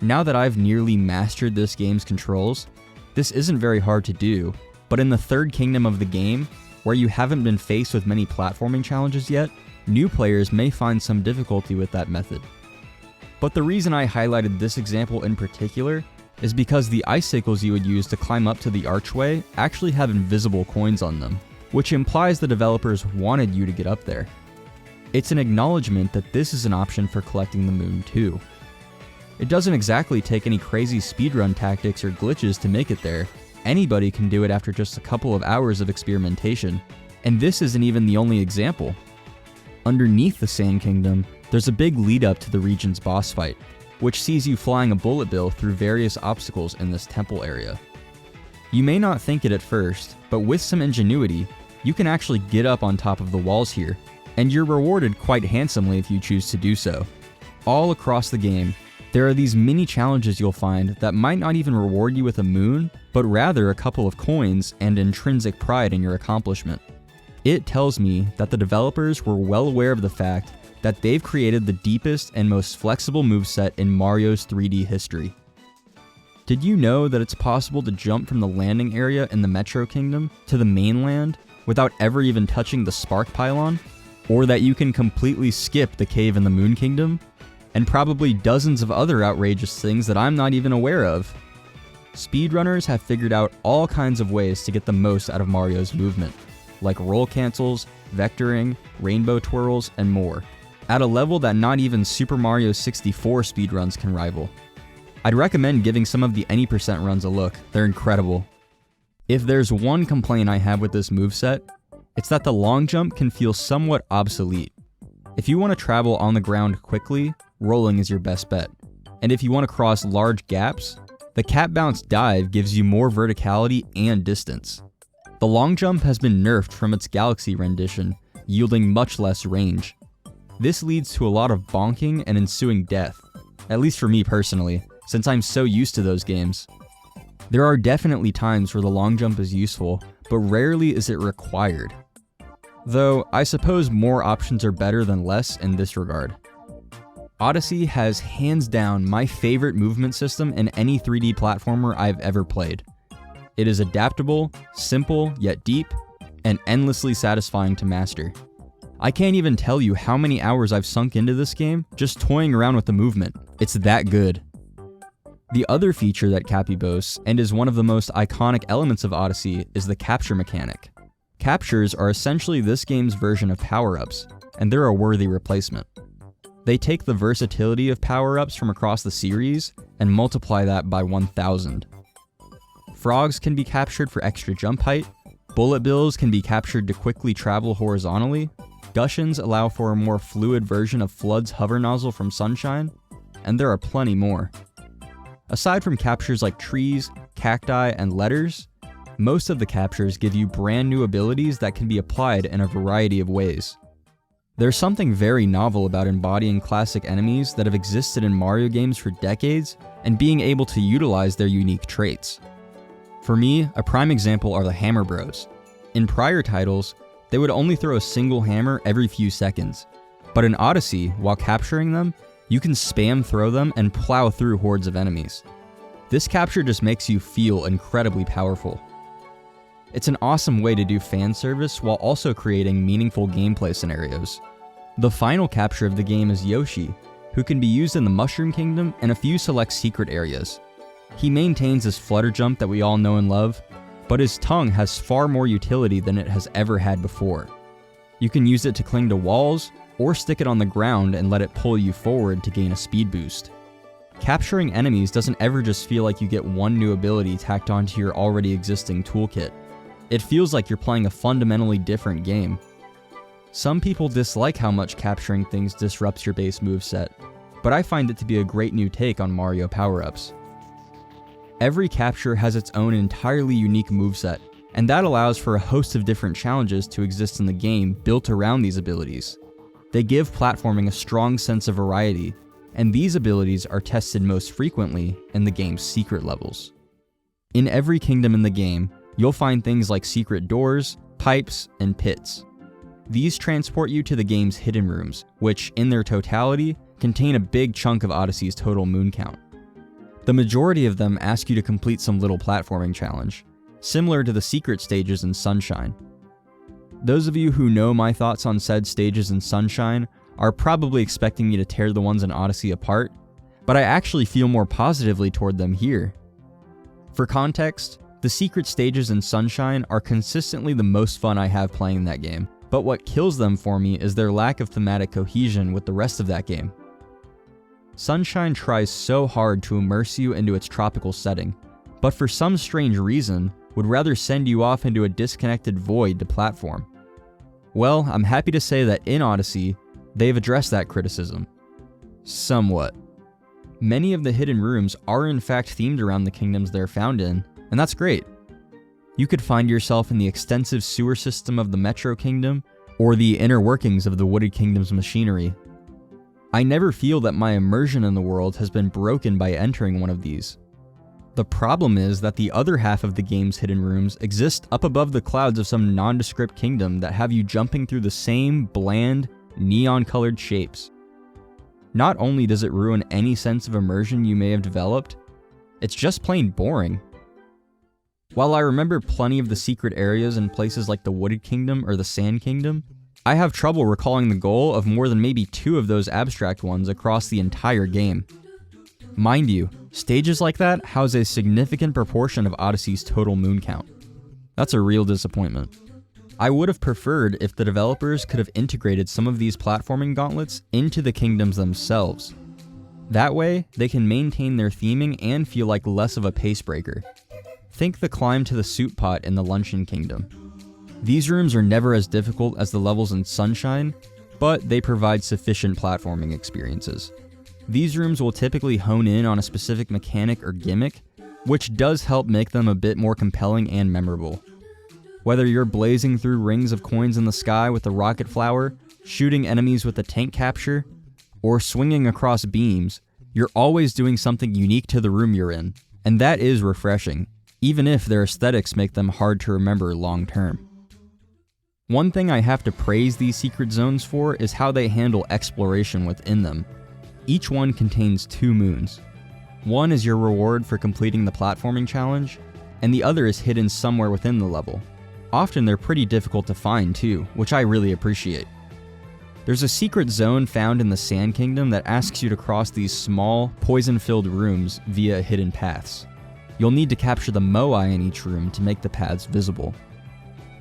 Now that I've nearly mastered this game's controls, this isn't very hard to do, but in the third kingdom of the game, where you haven't been faced with many platforming challenges yet, new players may find some difficulty with that method. But the reason I highlighted this example in particular is because the icicles you would use to climb up to the archway actually have invisible coins on them, which implies the developers wanted you to get up there. It's an acknowledgement that this is an option for collecting the moon too. It doesn't exactly take any crazy speedrun tactics or glitches to make it there. Anybody can do it after just a couple of hours of experimentation, and this isn't even the only example. Underneath the Sand Kingdom, there's a big lead up to the region's boss fight, which sees you flying a bullet bill through various obstacles in this temple area. You may not think it at first, but with some ingenuity, you can actually get up on top of the walls here, and you're rewarded quite handsomely if you choose to do so. All across the game, there are these mini challenges you'll find that might not even reward you with a moon, but rather a couple of coins and intrinsic pride in your accomplishment. It tells me that the developers were well aware of the fact that they've created the deepest and most flexible moveset in Mario's 3D history. Did you know that it's possible to jump from the landing area in the Metro Kingdom to the mainland without ever even touching the Spark Pylon? Or that you can completely skip the cave in the Moon Kingdom? And probably dozens of other outrageous things that I'm not even aware of. Speedrunners have figured out all kinds of ways to get the most out of Mario's movement, like roll cancels, vectoring, rainbow twirls, and more, at a level that not even Super Mario 64 speedruns can rival. I'd recommend giving some of the Any% runs a look, they're incredible. If there's one complaint I have with this moveset, it's that the long jump can feel somewhat obsolete. If you want to travel on the ground quickly, rolling is your best bet. And if you want to cross large gaps, the cap bounce dive gives you more verticality and distance. The long jump has been nerfed from its Galaxy rendition, yielding much less range. This leads to a lot of bonking and ensuing death, at least for me personally, since I'm so used to those games. There are definitely times where the long jump is useful, but rarely is it required. Though, I suppose more options are better than less in this regard. Odyssey has hands down my favorite movement system in any 3D platformer I've ever played. It is adaptable, simple yet deep, and endlessly satisfying to master. I can't even tell you how many hours I've sunk into this game just toying around with the movement. It's that good. The other feature that Cappy boasts, and is one of the most iconic elements of Odyssey, is the capture mechanic. Captures are essentially this game's version of power-ups, and they're a worthy replacement. They take the versatility of power-ups from across the series and multiply that by 1,000. Frogs can be captured for extra jump height, bullet bills can be captured to quickly travel horizontally, Gushions allow for a more fluid version of Flood's hover nozzle from Sunshine, and there are plenty more. Aside from captures like trees, cacti, and letters, most of the captures give you brand new abilities that can be applied in a variety of ways. There's something very novel about embodying classic enemies that have existed in Mario games for decades and being able to utilize their unique traits. For me, a prime example are the Hammer Bros. In prior titles, they would only throw a single hammer every few seconds, but in Odyssey, while capturing them, you can spam throw them and plow through hordes of enemies. This capture just makes you feel incredibly powerful. It's an awesome way to do fan service while also creating meaningful gameplay scenarios. The final capture of the game is Yoshi, who can be used in the Mushroom Kingdom and a few select secret areas. He maintains his flutter jump that we all know and love, but his tongue has far more utility than it has ever had before. You can use it to cling to walls, or stick it on the ground and let it pull you forward to gain a speed boost. Capturing enemies doesn't ever just feel like you get one new ability tacked onto your already existing toolkit. It feels like you're playing a fundamentally different game. Some people dislike how much capturing things disrupts your base moveset, but I find it to be a great new take on Mario power-ups. Every capture has its own entirely unique moveset, and that allows for a host of different challenges to exist in the game built around these abilities. They give platforming a strong sense of variety, and these abilities are tested most frequently in the game's secret levels. In every kingdom in the game, you'll find things like secret doors, pipes, and pits. These transport you to the game's hidden rooms, which, in their totality, contain a big chunk of Odyssey's total moon count. The majority of them ask you to complete some little platforming challenge, similar to the secret stages in Sunshine. Those of you who know my thoughts on said stages in Sunshine are probably expecting me to tear the ones in Odyssey apart, but I actually feel more positively toward them here. For context, the secret stages in Sunshine are consistently the most fun I have playing that game, but what kills them for me is their lack of thematic cohesion with the rest of that game. Sunshine tries so hard to immerse you into its tropical setting, but for some strange reason, would rather send you off into a disconnected void to platform. Well, I'm happy to say that in Odyssey, they've addressed that criticism. Somewhat. Many of the hidden rooms are in fact themed around the kingdoms they're found in, and that's great. You could find yourself in the extensive sewer system of the Metro Kingdom, or the inner workings of the Wooded Kingdom's machinery. I never feel that my immersion in the world has been broken by entering one of these. The problem is that the other half of the game's hidden rooms exist up above the clouds of some nondescript kingdom that have you jumping through the same bland, neon-colored shapes. Not only does it ruin any sense of immersion you may have developed, it's just plain boring. While I remember plenty of the secret areas in places like the Wooded Kingdom or the Sand Kingdom, I have trouble recalling the goal of more than maybe 2 of those abstract ones across the entire game. Mind you, stages like that house a significant proportion of Odyssey's total moon count. That's a real disappointment. I would have preferred if the developers could have integrated some of these platforming gauntlets into the kingdoms themselves. That way, they can maintain their theming and feel like less of a pace breaker. Think the climb to the soup pot in the Luncheon Kingdom. These rooms are never as difficult as the levels in Sunshine, but they provide sufficient platforming experiences. These rooms will typically hone in on a specific mechanic or gimmick, which does help make them a bit more compelling and memorable. Whether you're blazing through rings of coins in the sky with the rocket flower, shooting enemies with the tank capture, or swinging across beams, you're always doing something unique to the room you're in, and that is refreshing, even if their aesthetics make them hard to remember long term. One thing I have to praise these secret zones for is how they handle exploration within them. Each one contains 2 moons. One is your reward for completing the platforming challenge, and the other is hidden somewhere within the level. Often they're pretty difficult to find too, which I really appreciate. There's a secret zone found in the Sand Kingdom that asks you to cross these small, poison-filled rooms via hidden paths. You'll need to capture the moai in each room to make the paths visible.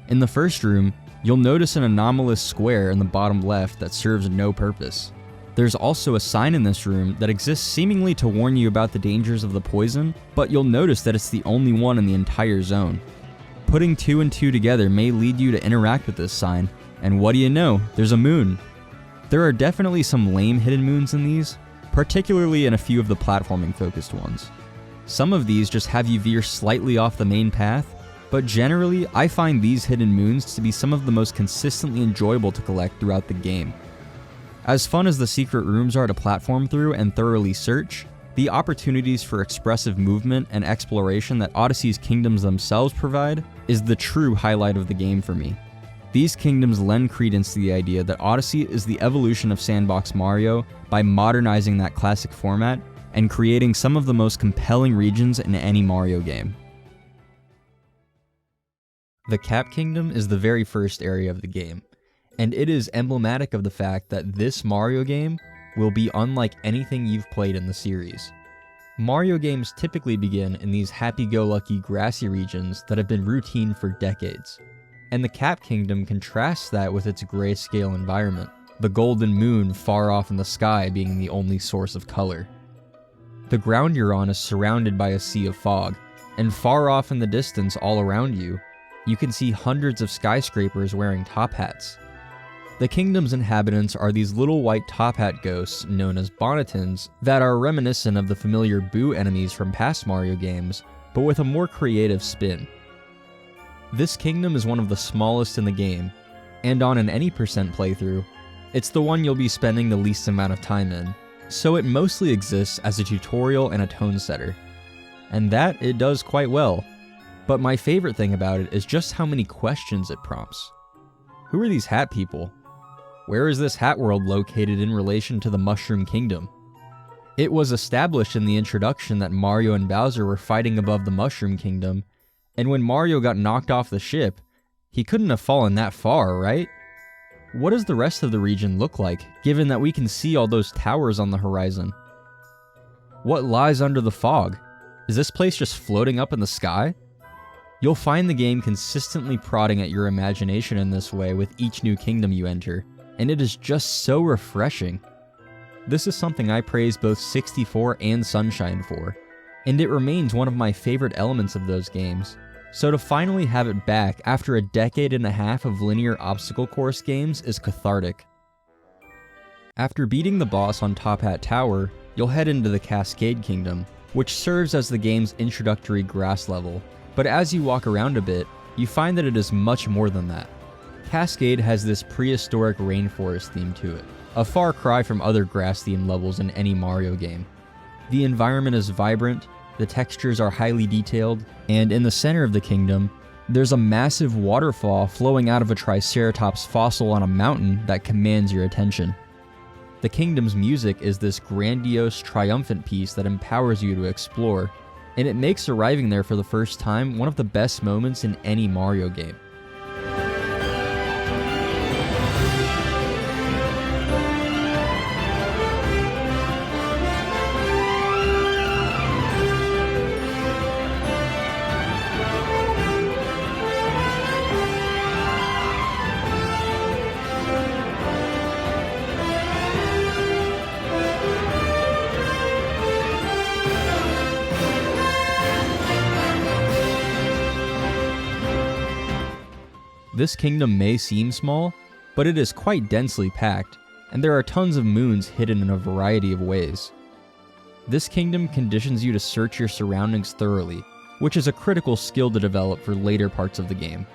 In the first room, you'll notice an anomalous square in the bottom left that serves no purpose. There's also a sign in this room that exists seemingly to warn you about the dangers of the poison, but you'll notice that it's the only one in the entire zone. Putting 2 and 2 together may lead you to interact with this sign, and what do you know, there's a moon. There are definitely some lame hidden moons in these, particularly in a few of the platforming focused ones. Some of these just have you veer slightly off the main path, but generally I find these hidden moons to be some of the most consistently enjoyable to collect throughout the game. As fun as the secret rooms are to platform through and thoroughly search, the opportunities for expressive movement and exploration that Odyssey's kingdoms themselves provide is the true highlight of the game for me. These kingdoms lend credence to the idea that Odyssey is the evolution of Sandbox Mario by modernizing that classic format and creating some of the most compelling regions in any Mario game. The Cap Kingdom is the very first area of the game, and it is emblematic of the fact that this Mario game will be unlike anything you've played in the series. Mario games typically begin in these happy-go-lucky grassy regions that have been routine for decades, and the Cap Kingdom contrasts that with its grayscale environment, the golden moon far off in the sky being the only source of color. The ground you're on is surrounded by a sea of fog, and far off in the distance all around you, you can see hundreds of skyscrapers wearing top hats. The kingdom's inhabitants are these little white top hat ghosts known as Bonnetons that are reminiscent of the familiar Boo enemies from past Mario games, but with a more creative spin. This kingdom is one of the smallest in the game, and on an any % playthrough, it's the one you'll be spending the least amount of time in, so it mostly exists as a tutorial and a tone setter. And that it does quite well, but my favorite thing about it is just how many questions it prompts. Who are these hat people? Where is this hat world located in relation to the Mushroom Kingdom? It was established in the introduction that Mario and Bowser were fighting above the Mushroom Kingdom, and when Mario got knocked off the ship, he couldn't have fallen that far, right? What does the rest of the region look like, given that we can see all those towers on the horizon? What lies under the fog? Is this place just floating up in the sky? You'll find the game consistently prodding at your imagination in this way with each new kingdom you enter, and it is just so refreshing. This is something I praise both 64 and Sunshine for, and it remains one of my favorite elements of those games. So to finally have it back after a decade and a half of linear obstacle course games is cathartic. After beating the boss on Top Hat Tower, you'll head into the Cascade Kingdom, which serves as the game's introductory grass level, but as you walk around a bit, you find that it is much more than that. Cascade has this prehistoric rainforest theme to it, a far cry from other grass-themed levels in any Mario game. The environment is vibrant, the textures are highly detailed, and in the center of the kingdom, there's a massive waterfall flowing out of a Triceratops fossil on a mountain that commands your attention. The kingdom's music is this grandiose, triumphant piece that empowers you to explore, and it makes arriving there for the first time one of the best moments in any Mario game. This kingdom may seem small, but it is quite densely packed, and there are tons of moons hidden in a variety of ways. This kingdom conditions you to search your surroundings thoroughly, which is a critical skill to develop for later parts of the game.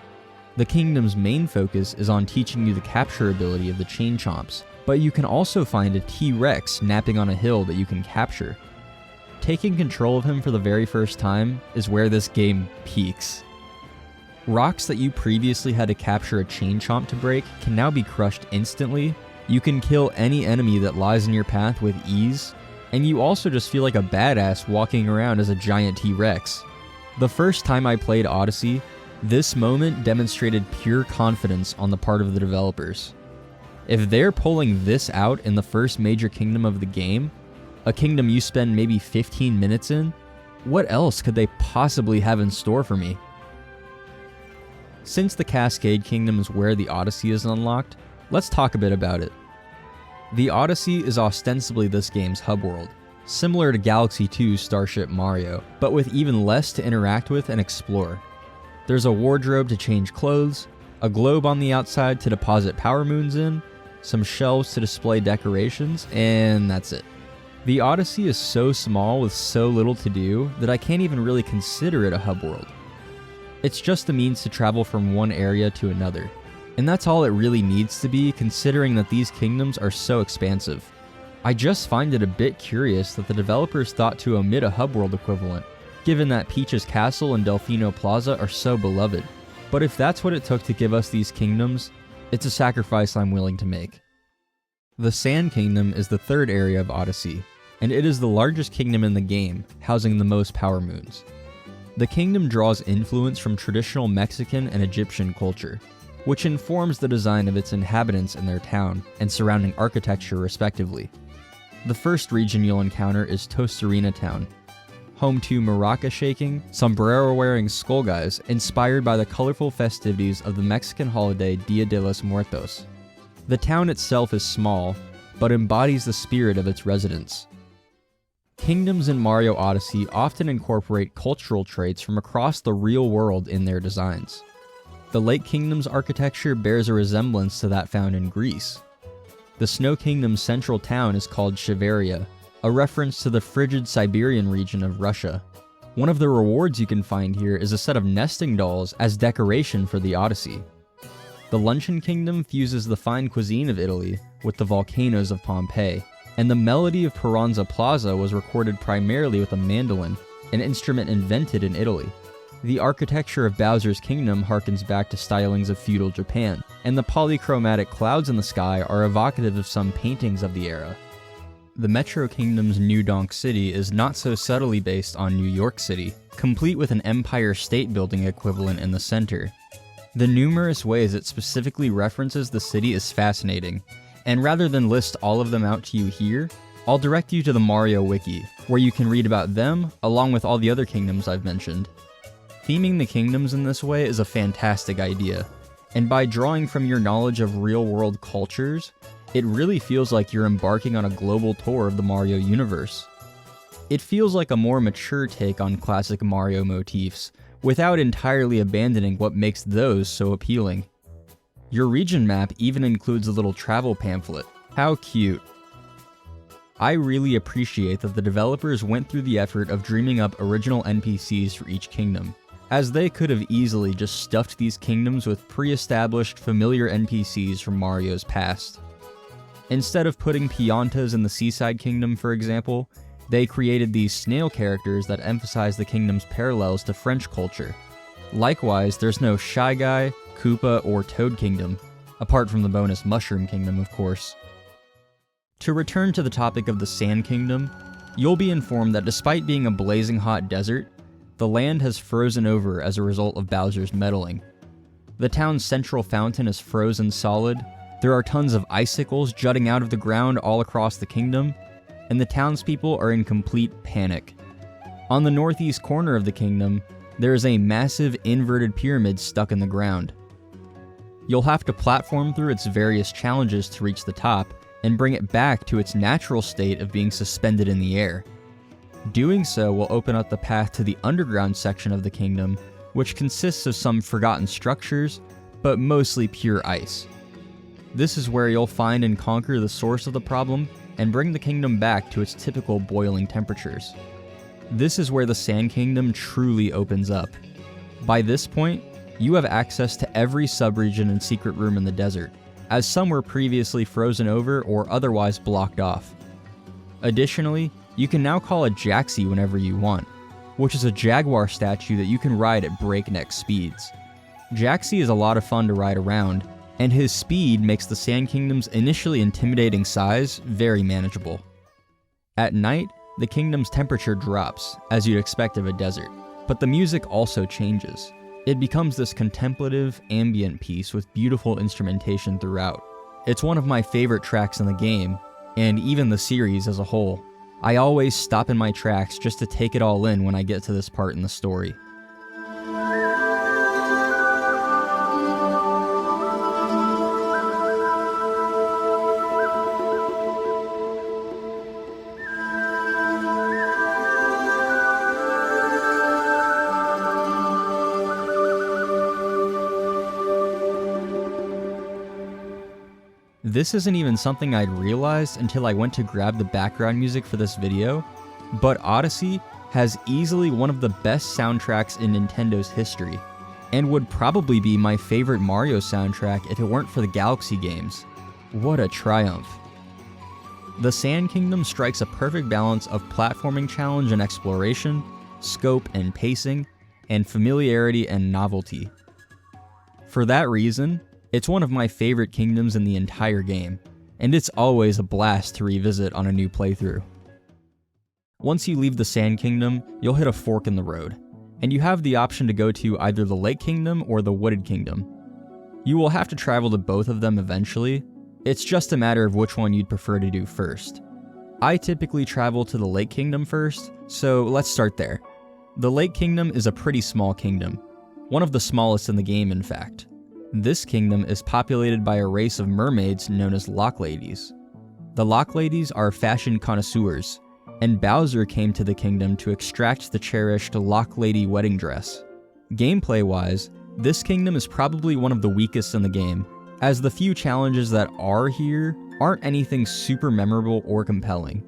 The kingdom's main focus is on teaching you the capture ability of the Chain Chomps, but you can also find a T-Rex napping on a hill that you can capture. Taking control of him for the very first time is where this game peaks. Rocks that you previously had to capture a Chain Chomp to break can now be crushed instantly, you can kill any enemy that lies in your path with ease, and you also just feel like a badass walking around as a giant T-Rex. The first time I played Odyssey, this moment demonstrated pure confidence on the part of the developers. If they're pulling this out in the first major kingdom of the game, a kingdom you spend maybe 15 minutes in, what else could they possibly have in store for me? Since the Cascade Kingdom is where the Odyssey is unlocked, let's talk a bit about it. The Odyssey is ostensibly this game's hub world, similar to Galaxy 2's Starship Mario, but with even less to interact with and explore. There's a wardrobe to change clothes, a globe on the outside to deposit power moons in, some shelves to display decorations, and that's it. The Odyssey is so small with so little to do that I can't even really consider it a hub world. It's just a means to travel from one area to another, and that's all it really needs to be considering that these kingdoms are so expansive. I just find it a bit curious that the developers thought to omit a hub world equivalent, given that Peach's Castle and Delfino Plaza are so beloved. But if that's what it took to give us these kingdoms, it's a sacrifice I'm willing to make. The Sand Kingdom is the third area of Odyssey, and it is the largest kingdom in the game, housing the most power moons. The kingdom draws influence from traditional Mexican and Egyptian culture, which informs the design of its inhabitants and their town, and surrounding architecture respectively. The first region you'll encounter is Tostarena Town, home to maraca-shaking, sombrero-wearing skull guys inspired by the colorful festivities of the Mexican holiday Dia de los Muertos. The town itself is small, but embodies the spirit of its residents. Kingdoms in Mario Odyssey often incorporate cultural traits from across the real world in their designs. The Lake Kingdom's architecture bears a resemblance to that found in Greece. The Snow Kingdom's central town is called Shiveria, a reference to the frigid Siberian region of Russia. One of the rewards you can find here is a set of nesting dolls as decoration for the Odyssey. The Luncheon Kingdom fuses the fine cuisine of Italy with the volcanoes of Pompeii, and the melody of Peranza Plaza was recorded primarily with a mandolin, an instrument invented in Italy. The architecture of Bowser's Kingdom harkens back to stylings of feudal Japan, and the polychromatic clouds in the sky are evocative of some paintings of the era. The Metro Kingdom's New Donk City is not so subtly based on New York City, complete with an Empire State Building equivalent in the center. The numerous ways it specifically references the city is fascinating, and rather than list all of them out to you here, I'll direct you to the Mario Wiki, where you can read about them along with all the other kingdoms I've mentioned. Theming the kingdoms in this way is a fantastic idea, and by drawing from your knowledge of real-world cultures, it really feels like you're embarking on a global tour of the Mario universe. It feels like a more mature take on classic Mario motifs, without entirely abandoning what makes those so appealing. Your region map even includes a little travel pamphlet. How cute. I really appreciate that the developers went through the effort of dreaming up original NPCs for each kingdom, as they could have easily just stuffed these kingdoms with pre-established familiar NPCs from Mario's past. Instead of putting Piantas in the Seaside Kingdom, for example, they created these snail characters that emphasize the kingdom's parallels to French culture. Likewise, there's no Shy Guy, Koopa, or Toad Kingdom, apart from the bonus Mushroom Kingdom, of course. To return to the topic of the Sand Kingdom, you'll be informed that despite being a blazing hot desert, the land has frozen over as a result of Bowser's meddling. The town's central fountain is frozen solid, there are tons of icicles jutting out of the ground all across the kingdom, and the townspeople are in complete panic. On the northeast corner of the kingdom, there is a massive inverted pyramid stuck in the ground. You'll have to platform through its various challenges to reach the top, and bring it back to its natural state of being suspended in the air. Doing so will open up the path to the underground section of the kingdom, which consists of some forgotten structures, but mostly pure ice. This is where you'll find and conquer the source of the problem, and bring the kingdom back to its typical boiling temperatures. This is where the Sand Kingdom truly opens up. By this point, you have access to every subregion and secret room in the desert, as some were previously frozen over or otherwise blocked off. Additionally, you can now call a Jaxi whenever you want, which is a jaguar statue that you can ride at breakneck speeds. Jaxi is a lot of fun to ride around, and his speed makes the Sand Kingdom's initially intimidating size very manageable. At night, the kingdom's temperature drops, as you'd expect of a desert, but the music also changes. It becomes this contemplative, ambient piece with beautiful instrumentation throughout. It's one of my favorite tracks in the game, and even the series as a whole. I always stop in my tracks just to take it all in when I get to this part in the story. This isn't even something I'd realized until I went to grab the background music for this video, but Odyssey has easily one of the best soundtracks in Nintendo's history, and would probably be my favorite Mario soundtrack if it weren't for the Galaxy games. What a triumph. The Sand Kingdom strikes a perfect balance of platforming challenge and exploration, scope and pacing, and familiarity and novelty. For that reason, it's one of my favorite kingdoms in the entire game, and it's always a blast to revisit on a new playthrough. Once you leave the Sand Kingdom, you'll hit a fork in the road, and you have the option to go to either the Lake Kingdom or the Wooded Kingdom. You will have to travel to both of them eventually. It's just a matter of which one you'd prefer to do first. I typically travel to the Lake Kingdom first, so let's start there. The Lake Kingdom is a pretty small kingdom, one of the smallest in the game in fact. This kingdom is populated by a race of mermaids known as Lock Ladies. The Lock Ladies are fashion connoisseurs, and Bowser came to the kingdom to extract the cherished Lock Lady wedding dress. Gameplay-wise, this kingdom is probably one of the weakest in the game, as the few challenges that are here aren't anything super memorable or compelling.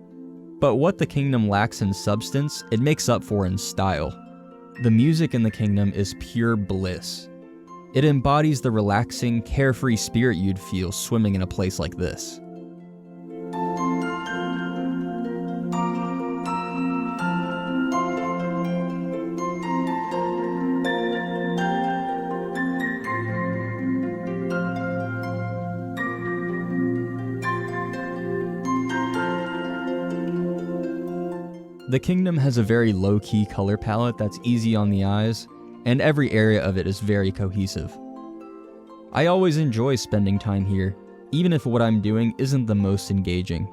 But what the kingdom lacks in substance, it makes up for in style. The music in the kingdom is pure bliss. It embodies the relaxing, carefree spirit you'd feel swimming in a place like this. The kingdom has a very low-key color palette that's easy on the eyes, and every area of it is very cohesive. I always enjoy spending time here, even if what I'm doing isn't the most engaging.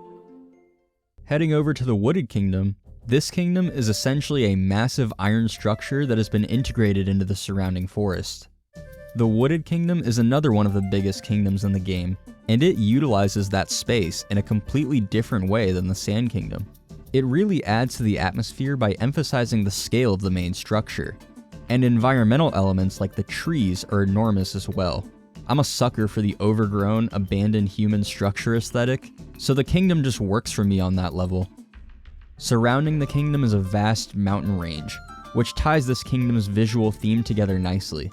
Heading over to the Wooded Kingdom, this kingdom is essentially a massive iron structure that has been integrated into the surrounding forest. The Wooded Kingdom is another one of the biggest kingdoms in the game, and it utilizes that space in a completely different way than the Sand Kingdom. It really adds to the atmosphere by emphasizing the scale of the main structure, and environmental elements like the trees are enormous as well. I'm a sucker for the overgrown, abandoned human structure aesthetic, so the kingdom just works for me on that level. Surrounding the kingdom is a vast mountain range, which ties this kingdom's visual theme together nicely.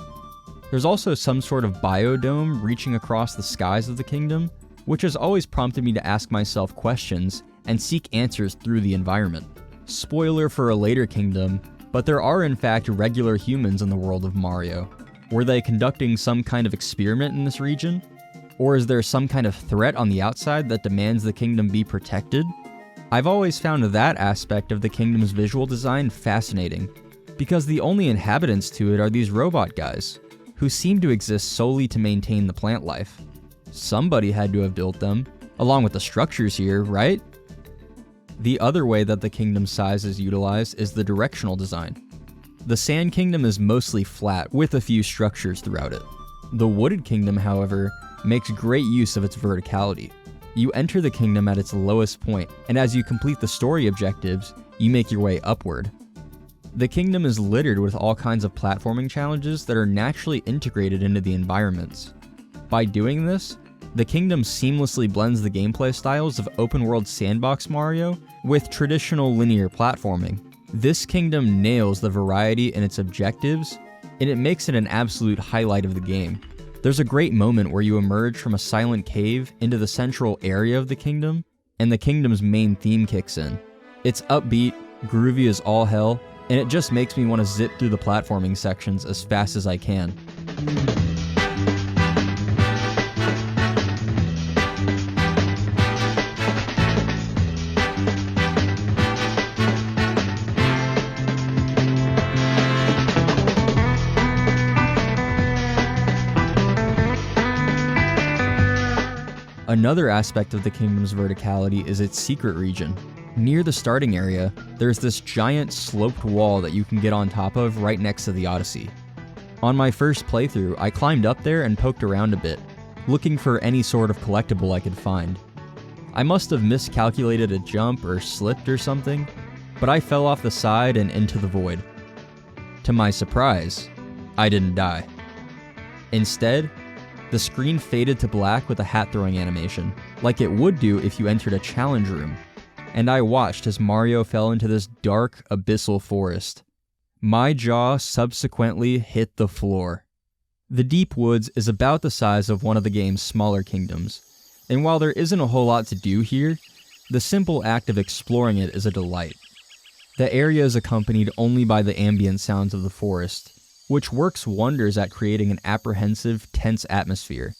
There's also some sort of biodome reaching across the skies of the kingdom, which has always prompted me to ask myself questions and seek answers through the environment. Spoiler for a later kingdom, but there are in fact regular humans in the world of Mario. Were they conducting some kind of experiment in this region? Or is there some kind of threat on the outside that demands the kingdom be protected? I've always found that aspect of the kingdom's visual design fascinating, because the only inhabitants to it are these robot guys, who seem to exist solely to maintain the plant life. Somebody had to have built them, along with the structures here, right? The other way that the kingdom's size is utilized is the directional design. The Sand Kingdom is mostly flat, with a few structures throughout it. The Wooded Kingdom, however, makes great use of its verticality. You enter the kingdom at its lowest point, and as you complete the story objectives, you make your way upward. The kingdom is littered with all kinds of platforming challenges that are naturally integrated into the environments. By doing this, the kingdom seamlessly blends the gameplay styles of open-world sandbox Mario with traditional linear platforming. This kingdom nails the variety in its objectives, and it makes it an absolute highlight of the game. There's a great moment where you emerge from a silent cave into the central area of the kingdom, and the kingdom's main theme kicks in. It's upbeat, groovy as all hell, and it just makes me want to zip through the platforming sections as fast as I can. Another aspect of the kingdom's verticality is its secret region. Near the starting area, there's this giant sloped wall that you can get on top of right next to the Odyssey. On my first playthrough, I climbed up there and poked around a bit, looking for any sort of collectible I could find. I must have miscalculated a jump or slipped or something, but I fell off the side and into the void. To my surprise, I didn't die. Instead, the screen faded to black with a hat-throwing animation, like it would do if you entered a challenge room, and I watched as Mario fell into this dark, abyssal forest. My jaw subsequently hit the floor. The Deep Woods is about the size of one of the game's smaller kingdoms, and while there isn't a whole lot to do here, the simple act of exploring it is a delight. The area is accompanied only by the ambient sounds of the forest, which works wonders at creating an apprehensive, tense atmosphere.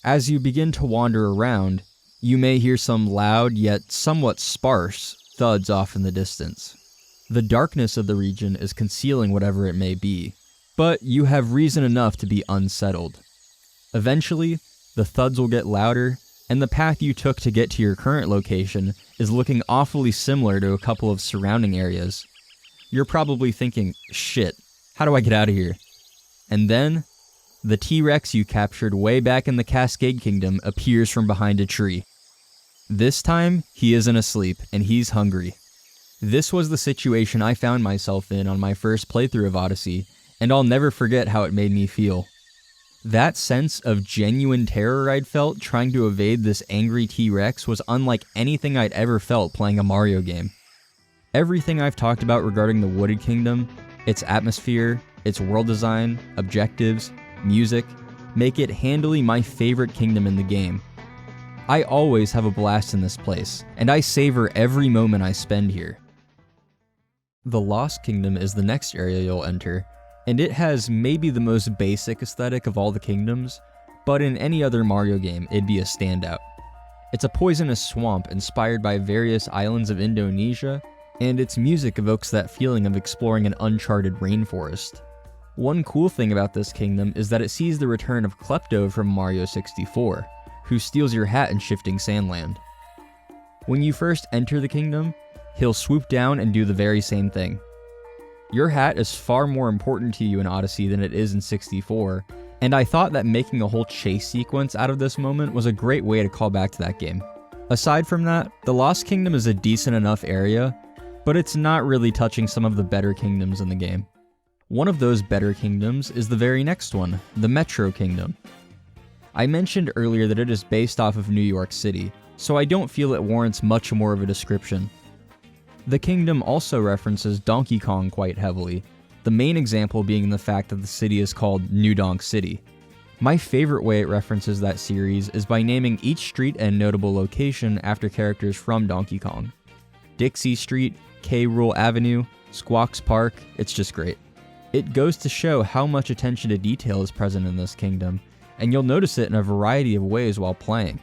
As you begin to wander around, you may hear some loud yet somewhat sparse thuds off in the distance. The darkness of the region is concealing whatever it may be, but you have reason enough to be unsettled. Eventually, the thuds will get louder, and the path you took to get to your current location is looking awfully similar to a couple of surrounding areas. You're probably thinking, shit, how do I get out of here? And then, the T-Rex you captured way back in the Cascade Kingdom appears from behind a tree. This time, he isn't asleep, and he's hungry. This was the situation I found myself in on my first playthrough of Odyssey, and I'll never forget how it made me feel. That sense of genuine terror I'd felt trying to evade this angry T-Rex was unlike anything I'd ever felt playing a Mario game. Everything I've talked about regarding the Wooded Kingdom, its atmosphere, its world design, objectives, music, make it handily my favorite kingdom in the game. I always have a blast in this place, and I savor every moment I spend here. The Lost Kingdom is the next area you'll enter, and it has maybe the most basic aesthetic of all the kingdoms, but in any other Mario game it'd be a standout. It's a poisonous swamp inspired by various islands of Indonesia, and its music evokes that feeling of exploring an uncharted rainforest. One cool thing about this kingdom is that it sees the return of Klepto from Mario 64, who steals your hat in Shifting Sandland. When you first enter the kingdom, he'll swoop down and do the very same thing. Your hat is far more important to you in Odyssey than it is in 64, and I thought that making a whole chase sequence out of this moment was a great way to call back to that game. Aside from that, the Lost Kingdom is a decent enough area, but it's not really touching some of the better kingdoms in the game. One of those better kingdoms is the very next one, the Metro Kingdom. I mentioned earlier that it is based off of New York City, so I don't feel it warrants much more of a description. The kingdom also references Donkey Kong quite heavily, the main example being the fact that the city is called New Donk City. My favorite way it references that series is by naming each street and notable location after characters from Donkey Kong. Dixie Street, K. Rool Avenue, Squawks Park, it's just great. It goes to show how much attention to detail is present in this kingdom, and you'll notice it in a variety of ways while playing.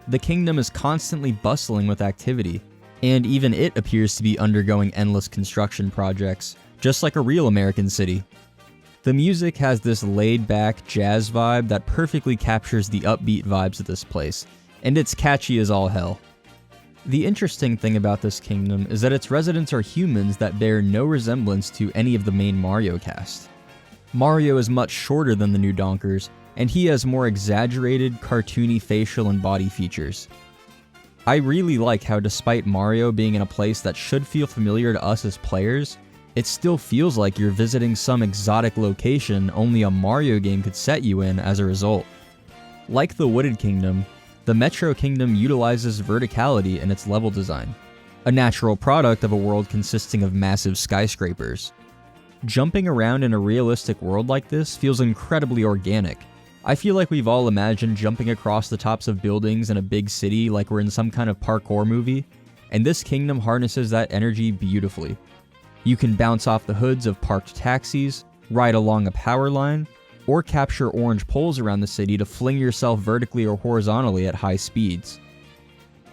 The kingdom is constantly bustling with activity, and even it appears to be undergoing endless construction projects, just like a real American city. The music has this laid-back jazz vibe that perfectly captures the upbeat vibes of this place, and it's catchy as all hell. The interesting thing about this kingdom is that its residents are humans that bear no resemblance to any of the main Mario cast. Mario is much shorter than the New Donkers, and he has more exaggerated, cartoony facial and body features. I really like how despite Mario being in a place that should feel familiar to us as players, it still feels like you're visiting some exotic location only a Mario game could set you in as a result. Like the Wooded Kingdom, the Metro Kingdom utilizes verticality in its level design, a natural product of a world consisting of massive skyscrapers. Jumping around in a realistic world like this feels incredibly organic. I feel like we've all imagined jumping across the tops of buildings in a big city like we're in some kind of parkour movie, and this kingdom harnesses that energy beautifully. You can bounce off the hoods of parked taxis, ride along a power line, or capture orange poles around the city to fling yourself vertically or horizontally at high speeds.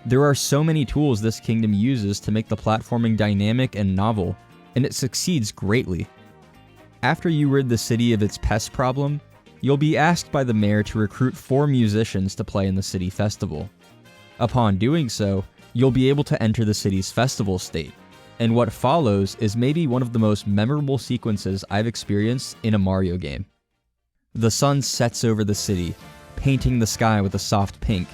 There are so many tools this kingdom uses to make the platforming dynamic and novel, and it succeeds greatly. After you rid the city of its pest problem, you'll be asked by the mayor to recruit 4 musicians to play in the city festival. Upon doing so, you'll be able to enter the city's festival state, and what follows is maybe one of the most memorable sequences I've experienced in a Mario game. The sun sets over the city, painting the sky with a soft pink.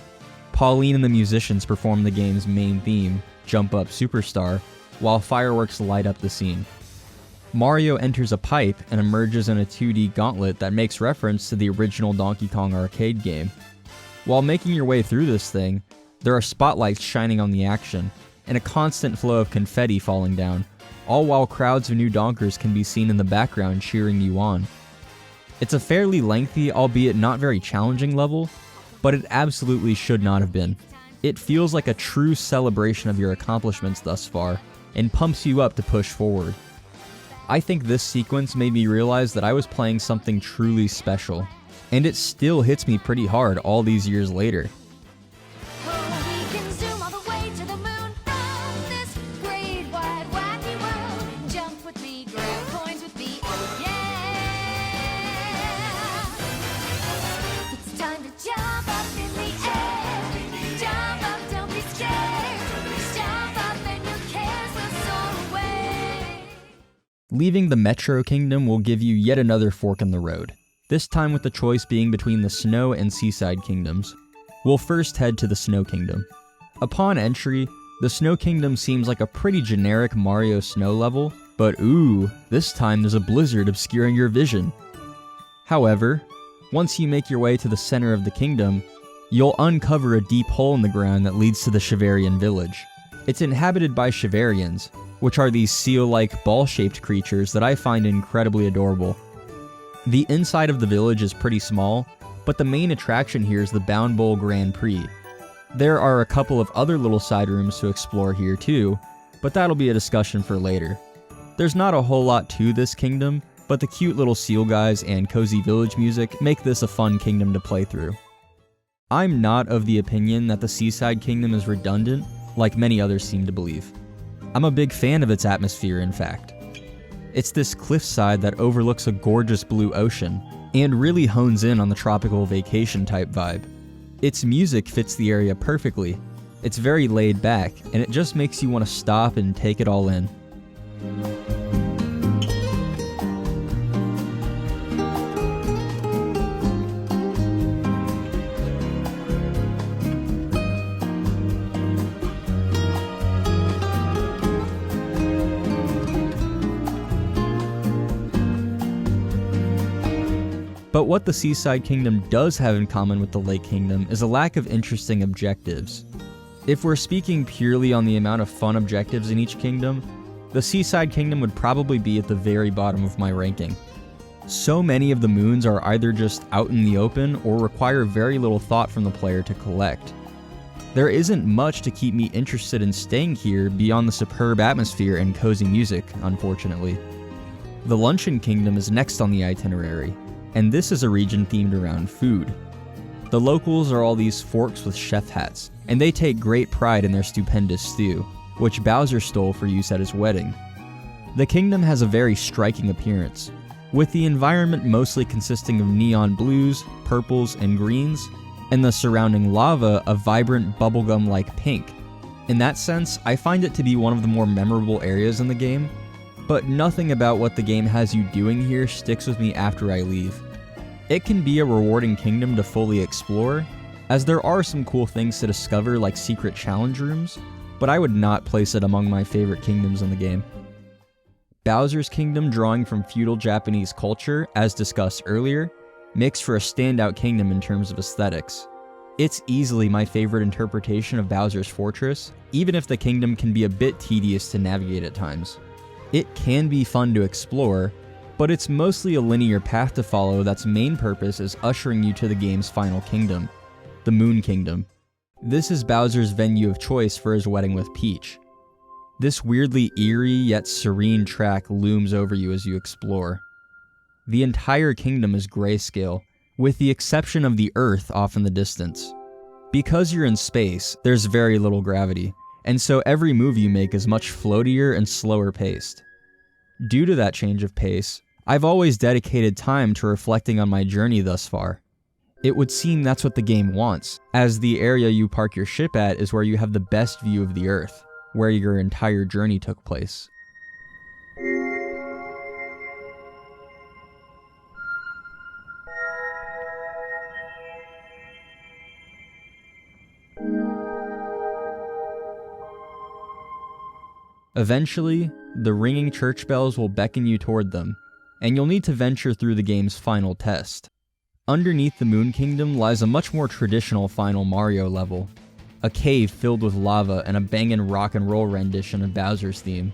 Pauline and the musicians perform the game's main theme, Jump Up Superstar, while fireworks light up the scene. Mario enters a pipe and emerges in a 2D gauntlet that makes reference to the original Donkey Kong arcade game. While making your way through this thing, there are spotlights shining on the action, and a constant flow of confetti falling down, all while crowds of New Donkers can be seen in the background cheering you on. It's a fairly lengthy, albeit not very challenging level, but it absolutely should not have been. It feels like a true celebration of your accomplishments thus far, and pumps you up to push forward. I think this sequence made me realize that I was playing something truly special, and it still hits me pretty hard all these years later. We can zoom all the way to the moon from this great wide wacky world. Leaving the Metro Kingdom will give you yet another fork in the road, this time with the choice being between the Snow and Seaside Kingdoms. We'll first head to the Snow Kingdom. Upon entry, the Snow Kingdom seems like a pretty generic Mario Snow level, but ooh, this time there's a blizzard obscuring your vision. However, once you make your way to the center of the kingdom, you'll uncover a deep hole in the ground that leads to the Chivarian village. It's inhabited by Chivarians, which are these seal-like ball-shaped creatures that I find incredibly adorable. The inside of the village is pretty small, but the main attraction here is the Bound Bowl Grand Prix. There are a couple of other little side rooms to explore here too, but that'll be a discussion for later. There's not a whole lot to this kingdom, but the cute little seal guys and cozy village music make this a fun kingdom to play through. I'm not of the opinion that the Seaside Kingdom is redundant, like many others seem to believe. I'm a big fan of its atmosphere, in fact. It's this cliffside that overlooks a gorgeous blue ocean, and really hones in on the tropical vacation type vibe. Its music fits the area perfectly. It's very laid back, and it just makes you want to stop and take it all in. But what the Seaside Kingdom does have in common with the Lake Kingdom is a lack of interesting objectives. If we're speaking purely on the amount of fun objectives in each kingdom, the Seaside Kingdom would probably be at the very bottom of my ranking. So many of the moons are either just out in the open or require very little thought from the player to collect. There isn't much to keep me interested in staying here beyond the superb atmosphere and cozy music, unfortunately. The Luncheon Kingdom is next on the itinerary, and this is a region themed around food. The locals are all these forks with chef hats, and they take great pride in their stupendous stew, which Bowser stole for use at his wedding. The kingdom has a very striking appearance, with the environment mostly consisting of neon blues, purples, and greens, and the surrounding lava a vibrant bubblegum-like pink. In that sense, I find it to be one of the more memorable areas in the game, but nothing about what the game has you doing here sticks with me after I leave. It can be a rewarding kingdom to fully explore, as there are some cool things to discover like secret challenge rooms, but I would not place it among my favorite kingdoms in the game. Bowser's Kingdom, drawing from feudal Japanese culture, as discussed earlier, makes for a standout kingdom in terms of aesthetics. It's easily my favorite interpretation of Bowser's Fortress, even if the kingdom can be a bit tedious to navigate at times. It can be fun to explore, but it's mostly a linear path to follow that's main purpose is ushering you to the game's final kingdom, the Moon Kingdom. This is Bowser's venue of choice for his wedding with Peach. This weirdly eerie yet serene track looms over you as you explore. The entire kingdom is grayscale, with the exception of the Earth off in the distance. Because you're in space, there's very little gravity, and so every move you make is much floatier and slower paced. Due to that change of pace, I've always dedicated time to reflecting on my journey thus far. It would seem that's what the game wants, as the area you park your ship at is where you have the best view of the Earth, where your entire journey took place. Eventually, the ringing church bells will beckon you toward them, and you'll need to venture through the game's final test. Underneath the Moon Kingdom lies a much more traditional final Mario level, a cave filled with lava and a bangin' rock and roll rendition of Bowser's theme.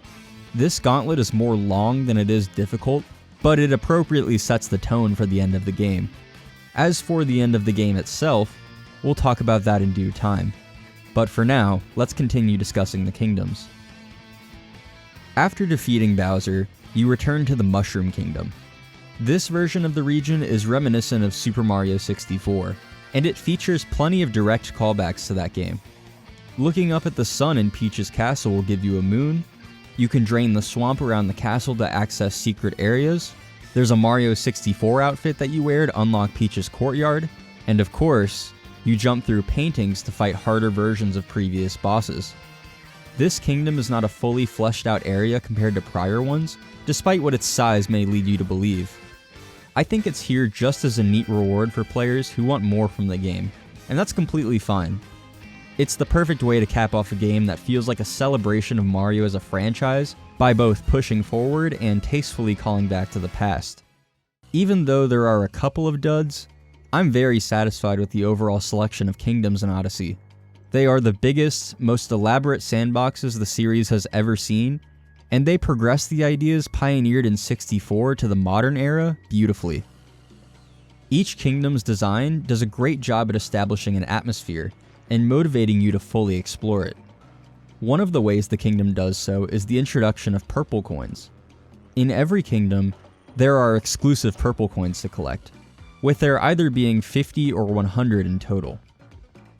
This gauntlet is more long than it is difficult, but it appropriately sets the tone for the end of the game. As for the end of the game itself, we'll talk about that in due time. But for now, let's continue discussing the kingdoms. After defeating Bowser, you return to the Mushroom Kingdom. This version of the region is reminiscent of Super Mario 64, and it features plenty of direct callbacks to that game. Looking up at the sun in Peach's castle will give you a moon. You can drain the swamp around the castle to access secret areas. There's a Mario 64 outfit that you wear to unlock Peach's courtyard. And of course, you jump through paintings to fight harder versions of previous bosses. This kingdom is not a fully fleshed out area compared to prior ones, despite what its size may lead you to believe. I think it's here just as a neat reward for players who want more from the game, and that's completely fine. It's the perfect way to cap off a game that feels like a celebration of Mario as a franchise by both pushing forward and tastefully calling back to the past. Even though there are a couple of duds, I'm very satisfied with the overall selection of kingdoms in Odyssey. They are the biggest, most elaborate sandboxes the series has ever seen, and they progress the ideas pioneered in 64 to the modern era beautifully. Each kingdom's design does a great job at establishing an atmosphere and motivating you to fully explore it. One of the ways the kingdom does so is the introduction of purple coins. In every kingdom, there are exclusive purple coins to collect, with there either being 50 or 100 in total.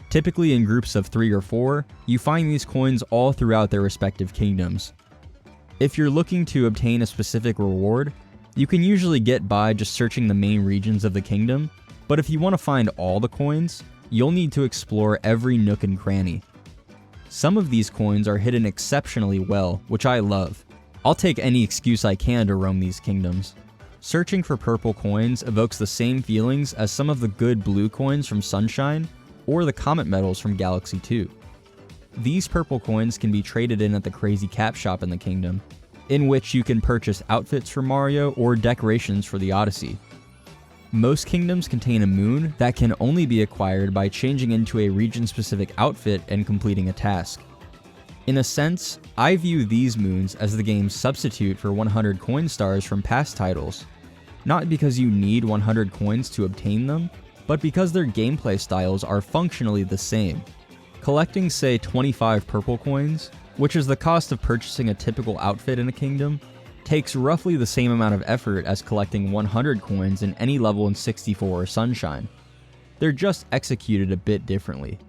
Typically in groups of 3 or 4, you find these coins all throughout their respective kingdoms. If you're looking to obtain a specific reward, you can usually get by just searching the main regions of the kingdom, but if you want to find all the coins, you'll need to explore every nook and cranny. Some of these coins are hidden exceptionally well, which I love. I'll take any excuse I can to roam these kingdoms. Searching for purple coins evokes the same feelings as some of the good blue coins from Sunshine, or the comet medals from Galaxy 2. These purple coins can be traded in at the Crazy Cap shop in the kingdom, in which you can purchase outfits for Mario or decorations for the Odyssey. Most kingdoms contain a moon that can only be acquired by changing into a region-specific outfit and completing a task. In a sense, I view these moons as the game's substitute for 100 coin stars from past titles. Not because you need 100 coins to obtain them, but because their gameplay styles are functionally the same. Collecting, say, 25 purple coins, which is the cost of purchasing a typical outfit in a kingdom, takes roughly the same amount of effort as collecting 100 coins in any level in 64 or Sunshine. They're just executed a bit differently.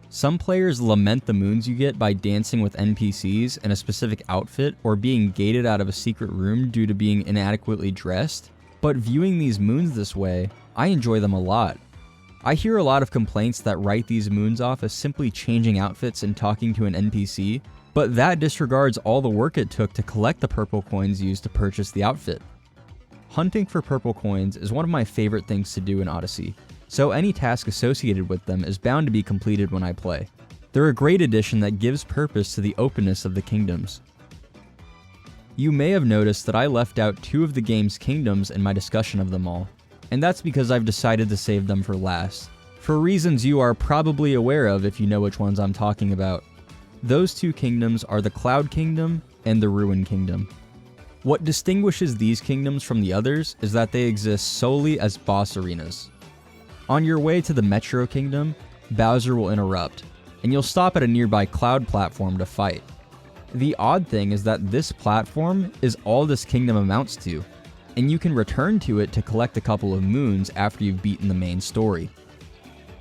Some players lament the moons you get by dancing with NPCs in a specific outfit or being gated out of a secret room due to being inadequately dressed, but viewing these moons this way, I enjoy them a lot. I hear a lot of complaints that write these moons off as simply changing outfits and talking to an NPC, but that disregards all the work it took to collect the purple coins used to purchase the outfit. Hunting for purple coins is one of my favorite things to do in Odyssey, so any task associated with them is bound to be completed when I play. They're a great addition that gives purpose to the openness of the kingdoms. You may have noticed that I left out 2 of the game's kingdoms in my discussion of them all, and that's because I've decided to save them for last, for reasons you are probably aware of if you know which ones I'm talking about. Those 2 kingdoms are the Cloud Kingdom and the Ruin Kingdom. What distinguishes these kingdoms from the others is that they exist solely as boss arenas. On your way to the Metro Kingdom, Bowser will interrupt, and you'll stop at a nearby cloud platform to fight. The odd thing is that this platform is all this kingdom amounts to, and you can return to it to collect a couple of moons after you've beaten the main story.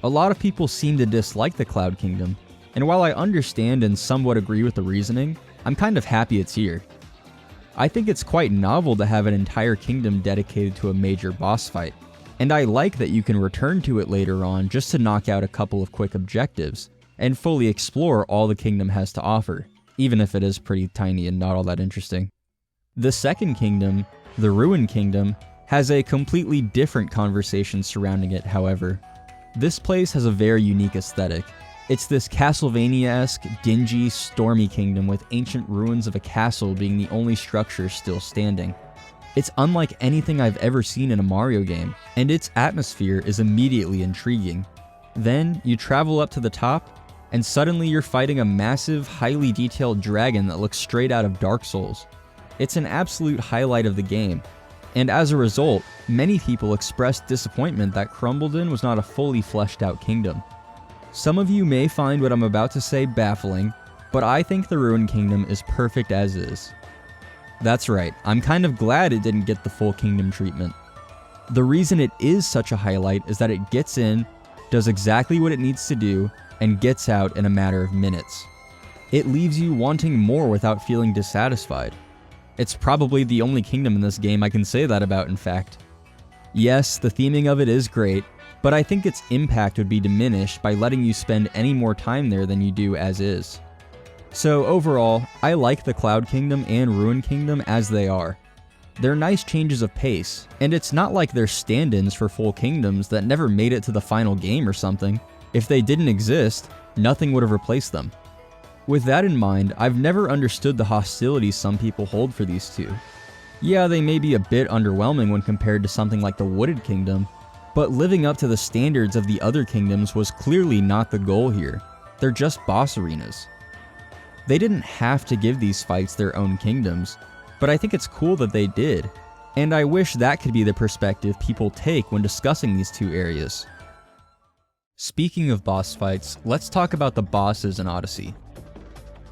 A lot of people seem to dislike the Cloud Kingdom, and while I understand and somewhat agree with the reasoning, I'm kind of happy it's here. I think it's quite novel to have an entire kingdom dedicated to a major boss fight, and I like that you can return to it later on just to knock out a couple of quick objectives, and fully explore all the kingdom has to offer, even if it is pretty tiny and not all that interesting. The second kingdom, the Ruin Kingdom, has a completely different conversation surrounding it, however. This place has a very unique aesthetic. It's this Castlevania-esque, dingy, stormy kingdom with ancient ruins of a castle being the only structure still standing. It's unlike anything I've ever seen in a Mario game, and its atmosphere is immediately intriguing. Then, you travel up to the top, and suddenly you're fighting a massive, highly detailed dragon that looks straight out of Dark Souls. It's an absolute highlight of the game, and as a result, many people expressed disappointment that Crumbledon was not a fully fleshed out kingdom. Some of you may find what I'm about to say baffling, but I think the Ruin Kingdom is perfect as is. That's right, I'm kind of glad it didn't get the full kingdom treatment. The reason it is such a highlight is that it gets in, does exactly what it needs to do, and gets out in a matter of minutes. It leaves you wanting more without feeling dissatisfied. It's probably the only kingdom in this game I can say that about, in fact. Yes, the theming of it is great, but I think its impact would be diminished by letting you spend any more time there than you do as is. So overall, I like the Cloud Kingdom and Ruin Kingdom as they are. They're nice changes of pace, and it's not like they're stand-ins for full kingdoms that never made it to the final game or something. If they didn't exist, nothing would have replaced them. With that in mind, I've never understood the hostility some people hold for these two. Yeah, they may be a bit underwhelming when compared to something like the Wooded Kingdom, but living up to the standards of the other kingdoms was clearly not the goal here. They're just boss arenas. They didn't have to give these fights their own kingdoms, but I think it's cool that they did, and I wish that could be the perspective people take when discussing these two areas. Speaking of boss fights, let's talk about the bosses in Odyssey.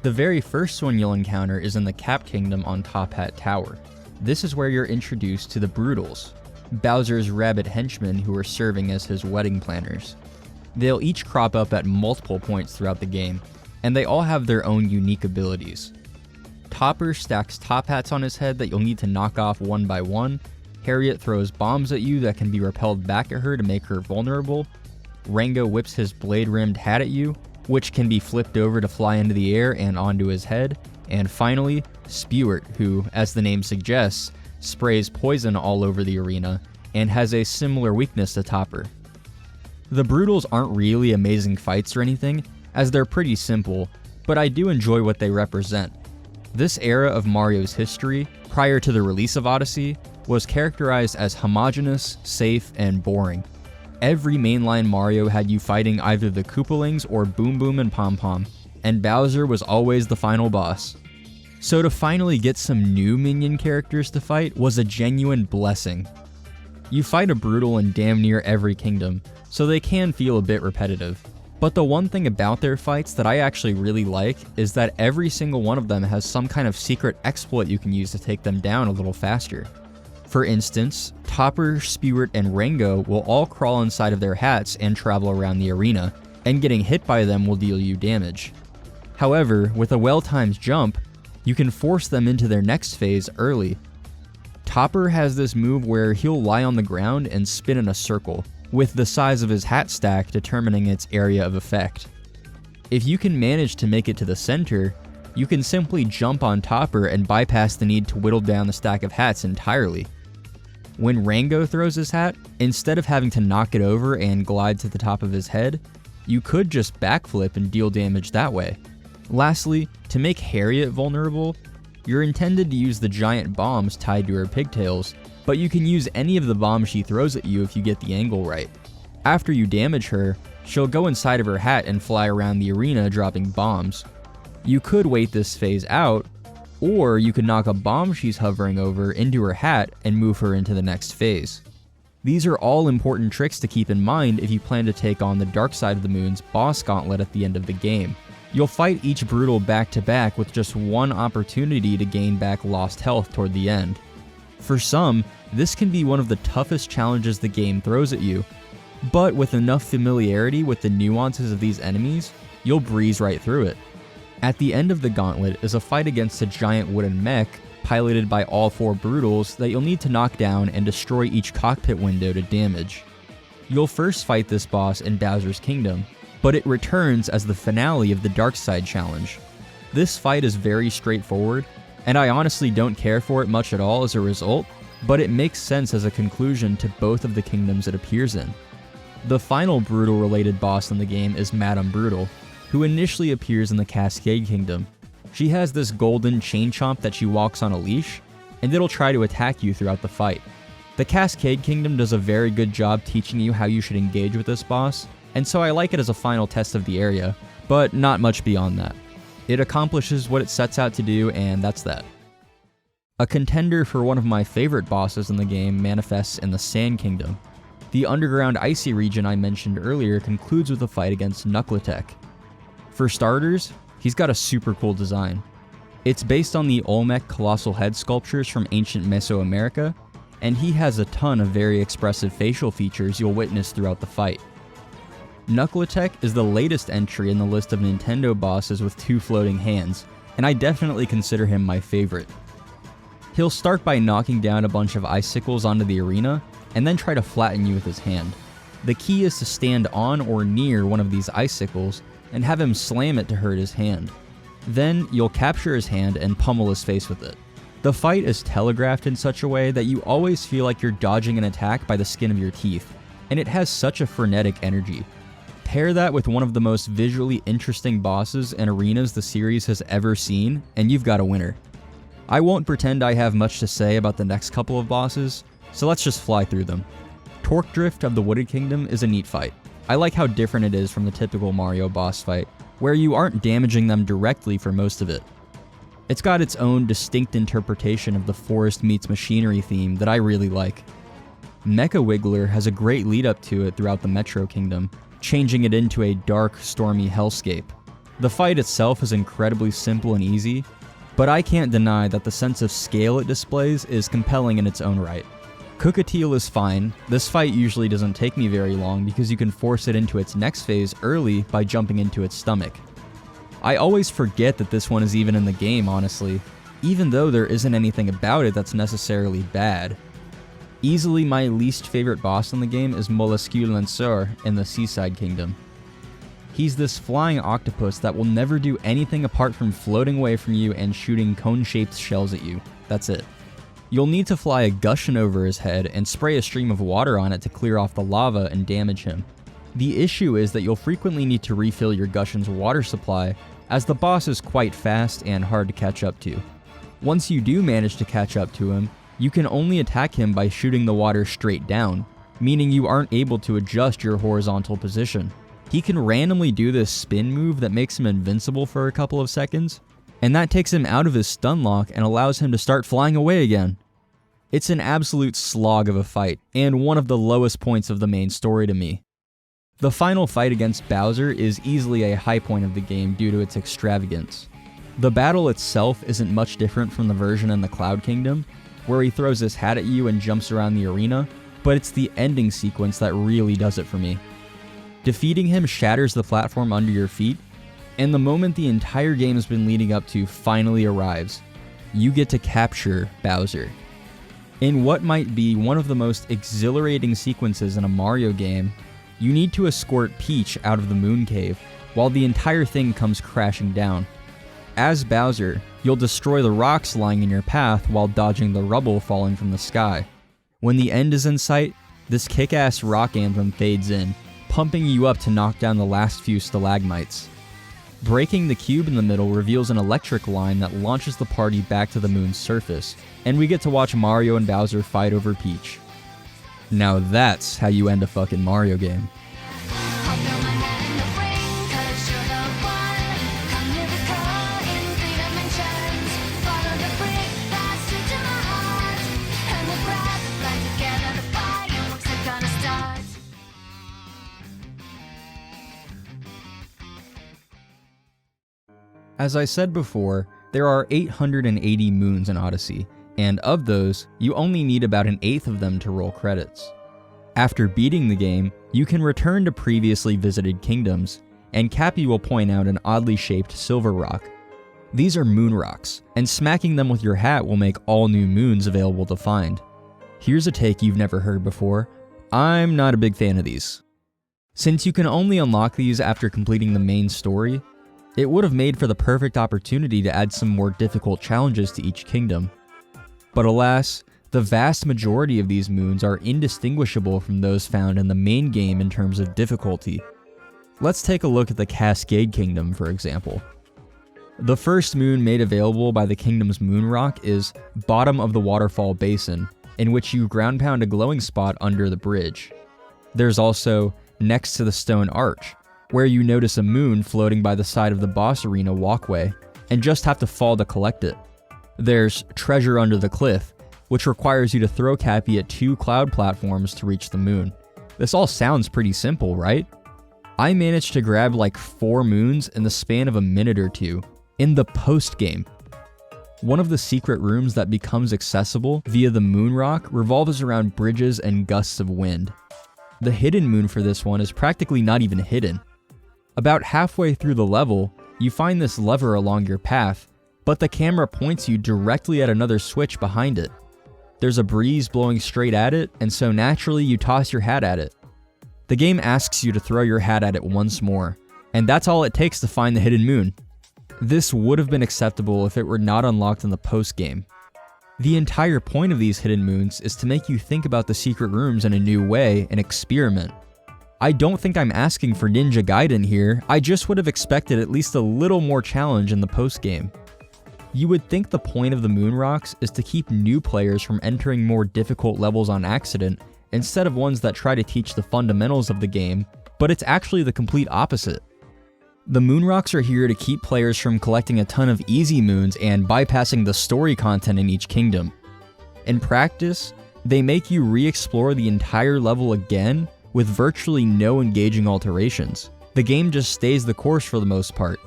The very first one you'll encounter is in the Cap Kingdom on Top Hat Tower. This is where you're introduced to the Brutals, Bowser's rabid henchmen who are serving as his wedding planners. They'll each crop up at multiple points throughout the game, and they all have their own unique abilities. Topper stacks top hats on his head that you'll need to knock off one by one. Harriet throws bombs at you that can be repelled back at her to make her vulnerable. Rango whips his blade-rimmed hat at you, which can be flipped over to fly into the air and onto his head. And finally, Spewart, who, as the name suggests, sprays poison all over the arena and has a similar weakness to Topper. The Brutals aren't really amazing fights or anything, as they're pretty simple, but I do enjoy what they represent. This era of Mario's history, prior to the release of Odyssey, was characterized as homogeneous, safe, and boring. Every mainline Mario had you fighting either the Koopalings or Boom Boom and Pom Pom, and Bowser was always the final boss. So to finally get some new minion characters to fight was a genuine blessing. You fight a Brutal in damn near every kingdom, so they can feel a bit repetitive. But the one thing about their fights that I actually really like is that every single one of them has some kind of secret exploit you can use to take them down a little faster. For instance, Topper, Spewart, and Rango will all crawl inside of their hats and travel around the arena, and getting hit by them will deal you damage. However, with a well-timed jump, you can force them into their next phase early. Topper has this move where he'll lie on the ground and spin in a circle, with the size of his hat stack determining its area of effect. If you can manage to make it to the center, you can simply jump on Topper and bypass the need to whittle down the stack of hats entirely. When Rango throws his hat, instead of having to knock it over and glide to the top of his head, you could just backflip and deal damage that way. Lastly, to make Harriet vulnerable, you're intended to use the giant bombs tied to her pigtails, but you can use any of the bombs she throws at you if you get the angle right. After you damage her, she'll go inside of her hat and fly around the arena dropping bombs. You could wait this phase out, or you could knock a bomb she's hovering over into her hat and move her into the next phase. These are all important tricks to keep in mind if you plan to take on the Dark Side of the Moon's boss gauntlet at the end of the game. You'll fight each Brutal back to back with just one opportunity to gain back lost health toward the end. For some, this can be one of the toughest challenges the game throws at you, but with enough familiarity with the nuances of these enemies, you'll breeze right through it. At the end of the gauntlet is a fight against a giant wooden mech piloted by all four Brutals that you'll need to knock down and destroy each cockpit window to damage. You'll first fight this boss in Bowser's Kingdom, but it returns as the finale of the Dark Side challenge. This fight is very straightforward, and I honestly don't care for it much at all as a result, but it makes sense as a conclusion to both of the kingdoms it appears in. The final Brutal-related boss in the game is Madame Brutal, who initially appears in the Cascade Kingdom. She has this golden chain chomp that she walks on a leash, and it'll try to attack you throughout the fight. The Cascade Kingdom does a very good job teaching you how you should engage with this boss, and so I like it as a final test of the area, but not much beyond that. It accomplishes what it sets out to do, and that's that. A contender for one of my favorite bosses in the game manifests in the Sand Kingdom. The underground icy region I mentioned earlier concludes with a fight against Knuckletek. For starters, he's got a super cool design. It's based on the Olmec colossal head sculptures from ancient Mesoamerica, and he has a ton of very expressive facial features you'll witness throughout the fight. Knuckletek is the latest entry in the list of Nintendo bosses with two floating hands, and I definitely consider him my favorite. He'll start by knocking down a bunch of icicles onto the arena, and then try to flatten you with his hand. The key is to stand on or near one of these icicles, and have him slam it to hurt his hand. Then you'll capture his hand and pummel his face with it. The fight is telegraphed in such a way that you always feel like you're dodging an attack by the skin of your teeth, and it has such a frenetic energy. Pair that with one of the most visually interesting bosses and arenas the series has ever seen, and you've got a winner. I won't pretend I have much to say about the next couple of bosses, so let's just fly through them. Torque Drift of the Wooded Kingdom is a neat fight. I like how different it is from the typical Mario boss fight, where you aren't damaging them directly for most of it. It's got its own distinct interpretation of the forest meets machinery theme that I really like. Mecha Wiggler has a great lead up to it throughout the Metro Kingdom, changing it into a dark, stormy hellscape. The fight itself is incredibly simple and easy, but I can't deny that the sense of scale it displays is compelling in its own right. Cookatiel is fine. This fight usually doesn't take me very long because you can force it into its next phase early by jumping into its stomach. I always forget that this one is even in the game, honestly, even though there isn't anything about it that's necessarily bad. Easily my least favorite boss in the game is Molluscule Lanceur in the Seaside Kingdom. He's this flying octopus that will never do anything apart from floating away from you and shooting cone-shaped shells at you. That's it. You'll need to fly a gushion over his head and spray a stream of water on it to clear off the lava and damage him. The issue is that you'll frequently need to refill your gushion's water supply, as the boss is quite fast and hard to catch up to. Once you do manage to catch up to him, you can only attack him by shooting the water straight down, meaning you aren't able to adjust your horizontal position. He can randomly do this spin move that makes him invincible for a couple of seconds, and that takes him out of his stun lock and allows him to start flying away again. It's an absolute slog of a fight, and one of the lowest points of the main story to me. The final fight against Bowser is easily a high point of the game due to its extravagance. The battle itself isn't much different from the version in the Cloud Kingdom, where he throws his hat at you and jumps around the arena, but it's the ending sequence that really does it for me. Defeating him shatters the platform under your feet, and the moment the entire game has been leading up to finally arrives. You get to capture Bowser. In what might be one of the most exhilarating sequences in a Mario game, you need to escort Peach out of the Moon Cave while the entire thing comes crashing down. As Bowser, you'll destroy the rocks lying in your path while dodging the rubble falling from the sky. When the end is in sight, this kick-ass rock anthem fades in, pumping you up to knock down the last few stalagmites. Breaking the cube in the middle reveals an electric line that launches the party back to the moon's surface, and we get to watch Mario and Bowser fight over Peach. Now that's how you end a fucking Mario game. As I said before, there are 880 moons in Odyssey, and of those, you only need about an eighth of them to roll credits. After beating the game, you can return to previously visited kingdoms, and Cappy will point out an oddly shaped silver rock. These are moon rocks, and smacking them with your hat will make all new moons available to find. Here's a take you've never heard before. I'm not a big fan of these. Since you can only unlock these after completing the main story, it would have made for the perfect opportunity to add some more difficult challenges to each kingdom. But alas, the vast majority of these moons are indistinguishable from those found in the main game in terms of difficulty. Let's take a look at the Cascade Kingdom, for example. The first moon made available by the kingdom's moon rock is Bottom of the Waterfall Basin, in which you ground pound a glowing spot under the bridge. There's also Next to the Stone Arch, where you notice a moon floating by the side of the boss arena walkway, and just have to fall to collect it. There's Treasure Under the Cliff, which requires you to throw Cappy at 2 cloud platforms to reach the moon. This all sounds pretty simple, right? I managed to grab like 4 moons in the span of a minute or two, in the post-game. One of the secret rooms that becomes accessible via the moon rock revolves around bridges and gusts of wind. The hidden moon for this one is practically not even hidden. About halfway through the level, you find this lever along your path, but the camera points you directly at another switch behind it. There's a breeze blowing straight at it, and so naturally you toss your hat at it. The game asks you to throw your hat at it once more, and that's all it takes to find the hidden moon. This would have been acceptable if it were not unlocked in the post-game. The entire point of these hidden moons is to make you think about the secret rooms in a new way and experiment. I don't think I'm asking for Ninja Gaiden here, I just would have expected at least a little more challenge in the post-game. You would think the point of the moon rocks is to keep new players from entering more difficult levels on accident instead of ones that try to teach the fundamentals of the game, but it's actually the complete opposite. The moon rocks are here to keep players from collecting a ton of easy moons and bypassing the story content in each kingdom. In practice, they make you re-explore the entire level again with virtually no engaging alterations. The game just stays the course for the most part.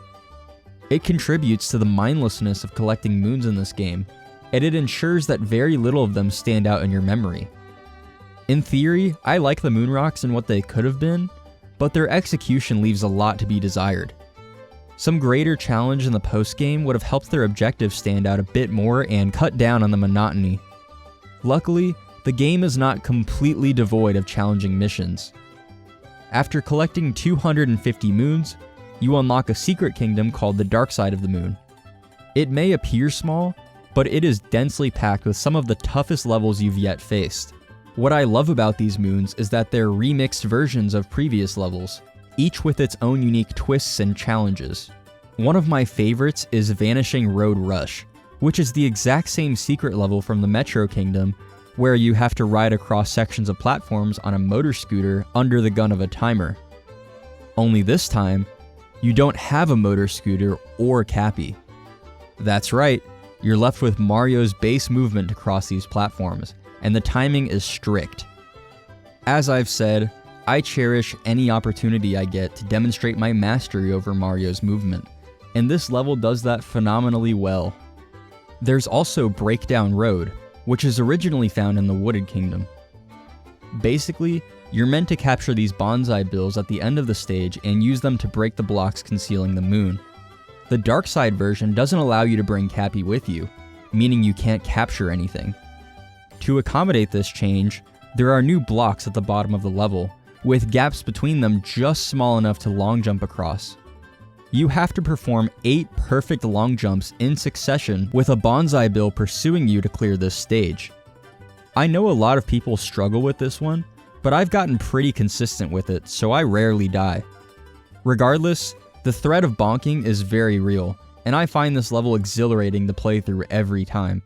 It contributes to the mindlessness of collecting moons in this game, and it ensures that very little of them stand out in your memory. In theory, I like the moon rocks and what they could have been, but their execution leaves a lot to be desired. Some greater challenge in the post-game would have helped their objectives stand out a bit more and cut down on the monotony. Luckily, the game is not completely devoid of challenging missions. After collecting 250 moons, you unlock a secret kingdom called the Dark Side of the Moon. It may appear small, but it is densely packed with some of the toughest levels you've yet faced. What I love about these moons is that they're remixed versions of previous levels, each with its own unique twists and challenges. One of my favorites is Vanishing Road Rush, which is the exact same secret level from the Metro Kingdom, where you have to ride across sections of platforms on a motor scooter under the gun of a timer. Only this time, you don't have a motor scooter or Cappy. That's right, you're left with Mario's base movement to cross these platforms, and the timing is strict. As I've said, I cherish any opportunity I get to demonstrate my mastery over Mario's movement, and this level does that phenomenally well. There's also Breakdown Road, which is originally found in the Wooded Kingdom. Basically, you're meant to capture these bonsai bills at the end of the stage and use them to break the blocks concealing the moon. The Dark Side version doesn't allow you to bring Cappy with you, meaning you can't capture anything. To accommodate this change, there are new blocks at the bottom of the level, with gaps between them just small enough to long jump across. You have to perform 8 perfect long jumps in succession with a bonsai bill pursuing you to clear this stage. I know a lot of people struggle with this one, but I've gotten pretty consistent with it, so I rarely die. Regardless, the threat of bonking is very real, and I find this level exhilarating to play through every time.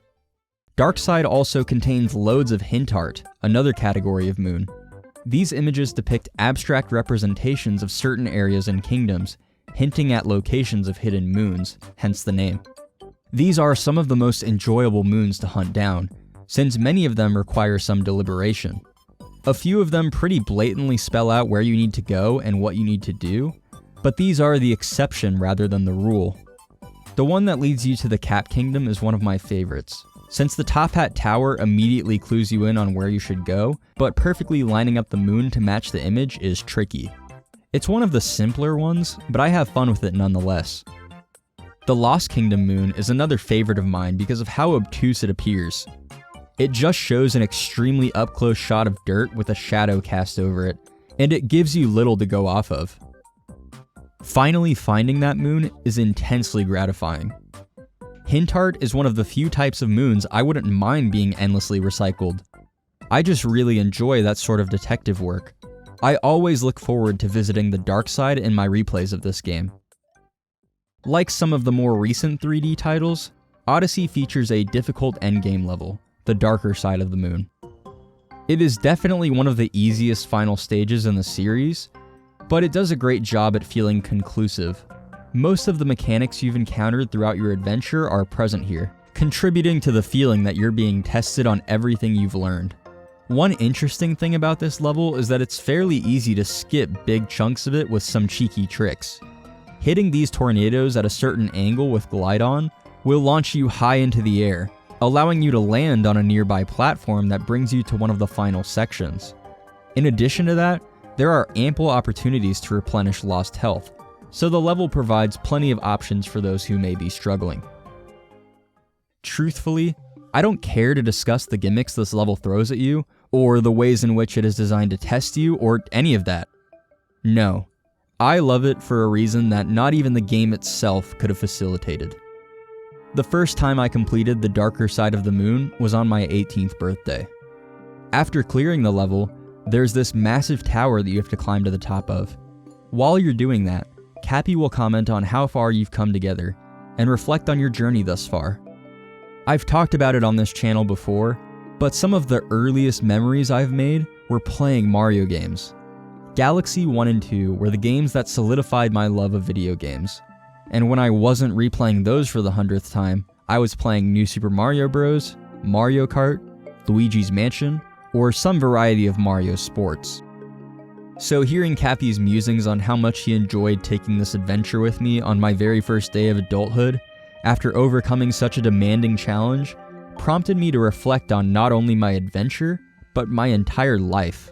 Dark Side also contains loads of hint art, another category of moon. These images depict abstract representations of certain areas and kingdoms, hinting at locations of hidden moons, hence the name. These are some of the most enjoyable moons to hunt down, since many of them require some deliberation. A few of them pretty blatantly spell out where you need to go and what you need to do, but these are the exception rather than the rule. The one that leads you to the Cap Kingdom is one of my favorites, since the Top Hat Tower immediately clues you in on where you should go, but perfectly lining up the moon to match the image is tricky. It's one of the simpler ones, but I have fun with it nonetheless. The Lost Kingdom moon is another favorite of mine because of how obtuse it appears. It just shows an extremely up-close shot of dirt with a shadow cast over it, and it gives you little to go off of. Finally finding that moon is intensely gratifying. Hint art is one of the few types of moons I wouldn't mind being endlessly recycled. I just really enjoy that sort of detective work. I always look forward to visiting the Dark Side in my replays of this game. Like some of the more recent 3D titles, Odyssey features a difficult endgame level, the Darker Side of the Moon. It is definitely one of the easiest final stages in the series, but it does a great job at feeling conclusive. Most of the mechanics you've encountered throughout your adventure are present here, contributing to the feeling that you're being tested on everything you've learned. One interesting thing about this level is that it's fairly easy to skip big chunks of it with some cheeky tricks. Hitting these tornadoes at a certain angle with Glide On will launch you high into the air, allowing you to land on a nearby platform that brings you to one of the final sections. In addition to that, there are ample opportunities to replenish lost health, so the level provides plenty of options for those who may be struggling. Truthfully, I don't care to discuss the gimmicks this level throws at you, or the ways in which it is designed to test you, or any of that. No, I love it for a reason that not even the game itself could have facilitated. The first time I completed the darker side of the moon was on my 18th birthday. After clearing the level, there's this massive tower that you have to climb to the top of. While you're doing that, Cappy will comment on how far you've come together, and reflect on your journey thus far. I've talked about it on this channel before, but some of the earliest memories I've made were playing Mario games. Galaxy 1 and 2 were the games that solidified my love of video games, and when I wasn't replaying those for the 100th time, I was playing New Super Mario Bros., Mario Kart, Luigi's Mansion, or some variety of Mario sports. So hearing Cappy's musings on how much he enjoyed taking this adventure with me on my very first day of adulthood, after overcoming such a demanding challenge, prompted me to reflect on not only my adventure, but my entire life.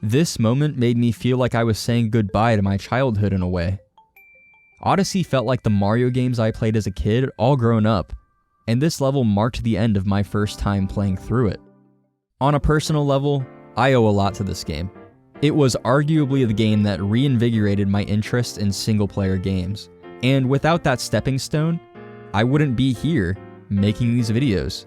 This moment made me feel like I was saying goodbye to my childhood in a way. Odyssey felt like the Mario games I played as a kid all grown up, and this level marked the end of my first time playing through it. On a personal level, I owe a lot to this game. It was arguably the game that reinvigorated my interest in single-player games, and without that stepping stone, I wouldn't be here making these videos.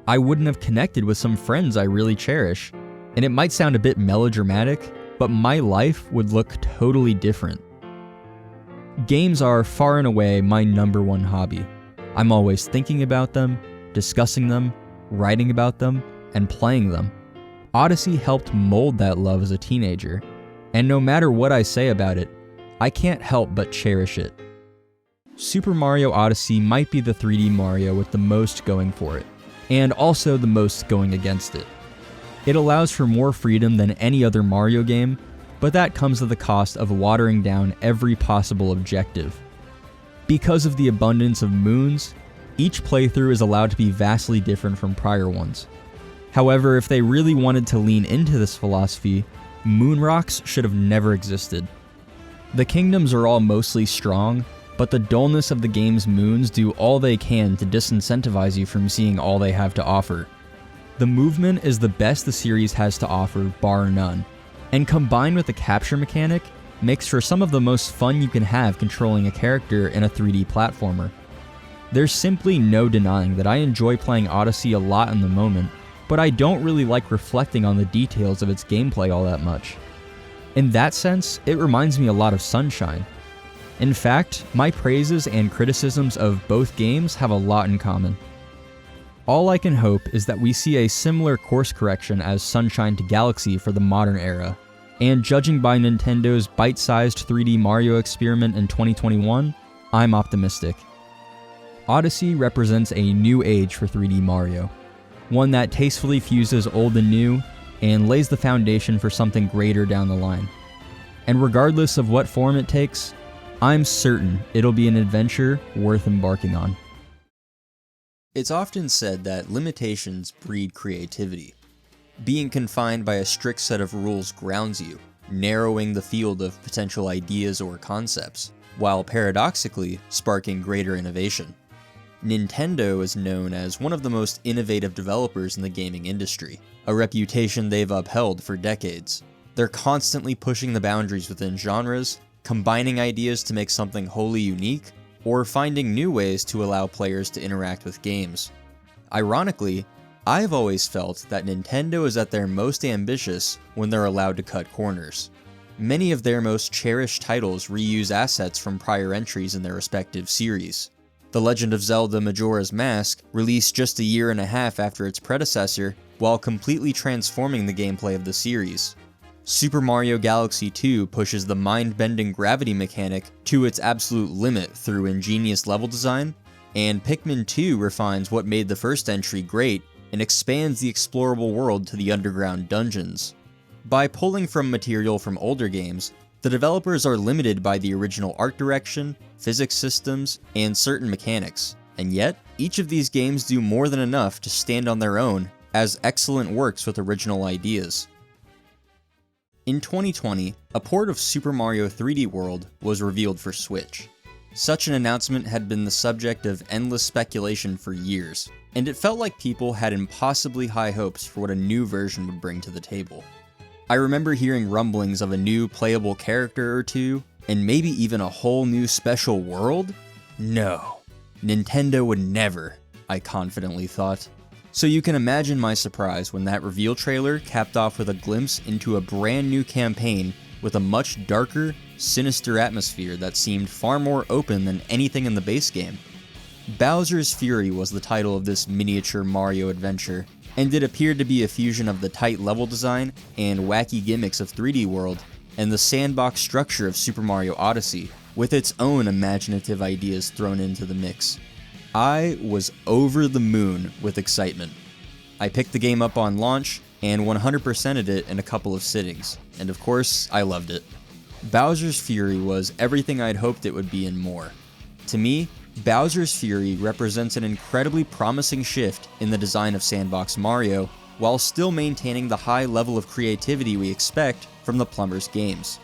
I wouldn't have connected with some friends I really cherish, and it might sound a bit melodramatic, but my life would look totally different. Games are far and away my #1 hobby. I'm always thinking about them, discussing them, writing about them, and playing them. Odyssey helped mold that love as a teenager, and no matter what I say about it, I can't help but cherish it. Super Mario Odyssey might be the 3D Mario with the most going for it, and also the most going against it. It allows for more freedom than any other Mario game, but that comes at the cost of watering down every possible objective. Because of the abundance of moons, each playthrough is allowed to be vastly different from prior ones. However, if they really wanted to lean into this philosophy, moon rocks should have never existed. The kingdoms are all mostly strong, but the dullness of the game's moons do all they can to disincentivize you from seeing all they have to offer. The movement is the best the series has to offer, bar none, and combined with the capture mechanic, makes for some of the most fun you can have controlling a character in a 3D platformer. There's simply no denying that I enjoy playing Odyssey a lot in the moment, but I don't really like reflecting on the details of its gameplay all that much. In that sense, it reminds me a lot of Sunshine. In fact, my praises and criticisms of both games have a lot in common. All I can hope is that we see a similar course correction as Sunshine to Galaxy for the modern era, and judging by Nintendo's bite-sized 3D Mario experiment in 2021, I'm optimistic. Odyssey represents a new age for 3D Mario, one that tastefully fuses old and new, and lays the foundation for something greater down the line. And regardless of what form it takes, I'm certain it'll be an adventure worth embarking on. It's often said that limitations breed creativity. Being confined by a strict set of rules grounds you, narrowing the field of potential ideas or concepts, while paradoxically sparking greater innovation. Nintendo is known as one of the most innovative developers in the gaming industry, a reputation they've upheld for decades. They're constantly pushing the boundaries within genres, combining ideas to make something wholly unique, or finding new ways to allow players to interact with games. Ironically, I've always felt that Nintendo is at their most ambitious when they're allowed to cut corners. Many of their most cherished titles reuse assets from prior entries in their respective series. The Legend of Zelda Majora's Mask, released just a year and a half after its predecessor, while completely transforming the gameplay of the series. Super Mario Galaxy 2 pushes the mind-bending gravity mechanic to its absolute limit through ingenious level design, and Pikmin 2 refines what made the first entry great and expands the explorable world to the underground dungeons. By pulling from material from older games, the developers are limited by the original art direction, physics systems, and certain mechanics, and yet, each of these games do more than enough to stand on their own as excellent works with original ideas. In 2020, a port of Super Mario 3D World was revealed for Switch. Such an announcement had been the subject of endless speculation for years, and it felt like people had impossibly high hopes for what a new version would bring to the table. I remember hearing rumblings of a new playable character or two, and maybe even a whole new special world? No. Nintendo would never, I confidently thought. So you can imagine my surprise when that reveal trailer capped off with a glimpse into a brand new campaign with a much darker, sinister atmosphere that seemed far more open than anything in the base game. Bowser's Fury was the title of this miniature Mario adventure, and it appeared to be a fusion of the tight level design and wacky gimmicks of 3D World, and the sandbox structure of Super Mario Odyssey, with its own imaginative ideas thrown into the mix. I was over the moon with excitement. I picked the game up on launch, and 100%ed it in a couple of sittings, and of course, I loved it. Bowser's Fury was everything I'd hoped it would be and more. To me, Bowser's Fury represents an incredibly promising shift in the design of Sandbox Mario, while still maintaining the high level of creativity we expect from the Plumbers games.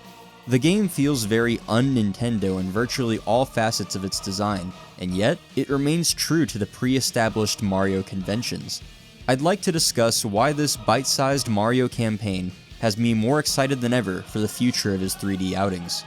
The game feels very un-Nintendo in virtually all facets of its design, and yet, it remains true to the pre-established Mario conventions. I'd like to discuss why this bite-sized Mario campaign has me more excited than ever for the future of his 3D outings.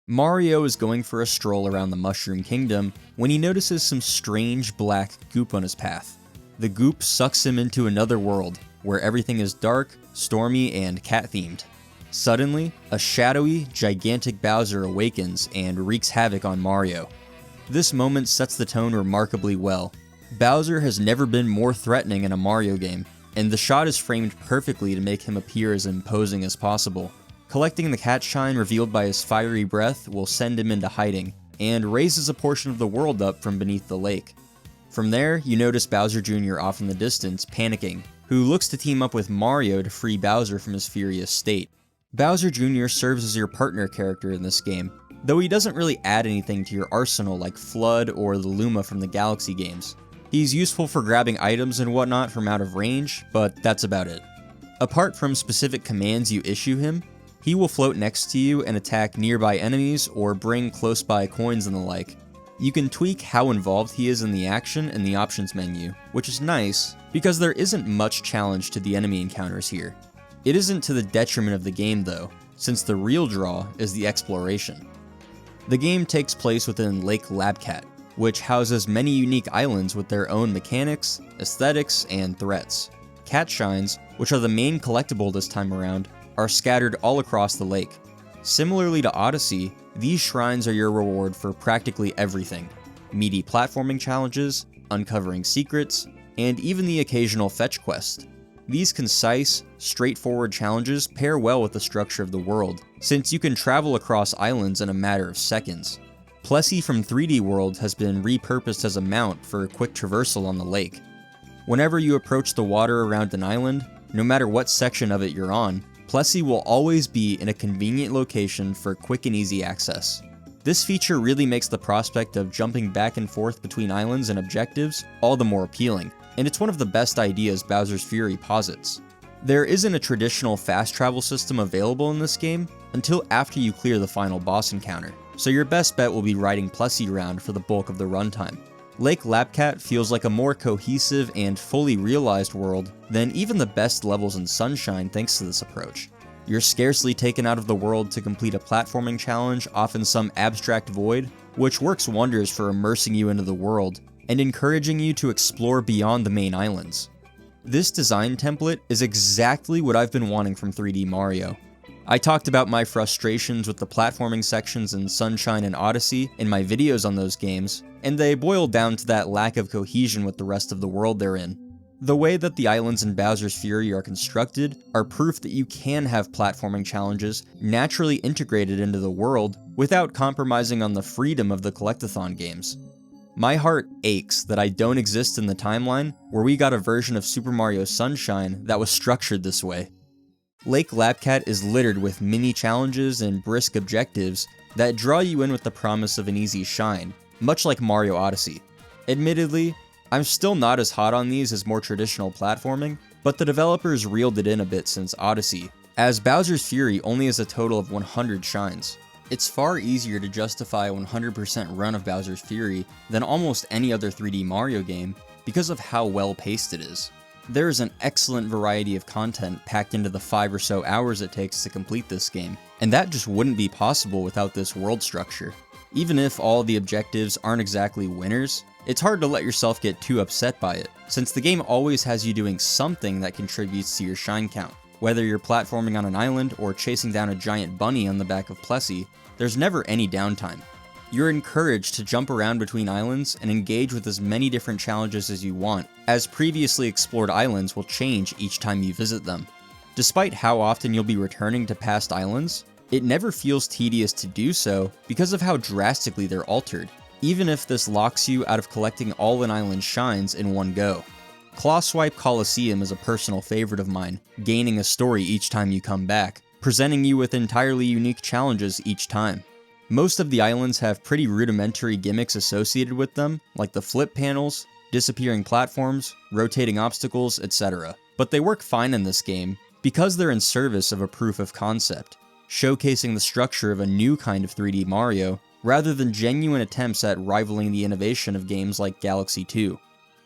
Mario is going for a stroll around the Mushroom Kingdom when he notices some strange black goop on his path. The goop sucks him into another world, where everything is dark, stormy, and cat-themed. Suddenly, a shadowy, gigantic Bowser awakens and wreaks havoc on Mario. This moment sets the tone remarkably well. Bowser has never been more threatening in a Mario game, and the shot is framed perfectly to make him appear as imposing as possible. Collecting the cat shine revealed by his fiery breath will send him into hiding, and raises a portion of the world up from beneath the lake. From there, you notice Bowser Jr. off in the distance, panicking, who looks to team up with Mario to free Bowser from his furious state. Bowser Jr. serves as your partner character in this game, though he doesn't really add anything to your arsenal like Flood or the Luma from the Galaxy games. He's useful for grabbing items and whatnot from out of range, but that's about it. Apart from specific commands you issue him, he will float next to you and attack nearby enemies or bring close by coins and the like. You can tweak how involved he is in the action in the options menu, which is nice, because there isn't much challenge to the enemy encounters here. It isn't to the detriment of the game though, since the real draw is the exploration. The game takes place within Lake Labcat, which houses many unique islands with their own mechanics, aesthetics, and threats. Cat shines, which are the main collectible this time around, are scattered all across the lake. Similarly to Odyssey, these shrines are your reward for practically everything: meaty platforming challenges, uncovering secrets, and even the occasional fetch quest. These concise, straightforward challenges pair well with the structure of the world, since you can travel across islands in a matter of seconds. Plessy from 3D World has been repurposed as a mount for quick traversal on the lake. Whenever you approach the water around an island, no matter what section of it you're on, Plessy will always be in a convenient location for quick and easy access. This feature really makes the prospect of jumping back and forth between islands and objectives all the more appealing, and it's one of the best ideas Bowser's Fury posits. There isn't a traditional fast travel system available in this game until after you clear the final boss encounter, so your best bet will be riding Plessy around for the bulk of the runtime. Lake Labcat feels like a more cohesive and fully realized world than even the best levels in Sunshine thanks to this approach. You're scarcely taken out of the world to complete a platforming challenge off in some abstract void, which works wonders for immersing you into the world and encouraging you to explore beyond the main islands. This design template is exactly what I've been wanting from 3D Mario. I talked about my frustrations with the platforming sections in Sunshine and Odyssey in my videos on those games, and they boil down to that lack of cohesion with the rest of the world they're in. The way that the islands in Bowser's Fury are constructed are proof that you can have platforming challenges naturally integrated into the world without compromising on the freedom of the collectathon games. My heart aches that I don't exist in the timeline where we got a version of Super Mario Sunshine that was structured this way. Lake Labcat is littered with mini challenges and brisk objectives that draw you in with the promise of an easy shine, much like Mario Odyssey. Admittedly, I'm still not as hot on these as more traditional platforming, but the developers reeled it in a bit since Odyssey, as Bowser's Fury only has a total of 100 shines. It's far easier to justify a 100% run of Bowser's Fury than almost any other 3D Mario game because of how well paced it is. There is an excellent variety of content packed into the 5 or so hours it takes to complete this game, and that just wouldn't be possible without this world structure. Even if all the objectives aren't exactly winners, it's hard to let yourself get too upset by it, since the game always has you doing something that contributes to your shine count. Whether you're platforming on an island or chasing down a giant bunny on the back of Plessy, there's never any downtime. You're encouraged to jump around between islands and engage with as many different challenges as you want, as previously explored islands will change each time you visit them. Despite how often you'll be returning to past islands, it never feels tedious to do so because of how drastically they're altered, even if this locks you out of collecting all an island's shines in one go. Clawswipe Coliseum is a personal favorite of mine, gaining a story each time you come back, presenting you with entirely unique challenges each time. Most of the islands have pretty rudimentary gimmicks associated with them, like the flip panels, disappearing platforms, rotating obstacles, etc. But they work fine in this game because they're in service of a proof of concept, showcasing the structure of a new kind of 3D Mario, rather than genuine attempts at rivaling the innovation of games like Galaxy 2.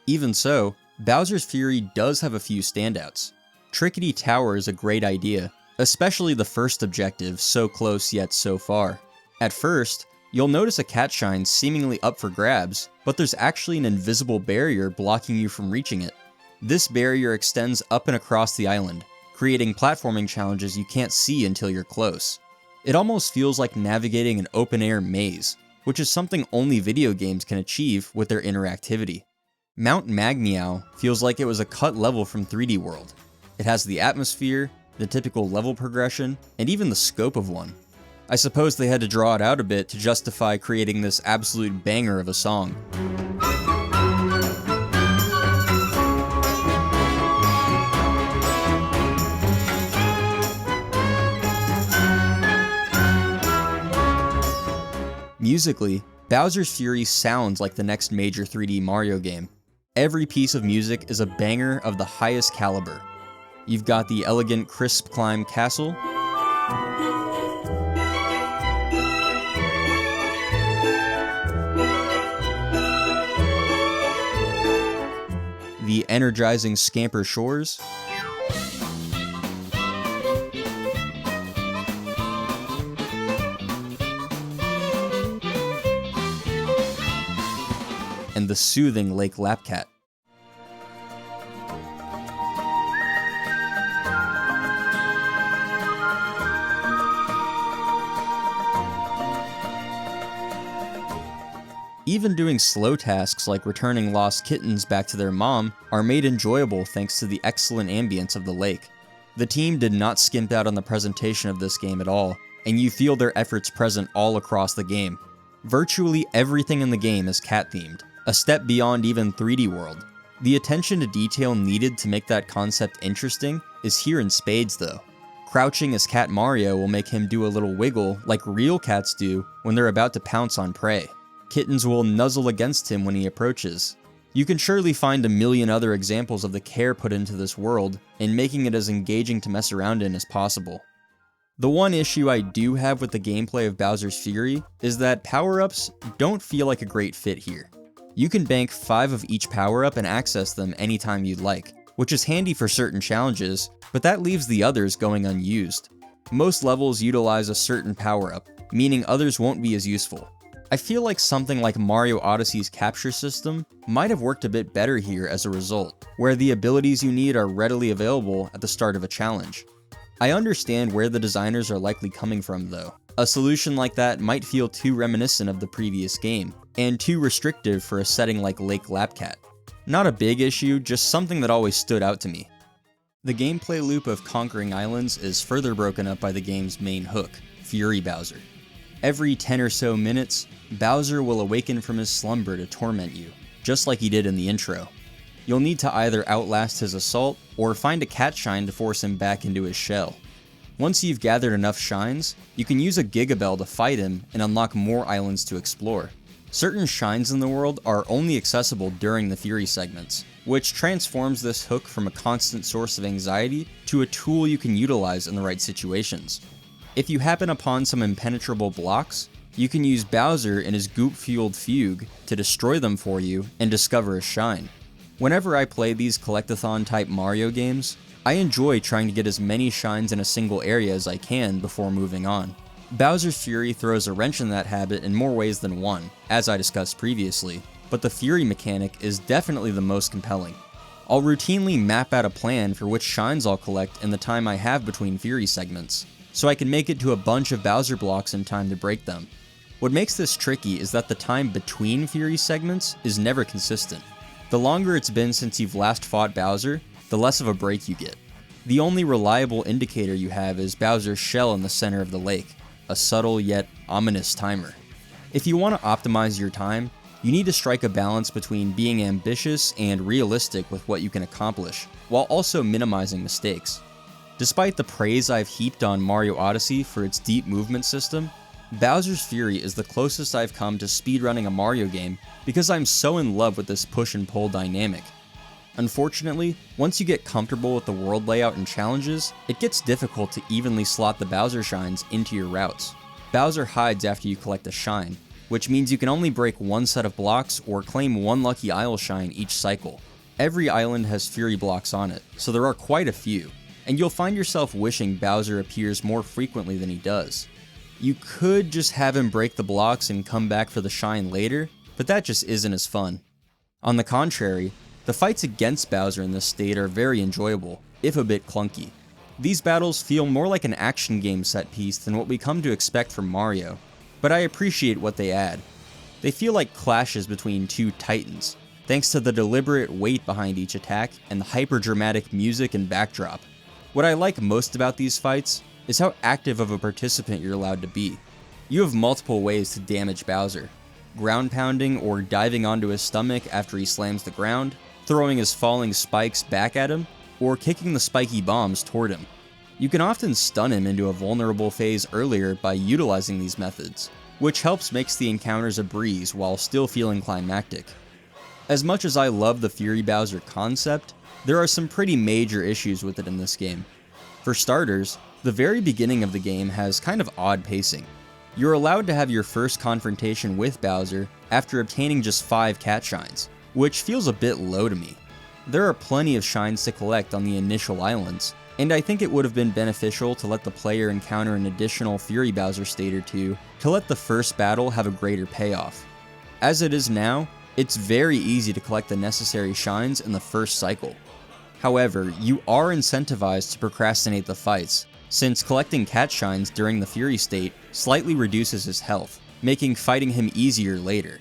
Even so, Bowser's Fury does have a few standouts. Trickety Tower is a great idea, especially the first objective, so close yet so far. At first, you'll notice a cat shine seemingly up for grabs, but there's actually an invisible barrier blocking you from reaching it. This barrier extends up and across the island, creating platforming challenges you can't see until you're close. It almost feels like navigating an open-air maze, which is something only video games can achieve with their interactivity. Mount Magmeow feels like it was a cut level from 3D World. It has the atmosphere, the typical level progression, and even the scope of one. I suppose they had to draw it out a bit to justify creating this absolute banger of a song. Musically, Bowser's Fury sounds like the next major 3D Mario game. Every piece of music is a banger of the highest caliber. You've got the elegant Crisp Climb Castle, the energizing Scamper Shores, and the soothing Lake Lapcat. Even doing slow tasks like returning lost kittens back to their mom are made enjoyable thanks to the excellent ambience of the lake. The team did not skimp out on the presentation of this game at all, and you feel their efforts present all across the game. Virtually everything in the game is cat-themed, a step beyond even 3D World. The attention to detail needed to make that concept interesting is here in spades though. Crouching as Cat Mario will make him do a little wiggle like real cats do when they're about to pounce on prey. Kittens will nuzzle against him when he approaches. You can surely find a million other examples of the care put into this world and making it as engaging to mess around in as possible. The one issue I do have with the gameplay of Bowser's Fury is that power-ups don't feel like a great fit here. You can bank 5 of each power-up and access them anytime you'd like, which is handy for certain challenges, but that leaves the others going unused. Most levels utilize a certain power-up, meaning others won't be as useful. I feel like something like Mario Odyssey's capture system might have worked a bit better here as a result, where the abilities you need are readily available at the start of a challenge. I understand where the designers are likely coming from though. A solution like that might feel too reminiscent of the previous game, and too restrictive for a setting like Lake Lapcat. Not a big issue, just something that always stood out to me. The gameplay loop of conquering islands is further broken up by the game's main hook, Fury Bowser. Every 10 or so minutes, Bowser will awaken from his slumber to torment you, just like he did in the intro. You'll need to either outlast his assault, or find a cat shine to force him back into his shell. Once you've gathered enough shines, you can use a Gigabell to fight him and unlock more islands to explore. Certain shines in the world are only accessible during the Fury segments, which transforms this hook from a constant source of anxiety to a tool you can utilize in the right situations. If you happen upon some impenetrable blocks, you can use Bowser and his goop-fueled fugue to destroy them for you and discover a shine. Whenever I play these collectathon type Mario games, I enjoy trying to get as many shines in a single area as I can before moving on. Bowser's Fury throws a wrench in that habit in more ways than one, as I discussed previously, but the Fury mechanic is definitely the most compelling. I'll routinely map out a plan for which shines I'll collect in the time I have between Fury segments, so I can make it to a bunch of Bowser blocks in time to break them. What makes this tricky is that the time between Fury segments is never consistent. The longer it's been since you've last fought Bowser, the less of a break you get. The only reliable indicator you have is Bowser's shell in the center of the lake, a subtle yet ominous timer. If you want to optimize your time, you need to strike a balance between being ambitious and realistic with what you can accomplish, while also minimizing mistakes. Despite the praise I've heaped on Mario Odyssey for its deep movement system, Bowser's Fury is the closest I've come to speedrunning a Mario game because I'm so in love with this push and pull dynamic. Unfortunately, once you get comfortable with the world layout and challenges, it gets difficult to evenly slot the Bowser shines into your routes. Bowser hides after you collect a shine, which means you can only break one set of blocks or claim one lucky isle shine each cycle. Every island has Fury blocks on it, so there are quite a few, and you'll find yourself wishing Bowser appears more frequently than he does. You could just have him break the blocks and come back for the shine later, but that just isn't as fun. On the contrary, the fights against Bowser in this state are very enjoyable, if a bit clunky. These battles feel more like an action game set piece than what we come to expect from Mario, but I appreciate what they add. They feel like clashes between two titans, thanks to the deliberate weight behind each attack and the hyper-dramatic music and backdrop. What I like most about these fights is how active of a participant you're allowed to be. You have multiple ways to damage Bowser: ground pounding or diving onto his stomach after he slams the ground, throwing his falling spikes back at him, or kicking the spiky bombs toward him. You can often stun him into a vulnerable phase earlier by utilizing these methods, which helps makes the encounters a breeze while still feeling climactic. As much as I love the Fury Bowser concept, there are some pretty major issues with it in this game. For starters, the very beginning of the game has kind of odd pacing. You're allowed to have your first confrontation with Bowser after obtaining just 5 cat shines, which feels a bit low to me. There are plenty of shines to collect on the initial islands, and I think it would have been beneficial to let the player encounter an additional Fury Bowser state or two to let the first battle have a greater payoff. As it is now, it's very easy to collect the necessary shines in the first cycle. However, you are incentivized to procrastinate the fights, since collecting cat shines during the Fury state slightly reduces his health, making fighting him easier later.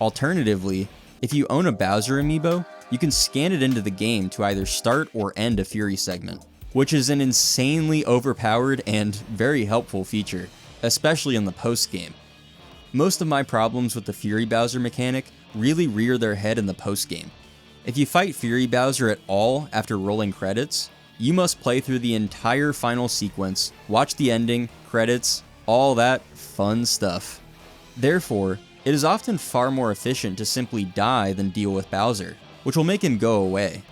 Alternatively, if you own a Bowser amiibo, you can scan it into the game to either start or end a Fury segment, which is an insanely overpowered and very helpful feature, especially in the post-game. Most of my problems with the Fury Bowser mechanic really rear their head in the post-game. If you fight Fury Bowser at all after rolling credits, you must play through the entire final sequence, watch the ending, credits, all that fun stuff. Therefore, it is often far more efficient to simply die than deal with Bowser, which will make him go away.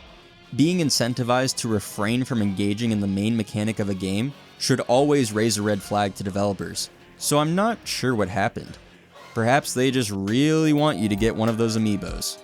Being incentivized to refrain from engaging in the main mechanic of a game should always raise a red flag to developers, so I'm not sure what happened. Perhaps they just really want you to get one of those amiibos.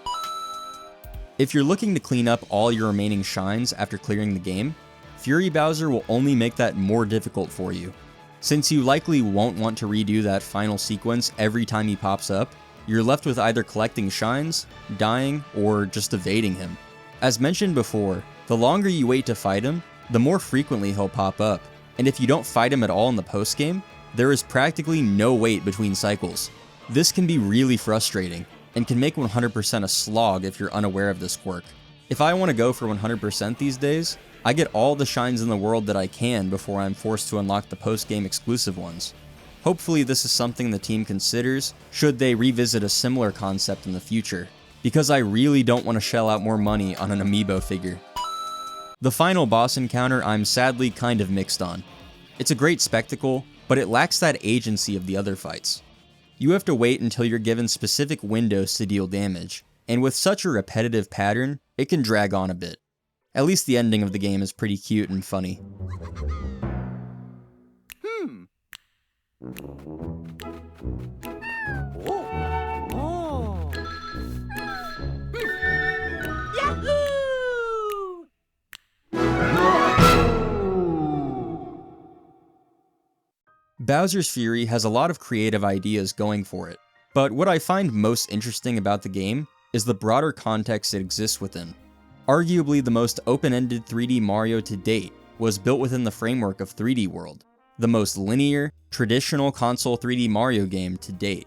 If you're looking to clean up all your remaining shines after clearing the game, Fury Bowser will only make that more difficult for you. Since you likely won't want to redo that final sequence every time he pops up, you're left with either collecting shines, dying, or just evading him. As mentioned before, the longer you wait to fight him, the more frequently he'll pop up, and if you don't fight him at all in the post-game, there is practically no wait between cycles. This can be really frustrating, and can make 100% a slog if you're unaware of this quirk. If I want to go for 100% these days, I get all the shines in the world that I can before I'm forced to unlock the post-game exclusive ones. Hopefully this is something the team considers should they revisit a similar concept in the future, because I really don't want to shell out more money on an amiibo figure. The final boss encounter I'm sadly kind of mixed on. It's a great spectacle, but it lacks that agency of the other fights. You have to wait until you're given specific windows to deal damage, and with such a repetitive pattern, it can drag on a bit. At least the ending of the game is pretty cute and funny. Bowser's Fury has a lot of creative ideas going for it, but what I find most interesting about the game is the broader context it exists within. Arguably the most open-ended 3D Mario to date was built within the framework of 3D World, the most linear, traditional console 3D Mario game to date.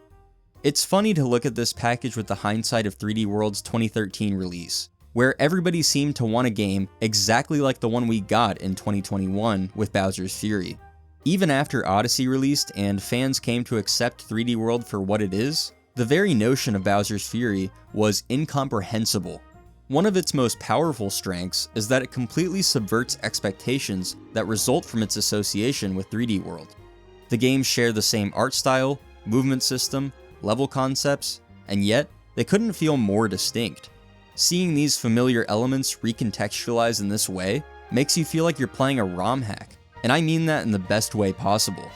It's funny to look at this package with the hindsight of 3D World's 2013 release, where everybody seemed to want a game exactly like the one we got in 2021 with Bowser's Fury. Even after Odyssey released and fans came to accept 3D World for what it is, the very notion of Bowser's Fury was incomprehensible. One of its most powerful strengths is that it completely subverts expectations that result from its association with 3D World. The games share the same art style, movement system, level concepts, and yet they couldn't feel more distinct. Seeing these familiar elements recontextualized in this way makes you feel like you're playing a ROM hack, and I mean that in the best way possible.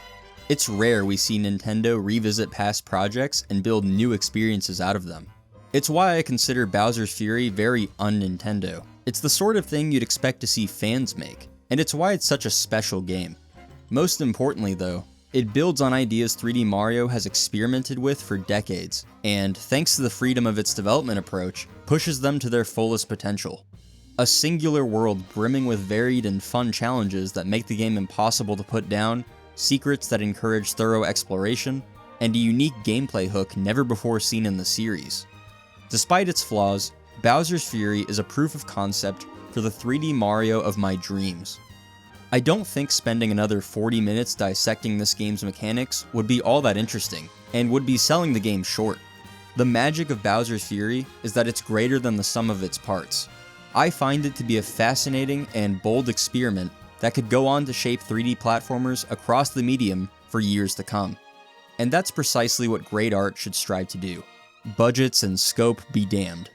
It's rare we see Nintendo revisit past projects and build new experiences out of them. It's why I consider Bowser's Fury very un-Nintendo. It's the sort of thing you'd expect to see fans make, and it's why it's such a special game. Most importantly though, it builds on ideas 3D Mario has experimented with for decades, and thanks to the freedom of its development approach, pushes them to their fullest potential. A singular world brimming with varied and fun challenges that make the game impossible to put down, secrets that encourage thorough exploration, and a unique gameplay hook never before seen in the series. Despite its flaws, Bowser's Fury is a proof of concept for the 3D Mario of my dreams. I don't think spending another 40 minutes dissecting this game's mechanics would be all that interesting, and would be selling the game short. The magic of Bowser's Fury is that it's greater than the sum of its parts. I find it to be a fascinating and bold experiment that could go on to shape 3D platformers across the medium for years to come. And that's precisely what great art should strive to do. Budgets and scope be damned.